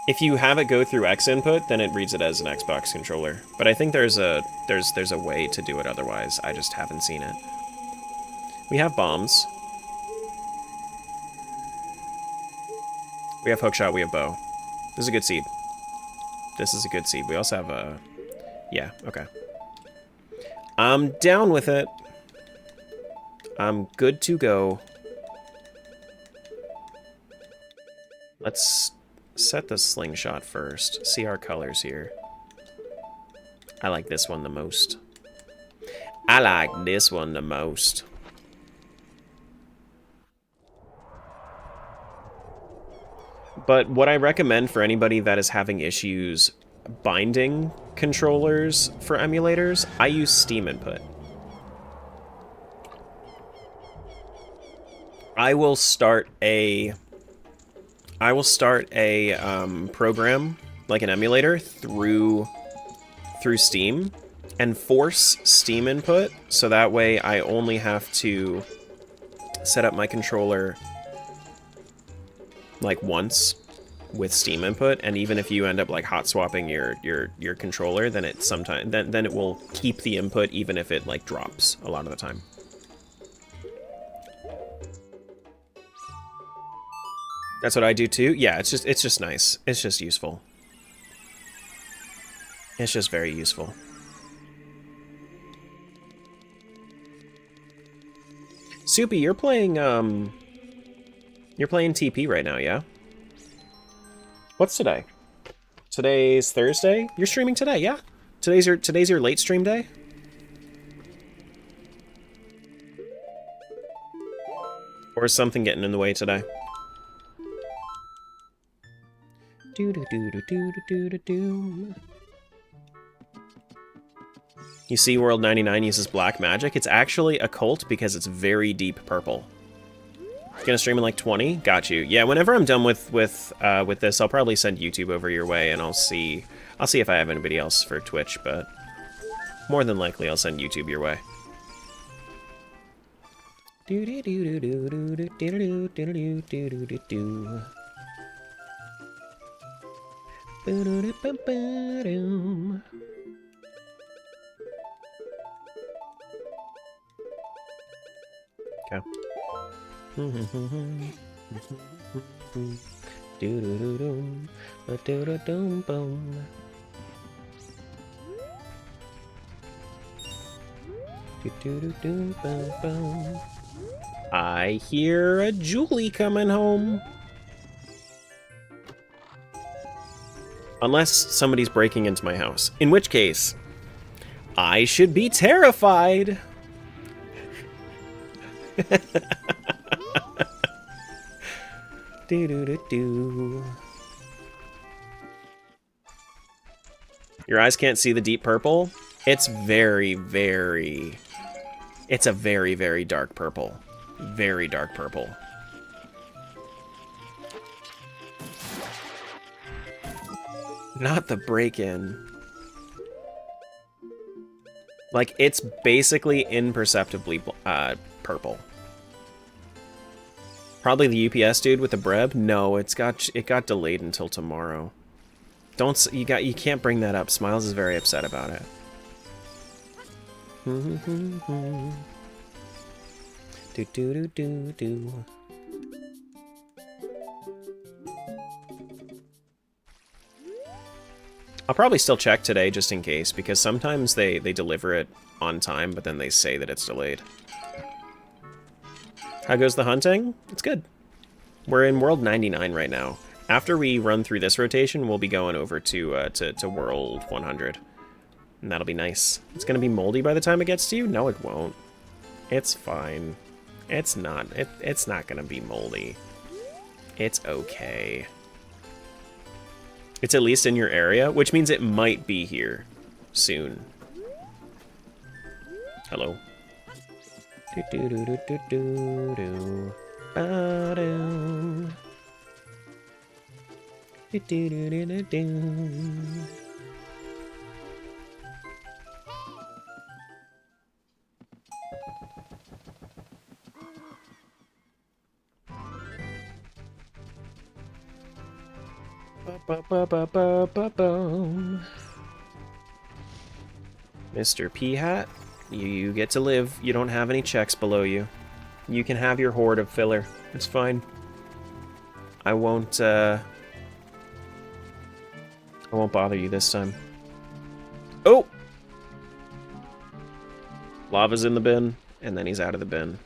If you have it go through X input, then it reads it as an Xbox controller. But I think there's a way to do it otherwise. I just haven't seen it. We have bombs. We have hookshot, we have bow. This is a good seed. This is a good seed. We also have a... Yeah, okay. I'm down with it. I'm good to go. Let's set the slingshot first. See our colors here. I like this one the most. I like this one the most. But what I recommend for anybody that is having issues binding controllers for emulators, I use Steam input. I will start a program, like an emulator, through Steam, and force Steam input, so that way I only have to set up my controller like once with Steam input, and even if you end up like hot swapping your controller, then it then it will keep the input even if it like drops a lot of the time. That's what I do too. Yeah, it's just nice. It's just useful. It's just very useful. Soupy, you're playing TP right now, yeah? What's today? Today's Thursday? You're streaming today, yeah? Today's your late stream day? Or is something getting in the way today? You see World 99 uses black magic? It's actually a cult because it's very deep purple. Gonna stream in like 20? Got you. Yeah, whenever I'm done with this, I'll probably send YouTube over your way, and I'll see if I have anybody else for Twitch, but more than likely I'll send YouTube your way. Okay. I hear a Julie coming home. Unless somebody's breaking into my house. In which case, I should be terrified. Your eyes can't see the deep purple? It's very, very... It's a very, very dark purple. Very dark purple. Not the break-in. Like, it's basically imperceptibly purple. Probably the UPS dude with the breb? No, it got delayed until tomorrow. You can't bring that up. Smiles is very upset about it. I'll probably still check today just in case, because sometimes they deliver it on time, but then they say that it's delayed. How goes the hunting? It's good. We're in World 99 right now. After we run through this rotation, we'll be going over to World 100. And that'll be nice. It's gonna be moldy by the time it gets to you? No, it won't. It's fine. It's not gonna be moldy. It's okay. It's at least in your area, which means it might be here soon. Hello. Mr. P-Hat, you get to live. You don't have any checks below you. You can have your horde of filler. It's fine. I won't bother you this time. Oh! Lava's in the bin, and then he's out of the bin.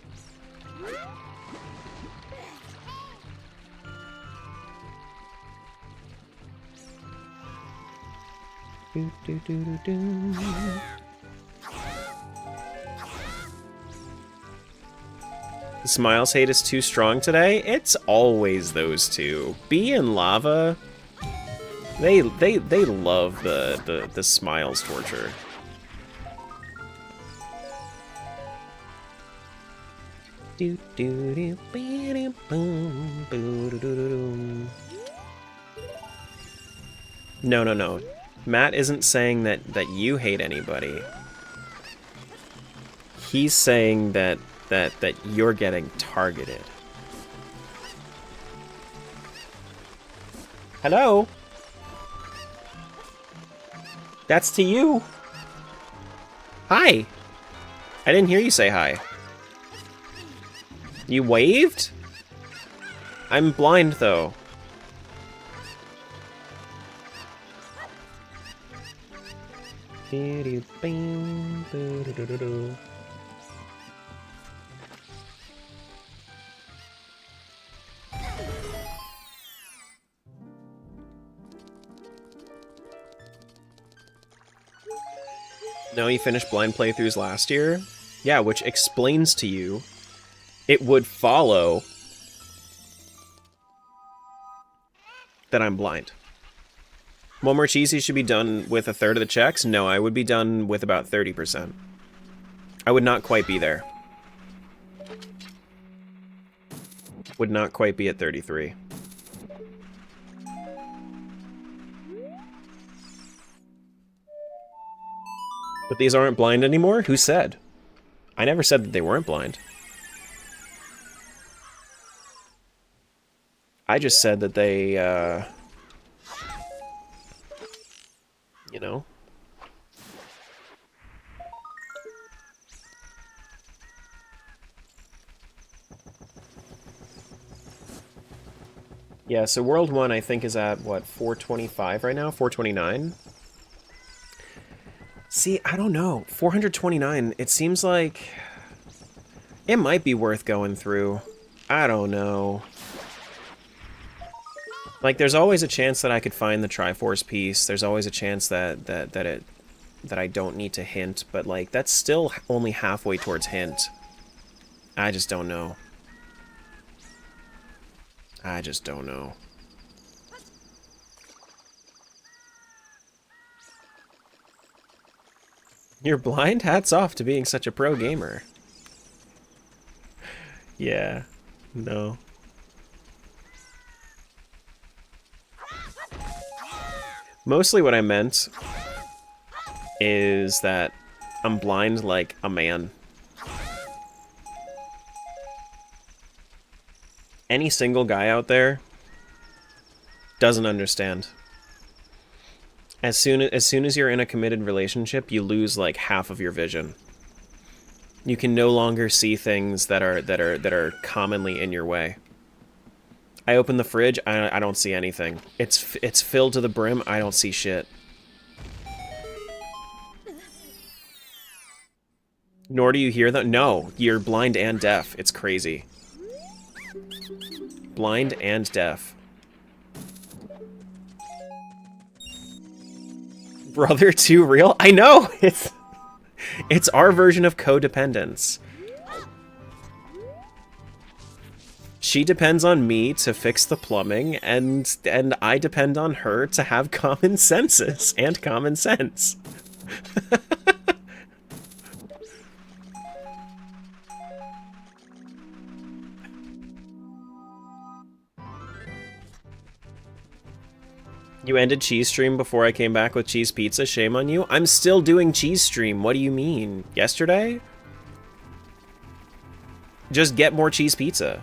The Smiles hate is too strong today? It's always those two. Bee and Lava, they love the Smiles torture. No. Matt isn't saying that you hate anybody. He's saying that you're getting targeted. Hello? That's to you. Hi. I didn't hear you say hi. You waved? I'm blind, though. No, you finished blind playthroughs last year? Yeah, which explains to you it would follow that I'm blind. One more cheesy should be done with a third of the checks? No, I would be done with about 30%. I would not quite be there. Would not quite be at 33. But these aren't blind anymore? Who said? I never said that they weren't blind. I just said that they, you know. Yeah, so World 1 I think is at, what, 425 right now? 429? See, I don't know. 429, it seems like it might be worth going through. I don't know. Like, there's always a chance that I could find the Triforce piece. There's always a chance that I don't need to hint, but like that's still only halfway towards hint. I just don't know. I just don't know. You're blind? Hats off to being such a pro gamer. Yeah. No. Mostly what I meant is that I'm blind like a man. Any single guy out there doesn't understand. As soon as you're in a committed relationship, you lose like half of your vision. You can no longer see things that are commonly in your way. I open the fridge, I don't see anything. It's filled to the brim, I don't see shit. Nor do you hear that? No, you're blind and deaf. It's crazy. Blind and deaf. Brother too real? I know! It's our version of codependence. She depends on me to fix the plumbing, and I depend on her to have common senses and common sense. You ended cheese stream before I came back with cheese pizza? Shame on you. I'm still doing cheese stream. What do you mean? Yesterday? Just get more cheese pizza.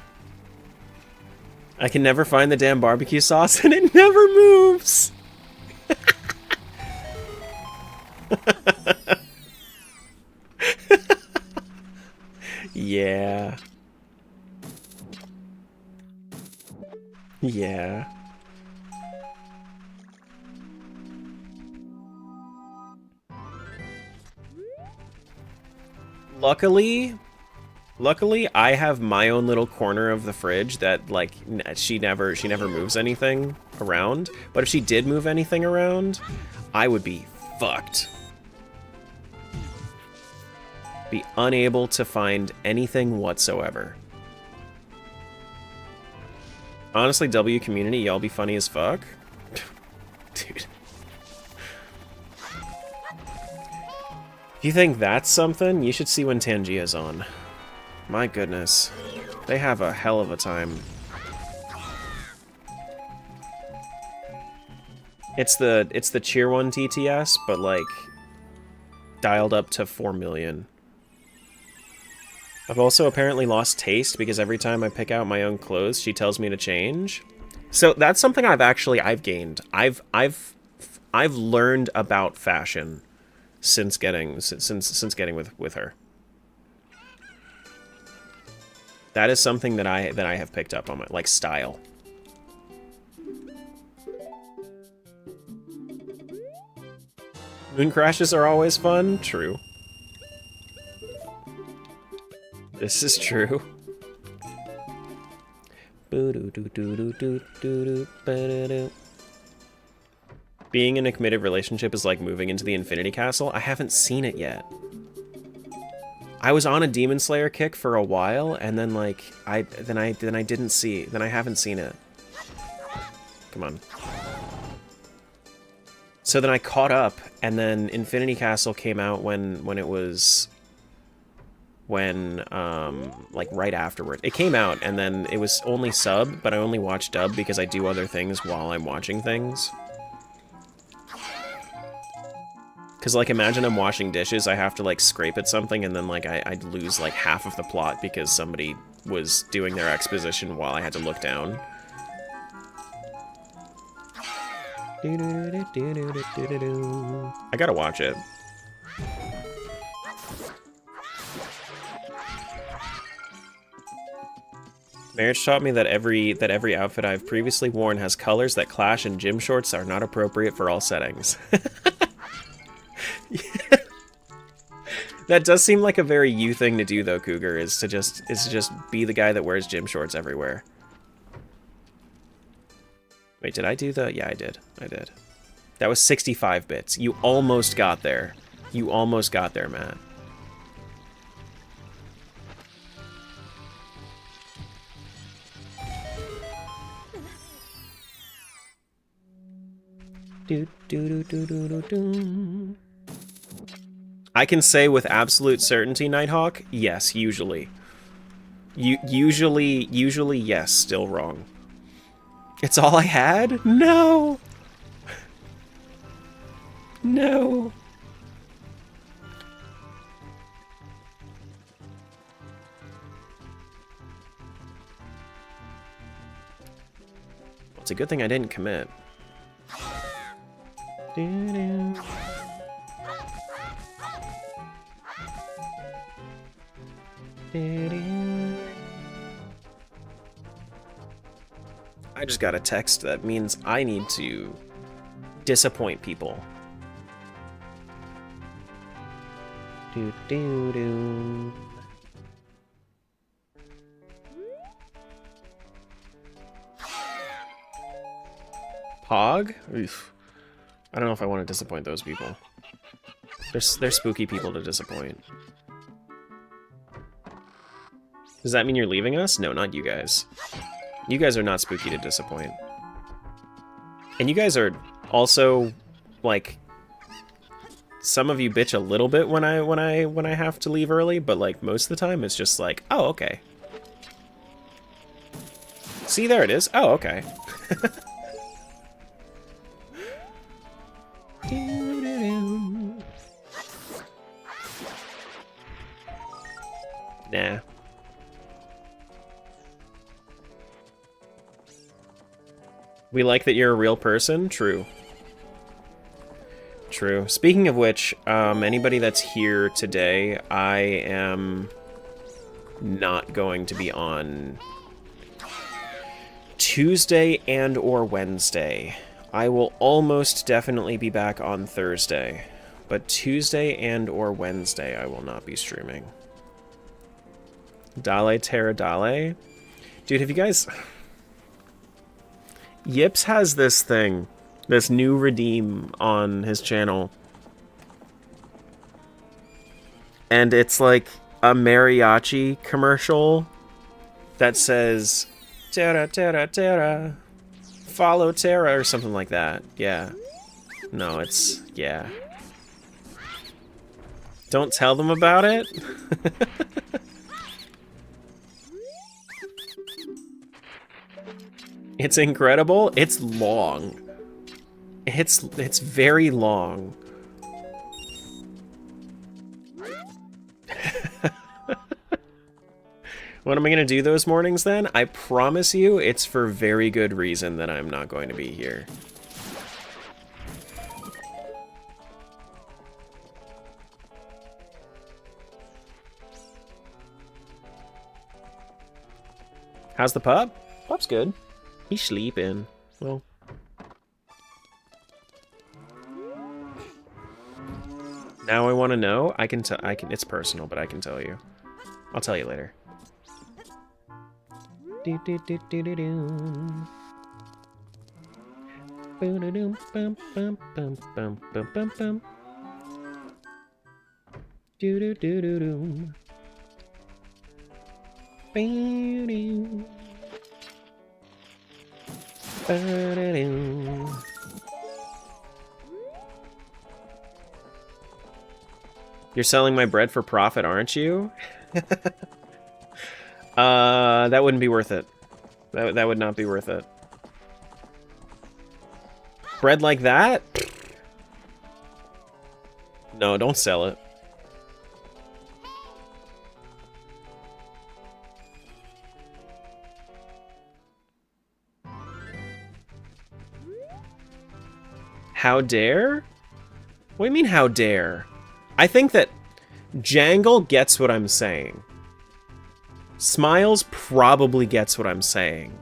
I can never find the damn barbecue sauce and it never moves. Yeah. Yeah. Luckily, I have my own little corner of the fridge that, like, she never moves anything around. But if she did move anything around, I would be fucked. Be unable to find anything whatsoever. Honestly, W community, y'all be funny as fuck. Dude. If you think that's something, you should see when Tangia's on. My goodness. They have a hell of a time. It's the Cheer 1 TTS, but like dialed up to 4 million. I've also apparently lost taste because every time I pick out my own clothes, she tells me to change. So that's something I've gained. I've learned about fashion since getting with her. That is something that I have picked up on, my like style. Moon crashes are always fun. True. This is true. Being in a committed relationship is like moving into the Infinity Castle. I haven't seen it yet. I was on a Demon Slayer kick for a while, and then like I haven't seen it. Come on. So then I caught up, and then Infinity Castle came out when like right afterward. It came out, and then it was only sub, but I only watch dub because I do other things while I'm watching things. Because, like, imagine I'm washing dishes, I have to, like, scrape at something, and then, like, I'd lose, like, half of the plot because somebody was doing their exposition while I had to look down. I gotta watch it. Marriage taught me that every outfit I've previously worn has colors that clash, and gym shorts are not appropriate for all settings. That does seem like a very you thing to do, though, Cougar, is to just be the guy that wears gym shorts everywhere. Wait, did I do the... Yeah, I did. That was 65 bits. You almost got there. You almost got there, Matt. I can say with absolute certainty, Nighthawk, yes, usually. Usually, yes, still wrong. It's all I had? No! No! Well, it's a good thing I didn't commit. I just got a text that means I need to disappoint people. Pog? Oof. I don't know if I want to disappoint those people. They're spooky people to disappoint. Does that mean you're leaving us? No, not you guys. You guys are not spooky to disappoint. And you guys are also, like, some of you bitch a little bit when I have to leave early, but like most of the time it's just like, oh, okay. See, there it is. Oh, okay. Nah. We like that you're a real person? True. True. Speaking of which, anybody that's here today, I am not going to be on Tuesday and or Wednesday. I will almost definitely be back on Thursday, but Tuesday and or Wednesday I will not be streaming. Dale Terra Dale? Dude, have you guys... Yips has this thing, this new redeem on his channel. And it's like a mariachi commercial that says, Terra, Terra, Terra, follow Terra, or something like that. Yeah. No, it's, yeah. Don't tell them about it? It's incredible. It's long. It's very long. What am I going to do those mornings then? I promise you it's for very good reason that I'm not going to be here. How's the pup? Pup's good. He's sleeping. Well. Now I want to know. I can. It's personal, but I can tell you. I'll tell you later. Do do do do do do. Bum bum bum bum bum bum bum. Do do do do do. You're selling my bread for profit, aren't you? That wouldn't be worth it. That would not be worth it. Bread like that? No, don't sell it. How dare? What do you mean, how dare? I think that Jangle gets what I'm saying. Smiles probably gets what I'm saying.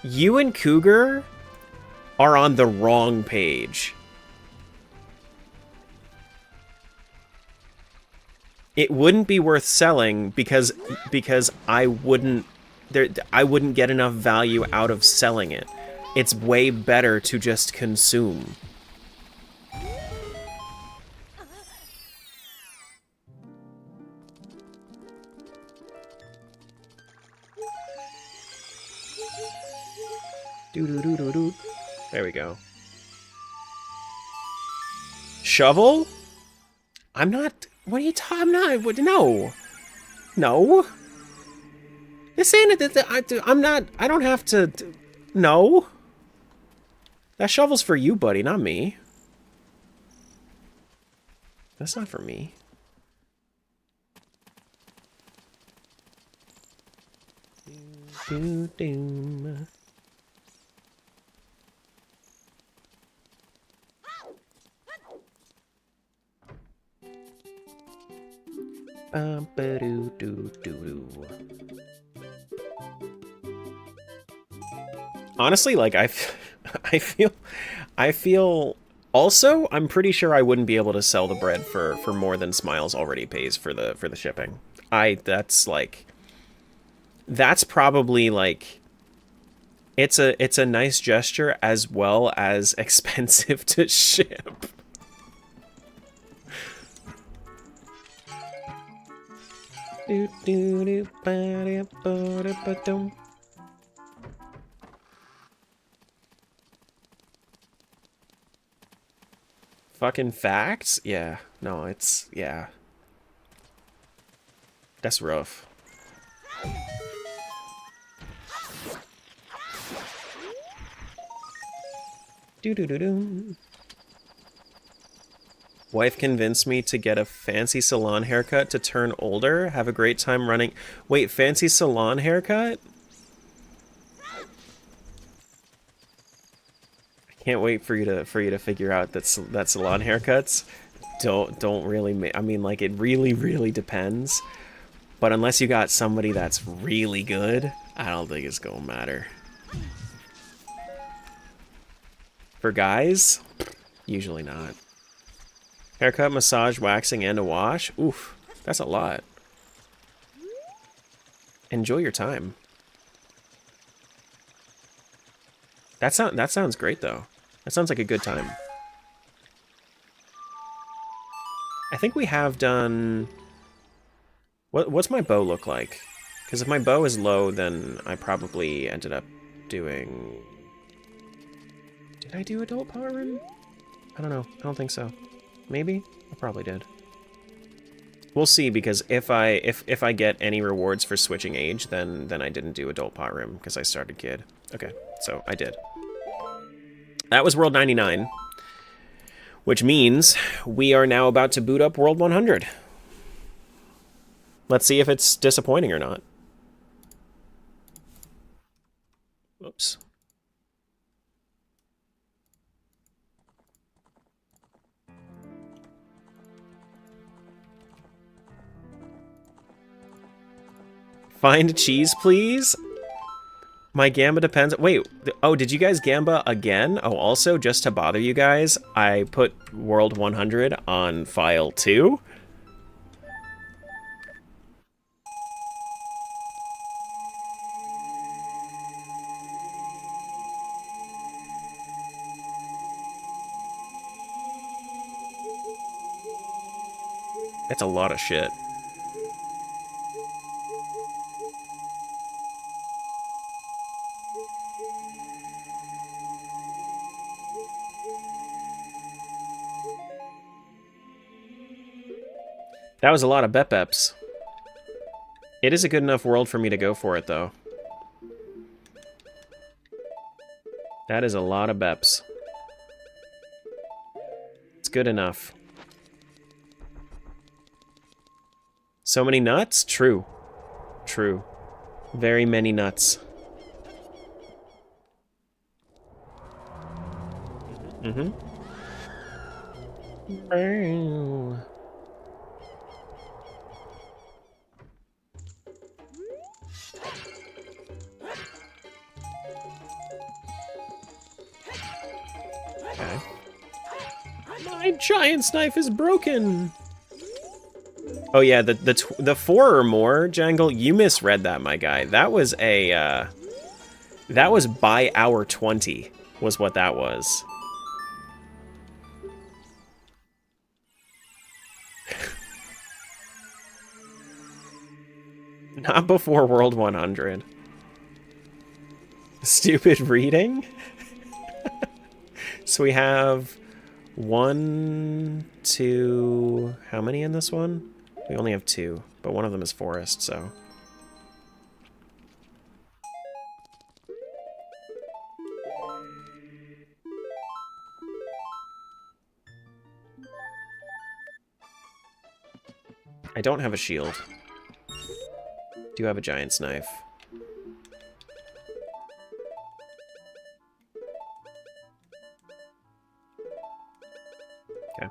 You and Cougar are on the wrong page. It wouldn't be worth selling because I wouldn't get enough value out of selling it. It's way better to just consume. Doo-doo-doo-doo-doo. There we go. Shovel? I'm not... What are you talking... I'm not... No. No. This ain't... I'm not... I don't have to... No. That shovel's for you, buddy, not me. That's not for me. Doo-doo-doo. Honestly, like I feel. Also, I'm pretty sure I wouldn't be able to sell the bread for more than Smiles already pays for the shipping. That's probably like. It's a nice gesture as well as expensive to ship. Fucking facts? Yeah. No, it's... Yeah. That's rough. Doo-doo-doo-doo. Wife convinced me to get a fancy salon haircut to turn older. Have a great time running. Wait, fancy salon haircut? I can't wait for you to figure out that salon haircuts don't really I mean, like, it really depends. But unless you got somebody that's really good, I don't think it's gonna matter. For guys, usually not. Haircut, massage, waxing, and a wash? Oof, that's a lot. Enjoy your time. That sounds great, though. That sounds like a good time. I think we have done... What's my bow look like? Because if my bow is low, then I probably ended up doing... Did I do adult power room? I don't know. I don't think so. Maybe? I probably did. We'll see, because if I get any rewards for switching age, then I didn't do adult pot room because I started kid. Okay, so I did. That was World 99, which means we are now about to boot up World 100. Let's see if it's disappointing or not. Whoops. Find cheese, please? My Gamba depends... Wait, oh, did you guys Gamba again? Oh, also, just to bother you guys, I put World 100 on file 2. That's a lot of shit. That was a lot of bep-beps. It is a good enough world for me to go for it, though. That is a lot of beps. It's good enough. So many nuts? True. True. Very many nuts. Mm-hmm. Okay. My giant's knife is broken! Oh yeah, the 4 or more, Jangle, you misread that, my guy. That was a, that was by hour 20, was what that was. Not before World 100. Stupid reading? So we have 1, 2... How many in this one? We only have 2, but one of them is forest, so... I don't have a shield. Do have a giant's knife. Okay.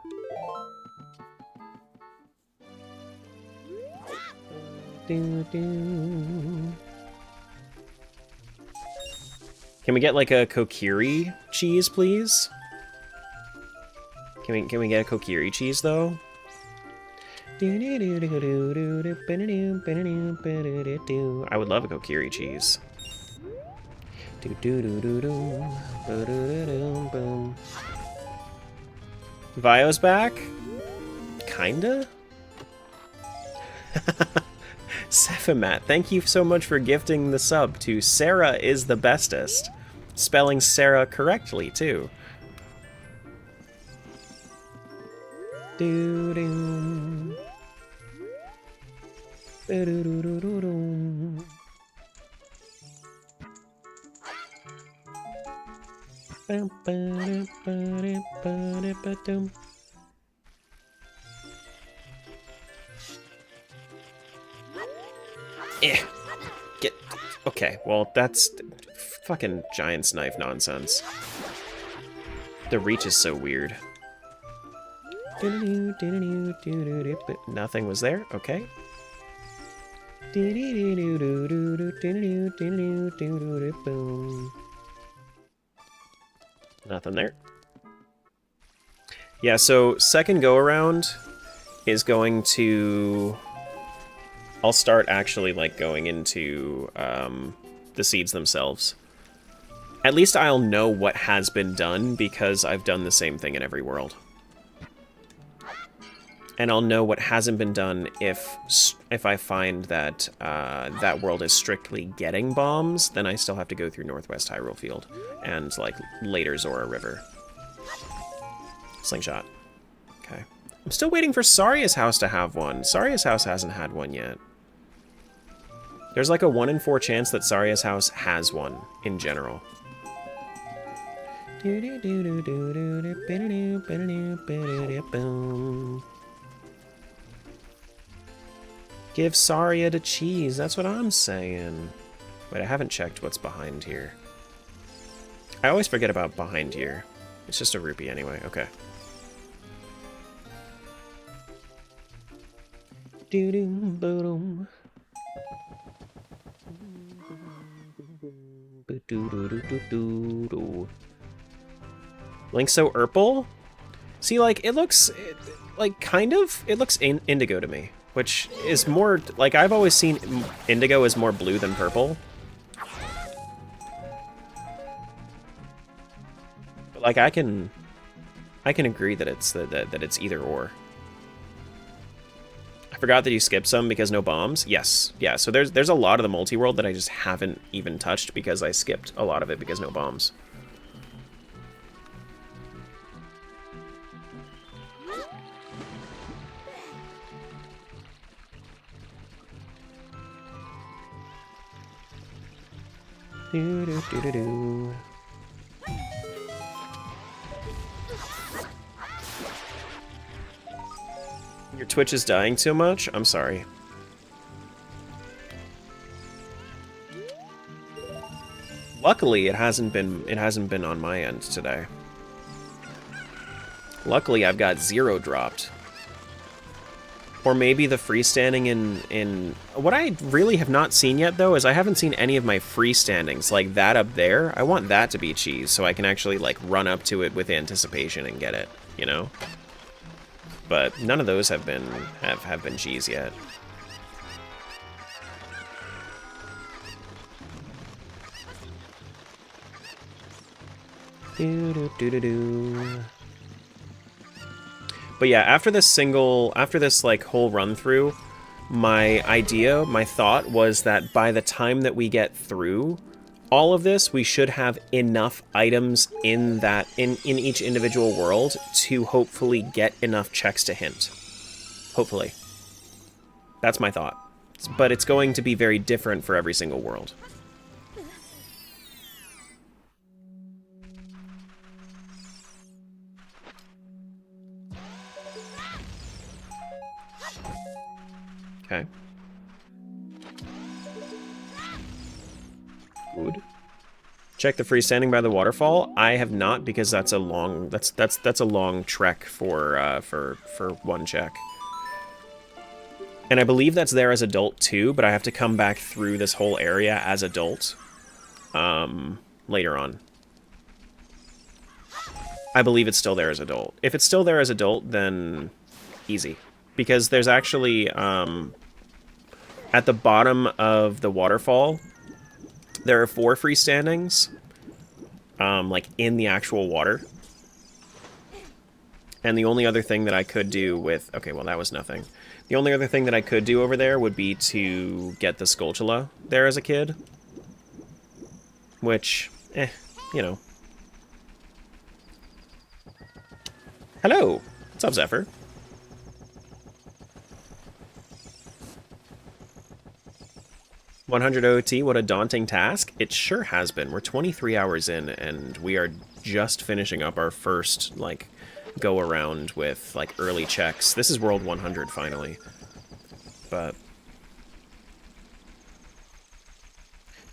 Can we get like a kokiri cheese, please? Can we get a kokiri cheese though? I would love a kokiri cheese. Vio's back? Kinda? Sephimat, thank you so much for gifting the sub to Sarah is the bestest. Spelling Sarah correctly, too. Doo-doo. Ba-do-do-do-do-do. Ba-ba-da-ba-da-ba-da-ba-dum. Get... Okay, well, that's fucking giant's knife nonsense. The reach is so weird. Nothing was there? Okay. Nothing there. Yeah, so second go-around is going to... I'll start actually, like, going into the seeds themselves. At least I'll know what has been done, because I've done the same thing in every world. And I'll know what hasn't been done if I find that that world is strictly getting bombs, then I still have to go through Northwest Hyrule Field and, like, later Zora River. Slingshot. Okay. I'm still waiting for Saria's house to have one. Saria's house hasn't had one yet. There's like a 1 in 4 chance that Saria's house has one, in general. Give Saria the cheese, that's what I'm saying. Wait, I haven't checked what's behind here. I always forget about behind here. It's just a rupee anyway, okay. Link's so purple? See, like, it looks, like, kind of, it looks indigo to me. Which is more, like, I've always seen indigo as more blue than purple. But, like, I can agree that it's that it's either or. I forgot that you skipped some because no bombs. Yes, yeah. So there's a lot of the multi-world that I just haven't even touched because I skipped a lot of it because no bombs. Do, do, do, do, do. Your Twitch is dying too much? I'm sorry. Luckily, it hasn't been on my end today. Luckily, I've got 0 dropped. Or maybe the freestanding in... What I really have not seen yet, though, is I haven't seen any of my freestandings. Like, that up there, I want that to be cheese, so I can actually, like, run up to it with anticipation and get it, you know? But none of those have been cheese yet. But yeah, after this like whole run through, my thought was that by the time that we get through all of this, we should have enough items in each individual world to hopefully get enough checks to hint. Hopefully. That's my thought. But it's going to be very different for every single world. Okay. Good. Check the freestanding by the waterfall. I have not, because that's a long that's a long trek for one check. And I believe that's there as adult too, but I have to come back through this whole area as adult later on. I believe it's still there as adult. If it's still there as adult, then easy. Because there's actually, at the bottom of the waterfall, there are 4 freestandings, like, in the actual water. And the only other thing that I could do with... Okay, well, that was nothing. The only other thing that I could do over there would be to get the Skulltula there as a kid. Which, you know. Hello! What's up, Zephyr? 100 OOT, what a daunting task. It sure has been. We're 23 hours in, and we are just finishing up our first, like, go-around with, like, early checks. This is World 100, finally. But...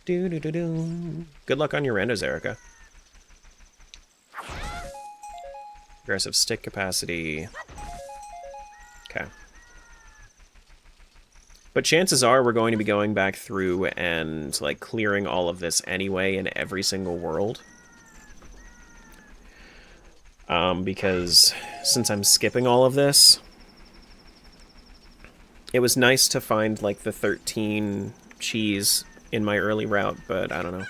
Do-do-do-do. Good luck on your randos, Erica. Aggressive stick capacity. Okay. But chances are we're going to be going back through and, like, clearing all of this anyway in every single world. Because since I'm skipping all of this, it was nice to find, like, the 13 cheese in my early route, but I don't know.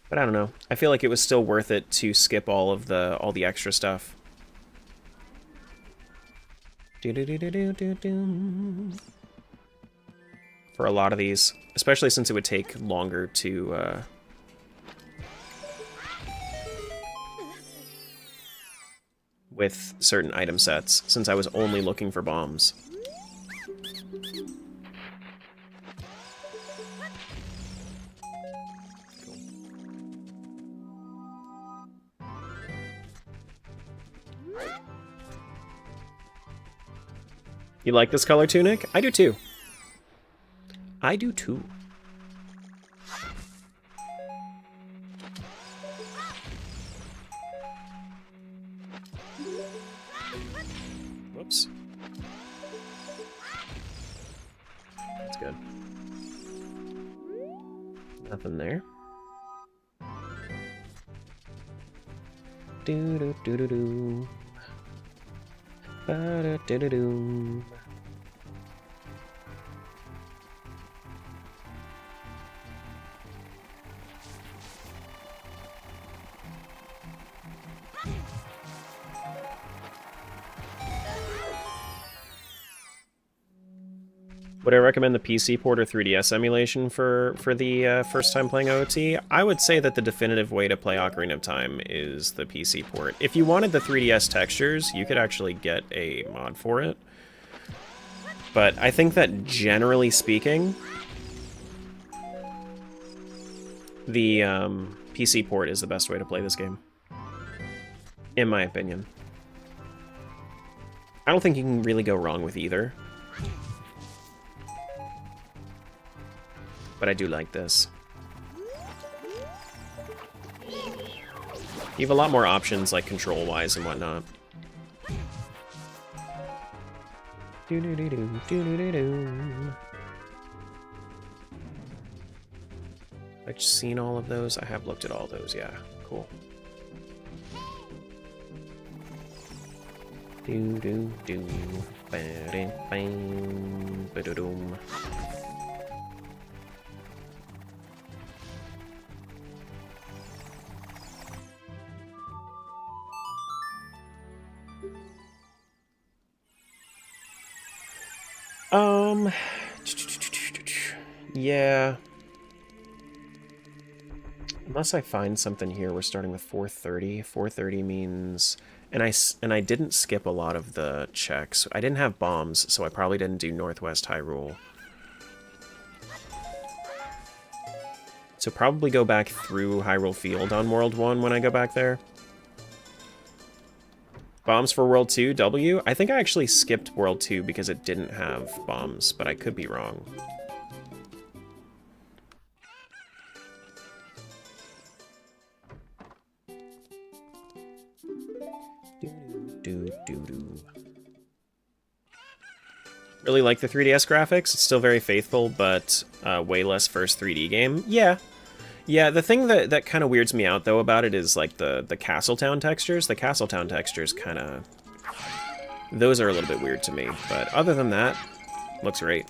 But I don't know. I feel like it was still worth it to skip all the extra stuff. For a lot of these, especially since it would take longer to with certain item sets, since I was only looking for bombs. You like this color tunic? I do too. I do too. Whoops. That's good. Nothing there. Do do do do do. Ba da do do do. Would I recommend the PC port or 3DS emulation for the first time playing OOT? I would say that the definitive way to play Ocarina of Time is the PC port. If you wanted the 3DS textures, you could actually get a mod for it. But I think that generally speaking, the PC port is the best way to play this game, in my opinion. I don't think you can really go wrong with either. But I do like this. You have a lot more options, like control-wise and whatnot. Do-do-do-do, do-do-do-do. I've seen all of those. I have looked at all those, yeah. Cool. Do-do-do. Ba-ding-bang. Ba-do-dum. Yeah. Unless I find something here, we're starting with 4:30. 4:30 means, and I didn't skip a lot of the checks. I didn't have bombs, so I probably didn't do Northwest Hyrule. So probably go back through Hyrule Field on World 1 when I go back there. Bombs for World 2, W? I think I actually skipped World 2 because it didn't have bombs, but I could be wrong. Really like the 3DS graphics. It's still very faithful, but way less first 3D game. Yeah. Yeah, the thing that kind of weirds me out, though, about it is, like, the Castletown textures. The Castletown textures kind of... Those are a little bit weird to me, but other than that, looks great.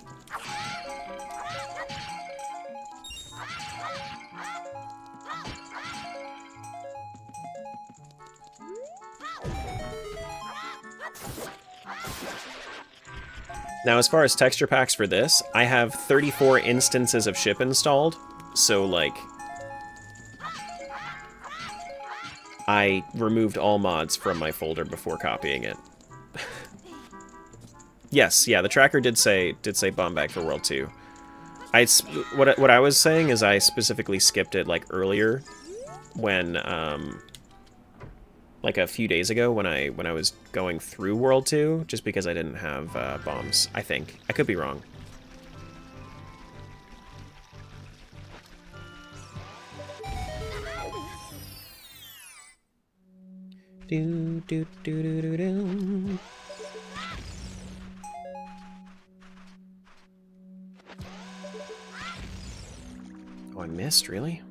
Now, as far as texture packs for this, I have 34 instances of Ship installed, so, like... I removed all mods from my folder before copying it. Yes, yeah, the tracker did say bomb bag for World 2. What I was saying is I specifically skipped it like earlier when like a few days ago when I was going through World 2 just because I didn't have bombs, I think. I could be wrong. Do do do do do do. Oh, I missed, really?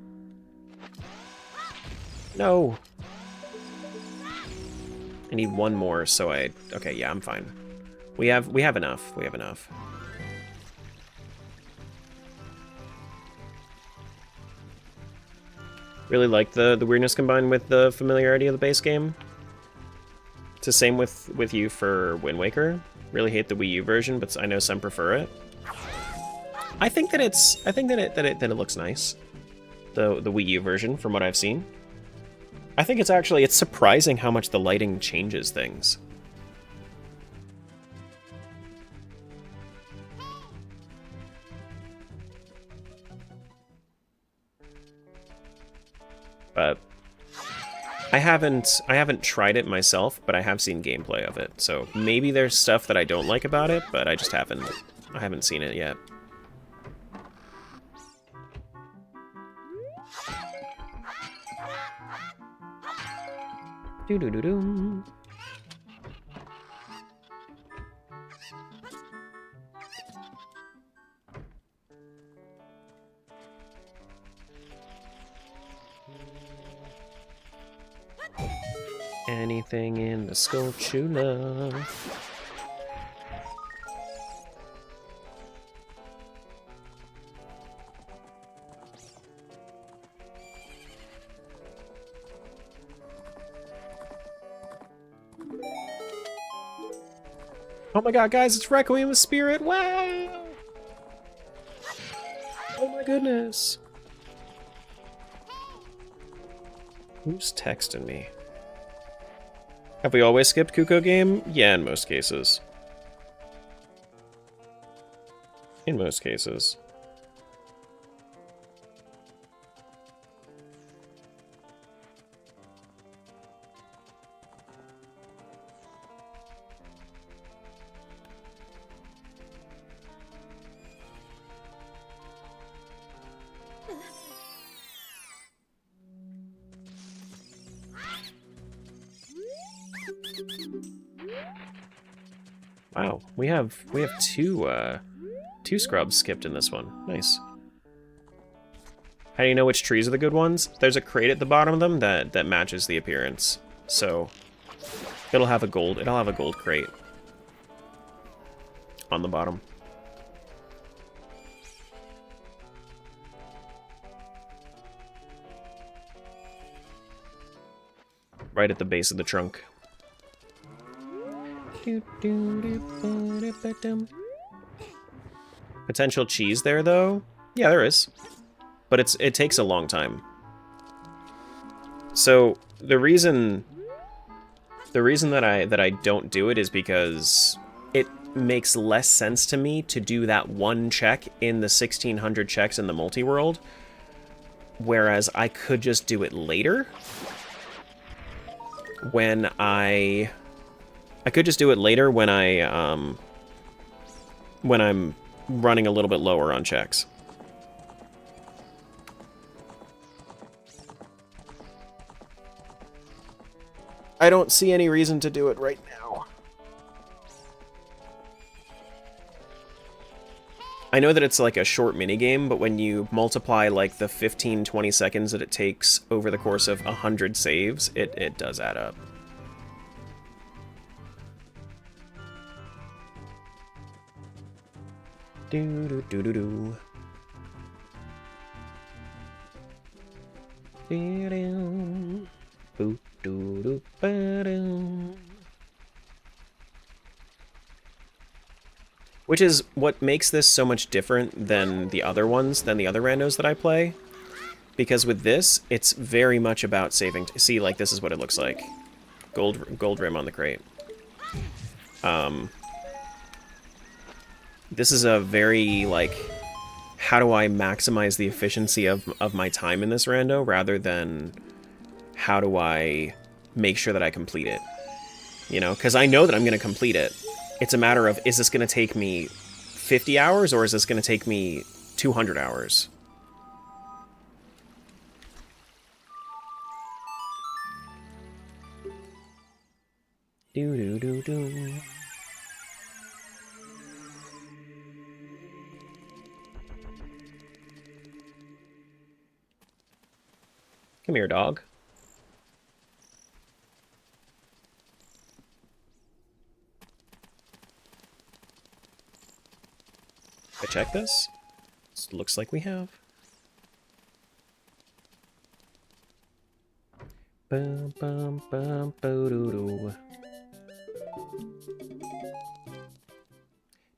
No. I need one more, so okay, yeah, I'm fine. We have enough. We have enough. Really like the weirdness combined with the familiarity of the base game. It's the same with you for Wind Waker. Really hate the Wii U version, but I know some prefer it. I think that it looks nice. The Wii U version, from what I've seen. I think it's surprising how much the lighting changes things. But I haven't tried it myself, but I have seen gameplay of it. So maybe there's stuff that I don't like about it, but I haven't seen it yet. Do do do do. Anything in the Skulltula. Oh my god, guys, it's Requiem of Spirit! Wow! Oh my goodness! Who's texting me? Have we always skipped Kuko game? Yeah, in most cases. In most cases. Wow, we have two scrubs skipped in this one. Nice. How do you know which trees are the good ones? There's a crate at the bottom of them that matches the appearance. So it'll have a gold crate on the bottom. Right at the base of the trunk. Potential cheese there, though? Yeah, there is. But it takes a long time. So the reason that I don't do it is because it makes less sense to me to do that one check in the 1600 checks in the multi-world, whereas I could just do it later when I could just do it later when I'm running a little bit lower on checks. I don't see any reason to do it right now. I know that it's like a short minigame, but when you multiply like the 15-20 seconds that it takes over the course of 100 saves, it does add up. Do-do-do-do-do. Do-do. Boo. Which is what makes this so much different than the other ones, than the other randos that I play. Because with this, it's very much about saving. See, like, this is what it looks like. Gold rim on the crate. This is a very, like, how do I maximize the efficiency of my time in this rando, rather than how do I make sure that I complete it? You know, because I know that I'm going to complete it. It's a matter of, is this going to take me 50 hours or is this going to take me 200 hours? Do-do-do-do. Come here, dog. I check this? It looks like we have. Bum bum bum bo doo doo.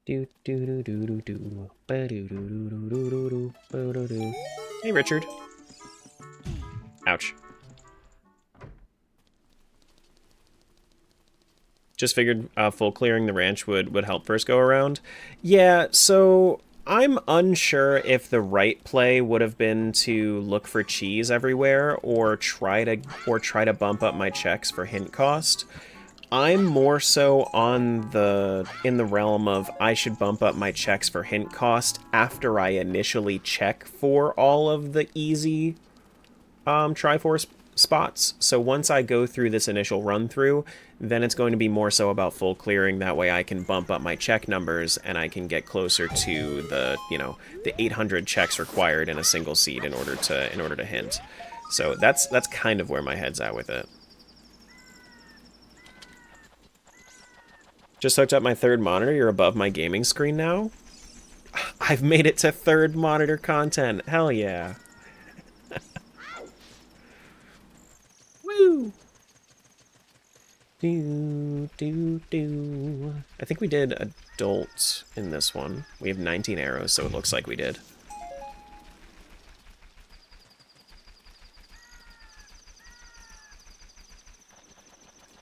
Do do do do do do. Ba do do do do do do do do do. Hey, Richard. Ouch. Just figured full clearing the ranch would help first go around. Yeah, so I'm unsure if the right play would have been to look for cheese everywhere or try to bump up my checks for hint cost. I'm more so in the realm of I should bump up my checks for hint cost after I initially check for all of the easy Triforce spots. So once I go through this initial run through, then it's going to be more so about full clearing. That way I can bump up my check numbers and I can get closer to the, you know, the 800 checks required in a single seed in order to hint. So that's kind of where my head's at with it. Just hooked up my third monitor. You're above my gaming screen now. I've made it to third monitor content. Hell yeah. Woo! Do, do, do. I think we did adult in this one. We have 19 arrows, so it looks like we did.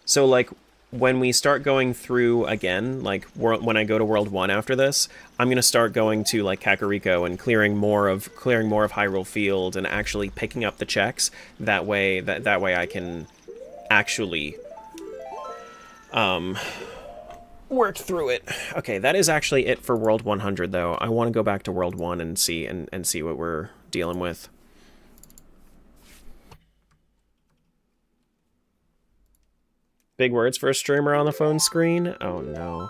So, like, when we start going through again, like, when I go to World 1 after this, I'm going to start going to, like, Kakariko and clearing more of Hyrule Field and actually picking up the checks. That way I can actually work through it. Okay, that is actually it for World 100, though. I want to go back to World 1 and see what we're dealing with. Big words for a streamer on the phone screen? Oh no.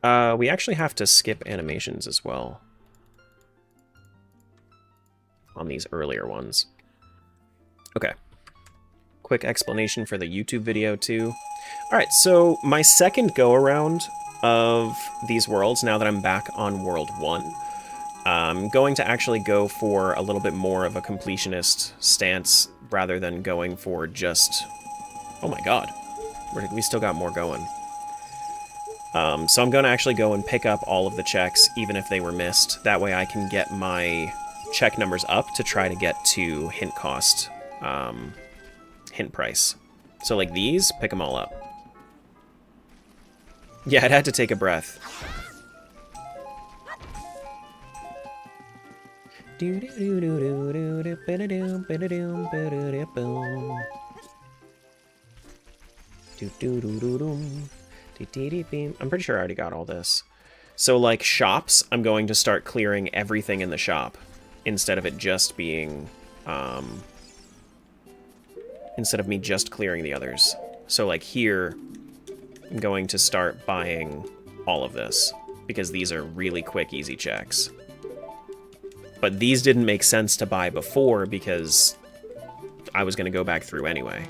We actually have to skip animations as well. On these earlier ones. Okay. Quick explanation for the YouTube video, too. Alright, so my second go-around of these worlds, now that I'm back on World 1, I'm going to actually go for a little bit more of a completionist stance, rather than going for just... Oh my god. We still got more going. So I'm going to actually go and pick up all of the checks, even if they were missed. That way I can get my check numbers up to try to get to hint cost, hint price. So like these, pick them all up. Yeah, I'd had to take a breath. I'm pretty sure I already got all this. So like shops, I'm going to start clearing everything in the shop instead of it just being instead of me just clearing the others. So like here, I'm going to start buying all of this because these are really quick, easy checks. But these didn't make sense to buy before because I was going to go back through anyway.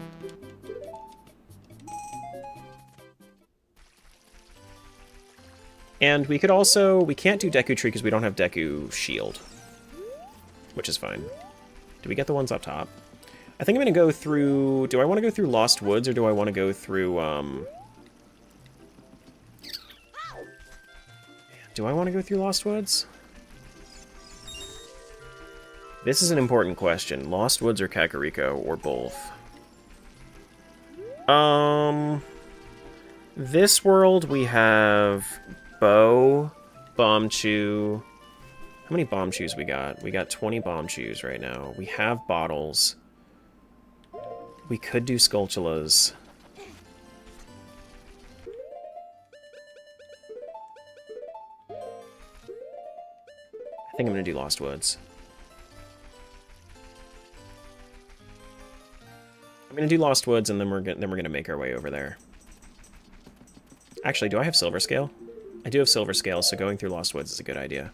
And we could also... We can't do Deku Tree because we don't have Deku Shield. Which is fine. Do we get the ones up top? I think I'm going to go through... Do I want to go through Lost Woods or do I want to go through... Do I want to go through Lost Woods? This is an important question. Lost Woods or Kakariko, or both? This world we have Bow, Bombchu. How many Bombchus we got? We got 20 Bombchus right now. We have bottles. We could do Skulltulas. I think I'm gonna do Lost Woods. I'm gonna do Lost Woods, and then we're gonna make our way over there. Actually, do I have Silver Scale? I do have Silver Scale, so going through Lost Woods is a good idea.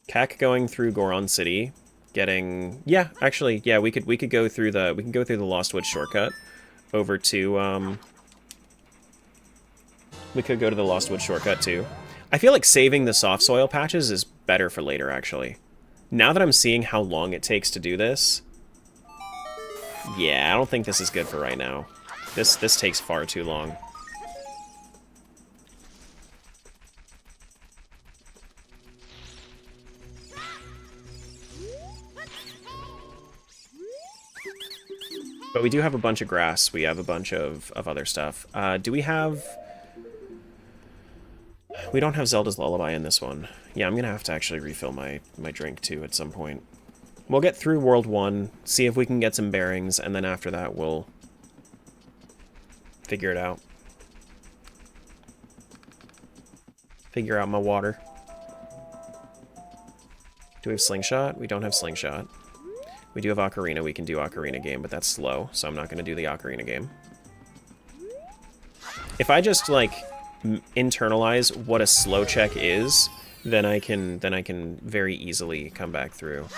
Kak going through Goron City, getting... Yeah, actually, yeah, we could go through the Lost Woods shortcut over to we could go to the Lost Woods shortcut too. I feel like saving the soft soil patches is better for later, actually. Now that I'm seeing how long it takes to do this, yeah, I don't think this is good for right now. This takes far too long. But we do have a bunch of grass. We have a bunch of other stuff. Do we have... We don't have Zelda's Lullaby in this one. Yeah, I'm going to have to actually refill my drink, too, at some point. We'll get through World 1, see if we can get some bearings, and then after that, we'll figure it out. Figure out my water. Do we have Slingshot? We don't have Slingshot. We do have Ocarina. We can do Ocarina game, but that's slow, so I'm not going to do the Ocarina game. If I just, like, internalize what a slow check is, then I can very easily come back through.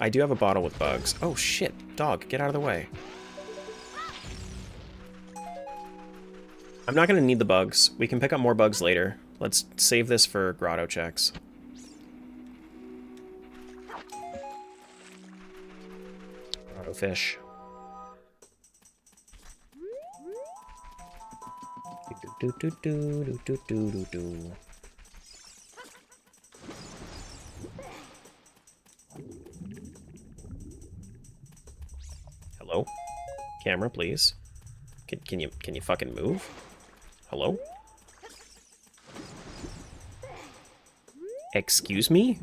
I do have a bottle with bugs. Oh shit, dog, get out of the way. I'm not gonna need the bugs. We can pick up more bugs later. Let's save this for grotto checks. Grotto fish. Do do do do do do do do. Hello? Camera, please. Can you fucking move? Hello? Excuse me?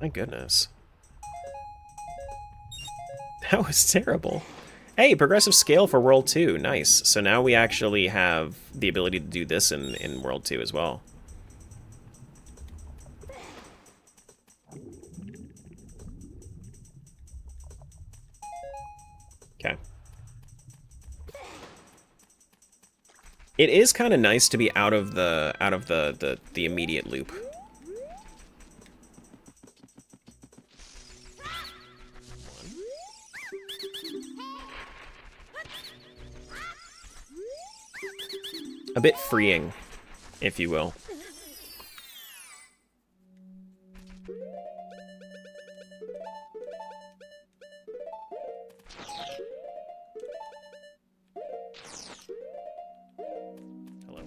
My goodness. That was terrible. Hey, progressive scale for World 2. Nice. So now we actually have the ability to do this in World 2 as well. Okay. It is kind of nice to be out of the immediate loop. A bit freeing, if you will. Hello?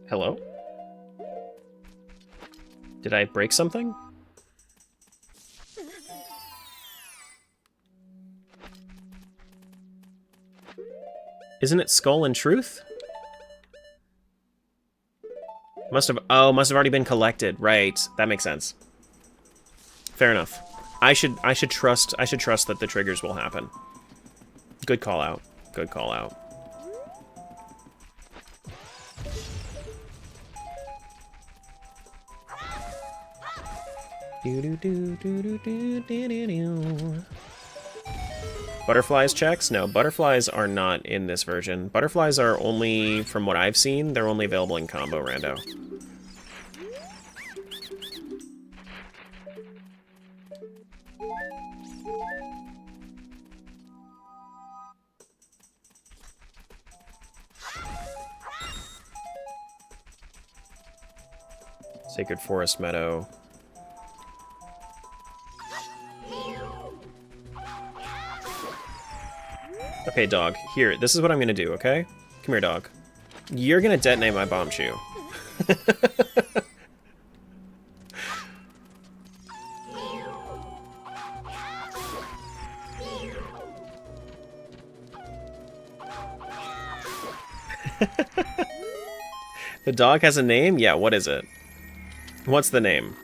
Hello? Did I break something? Isn't it Skull and Truth? Must have already been collected. Right. That makes sense. Fair enough. I should trust that the triggers will happen. Good call out. Good call out. Butterflies checks? No, butterflies are not in this version. Butterflies are only, from what I've seen, they're only available in combo rando. Sacred Forest Meadow. Okay, dog. Here, this is what I'm gonna do, okay? Come here, dog. You're gonna detonate my bomb shoe. The dog has a name? Yeah, what is it? What's the name?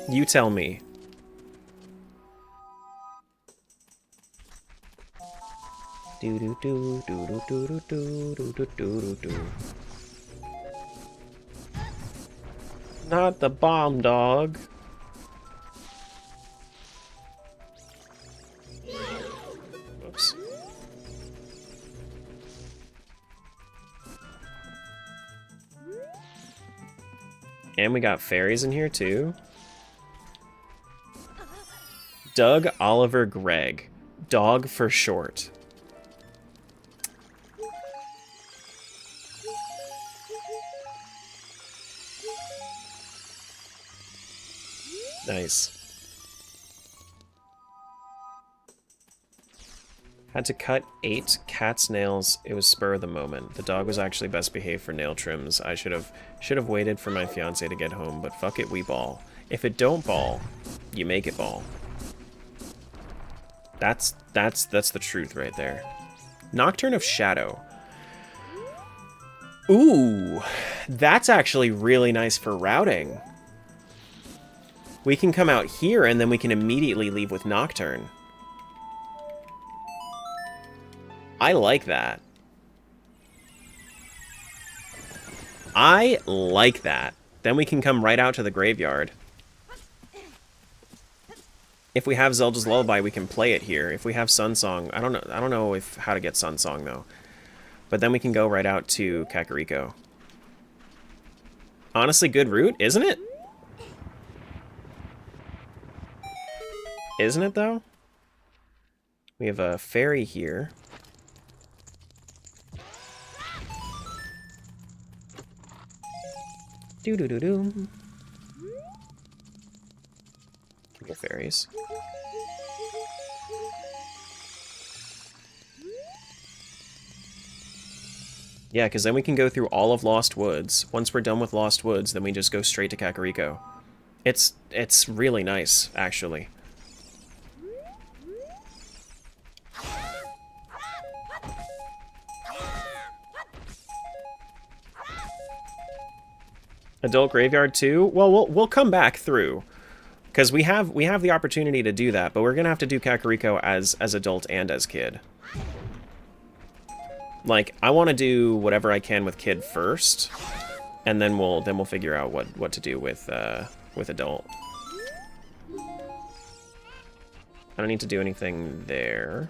You tell me. Do do do do do do do do do do do. Not the bomb dog. Whoops. And we got fairies in here too. Doug Oliver Gregg. Dog for short. Nice. Had to cut 8 cat's nails. It was spur of the moment. The dog was actually best behaved for nail trims. I should have waited for my fiance to get home, but fuck it, we ball. If it don't ball, you make it ball. That's the truth right there. Nocturne of Shadow. Ooh, that's actually really nice for routing. We can come out here and then we can immediately leave with Nocturne. I like that. I like that. Then we can come right out to the graveyard. If we have Zelda's Lullaby, we can play it here. If we have Sunsong, I don't know how to get Sunsong though. But then we can go right out to Kakariko. Honestly, good route, isn't it? Isn't it, though? We have a fairy here. Do-do-do-do. Go fairies. Yeah, because then we can go through all of Lost Woods. Once we're done with Lost Woods, then we just go straight to Kakariko. It's really nice, actually. Adult Graveyard 2? Well, we'll come back through, because we have the opportunity to do that, but we're gonna have to do Kakariko as adult and as kid. Like, I want to do whatever I can with kid first, and then we'll figure out what to do with adult. I don't need to do anything there.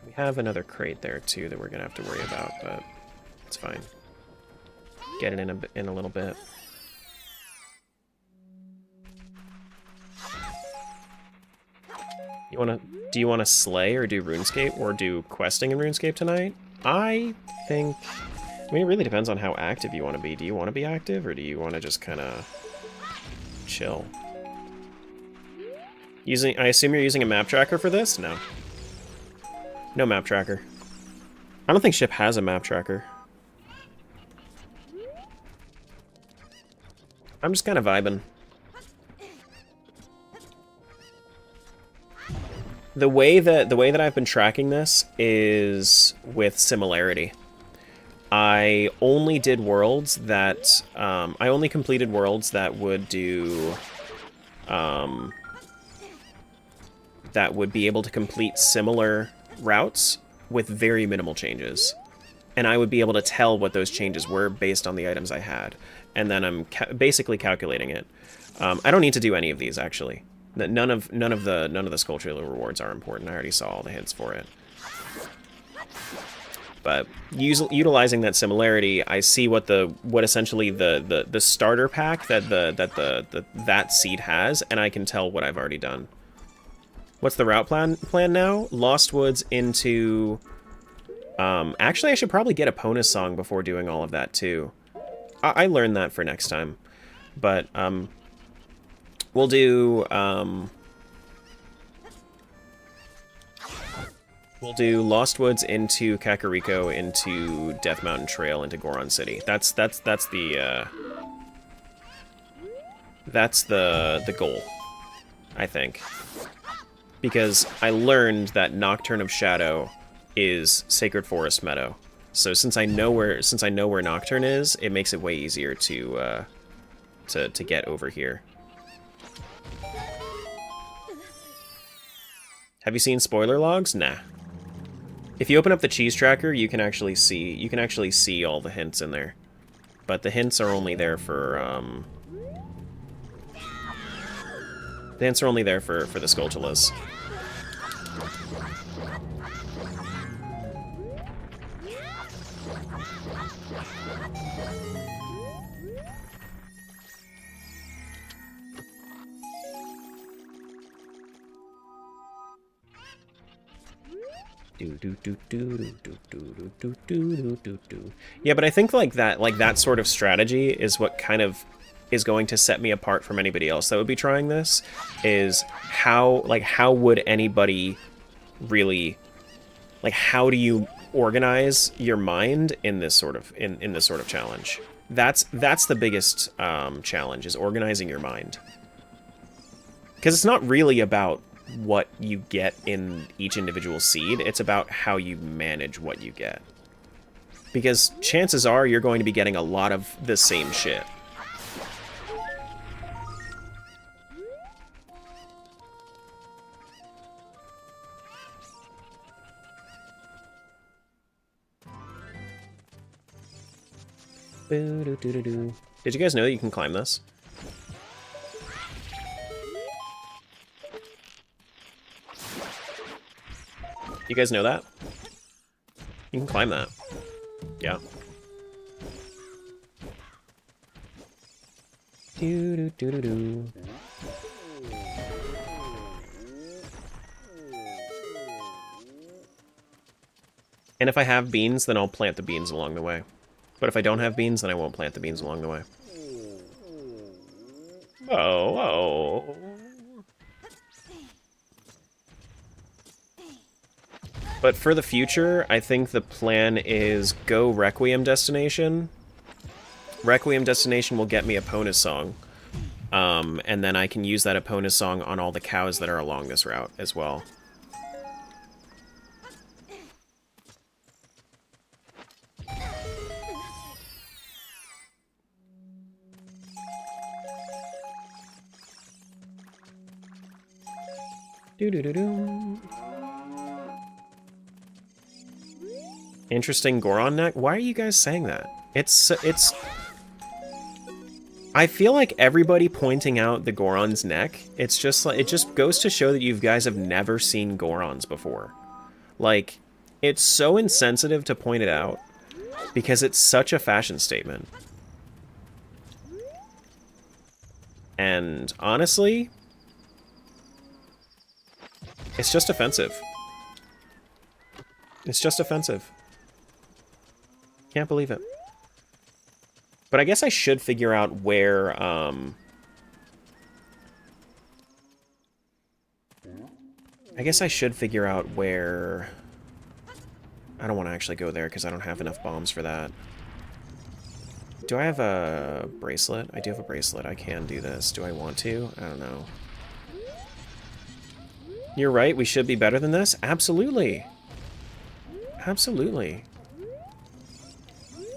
We have another crate there too that we're gonna have to worry about, but it's fine. Get it in a little bit. Do you wanna slay or do RuneScape or do questing in RuneScape tonight? I mean, it really depends on how active you want to be. Do you want to be active, or do you want to just kind of chill? I assume you're using a map tracker for this? No. No map tracker. I don't think Ship has a map tracker. I'm just kind of vibing. The way that I've been tracking this is with similarity. I only did worlds that I only completed worlds that would do that would be able to complete similar routes with very minimal changes, and I would be able to tell what those changes were based on the items I had, and then I'm basically calculating it. I don't need to do any of these actually. None of the sculptural rewards are important. I already saw all the hints for it. But utilizing that similarity, I see what essentially the starter pack that seed has, and I can tell what I've already done. What's the route plan now? Lost Woods into... actually, I should probably get a Ponus song before doing all of that too. I learned that for next time, but we'll do Lost Woods into Kakariko, into Death Mountain Trail, into Goron City. That's the goal, I think. Because I learned that Nocturne of Shadow is Sacred Forest Meadow. So since I know where Nocturne is, it makes it way easier to get over here. Have you seen spoiler logs? Nah. If you open up the cheese tracker, you can actually see all the hints in there. But the hints are only there for the Skulltulas. Yeah, but I think like that sort of strategy is what kind of is going to set me apart from anybody else that would be trying this. Is how would anybody really, like, how do you organize your mind in this sort of challenge? That's the biggest challenge, is organizing your mind. Because it's not really about what you get in each individual seed, it's about how you manage what you get. Because chances are you're going to be getting a lot of the same shit. Did you guys know that you can climb this? You guys know that? You can climb that. Yeah. And if I have beans, then I'll plant the beans along the way. But if I don't have beans, then I won't plant the beans along the way. Oh. But for the future, I think the plan is go Requiem Destination. Requiem Destination will get me a Ponus song. And then I can use that Ponus song on all the cows that are along this route as well. Doo-doo-doo-doo. Interesting Goron neck? Why are you guys saying that? It's... I feel like everybody pointing out the Goron's neck, it's just like, it just goes to show that you guys have never seen Gorons before. Like, it's so insensitive to point it out, because it's such a fashion statement. And honestly, it's just offensive. It's just offensive. Can't believe it. But I guess I should figure out where, I guess I should figure out where... I don't want to actually go there because I don't have enough bombs for that. Do I have a bracelet? I do have a bracelet. I can do this. Do I want to? I don't know. You're right, we should be better than this? Absolutely. Absolutely.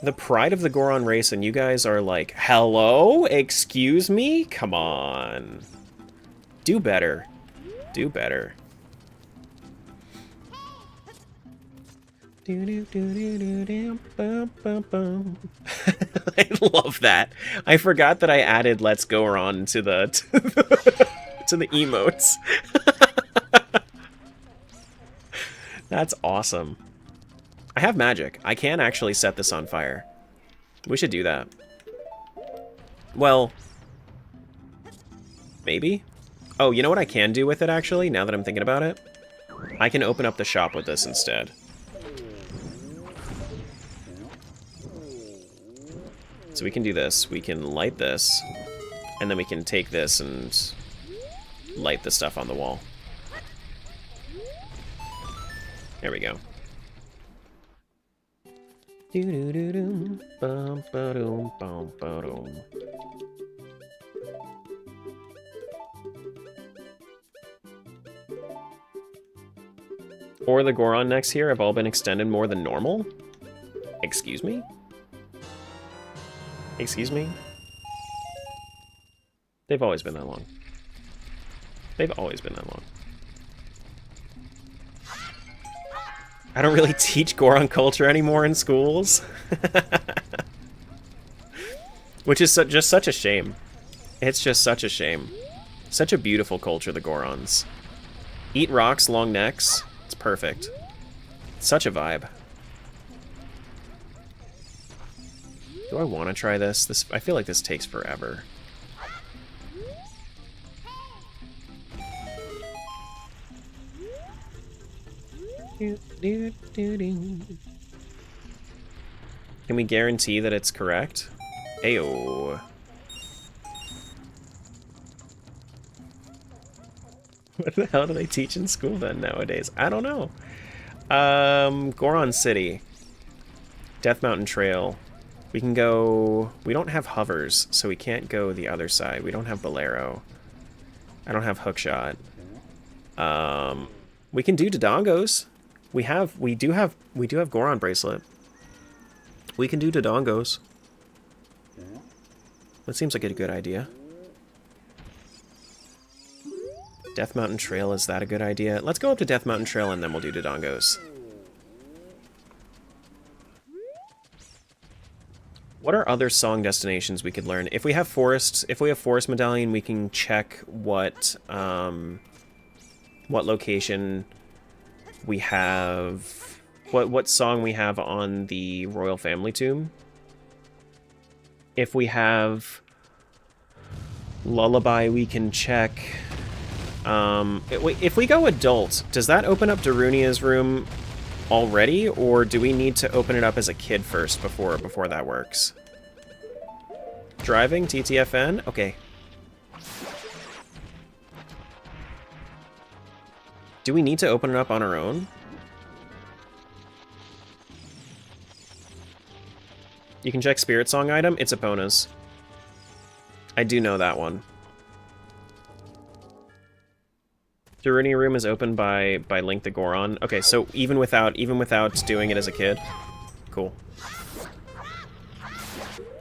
The pride of the Goron race, and you guys are like, hello? Excuse me? Come on. Do better. Do better. I love that. I forgot that I added Let's Goron to the to the emotes. That's awesome. I have magic. I can actually set this on fire. We should do that. Well, maybe? Oh, you know what I can do with it, actually, now that I'm thinking about it? I can open up the shop with this instead. So we can do this. We can light this, and then we can take this and light the stuff on the wall. There we go. Or the Goron necks here have all been extended more than normal? Excuse me? Excuse me? They've always been that long. They've always been that long. I don't really teach Goron culture anymore in schools. Which is just such a shame. It's just such a shame. Such a beautiful culture, the Gorons. Eat rocks, long necks. It's perfect. Such a vibe. Do I want to try this? I feel like this takes forever. Can we guarantee that it's correct? Ayo. What the hell do they teach in school then nowadays? I don't know. Goron City. Death Mountain Trail. We can go... We don't have hovers, so we can't go the other side. We don't have Bolero. I don't have Hookshot. We can do Dodongos. We do have Goron Bracelet. We can do Dodongos. That seems like a good idea. Death Mountain Trail, is that a good idea? Let's go up to Death Mountain Trail and then we'll do Dodongos. What are other song destinations we could learn? If we have Forest Medallion, we can check what location we have, what song we have on the Royal Family Tomb. If we have Lullaby, we can check. If we go adult, does that open up Darunia's room already, or do we need to open it up as a kid first before that works? Driving, TTFN? Okay. Do we need to open it up on our own? You can check Spirit Song item. It's Epona's. I do know that one. Darunia room is opened by Link the Goron. Okay, so even without doing it as a kid. Cool.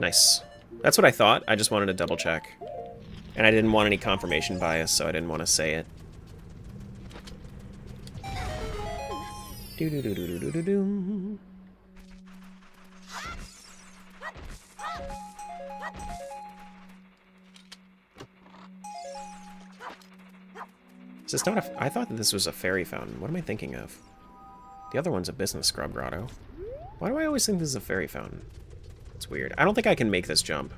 Nice. That's what I thought. I just wanted to double check. And I didn't want any confirmation bias, so I didn't want to say it. Do-do-do-do-do-do-do. Is this not a... I thought that this was a fairy fountain. What am I thinking of? The other one's a business scrub grotto. Why do I always think this is a fairy fountain? It's weird. I don't think I can make this jump.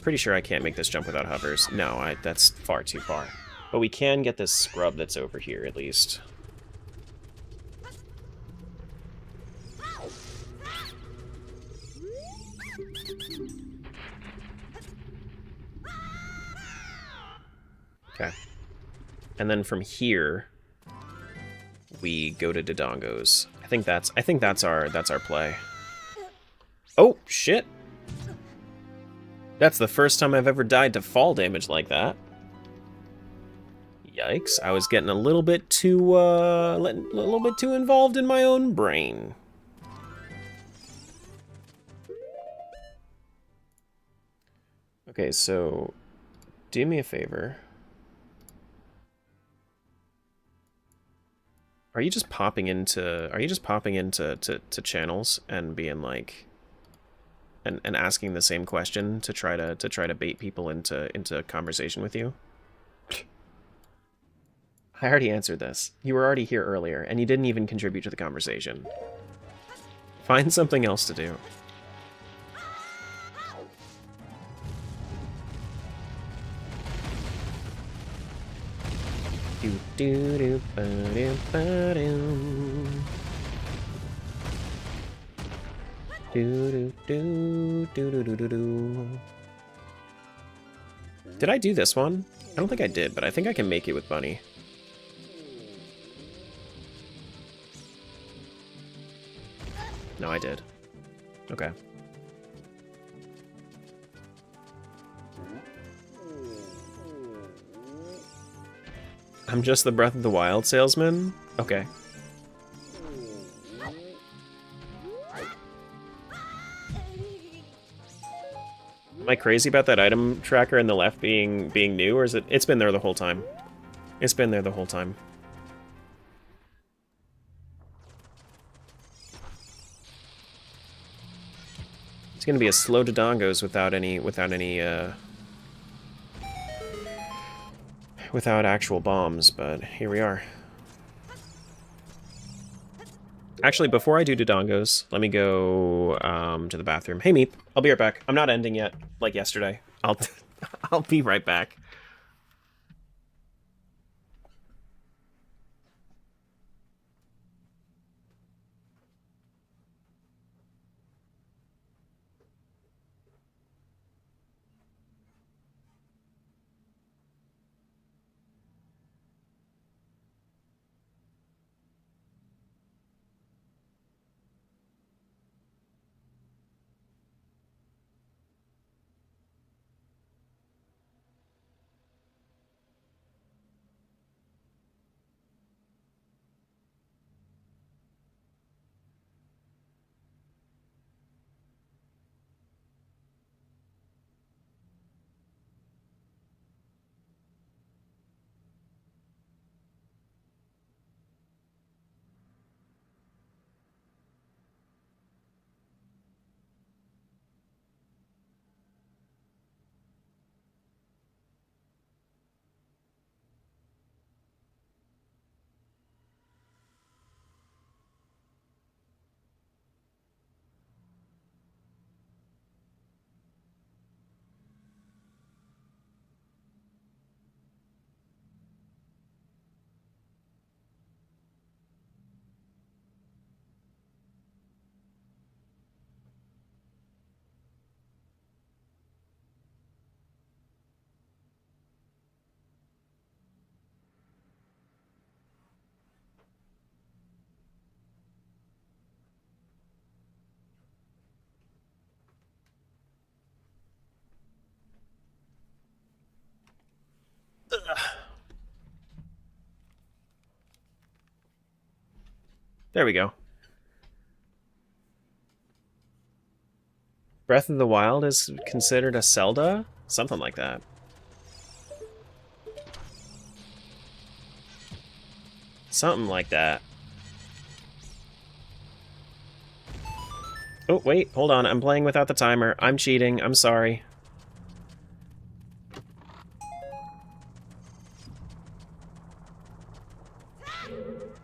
Pretty sure I can't make this jump without hovers. No, that's far too far. But we can get this scrub that's over here, at least. Okay. And then from here, we go to Dodongo's. I think that's our play. Oh shit! That's the first time I've ever died to fall damage like that. Yikes! I was getting a little bit too involved in my own brain. Okay, so do me a favor. Are you just popping into channels and being like and asking the same question to try to bait people into conversation with you? I already answered this. You were already here earlier and you didn't even contribute to the conversation. Find something else to do. Do ba do ba do. Do. Did I do this one? I don't think I did, but I think I can make it with Bunny. No, I did. Okay. I'm just the Breath of the Wild salesman? Okay. Am I crazy about that item tracker in the left being new, or is it... It's been there the whole time. It's been there the whole time. It's gonna be a slow Dodongos without actual bombs, but here we are. Actually, before I do Dodongos, let me go to the bathroom. Hey, Meep, I'll be right back. I'm not ending yet, like yesterday. I'll be right back. There we go. Breath of the Wild is considered a Zelda? Something like that. Something like that. Oh, wait, hold on. I'm playing without the timer. I'm cheating. I'm sorry.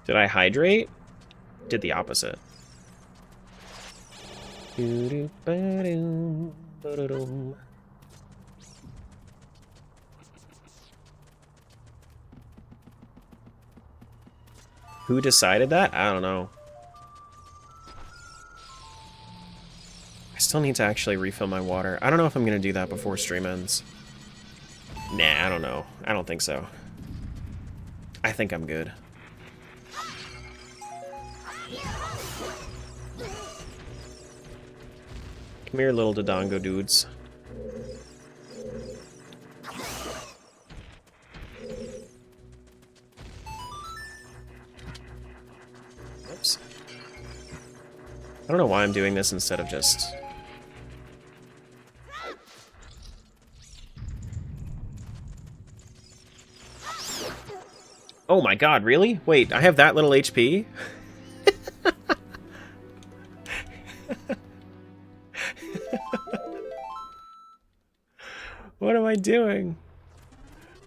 Did I hydrate? Did the opposite. Who decided that? I don't know. I still need to actually refill my water. I don't know if I'm going to do that before stream ends. Nah, I don't know. I don't think so. I think I'm good. Come here, little Dodongo dudes. Oops. I don't know why I'm doing this instead of just... Oh my god, really? Wait, I have that little HP? What am I doing?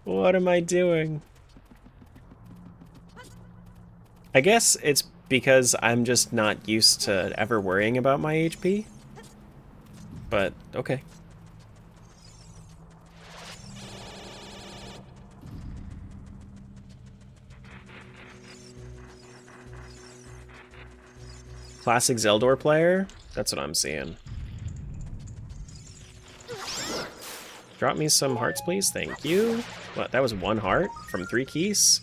What am I doing? I guess it's because I'm just not used to ever worrying about my HP. But, okay. Classic Zeldor player? That's what I'm seeing. Drop me some hearts, please. Thank you. What, that was 1 heart from 3 keys?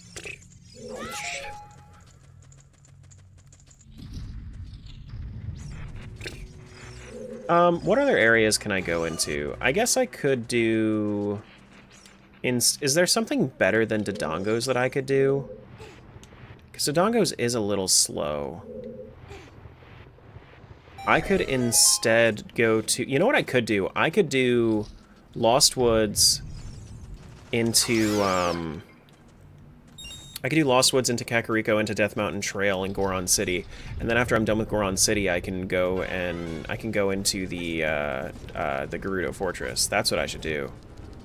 What other areas can I go into? I guess I could do... Is there something better than Dodongos that I could do? Because Dodongos is a little slow. I could instead go to... You know what I could do? I could do Lost Woods into... I could do Lost Woods into Kakariko, into Death Mountain Trail and Goron City, and then after I'm done with Goron City, I can go into the Gerudo Fortress. That's what I should do.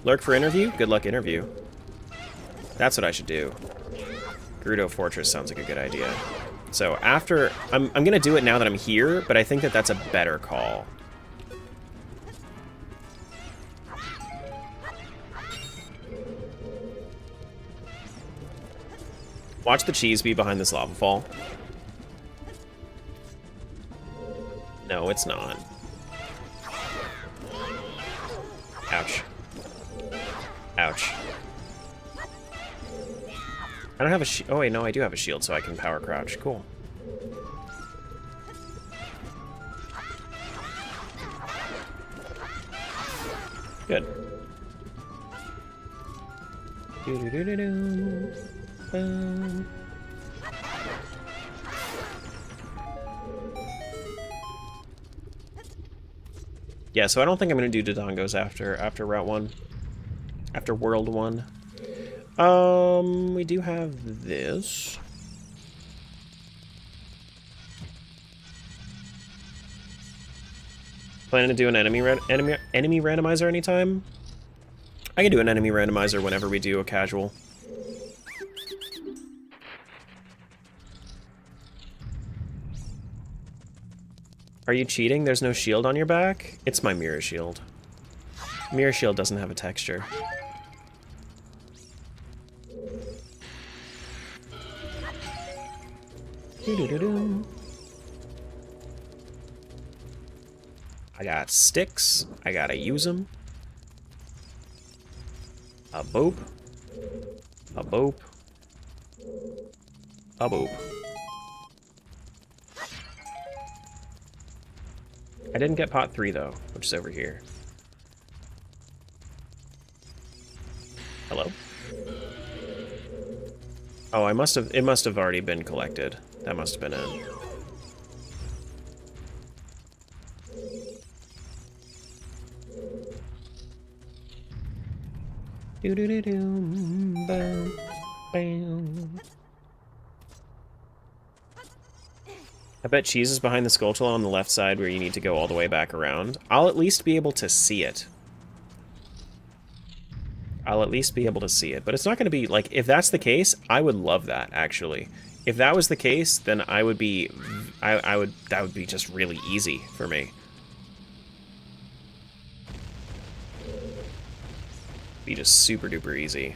Lurk for interview? Good luck interview. That's what I should do. Gerudo Fortress sounds like a good idea. So after I'm gonna do it now that I'm here, but I think that that's a better call. Watch the cheese be behind this lava fall. No, it's not. Ouch. Ouch. I don't have a shield. Oh wait, no, I do have a shield, so I can power crouch. Cool. Good. Yeah, so I don't think I'm gonna do Dodongos after Route 1. After World 1. We do have this. Planning to do an enemy randomizer anytime? I can do an enemy randomizer whenever we do a casual. Are you cheating? There's no shield on your back? It's my mirror shield. Mirror shield doesn't have a texture. I got sticks. I gotta use them. A boop. A boop. A boop. I didn't get pot 3 though, which is over here. Hello? Oh, it must have already been collected. That must have been it. Do do do do, bam, bam. I bet cheese is behind the Skulltula on the left side where you need to go all the way back around. I'll at least be able to see it. I'll at least be able to see it. But it's not going to be, like, if that's the case, I would love that, actually. If that was the case, then I would be... that would be just really easy for me. Be just super duper easy.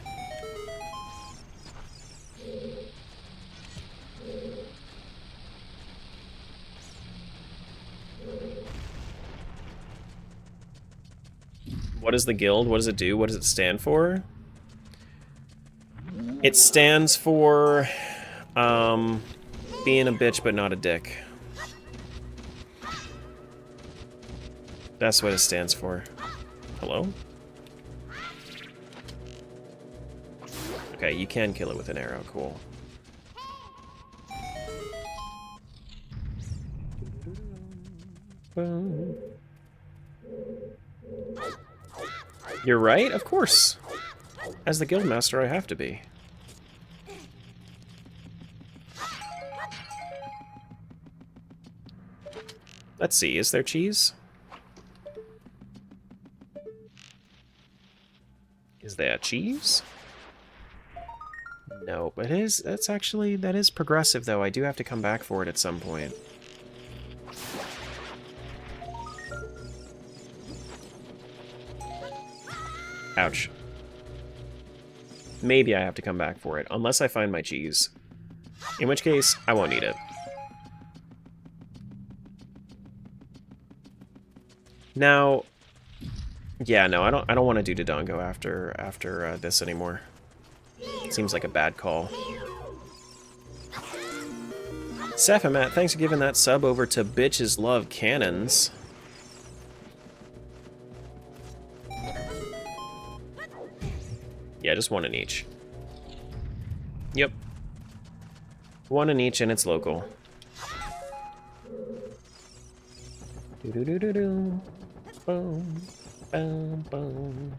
What is the guild? What does it do? What does it stand for? It stands for being a bitch but not a dick. That's what it stands for. Hello? Okay, you can kill it with an arrow. Cool. You're right, of course. As the guildmaster, I have to be. Let's see, is there cheese? Is there cheese? No, but that is progressive though. I do have to come back for it at some point. Ouch. Maybe I have to come back for it, unless I find my cheese. In which case, I won't need it. Now, yeah, no, I don't want to do Dodongo after this anymore. Seems like a bad call. Sephimat, thanks for giving that sub over to Bitches Love Cannons. Yeah, just one in each. Yep. One in each and it's local. Do-do-do-do-do. Boom. Boom. Boom.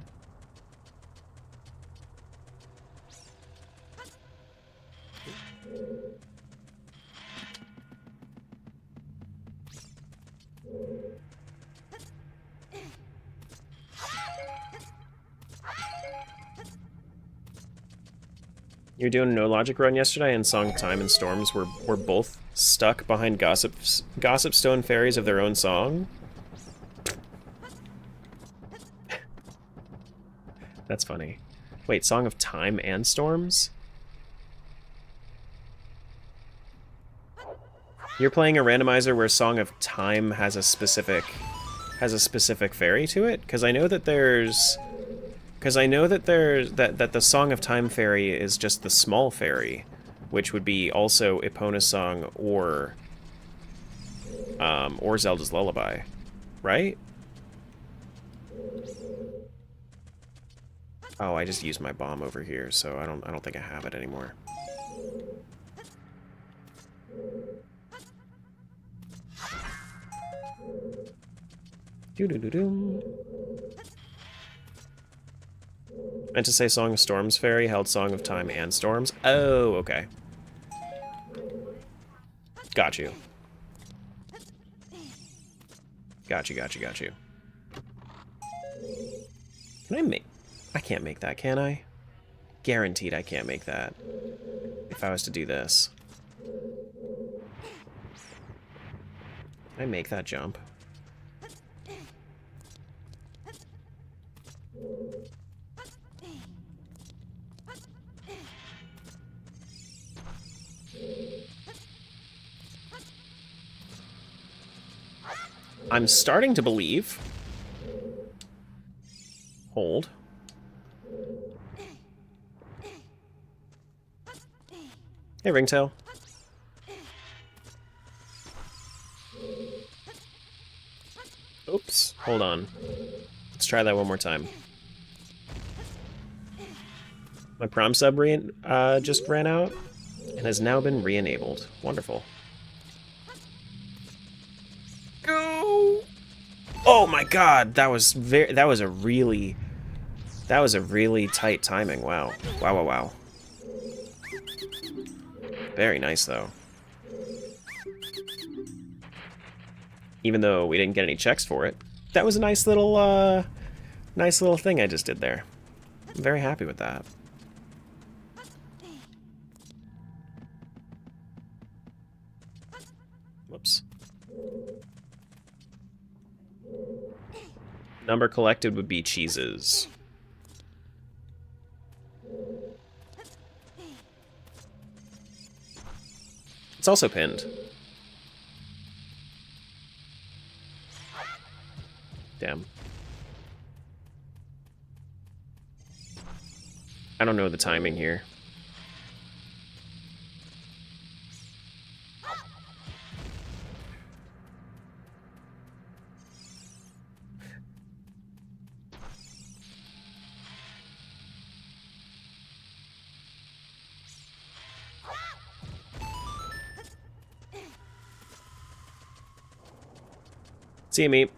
You're doing a no logic run yesterday, and Song of Time and Storms were both stuck behind Gossip Stone fairies of their own song. That's funny. Wait, Song of Time and Storms? You're playing a randomizer where Song of Time has a specific fairy to it? Because I know that there's that the Song of Time fairy is just the small fairy, which would be also Epona's Song or Zelda's Lullaby, right? Oh, I just used my bomb over here, so I don't think I have it anymore. Doo-doo-doo-doo. Meant to say Song of Storms fairy held Song of Time and Storms. Oh, okay. Got you. Got you. Can I make... I can't make that, can I? Guaranteed I can't make that. If I was to do this. Can I make that jump? I'm starting to believe. Hold. Hey, Ringtail. Oops. Hold on. Let's try that one more time. My prom sub just ran out and has now been re-enabled. Wonderful. Go! Oh my god, that was a really tight timing. Wow. Wow. Very nice though. even though we didn't get any checks for it. That was a nice little thing I just did there. I'm very happy with that. Whoops. Number collected would be cheeses. It's also pinned. Damn. I don't know the timing here. See you, meat.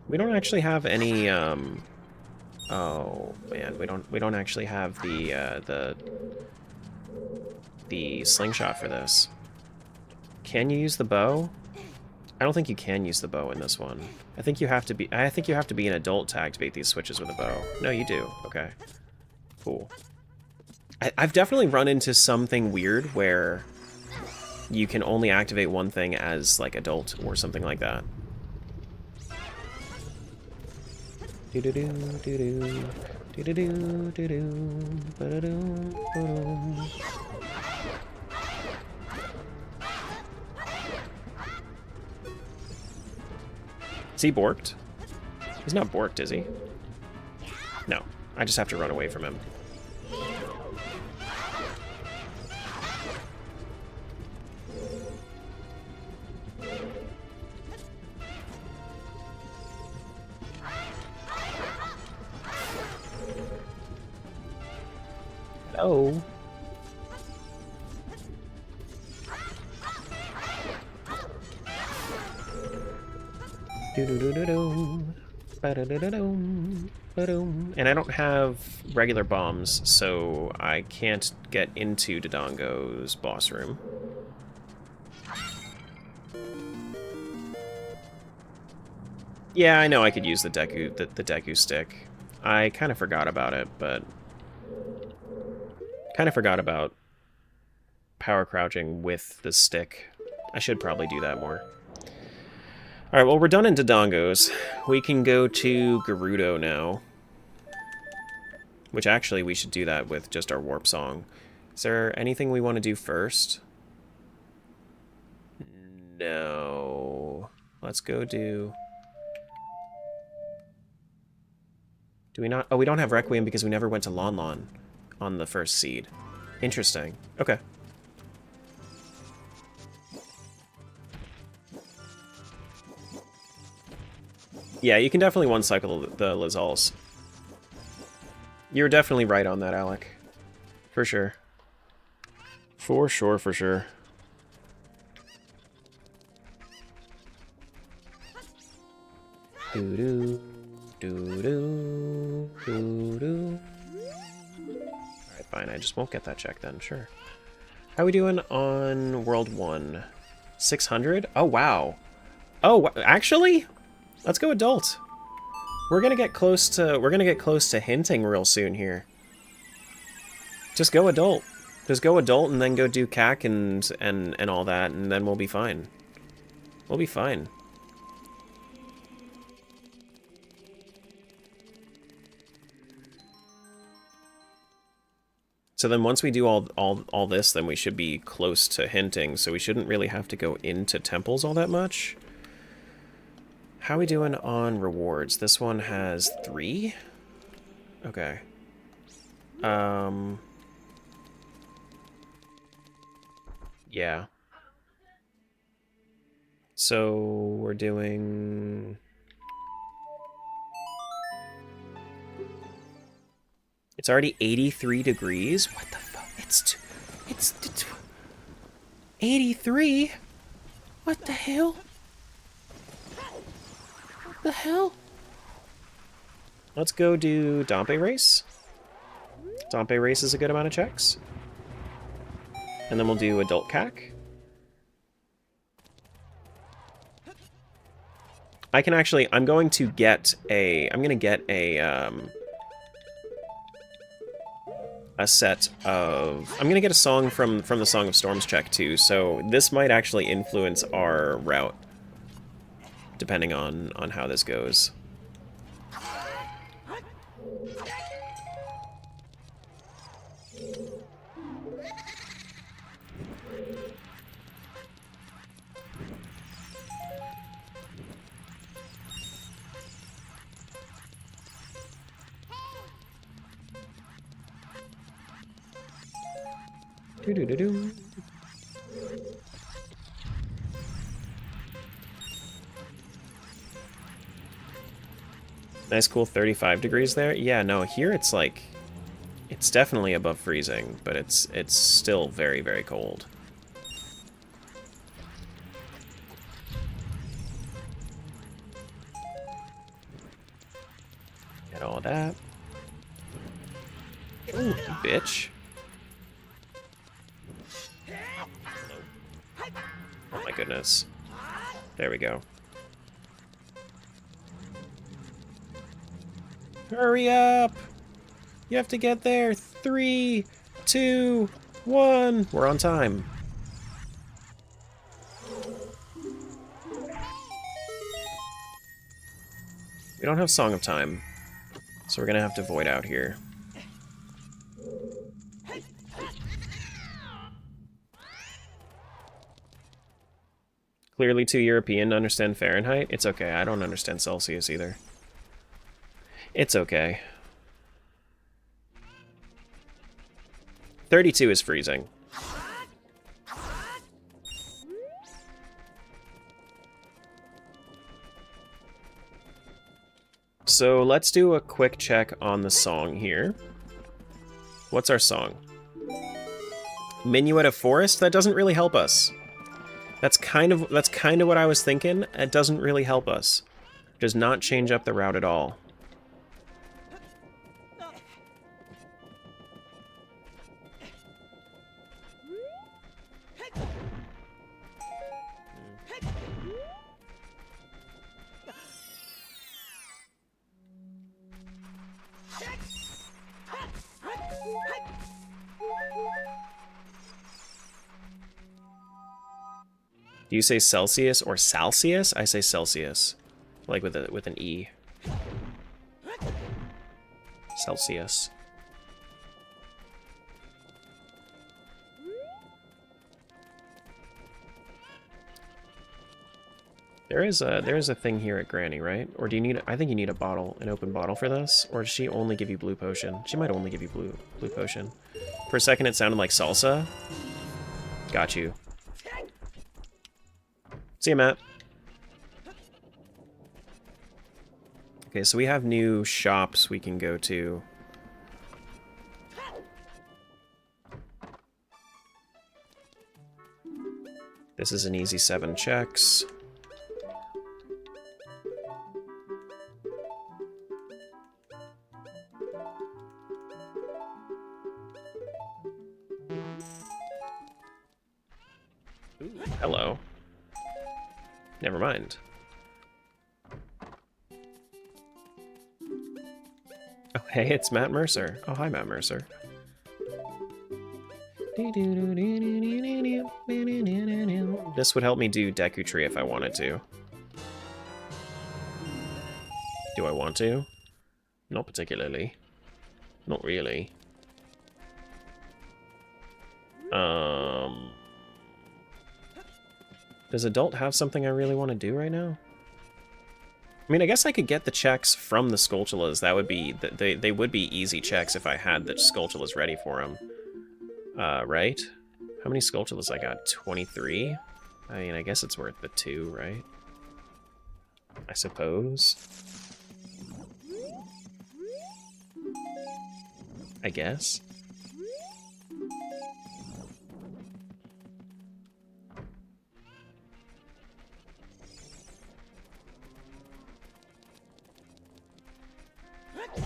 We don't actually have any, oh man, we don't actually have the slingshot for this. Can you use the bow? I don't think you can use the bow in this one. I think you have to be an adult to activate these switches with a bow. No, you do. Okay. Cool. I've definitely run into something weird where you can only activate one thing as, like, adult or something like that. Is he borked? He's not borked, is he? No. I just have to run away from him. Hello. And I don't have regular bombs, so I can't get into Dodongo's boss room. Yeah, I know I could use the Deku stick. I kind of forgot about it, but kind of forgot about power crouching with the stick. I should probably do that more. Alright, well, we're done in Dodongo's. We can go to Gerudo now. Which, actually, we should do that with just our warp song. Is there anything we want to do first? No. Let's go do... Do we not? Oh, we don't have Requiem because we never went to Lon Lon on the first seed. Interesting. Okay. Yeah, you can definitely one-cycle the Lazals. You're definitely right on that, Alec. For sure. For sure, for sure. Doo-doo, doo-doo, doo-doo. Alright, fine, I just won't get that check then, sure. How are we doing on World 1? 600? Oh, wow. Oh, actually? Let's go adult. We're gonna get close to hinting real soon here. Just go adult. Just go adult and then go do CAC and all that, and then we'll be fine. We'll be fine. So then once we do all this, then we should be close to hinting, so we shouldn't really have to go into temples all that much. How are we doing on rewards? This one has 3? Okay. Yeah. So we're doing... It's already 83 degrees? What the fuck? It's 83? What the hell? What the hell? Let's go do Dompe Race. Dompe Race is a good amount of checks. And then we'll do Adult CAC. I can actually, I'm going to get a set of, I'm gonna get a song from the Song of Storms check too, so this might actually influence our route, depending on how this goes. Doo-doo-doo-doo. Nice cool 35 degrees there. Yeah, no, here it's like, it's definitely above freezing, but it's still very, very cold. Get all that. Ooh, bitch. Oh my goodness. There we go. Hurry up! You have to get there. 3, 2, 1. We're on time. We don't have Song of Time, so we're gonna have to void out here. Clearly too European to understand Fahrenheit. It's okay, I don't understand Celsius either. It's okay. 32 is freezing. So let's do a quick check on the song here. What's our song? Minuet of Forest? That doesn't really help us. That's kind of what I was thinking. It doesn't really help us. It does not change up the route at all. Do you say Celsius or Celsius? I say Celsius, like with an E. Celsius. There is a thing here at Granny, right? Or do you need? I think you need a bottle, an open bottle for this. Or does she only give you blue potion? She might only give you blue potion. For a second, it sounded like salsa. Got you. See you, Matt. Okay, so we have new shops we can go to. This is an easy 7 checks. Ooh, hello. Never mind. Oh, hey, it's Matt Mercer. Oh, hi, Matt Mercer. This would help me do Deku Tree if I wanted to. Do I want to? Not particularly. Not really. Does Adult have something I really want to do right now? I mean, I guess I could get the checks from the Skulltulas. That would be... They would be easy checks if I had the Skulltulas ready for them. Right? How many Skulltulas I got? 23? I mean, I guess it's worth the 2, right? I suppose. I guess.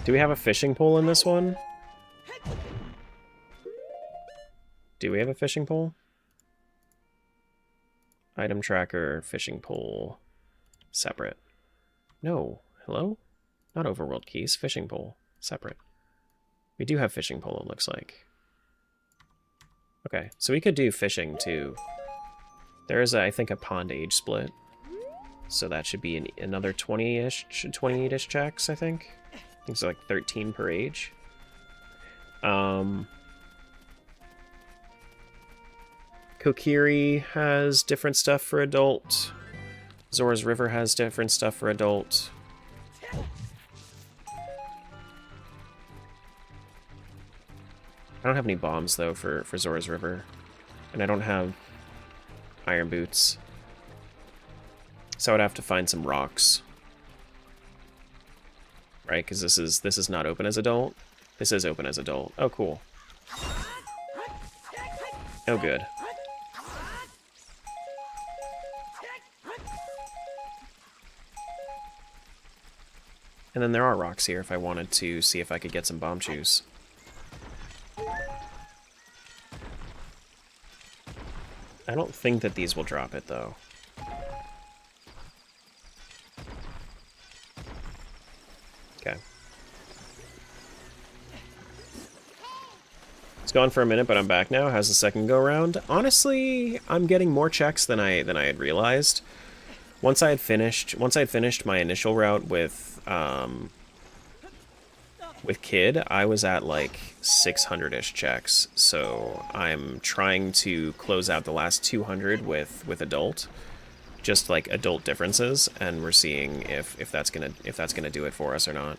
Do we have a fishing pole in this one? Do we have a fishing pole? Item tracker, fishing pole, separate. No. Hello? Not overworld keys. Fishing pole. Separate. We do have fishing pole, it looks like. Okay, so we could do fishing, too. There is, I think, a pond age split. So that should be another 20-ish, 28-ish checks, I think. I think it's like 13 per age. Kokiri has different stuff for adult. Zora's River has different stuff for adult. I don't have any bombs, though, for Zora's River. And I don't have iron boots. So I'd have to find some rocks. Right, because this is not open as adult. This is open as adult. Oh, cool. Oh, good. And then there are rocks here if I wanted to see if I could get some bomb shoes. I don't think that these will drop it, though. Okay. It's gone for a minute, but I'm back now. How's the second go-around? Honestly, I'm getting more checks than I had realized. Once I had finished my initial route with Kid, I was at like 600-ish checks. So I'm trying to close out the last 200 with adult, just like adult differences, and we're seeing if that's gonna do it for us or not.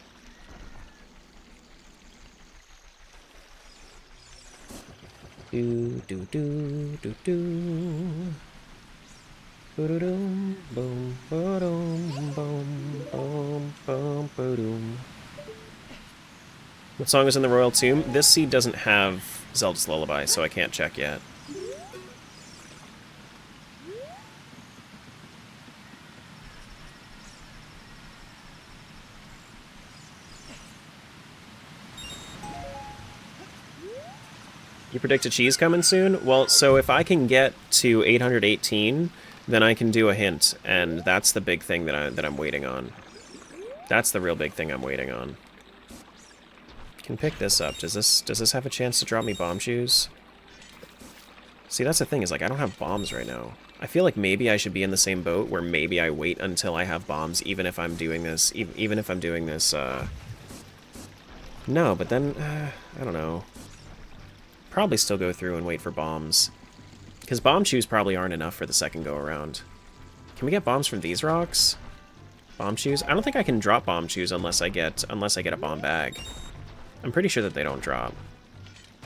Do do do do do. Boom, boom, boom, boom, boom, boom, boom. What song is in the Royal Tomb? This seed doesn't have Zelda's Lullaby, so I can't check yet. You predict a cheese coming soon? Well, so if I can get to 818, then I can do a hint, and that's the big thing that I'm waiting on. That's the real big thing I'm waiting on. Can pick this up. Does this have a chance to drop me bomb shoes? See, that's the thing, is like I don't have bombs right now. I feel like maybe I should be in the same boat where maybe I wait until I have bombs, even if I'm doing this. Even if I'm doing this. No, but then I don't know. Probably still go through and wait for bombs. Because bomb shoes probably aren't enough for the second go-around. Can we get bombs from these rocks? Bomb shoes? I don't think I can drop bomb shoes unless I get a bomb bag. I'm pretty sure that they don't drop.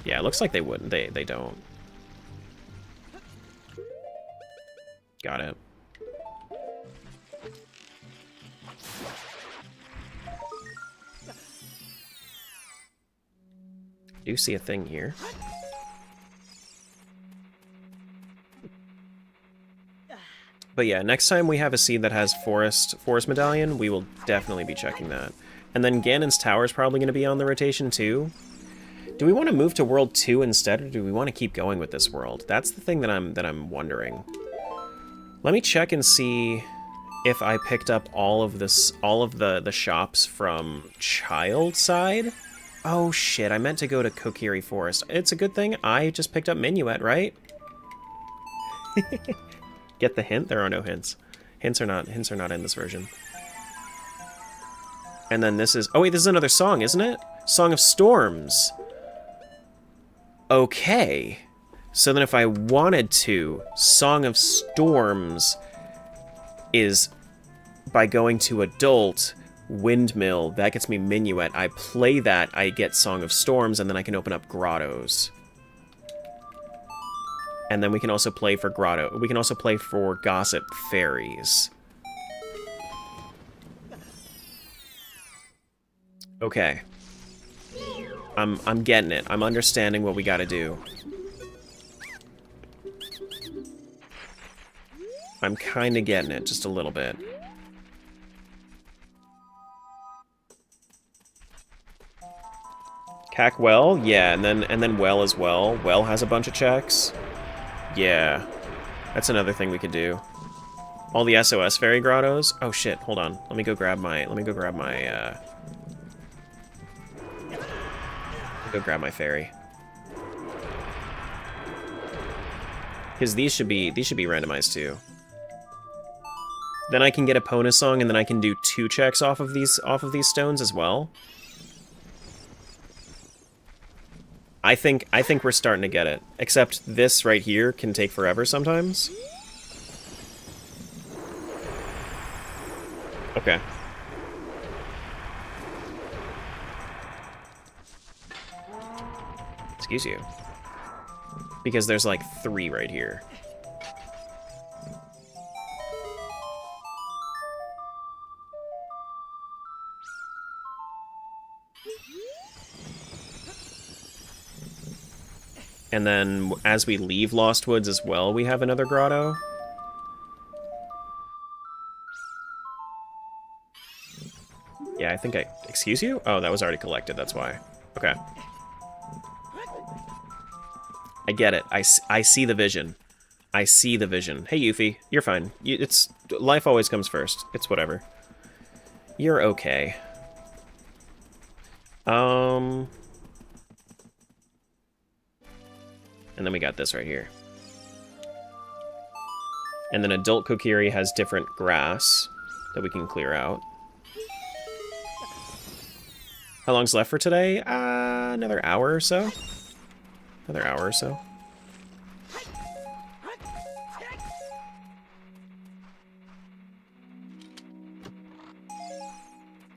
Yeah, it looks like they wouldn't. They don't. Got it. Do see a thing here. But yeah, next time we have a seed that has Forest Medallion, we will definitely be checking that. And then Ganon's Tower is probably going to be on the rotation too. Do we want to move to World 2 instead, or do we want to keep going with this world? That's the thing that I'm wondering. Let me check and see if I picked up all of the shops from Child side. Oh shit, I meant to go to Kokiri Forest. It's a good thing I just picked up Minuet, right? Get the hint? There are no hints. Hints are not in this version. And then this is... Oh wait, this is another song, isn't it? Song of Storms. Okay. So then if I wanted to, Song of Storms is by going to Adult, Windmill, that gets me Minuet. I play that, I get Song of Storms, and then I can open up Grottos. And then we can also play for Grotto. We can also play for Gossip Fairies. Okay. I'm getting it. I'm understanding what we gotta do. I'm kinda getting it, just a little bit. Cack Well? Yeah, and then Well as well. Well has a bunch of checks. Yeah. That's another thing we could do. All the SOS fairy grottos. Oh shit, hold on. Let me go grab my fairy. Because these should be randomized too. Then I can get a Pona song, and then I can do 2 checks off of these stones as well. I think we're starting to get it. Except this right here can take forever sometimes. Okay. Excuse you. Because there's like 3 right here. And then, as we leave Lost Woods as well, we have another grotto. Yeah, I think I... Excuse you? Oh, that was already collected, that's why. Okay. I get it. I see the vision. I see the vision. Hey, Yuffie. You're fine. It's... Life always comes first. It's whatever. You're okay. And then we got this right here. And then Adult Kokiri has different grass that we can clear out. How long's left for today? Another hour or so. Another hour or so.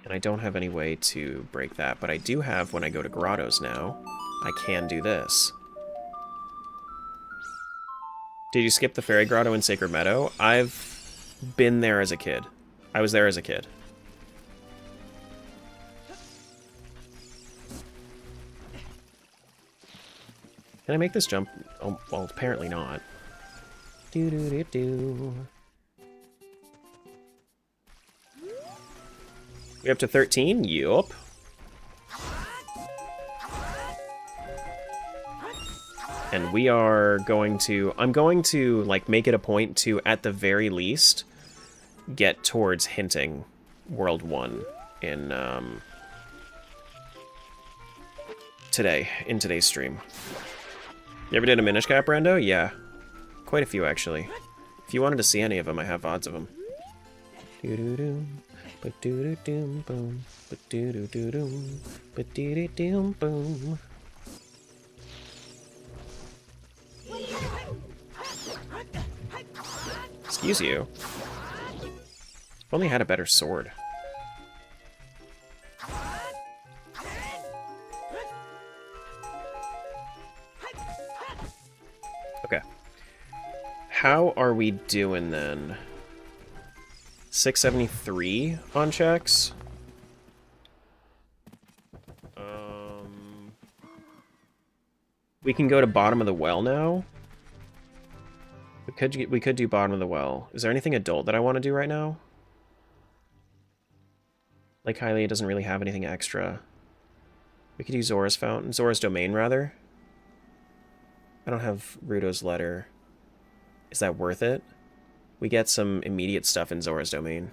And I don't have any way to break that, but I do have, when I go to grottos now, I can do this. Did you skip the Fairy Grotto in Sacred Meadow? I've been there as a kid. I was there as a kid. Can I make this jump? Oh, well, apparently not. Do-do-do-do. We up to 13? Yup. And we are going to... I'm going to, like, make it a point to, at the very least, get towards hinting World 1 in, in today's stream. You ever did a Minish Cap, Rando? Yeah. Quite a few, actually. If you wanted to see any of them, I have VODs of them. Do-do-do. Ba-do-do-doom, boom. Ba-do-do-do-doom. Ba-do-do-doom, boom. Excuse you. If only I had a better sword. Okay. How are we doing then? 673 on checks? We can go to bottom of the well now. We could do bottom of the well. Is there anything adult that I want to do right now? Like Hylia doesn't really have anything extra. We could do Zora's Fountain. Zora's Domain, rather. I don't have Rudo's Letter. Is that worth it? We get some immediate stuff in Zora's Domain.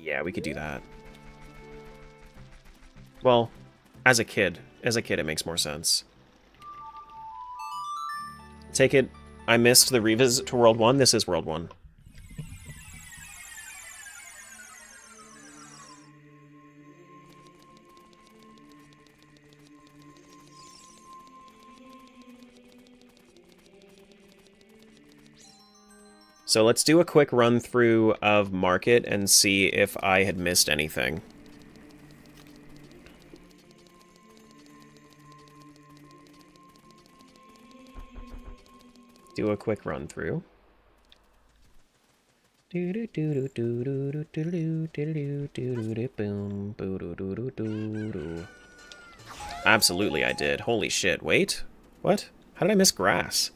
Yeah, we could do that. Well, as a kid it makes more sense. Take it, I missed the revisit to World 1. This is World 1. So let's do a quick run through of Market and see if I had missed anything. Do a quick run through. Absolutely I did. Holy shit. Wait. What? How did I miss grass?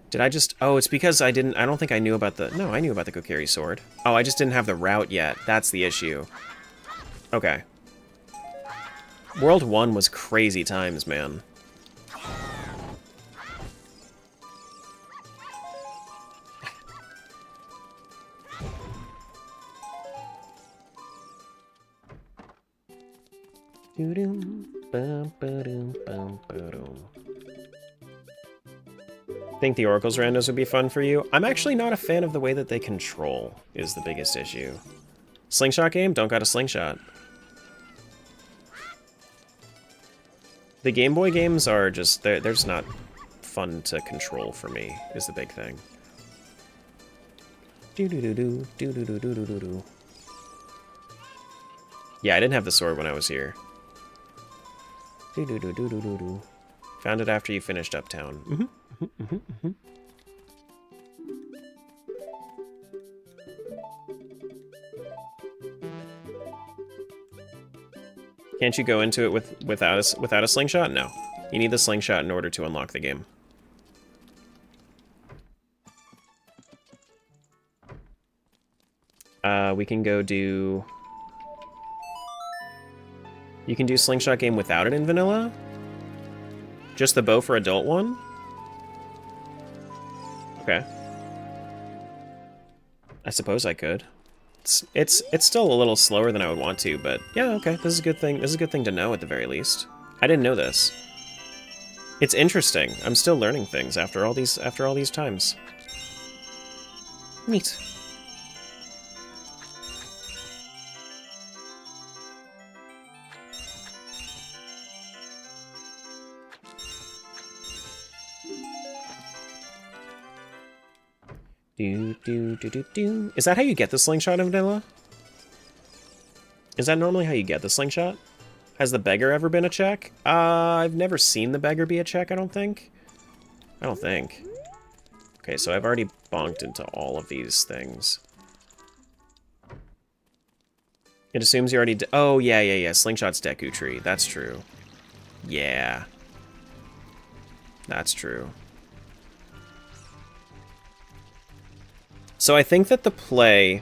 Did I just... Oh, it's because I don't think I knew about the... No, I knew about the Kokiri sword. Oh, I just didn't have the route yet. That's the issue. Okay. World 1 was crazy times, man. Think the Oracle's randos would be fun for you? I'm actually not a fan of the way that they control, is the biggest issue. Slingshot game? Don't got a slingshot. The Game Boy games are just, they're just not fun to control for me, is the big thing. Do-do-do-do, do-do-do-do-do-do. Yeah, I didn't have the sword when I was here. Do-do-do-do-do-do-do. Found it after you finished Uptown. Can't you go into it without a slingshot? No. You need the slingshot in order to unlock the game. We can go do... You can do slingshot game without it in vanilla? Just the bow for adult one? Okay. I suppose I could. It's still a little slower than I would want to, but yeah, okay. This is a good thing. This is a good thing to know at the very least. I didn't know this. It's interesting. I'm still learning things after all these times. Neat. Do. Is that how you get the slingshot in vanilla? Is that normally how you get the slingshot? Has the beggar ever been a check? I've never seen the beggar be a check, I don't think. Okay, so I've already bonked into all of these things. It assumes you already... Oh, yeah. Slingshot's Deku Tree. That's true. Yeah. That's true. So I think that the play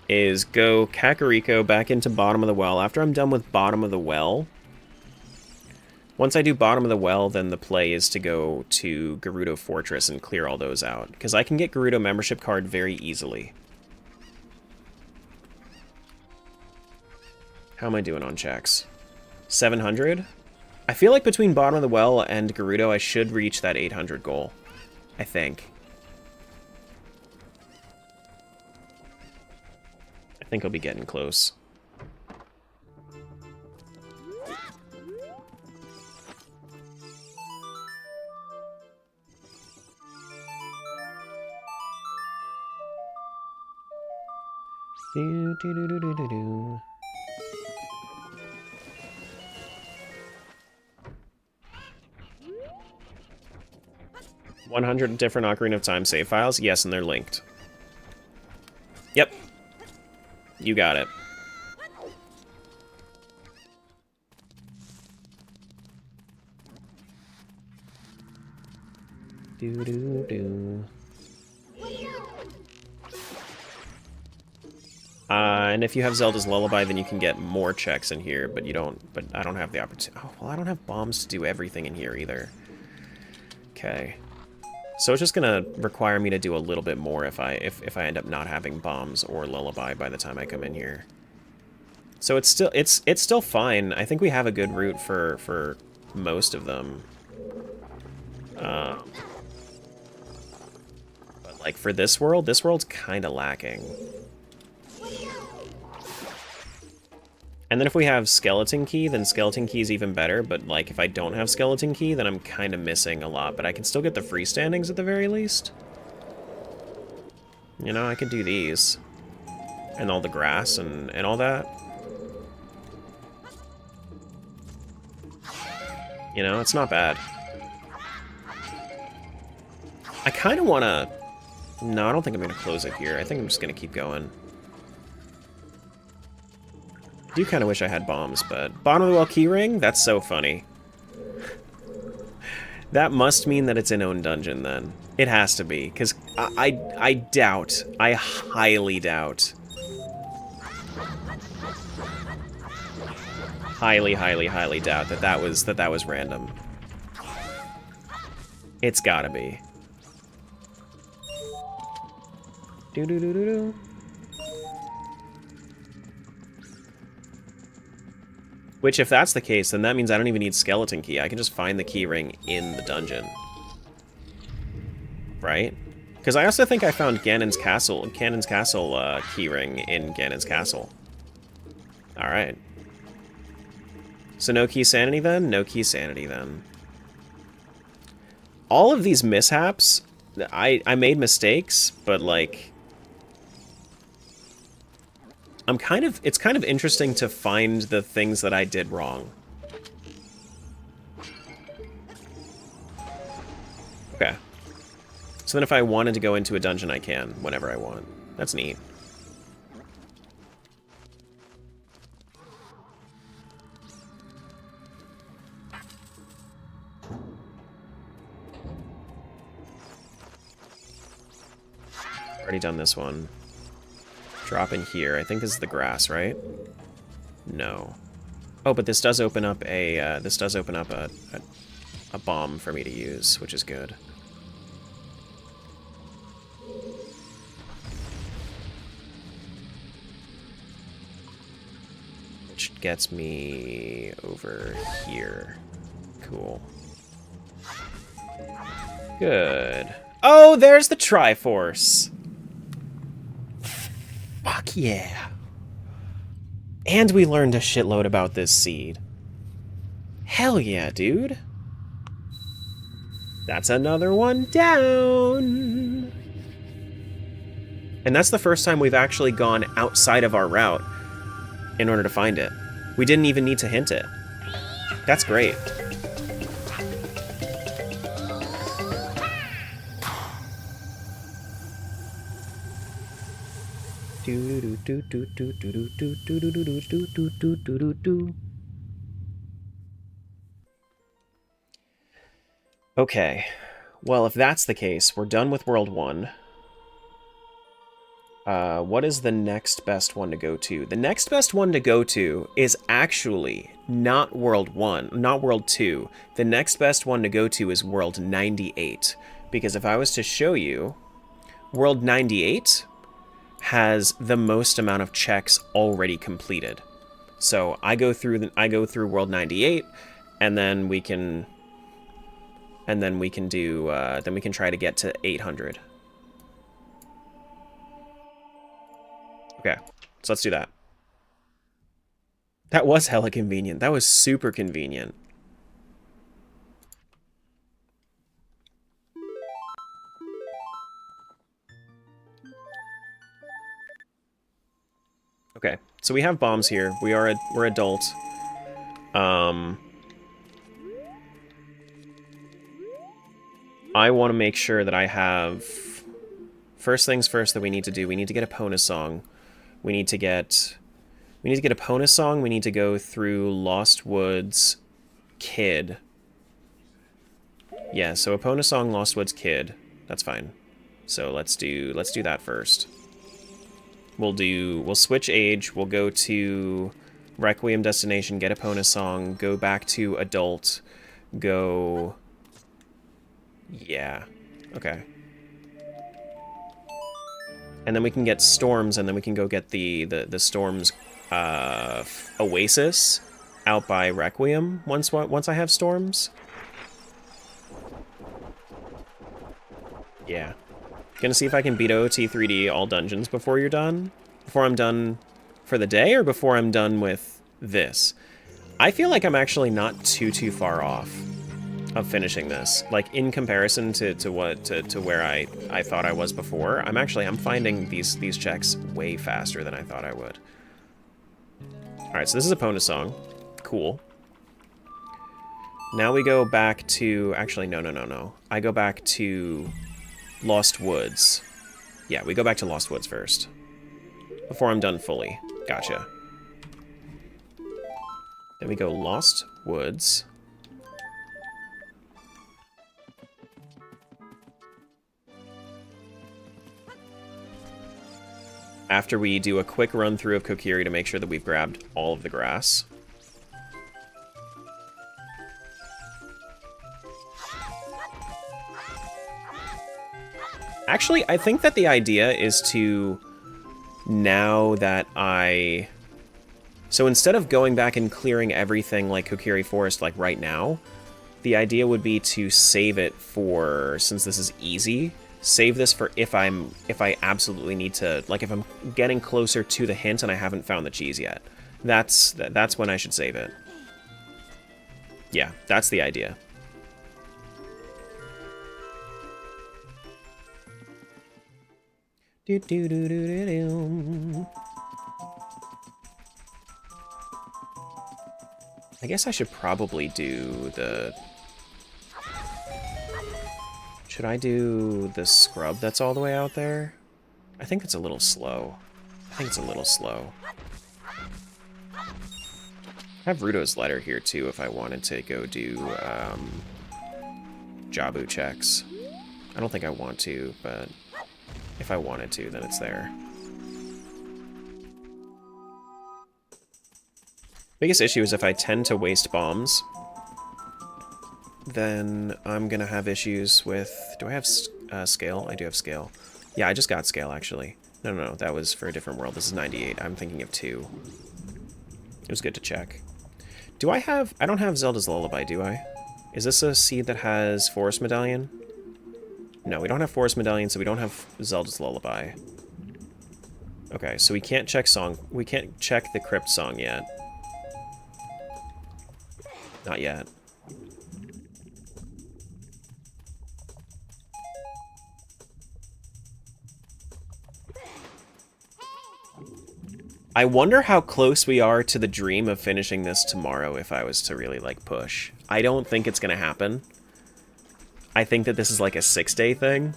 is go Kakariko back into Bottom of the Well. After I'm done with Bottom of the Well, once I do Bottom of the Well, then the play is to go to Gerudo Fortress and clear all those out. Because I can get Gerudo membership card very easily. How am I doing on checks? 700? I feel like between Bottom of the Well and Gerudo, I should reach that 800 goal. I think. I think I'll be getting close. Do, do, do, do, do, do, do. $100 different Ocarina of Time save files? Yes, and they're linked. Yep. You got it. Do do do. And if you have Zelda's Lullaby, then you can get more checks in here, but you don't. But I don't have the opportunity. Oh well, I don't have bombs to do everything in here either. Okay. So it's just gonna require me to do a little bit more if I end up not having bombs or lullaby by the time I come in here. So it's still fine. I think we have a good route for most of them. But like for this world's kind of lacking. And then if we have Skeleton Key, then Skeleton Key is even better, but like if I don't have Skeleton Key, then I'm kind of missing a lot, but I can still get the freestandings at the very least. You know, I could do these. And all the grass and all that. You know, it's not bad. I kind of want to... No, I don't think I'm going to close it here. I think I'm just going to keep going. I do kind of wish I had bombs, but... Bottom of the Well keyring? That's so funny. That must mean that it's an own dungeon, then. It has to be, because I doubt, I highly doubt. Highly doubt that was random. It's gotta be. Do-do-do-do-do. Which, if that's the case, then that means I don't even need skeleton key. I can just find the key ring in the dungeon. Right? Because I also think I found Ganon's Castle key ring in Ganon's Castle. Alright. So no key sanity then? No key sanity then. All of these mishaps, I made mistakes, but like... it's kind of interesting to find the things that I did wrong. Okay. So then if I wanted to go into a dungeon, I can, whenever I want. That's neat. Already done this one. Drop in here. I think this is the grass, right? No. Oh, but this does open up a a bomb for me to use, which is good. Which gets me over here. Cool. Good. Oh, there's the Triforce. Fuck yeah. And we learned a shitload about this seed. Hell yeah, dude. That's another one down. And that's the first time we've actually gone outside of our route in order to find it. We didn't even need to hint it. That's great. Okay. Well, if that's the case, we're done with World 1. What is the next best one to go to? The next best one to go to is actually not World 1, not World 2. The next best one to go to is World 98. Because if I was to show you, World 98 has the most amount of checks already completed. So I go through World 98, and then we can try to get to 800. Okay, so let's do that. That was hella convenient. That was super convenient. Okay, so we have bombs here. we're adult. I want to make sure that I have... First things first that we need to do, we need to get a Pona song. We need to get a Pona song. We need to go through Lost Woods Kid. Yeah, so a Pona song, Lost Woods Kid. That's fine. So let's do that first. We'll switch age. We'll go to Requiem destination, get a Pona song, go back to adult, go... Yeah. Okay. And then we can get Storms, and then we can go get the Storms Oasis out by Requiem once I have Storms. Yeah. Gonna see if I can beat OOT 3D all dungeons before you're done? Before I'm done for the day, or before I'm done with this? I feel like I'm actually not too far off of finishing this. Like, in comparison to where I thought I was before, I'm finding these checks way faster than I thought I would. Alright, so this is a Pona song. Cool. Now we go back to... Actually, no. I go back to Lost Woods. Yeah, we go back to Lost Woods first. Before I'm done fully. Gotcha. Then we go Lost Woods. After we do a quick run through of Kokiri to make sure that we've grabbed all of the grass. Actually, I think that the idea is to, now that I So instead of going back and clearing everything like Kokiri Forest like right now, the idea would be to save it for, since this is easy, save this for if I absolutely need to, like if I'm getting closer to the hint and I haven't found the cheese yet. That's when I should save it. Yeah, that's the idea. I guess I should probably do the... Should I do the scrub that's all the way out there? I think it's a little slow. I think it's a little slow. I have Rudo's letter here too if I wanted to go do Jabu checks. I don't think I want to, but if I wanted to, then it's there. Biggest issue is if I tend to waste bombs, then I'm gonna have issues with... Do I have scale? I do have scale. Yeah, I just got scale, actually. No, that was for a different world. This is 98. I'm thinking of 2. It was good to check. Do I have... I don't have Zelda's Lullaby, do I? Is this a seed that has Forest Medallion? No, we don't have Forest Medallion, so we don't have Zelda's Lullaby. Okay, so we can't check song... We can't check the Crypt song yet. Not yet. I wonder how close we are to the dream of finishing this tomorrow if I was to really, like, push. I don't think it's gonna happen. I think that this is, like, a 6-day thing.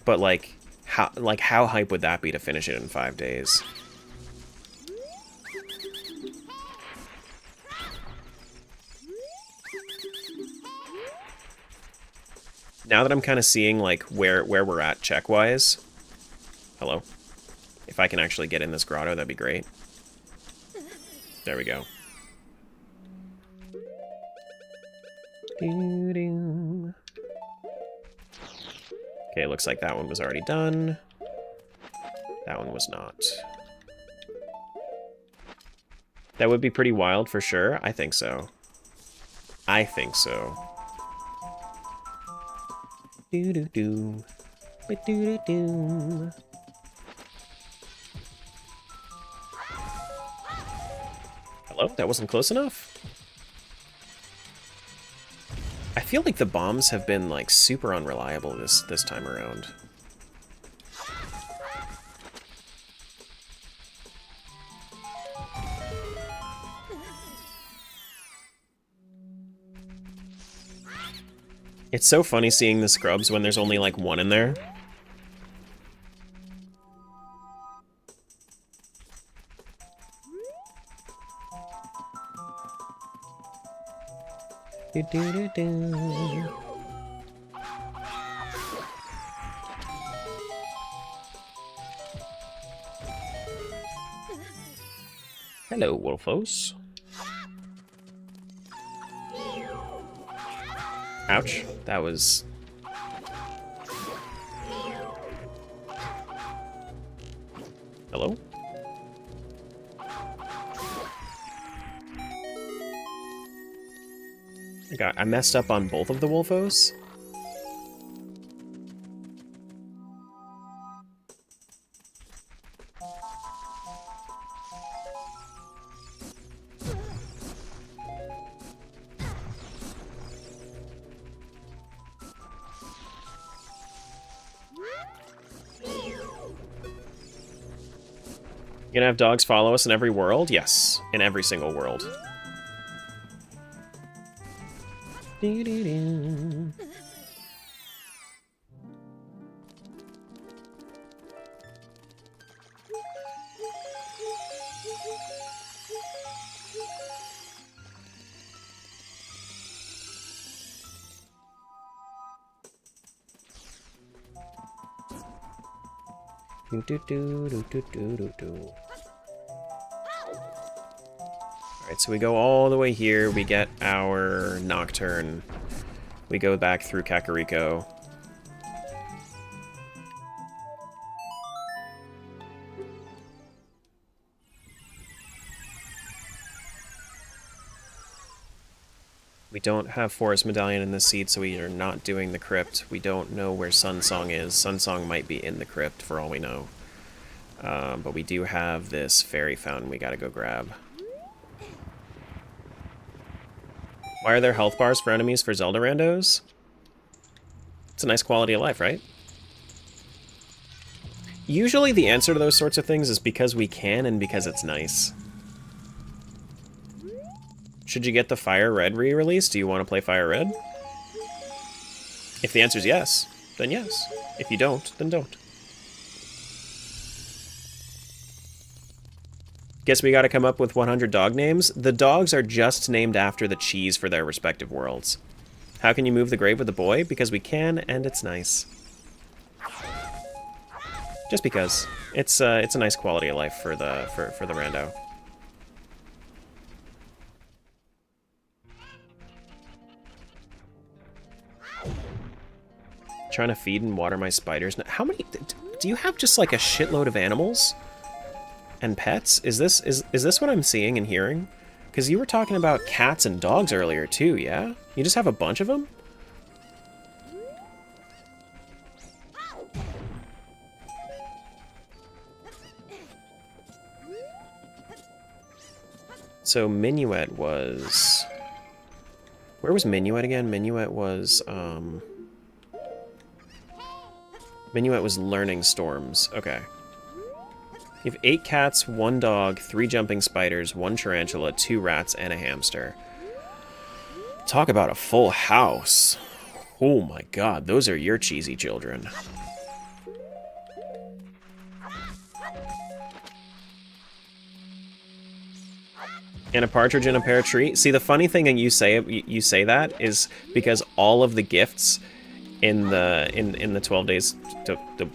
But, like, how hype would that be to finish it in 5 days? Now that I'm kind of seeing, like, where we're at check-wise... Hello? If I can actually get in this grotto, that'd be great. There we go. Okay, looks like that one was already done. That one was not. That would be pretty wild for sure. I think so. I think so. Do-do-do. Do-do-do. Hello? That wasn't close enough? I feel like the bombs have been, like, super unreliable this time around. It's so funny seeing the scrubs when there's only, like, one in there. Do-do-do-do. Hello, Wolfos. Ouch, that was... Hello? I messed up on both of the Wolfos? You gonna have dogs follow us in every world? Yes, in every single world. Do-do-do. Alright, so we go all the way here, we get our Nocturne, we go back through Kakariko. We don't have Forest Medallion in this seed, so we are not doing the crypt. We don't know where Sunsong is. Sunsong might be in the crypt, for all we know. But we do have this fairy fountain we gotta go grab. Why are there health bars for enemies for Zelda randos? It's a nice quality of life, right? Usually the answer to those sorts of things is because we can and because it's nice. Should you get the Fire Red re-release? Do you want to play Fire Red? If the answer is yes, then yes. If you don't, then don't. Guess we gotta come up with 100 dog names. The dogs are just named after the cheese for their respective worlds. How can you move the grave with the boy? Because we can, and it's nice. Just because. It's a nice quality of life for the rando. Trying to feed and water my spiders. How many... Do you have just like a shitload of animals? And pets? Is this what I'm seeing and hearing? Because you were talking about cats and dogs earlier too, yeah? You just have a bunch of them? So Minuet was... Where was Minuet again? Minuet was, Minuet was learning storms. Okay. You have 8 cats, 1 dog, 3 jumping spiders, 1 tarantula, 2 rats, and a hamster. Talk about a full house. Oh my god, those are your cheesy children. And a partridge in a pear tree. See, the funny thing, and you say that is because all of the gifts in the 12 days to the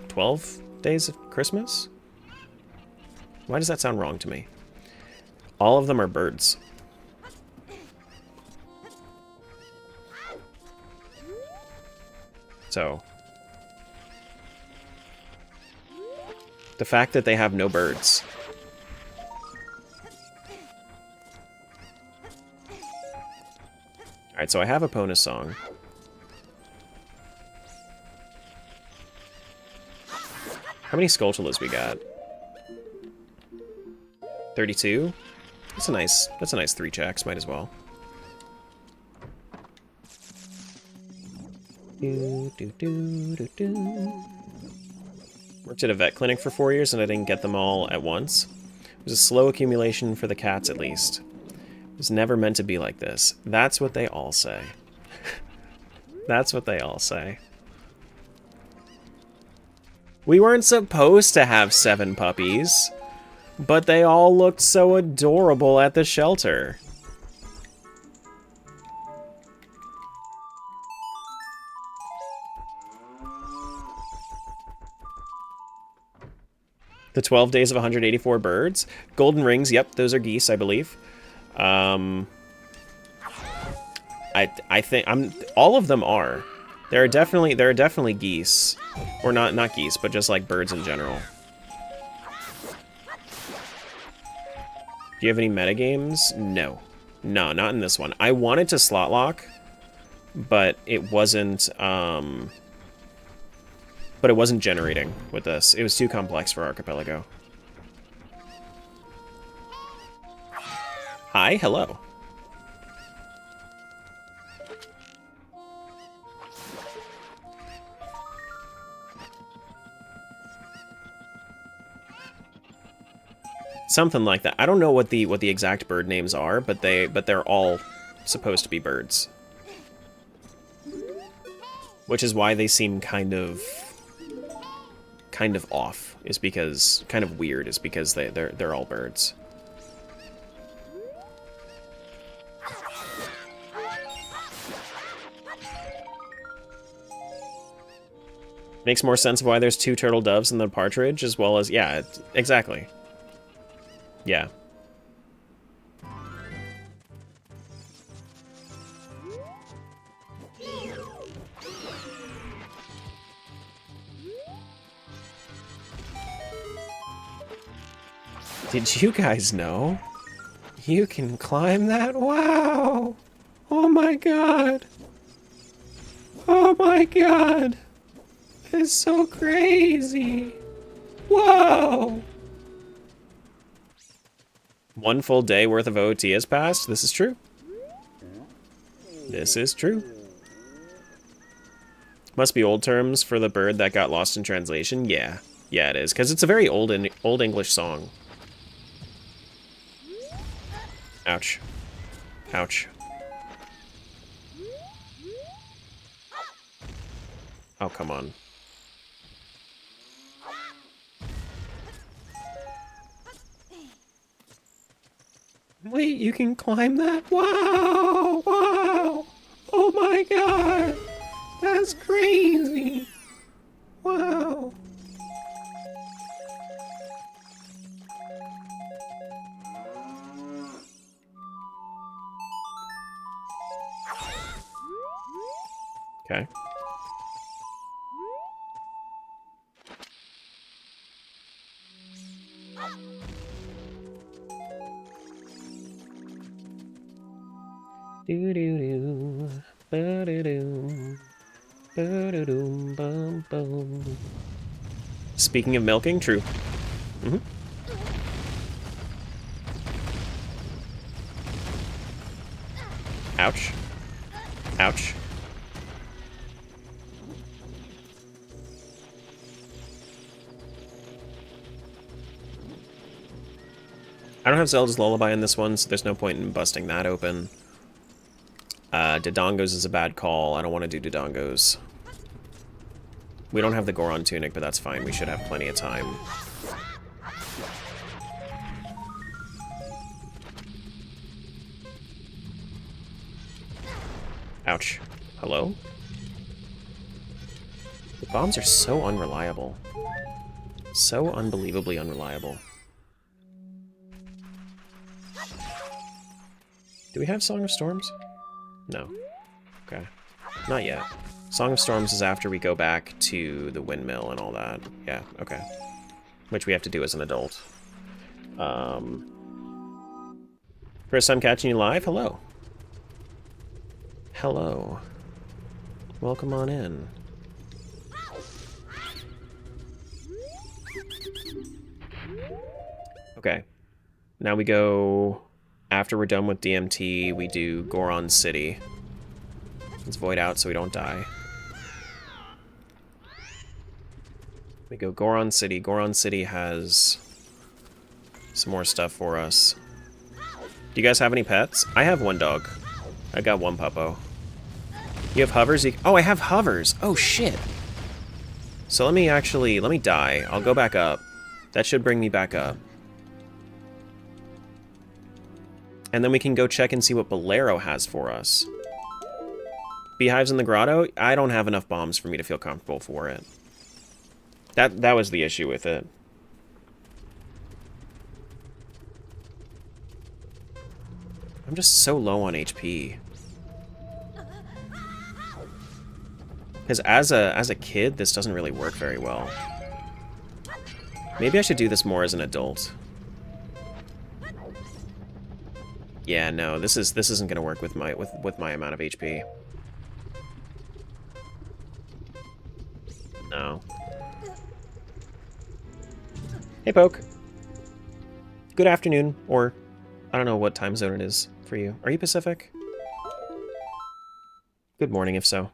12 days of Christmas? Why does that sound wrong to me? All of them are birds. So the fact that they have no birds. Alright, so I have a Pona song. How many Skulltulas we got? 32? That's a nice 3 checks, might as well. Worked at a vet clinic for 4 years and I didn't get them all at once. It was a slow accumulation for the cats at least. It was never meant to be like this. That's what they all say. That's what they all say. We weren't supposed to have 7 puppies, but they all looked so adorable at the shelter. The 12 days of 184 birds. Golden rings, yep, those are geese, I believe. I think all of them are. There are definitely geese. Or not geese, but just like birds in general. Do you have any metagames? No. No, not in this one. I wanted to slot lock, but it wasn't generating with this. It was too complex for Archipelago. Hi, hello. Something like that. I don't know what the exact bird names are, but they're all supposed to be birds. Which is why they seem kind of off, is because kind of weird, is because they're all birds. Makes more sense of why there's 2 turtle doves and the partridge, as well as, yeah, exactly. Yeah. Did you guys know? You can climb that? Wow! Oh my god! Oh my god! It's so crazy! Whoa! One full day worth of OOT has passed? This is true. This is true. Must be old terms for the bird that got lost in translation? Yeah. Yeah, it is. Because it's a very old English song. Ouch. Ouch. Oh, come on. Wait, you can climb that? Wow! Wow! Oh my god! That's crazy! Wow! Okay. Do-do-do, ba-do-do, ba-do-dum, bum, bum. Speaking of milking, true. Mm-hmm. Ouch. Ouch. I don't have Zelda's Lullaby in this one, so there's no point in busting that open. Dodongos is a bad call. I don't want to do Dodongos. We don't have the Goron tunic, but that's fine. We should have plenty of time. Ouch. Hello? The bombs are so unreliable. So unbelievably unreliable. Do we have Song of Storms? No. Okay. Not yet. Song of Storms is after we go back to the windmill and all that. Yeah, okay. Which we have to do as an adult. First time catching you live? Hello. Hello. Welcome on in. Okay. Now we go... After we're done with DMT, we do Goron City. Let's void out so we don't die. We go Goron City. Goron City has some more stuff for us. Do you guys have any pets? I have one dog. I got one puppo. You have hovers? Oh, I have hovers! Oh, shit! So let me die. I'll go back up. That should bring me back up. And then we can go check and see what Bolero has for us. Beehives in the grotto? I don't have enough bombs for me to feel comfortable for it. That was the issue with it. I'm just so low on HP. Because as a kid, this doesn't really work very well. Maybe I should do this more as an adult. Yeah, no, this isn't gonna work with my amount of HP. No. Hey, Poke. Good afternoon, or I don't know what time zone it is for you. Are you Pacific? Good morning, if so.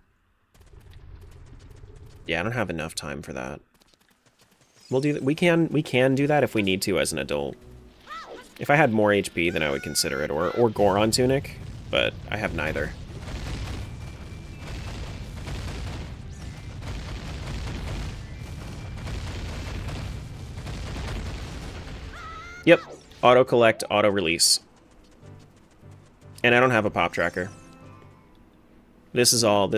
Yeah, I don't have enough time for that. We'll do that. We can do that if we need to as an adult. If I had more HP, then I would consider it, or Goron tunic, but I have neither. Yep, auto collect, auto release. And I don't have a pop tracker. This is all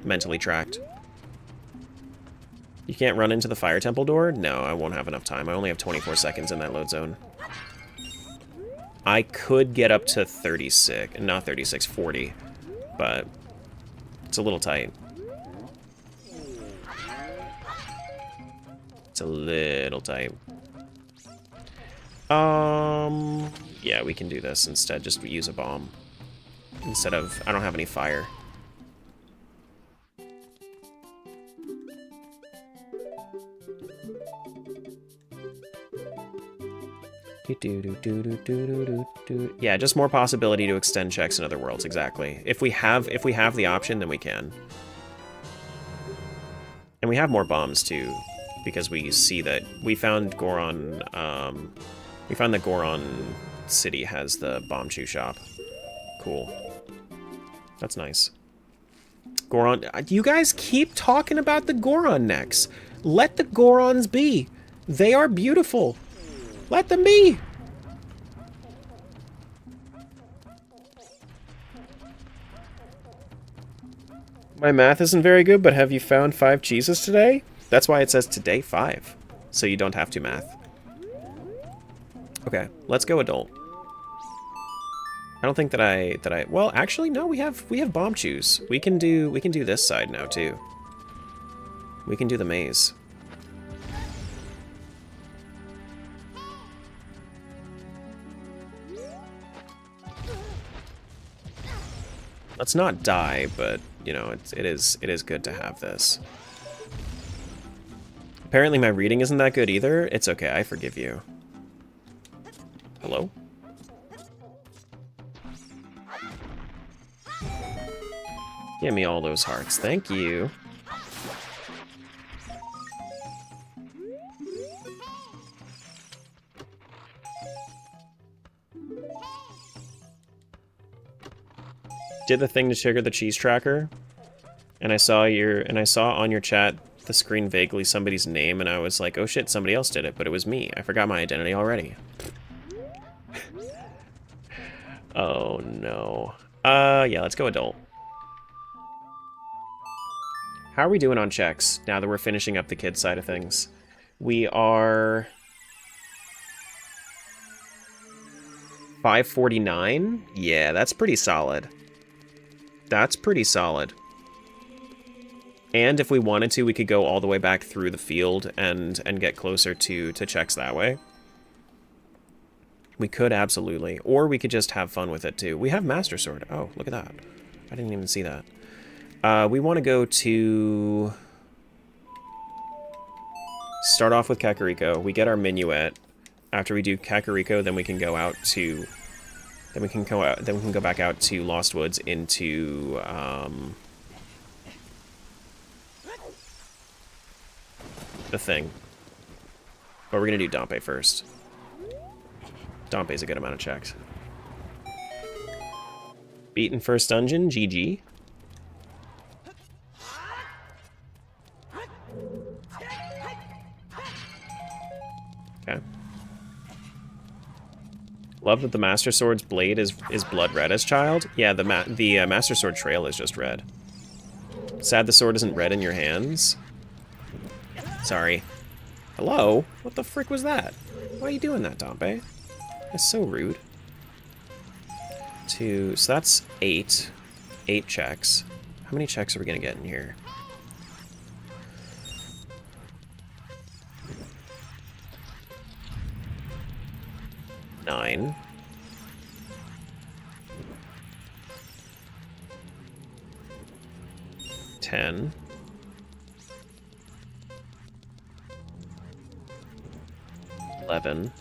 mentally tracked. You can't run into the fire temple door? No, I won't have enough time. I only have 24 seconds in that load zone. I could get up to 36, not 36, 40, but it's a little tight. It's a little tight. Yeah, we can do this instead. Just use a bomb. Instead of... I don't have any fire. Yeah, just more possibility to extend checks in other worlds, exactly. If we have the option, then we can. And we have more bombs too, because we see that we found Goron, we found that Goron City has the bomb chew shop. Cool. That's nice. Goron, you guys keep talking about the Goron necks. Let the Gorons be. They are beautiful. Let them be! My math isn't very good, but have you found 5 cheeses today? That's why it says today 5. So you don't have to math. Okay, let's go adult. I don't think that I well, actually no, we have bomb chews. We can do this side now too. We can do the maze. Let's not die, but, you know, it is good to have this. Apparently my reading isn't that good either. It's okay, I forgive you. Hello? Give me all those hearts, thank you. Did the thing to trigger the cheese tracker, and I saw on your chat the screen vaguely somebody's name, and I was like, oh shit, somebody else did it, but it was me. I forgot my identity already. Oh no. Yeah, let's go adult. How are we doing on checks now that we're finishing up the kids side of things? We are 549. Yeah, that's pretty solid. That's pretty solid. And if we wanted to, we could go all the way back through the field and get closer to checks that way. We could, absolutely. Or we could just have fun with it, too. We have Master Sword. Oh, look at that. I didn't even see that. We want to go to... Start off with Kakariko. We get our Minuet. After we do Kakariko, then we can go out to... Then we can go back out to Lost Woods into the thing. But we're gonna do Dompe first. Dompe's a good amount of checks. Beaten first dungeon, GG. Okay. Love that the Master Sword's blade is blood red as child. Yeah, the Master Sword trail is just red. Sad the sword isn't red in your hands. Sorry. Hello? What the frick was that? Why are you doing that, Dompe? That's so rude. So that's 8. 8 checks. How many checks are we gonna get in here? 9. 10. 11.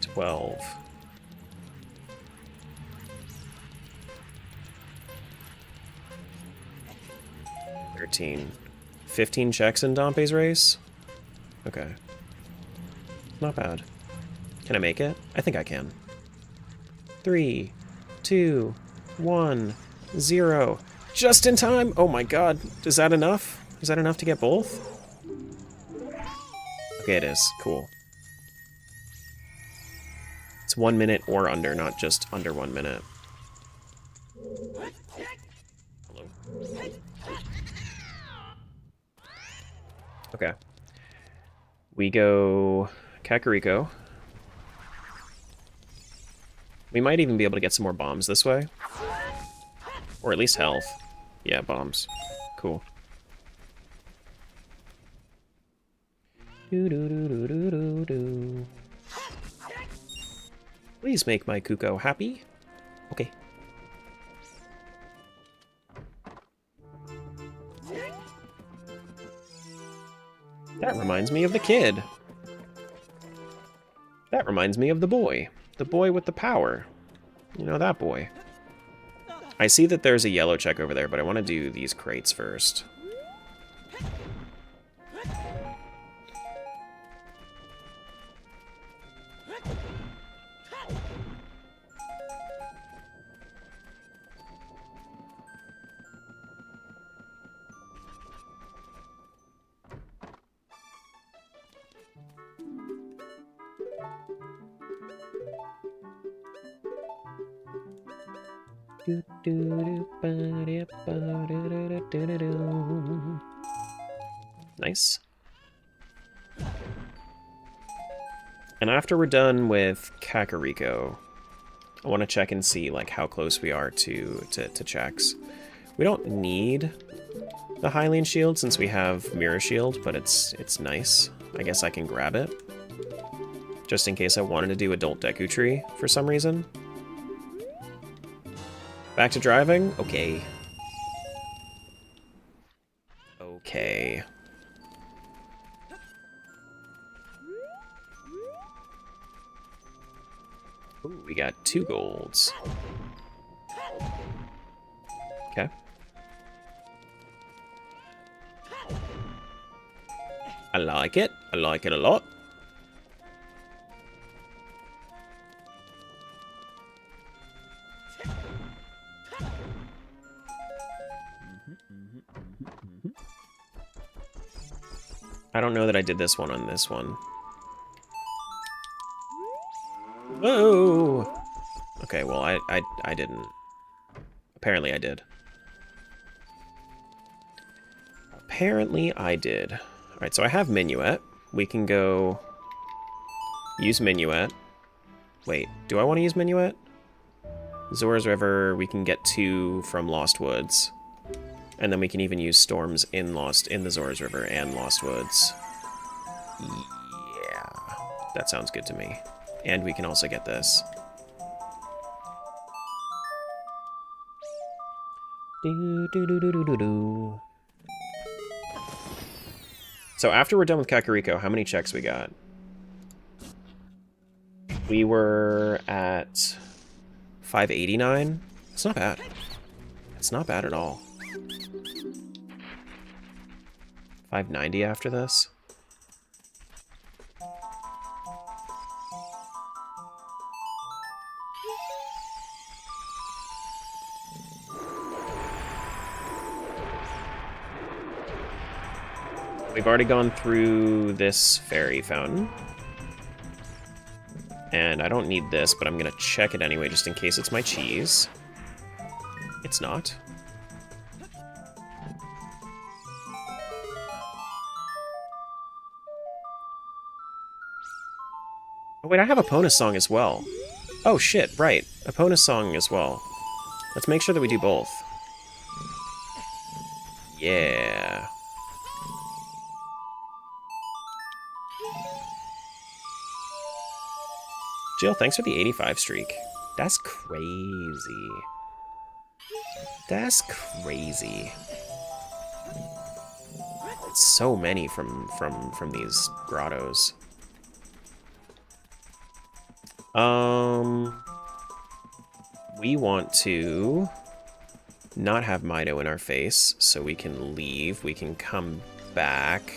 12. 13. 15 checks in Dompe's race? Okay. Not bad. Can I make it? I think I can. 3, 2, 1, 0. Just in time! Oh my god. Is that enough? Is that enough to get both? Okay, it is. Cool. It's 1 minute or under, not just under 1 minute. Hello. Okay. We go Kakariko. We might even be able to get some more bombs this way. Or at least health. Yeah, bombs. Cool. Do-do-do-do-do-do. Please make my Kuko happy. Okay. That reminds me of the kid. That reminds me of the boy. The boy with the power. You know, that boy. I see that there's a yellow check over there, but I want to do these crates first. Nice. And after we're done with Kakariko, I want to check and see like how close we are to checks. We don't need the Hylian shield since we have Mirror Shield, but it's nice. I guess I can grab it. Just in case I wanted to do Adult Deku Tree for some reason. Back to driving? Okay. Okay. Ooh, we got 2 golds. Okay. I like it. I like it a lot. I don't know that I did this one on this one. Whoa! Okay, well, I didn't. Apparently I did. Apparently I did. Alright, so I have Minuet. We can go use Minuet. Wait, do I want to use Minuet? Zora's River, we can get 2 from Lost Woods. And then we can even use Storms in the Zora's River and Lost Woods. Yeah, that sounds good to me. And we can also get this. So after we're done with Kakariko, how many checks we got? We were at 589. It's not bad. It's not bad at all. 590 after this. We've already gone through this fairy fountain. And I don't need this, but I'm gonna check it anyway just in case it's my cheese. It's not. Oh wait, I have Epona's song as well. Oh shit, right. Epona's song as well. Let's make sure that we do both. Yeah. Jill, thanks for the 85 streak. That's crazy. That's crazy. It's so many from these grottos. We want to not have Mido in our face, so we can leave. We can come back.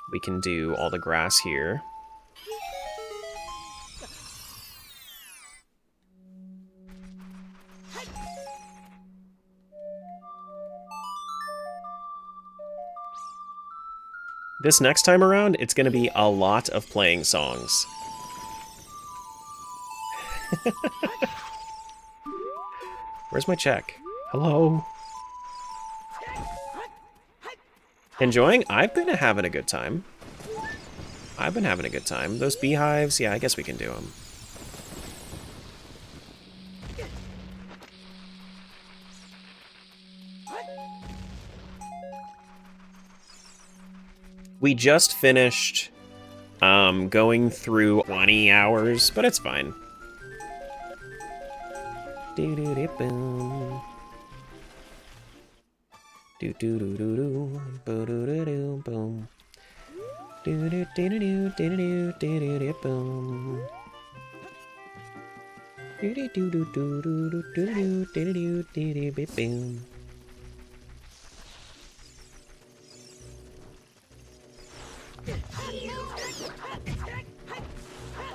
We can do all the grass here. This next time around, it's going to be a lot of playing songs. Where's my check? Hello? Enjoying? I've been having a good time. I've been having a good time. Those beehives, yeah, I guess we can do them. We just finished going through 20 hours, but it's fine. Do-do-do-boom. Do-do-do-do-do. Bo-do-do-do-boom. Do-do-do-do-do-do-do-do-do-boom. Do-do-do-do-do-do-do-do-do-do-do-do-boom.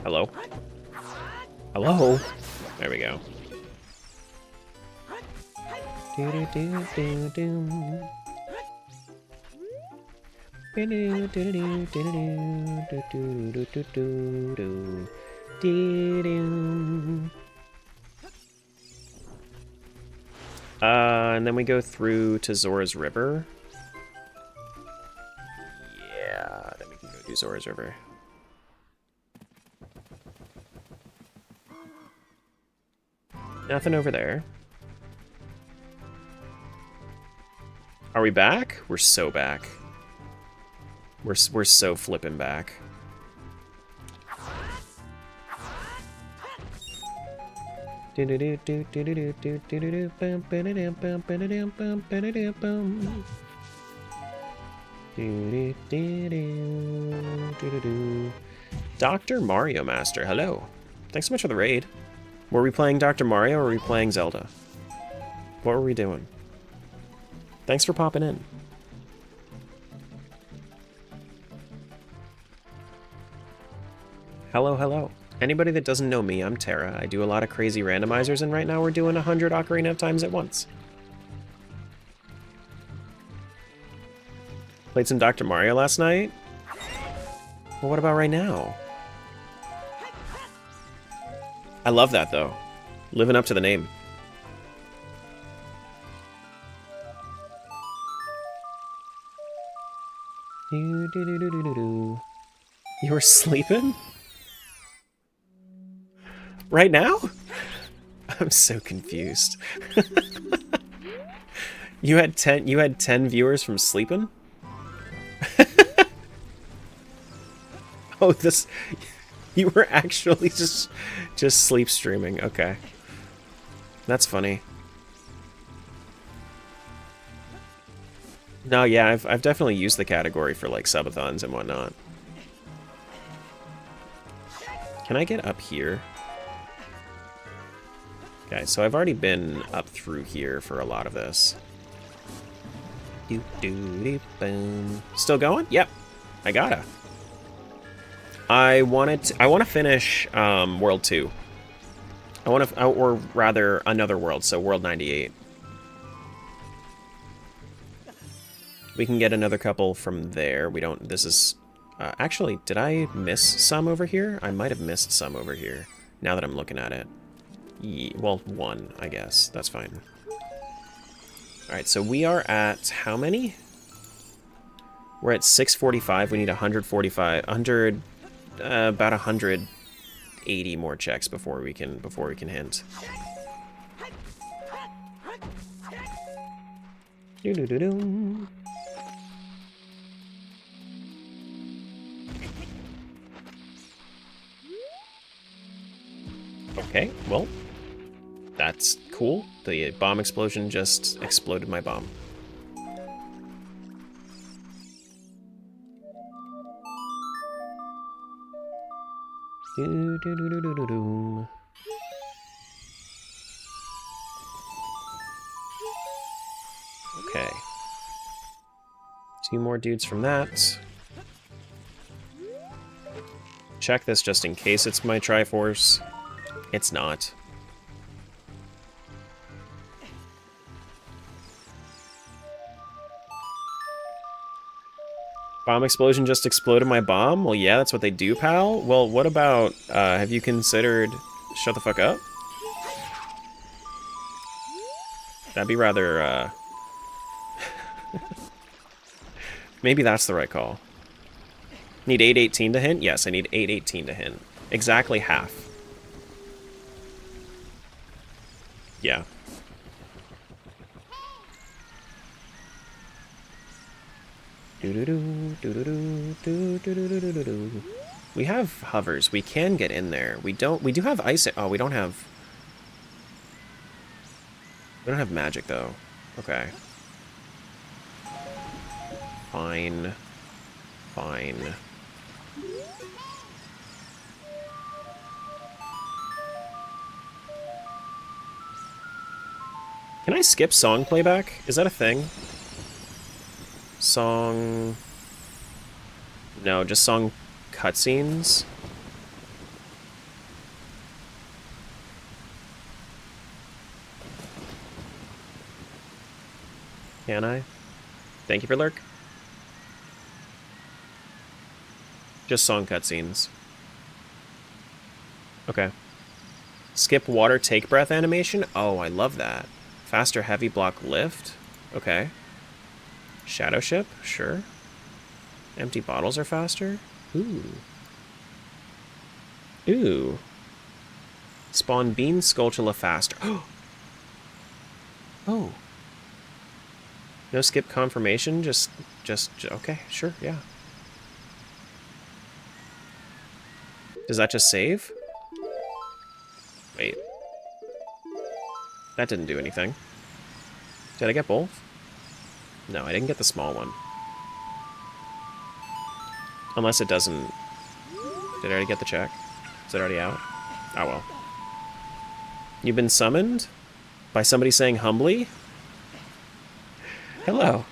Hello? Hello? There we go. And then we go through to Zora's River. Yeah, then we can go do Zora's River. Nothing over there. Are we back? We're so back. We're so flipping back. Dr. Mario Master, hello. Thanks so much for the raid. Were we playing Dr. Mario or were we playing Zelda? What were we doing? Thanks for popping in. Hello, hello. Anybody that doesn't know me, I'm Tara. I do a lot of crazy randomizers, and right now we're doing 100 Ocarina of Times at once. Played some Dr. Mario last night? Well, what about right now? I love that, though. Living up to the name. You were sleeping? Right now? I'm so confused. You had 10 viewers from sleeping? Oh, this you were actually just sleep streaming. Okay. That's funny. No, yeah, I've definitely used the category for like subathons and whatnot. Can I get up here? Okay, so I've already been up through here for a lot of this. Boom. Still going? Yep. I gotta. I want to finish World 2. or rather another world, so World 98. We can get another couple from there. We don't, this is, actually, did I miss some over here? I might have missed some over here, now that I'm looking at it. Well, one, I guess. That's fine. Alright, so we are at how many? We're at 645. We need 145, about 180 more checks before we can hint. Doo-doo-doo-doo. Okay, well, that's cool. The bomb explosion just exploded my bomb. Do-do-do-do-do-do. Okay. 2 more dudes from that. Check this just in case it's my Triforce. It's not. Bomb explosion just exploded my bomb? Well, yeah, that's what they do, pal. Well, what about, have you considered... Shut the fuck up? That'd be rather, Maybe that's the right call. Need 818 to hint? Yes, I need 818 to hint. Exactly half. Yeah. We have hovers. We can get in there. We do have ice. Oh, we don't have magic though. Okay. Fine. Fine. Can I skip song playback? Is that a thing? Song... No, just song cutscenes. Can I? Thank you for lurk. Just song cutscenes. Okay. Skip water take breath animation? Oh, I love that. Faster heavy block lift? Okay. Shadow ship? Sure. Empty bottles are faster? Ooh. Ooh. Spawn bean Skulltula faster. Oh. No skip confirmation, just, okay, sure, yeah. Does that just save? Wait. That didn't do anything. Did I get both? No, I didn't get the small one. Unless it doesn't... Did I already get the check? Is it already out? Oh well. You've been summoned? By somebody saying humbly? Hello.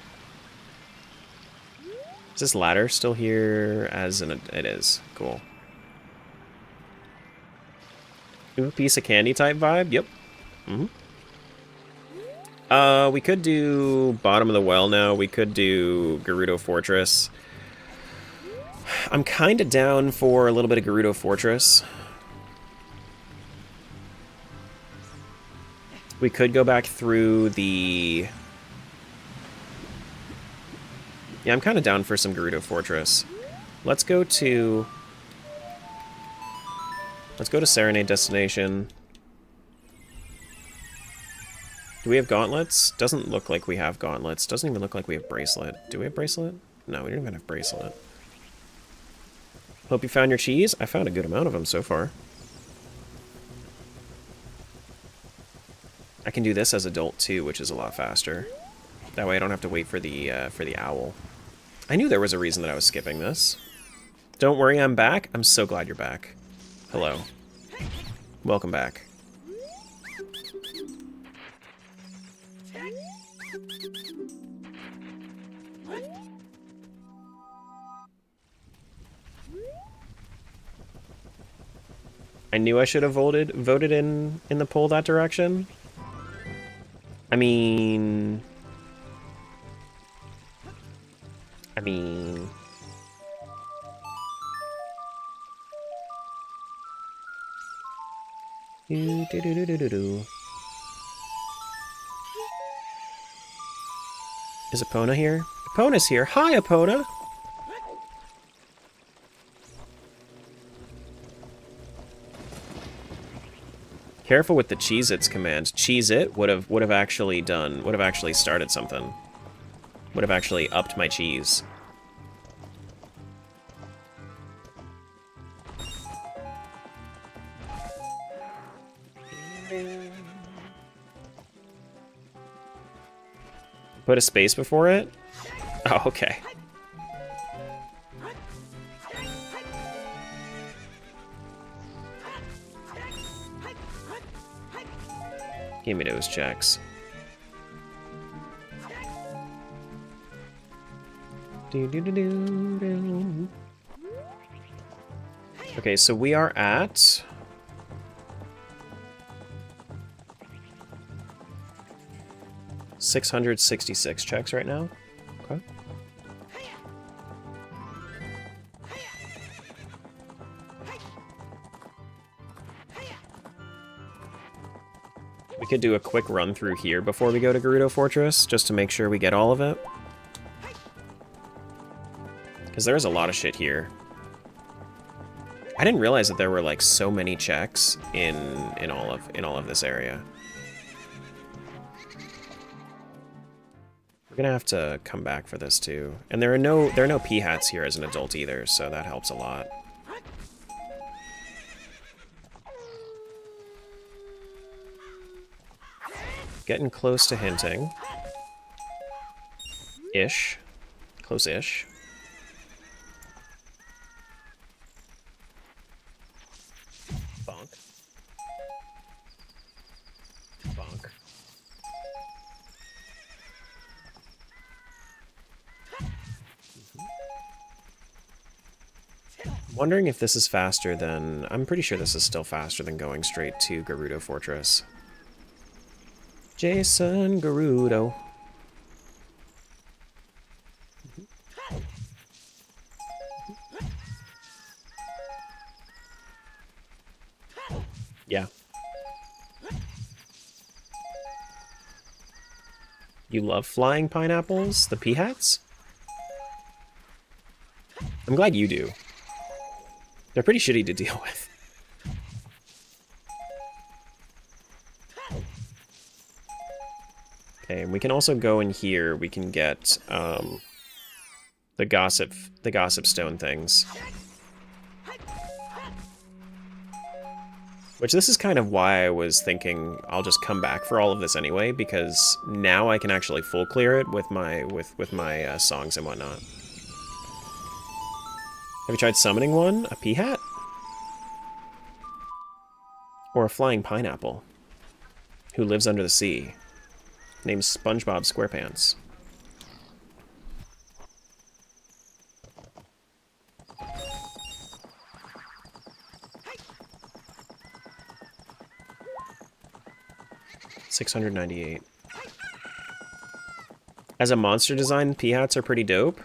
Is this ladder still here as an... It is. Cool. Ooh, piece of candy type vibe? Yep. Mm-hmm. We could do Bottom of the Well now. We could do Gerudo Fortress. I'm kind of down for a little bit of Gerudo Fortress. We could go back through the... Yeah, I'm kind of down for some Gerudo Fortress. Let's go to Serenade Destination. Do we have gauntlets? Doesn't look like we have gauntlets. Doesn't even look like we have bracelet. Do we have bracelet? No, we don't even have bracelet. Hope you found your cheese. I found a good amount of them so far. I can do this as adult too, which is a lot faster. That way I don't have to wait for the owl. I knew there was a reason that I was skipping this. Don't worry, I'm back. I'm so glad you're back. Hello. Welcome back. I knew I should have voted in the poll that direction. I mean... Is Epona here? Epona's here. Hi, Epona! Careful with the Cheez-Its command. Cheez-It would have actually started something. Would have actually upped my cheese. Put a space before it? Oh, okay. Give me those checks. Okay, so we are at... $666 checks right now. Okay. We could do a quick run through here before we go to Gerudo Fortress, just to make sure we get all of it. Because there's a lot of shit here. I didn't realize that there were like so many checks in all of this area. We're gonna have to come back for this too. And there are no P-hats here as an adult either, so that helps a lot. Getting close to hinting. Ish. Close-ish. Bonk. Bonk. I'm wondering if this is faster than... I'm pretty sure this is still faster than going straight to Gerudo Fortress. Jason Gerudo. Yeah. You love flying pineapples? The P-hats? I'm glad you do. They're pretty shitty to deal with. Okay, and we can also go in here. We can get the gossip stone things. Which this is kind of why I was thinking I'll just come back for all of this anyway, because now I can actually full clear it with my songs and whatnot. Have you tried summoning one? A P-hat? Or a flying pineapple? Who lives under the sea? Named SpongeBob SquarePants. $698. As a monster design, P-hats are pretty dope.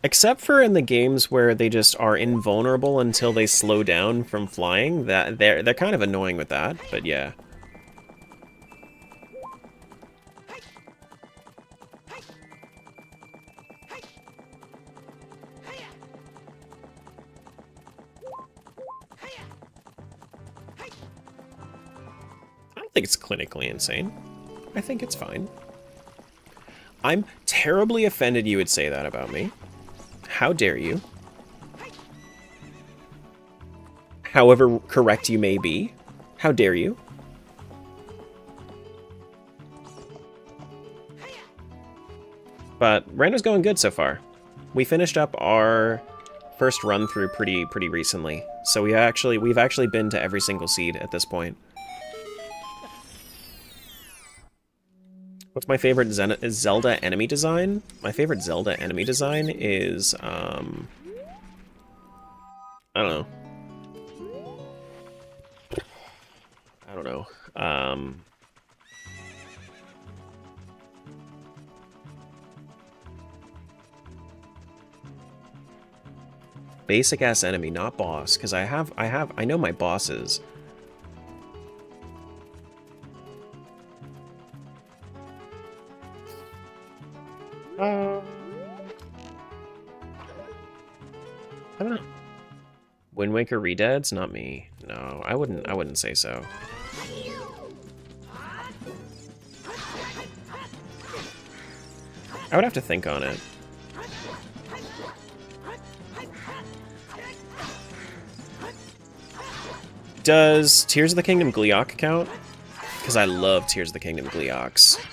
Except for in the games where they just are invulnerable until they slow down from flying. That they're kind of annoying with that, but yeah. I don't think it's clinically insane. I think it's fine. I'm terribly offended you would say that about me. How dare you? However correct you may be. How dare you? But Rando's going good so far. We finished up our first run through pretty recently. So we've actually been to every single seed at this point. What's my favorite Zelda enemy design? My favorite Zelda enemy design is, I don't know. Basic ass enemy, not boss, because I know my bosses. I don't know. Wind Waker Redeads? Not me. No, I wouldn't say so. I would have to think on it. Does Tears of the Kingdom Gleeok count? Because I love Tears of the Kingdom Gleeoks.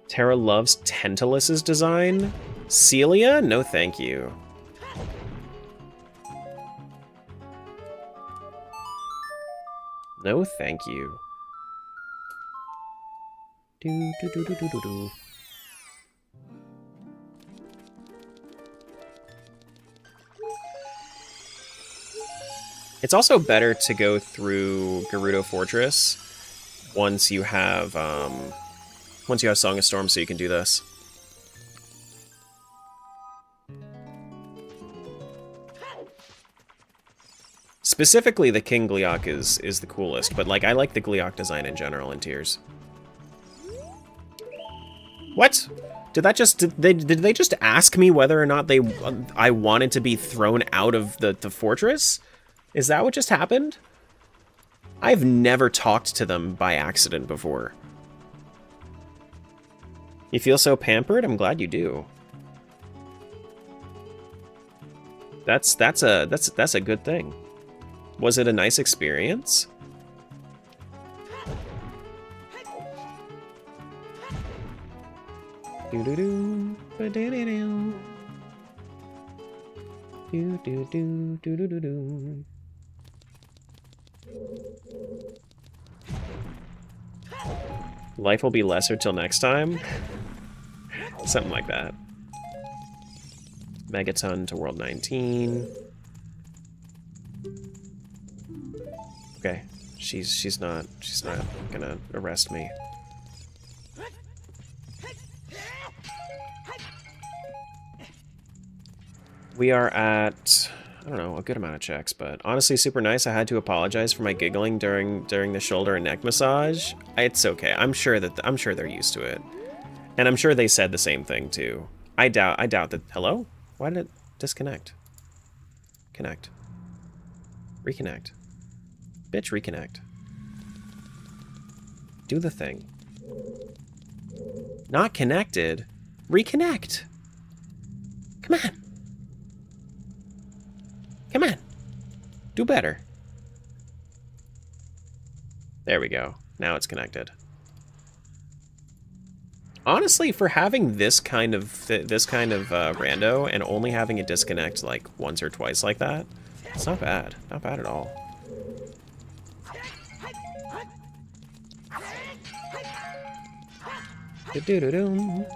Tara loves Tantalus's design. Celia? No thank you. No thank you. It's also better to go through Gerudo Fortress once you have Song of Storm, so you can do this. Specifically, the King Gleeok is the coolest, but like I like the Gleeok design in general in Tears. What? Did they just ask me whether or not I wanted to be thrown out of the fortress? Is that what just happened? I've never talked to them by accident before. You feel so pampered? I'm glad you do. That's a good thing. Was it a nice experience? Do-do-do, ba-da-da-do. Do-do-do, do-do-do-do. Life will be lesser till next time? Something like that. Megaton to World 19. Okay, she's not gonna arrest me. We are at, I don't know, a good amount of checks, but honestly super nice. I had to apologize for my giggling during the shoulder and neck massage. It's okay. I'm sure they're used to it. And I'm sure they said the same thing too. I doubt that. Hello? Why did it disconnect? Connect. Reconnect. Bitch, reconnect. Do the thing. Not connected. Reconnect. Come on. Come on. Do better. There we go. Now it's connected. Honestly, for having this kind of rando and only having it disconnect like once or twice like that, it's not bad. Not bad at all. Do-do-do-do.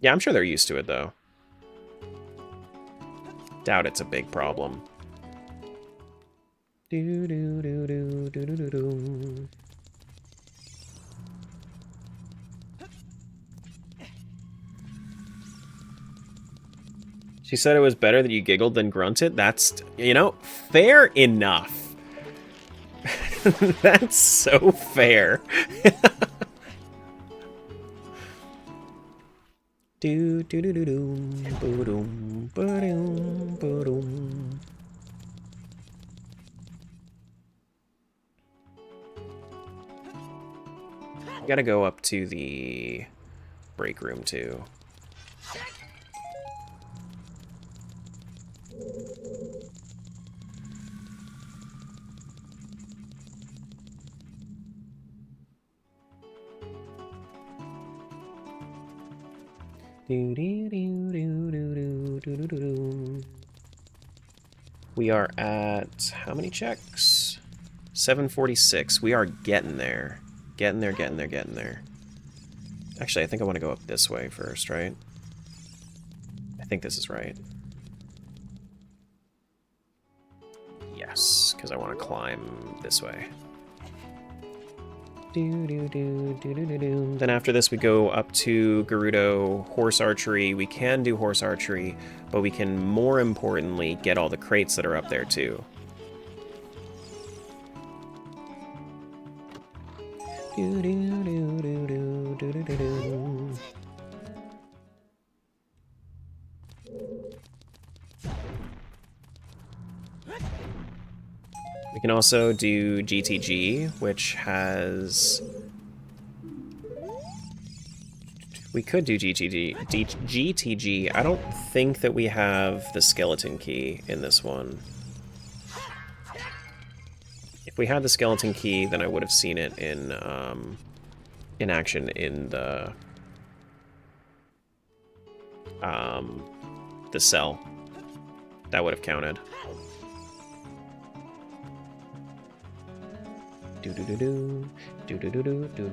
Yeah, I'm sure they're used to it, though. Doubt it's a big problem. Do-do-do-do-do-do-do-do. She said it was better that you giggled than grunted. That's, you know, fair enough. That's so fair. Do do do do do boom boom boom. Gotta go up to the break room too. We are at how many checks? 746. We are getting there. Getting there. Actually, I think I want to go up this way first, right? I think this is right. Yes, because I want to climb this way. Then after this we go up to Gerudo, horse archery. We can do horse archery, but we can more importantly get all the crates that are up there too. We can also do GTG, which has... We could do GTG. I don't think that we have the skeleton key in this one. If we had the skeleton key, then I would have seen it in action in the cell. That would have counted. Do do do do do do do do do do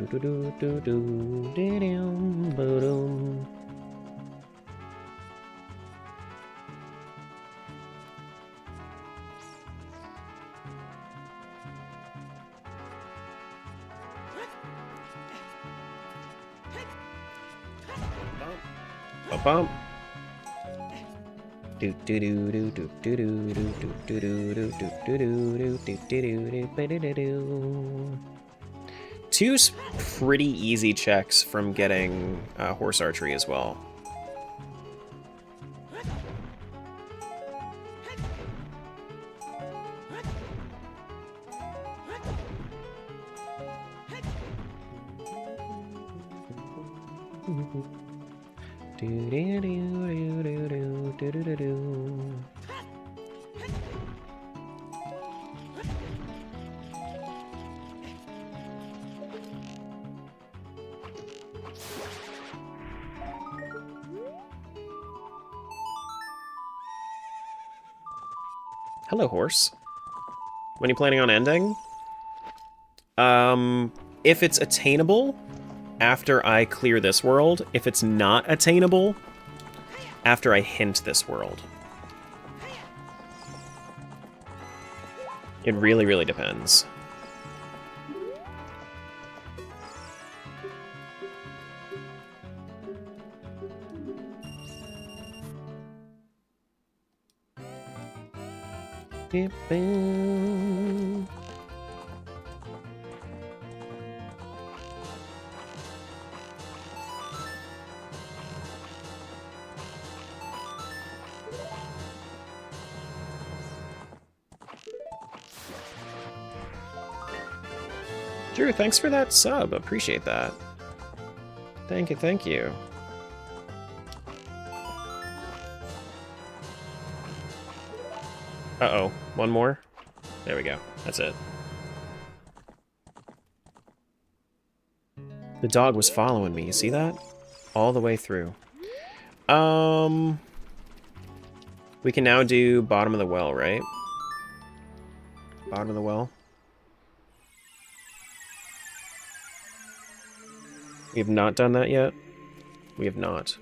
do do do do. Bump. Do do do do do do do do do do do do do do do do do do do. two pretty easy checks from getting horse archery as well. Hello, horse. When are you planning on ending? If it's attainable, after I clear this world. If it's not attainable, after I hint this world. It really, really depends. Drew, thanks for that sub. Appreciate that. Thank you, thank you. Uh-oh. One more? There we go. That's it. The dog was following me. You see that? All the way through. We can now do bottom of the well, right? Bottom of the well. We have not done that yet. We have not.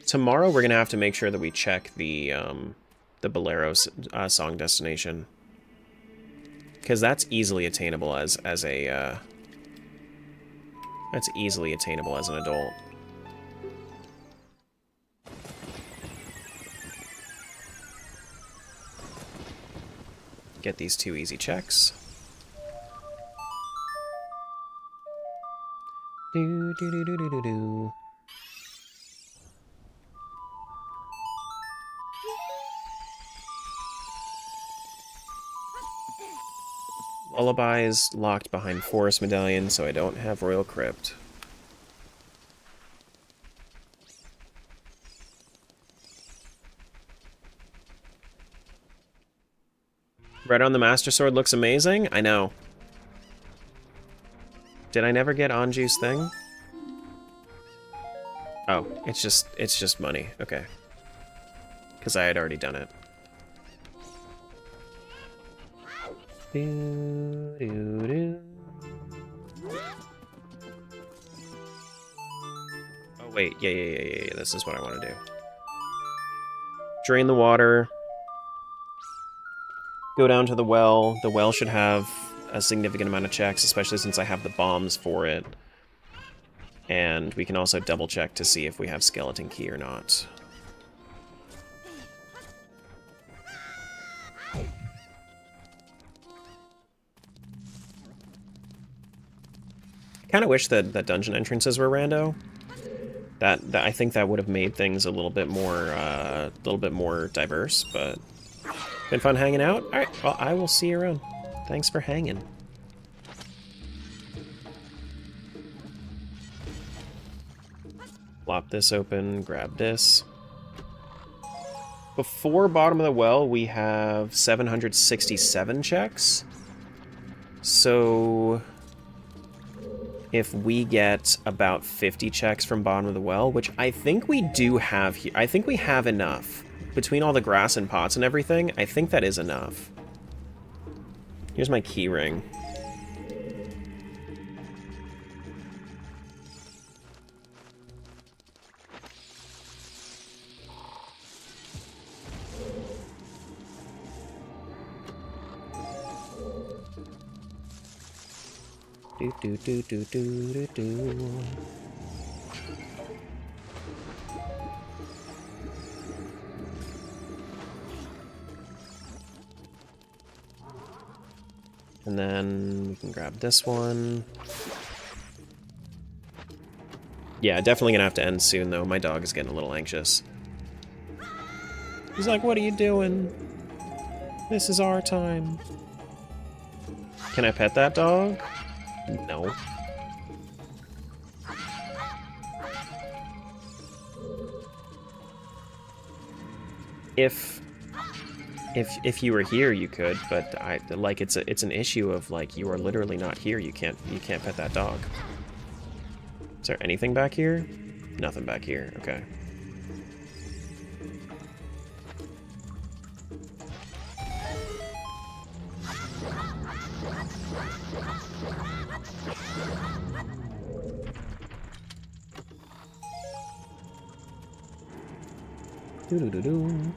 Tomorrow we're gonna have to make sure that we check the Bolero song destination, because that's easily attainable as a that's easily attainable as an adult. Get these two easy checks. Do do do do do do do. Lullaby is locked behind Forest Medallion, so I don't have Royal Crypt. Red on the Master Sword looks amazing? I know. Did I never get Anju's thing? Oh, it's just money. Okay. Because I had already done it. Do, do, do. Oh wait, yeah. This is what I want to do. Drain the water. Go down to the well. The well should have a significant amount of checks, especially since I have the bombs for it. And we can also double check to see if we have skeleton key or not. I kind of wish that dungeon entrances were rando. That I think that would have made things a little bit more diverse, but been fun hanging out. All right, well, I will see you around. Thanks for hanging. Flop this open, grab this. Before bottom of the well, we have 767 checks. So if we get about 50 checks from bottom of the well, which I think we do have here, I think we have enough. Between all the grass and pots and everything, I think that is enough. Here's my key ring. Do. And then we can grab this one. Yeah, definitely gonna have to end soon, though. My dog is getting a little anxious. He's like, what are you doing? This is our time. Can I pet that dog? No. If you were here, you could, but it's an issue of like you are literally not here. You can't pet that dog. Is there anything back here? Nothing back here. Okay. Doo-doo-doo-doo.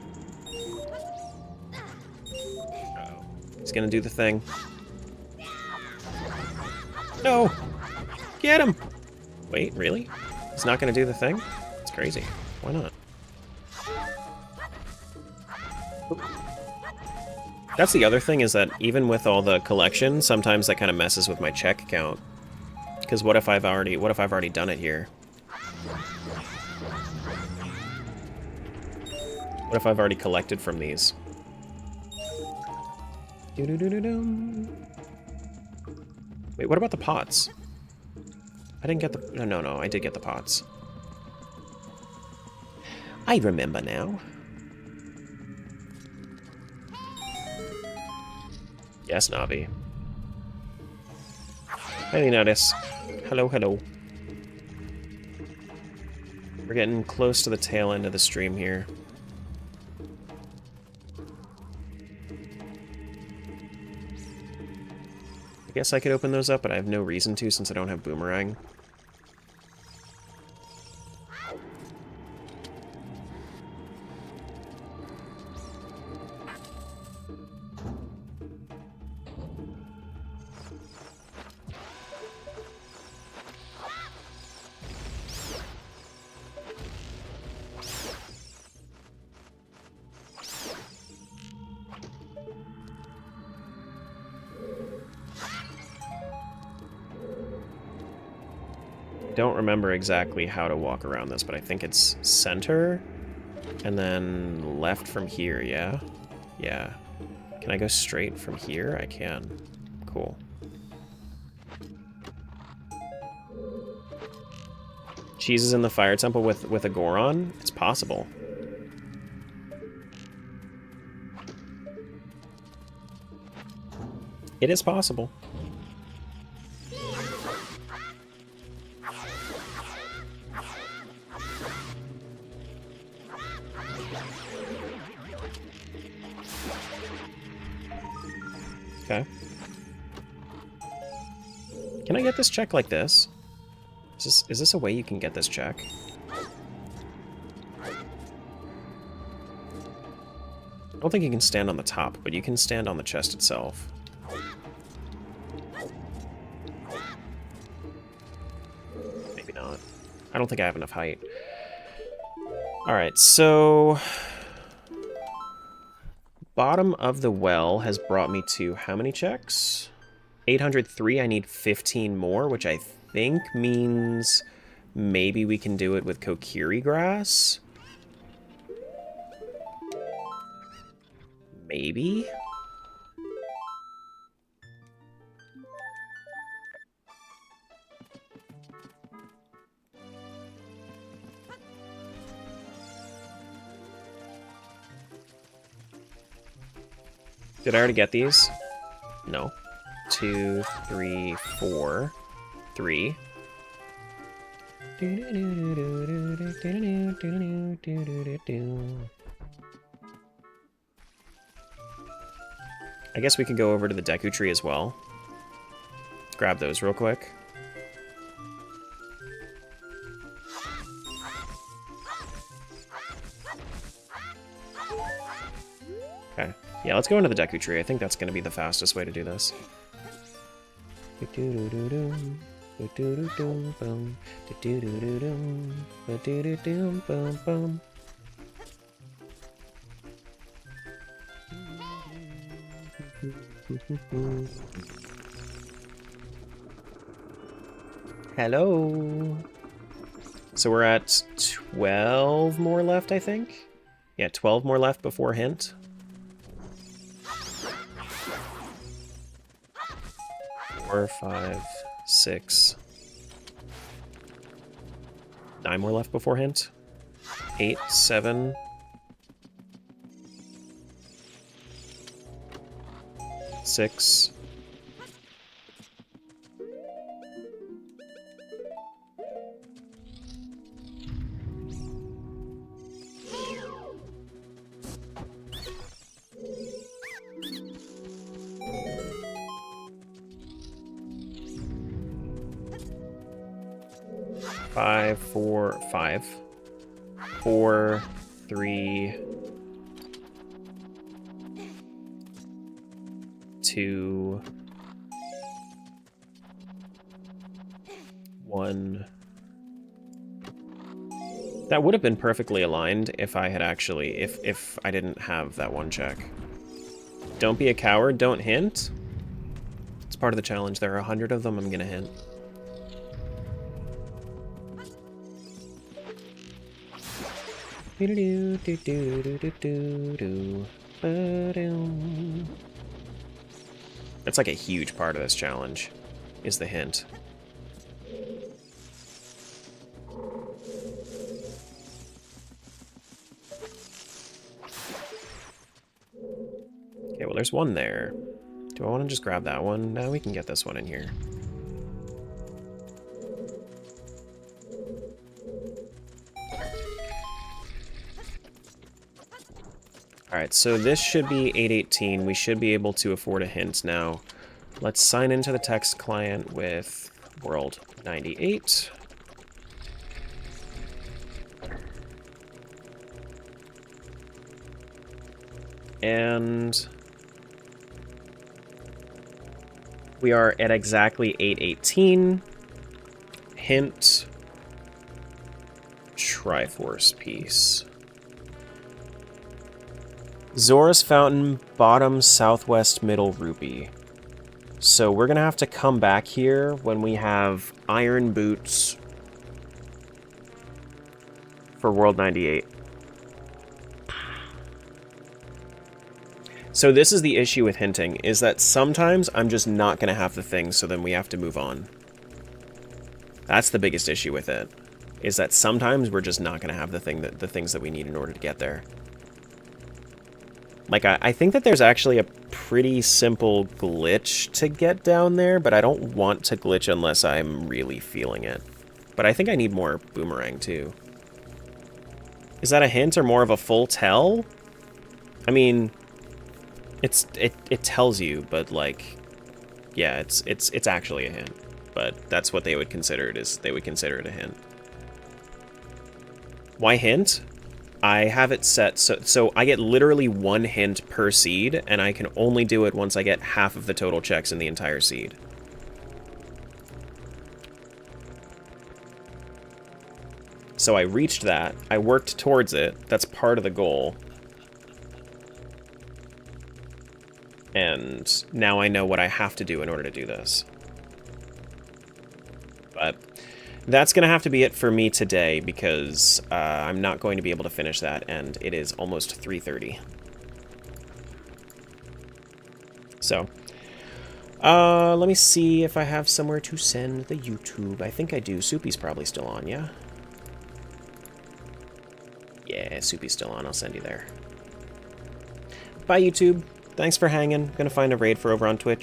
He's gonna do the thing. No! Get him! Wait, really? He's not gonna do the thing? It's crazy. Why not? That's the other thing, is that even with all the collection, sometimes that kind of messes with my check count. Because what if I've already done it here? What if I've already collected from these? Doo-doo-doo-doo-doo. Wait, what about the pots? I didn't get the... No, I did get the pots. I remember now. Yes, Navi. Hey, notice. Hello, hello. We're getting close to the tail end of the stream here. I guess I could open those up, but I have no reason to since I don't have Boomerang. Don't remember exactly how to walk around this, but I think it's center and then left from here, yeah? Yeah. Can I go straight from here? I can. Cool. Cheese is in the fire temple with a Goron? It's possible. It is possible. Okay. Can I get this check like this? Is this a way you can get this check? I don't think you can stand on the top, but you can stand on the chest itself. Maybe not. I don't think I have enough height. Alright, so... Bottom of the well has brought me to how many checks? 803. I need 15 more, which I think means maybe we can do it with Kokiri grass. Maybe? Did I already get these? No. 2, 3, 4, 3. I guess we could go over to the Deku tree as well. Grab those real quick. Okay. Yeah, let's go into the Deku tree. I think that's going to be the fastest way to do this. Hello. So we're at 12 more left, I think? Yeah, 12 more left before hint. Four, 5, 6. 9 more left before hint. 8, 7. 6. 5, 4, 5. 4, 3, 2, 1. That would have been perfectly aligned if I had actually, if I didn't have that one check. Don't be a coward, don't hint. It's part of the challenge. There are 100 of them, I'm gonna hint. That's like a huge part of this challenge, is the hint. Okay, well there's one there. Do I want to just grab that one? No, we can get this one in here. Alright, so this should be 818. We should be able to afford a hint now. Let's sign into the text client with world 98. And we are at exactly 818. Hint. Triforce piece. Zora's Fountain, bottom, southwest, middle, rupee. So we're gonna have to come back here when we have iron boots for World 98. So this is the issue with hinting, is that sometimes I'm just not gonna have the thing, so then we have to move on. That's the biggest issue with it, is that sometimes we're just not gonna have the things that we need in order to get there. Like, I think that there's actually a pretty simple glitch to get down there, but I don't want to glitch unless I'm really feeling it. But I think I need more boomerang, too. Is that a hint or more of a full tell? I mean, it tells you, but, like, yeah, it's actually a hint. But that's what they would consider it, is they would consider it a hint. Why hint? I have it set so I get literally one hint per seed, and I can only do it once I get half of the total checks in the entire seed. So I reached that, I worked towards it, that's part of the goal. And now I know what I have to do in order to do this. But that's going to have to be it for me today, because I'm not going to be able to finish that, and it is almost 3:30. So, let me see if I have somewhere to send the YouTube. I think I do. Soupy's probably still on, yeah? Yeah, Soupy's still on. I'll send you there. Bye, YouTube. Thanks for hanging. Gonna find a raid for over on Twitch.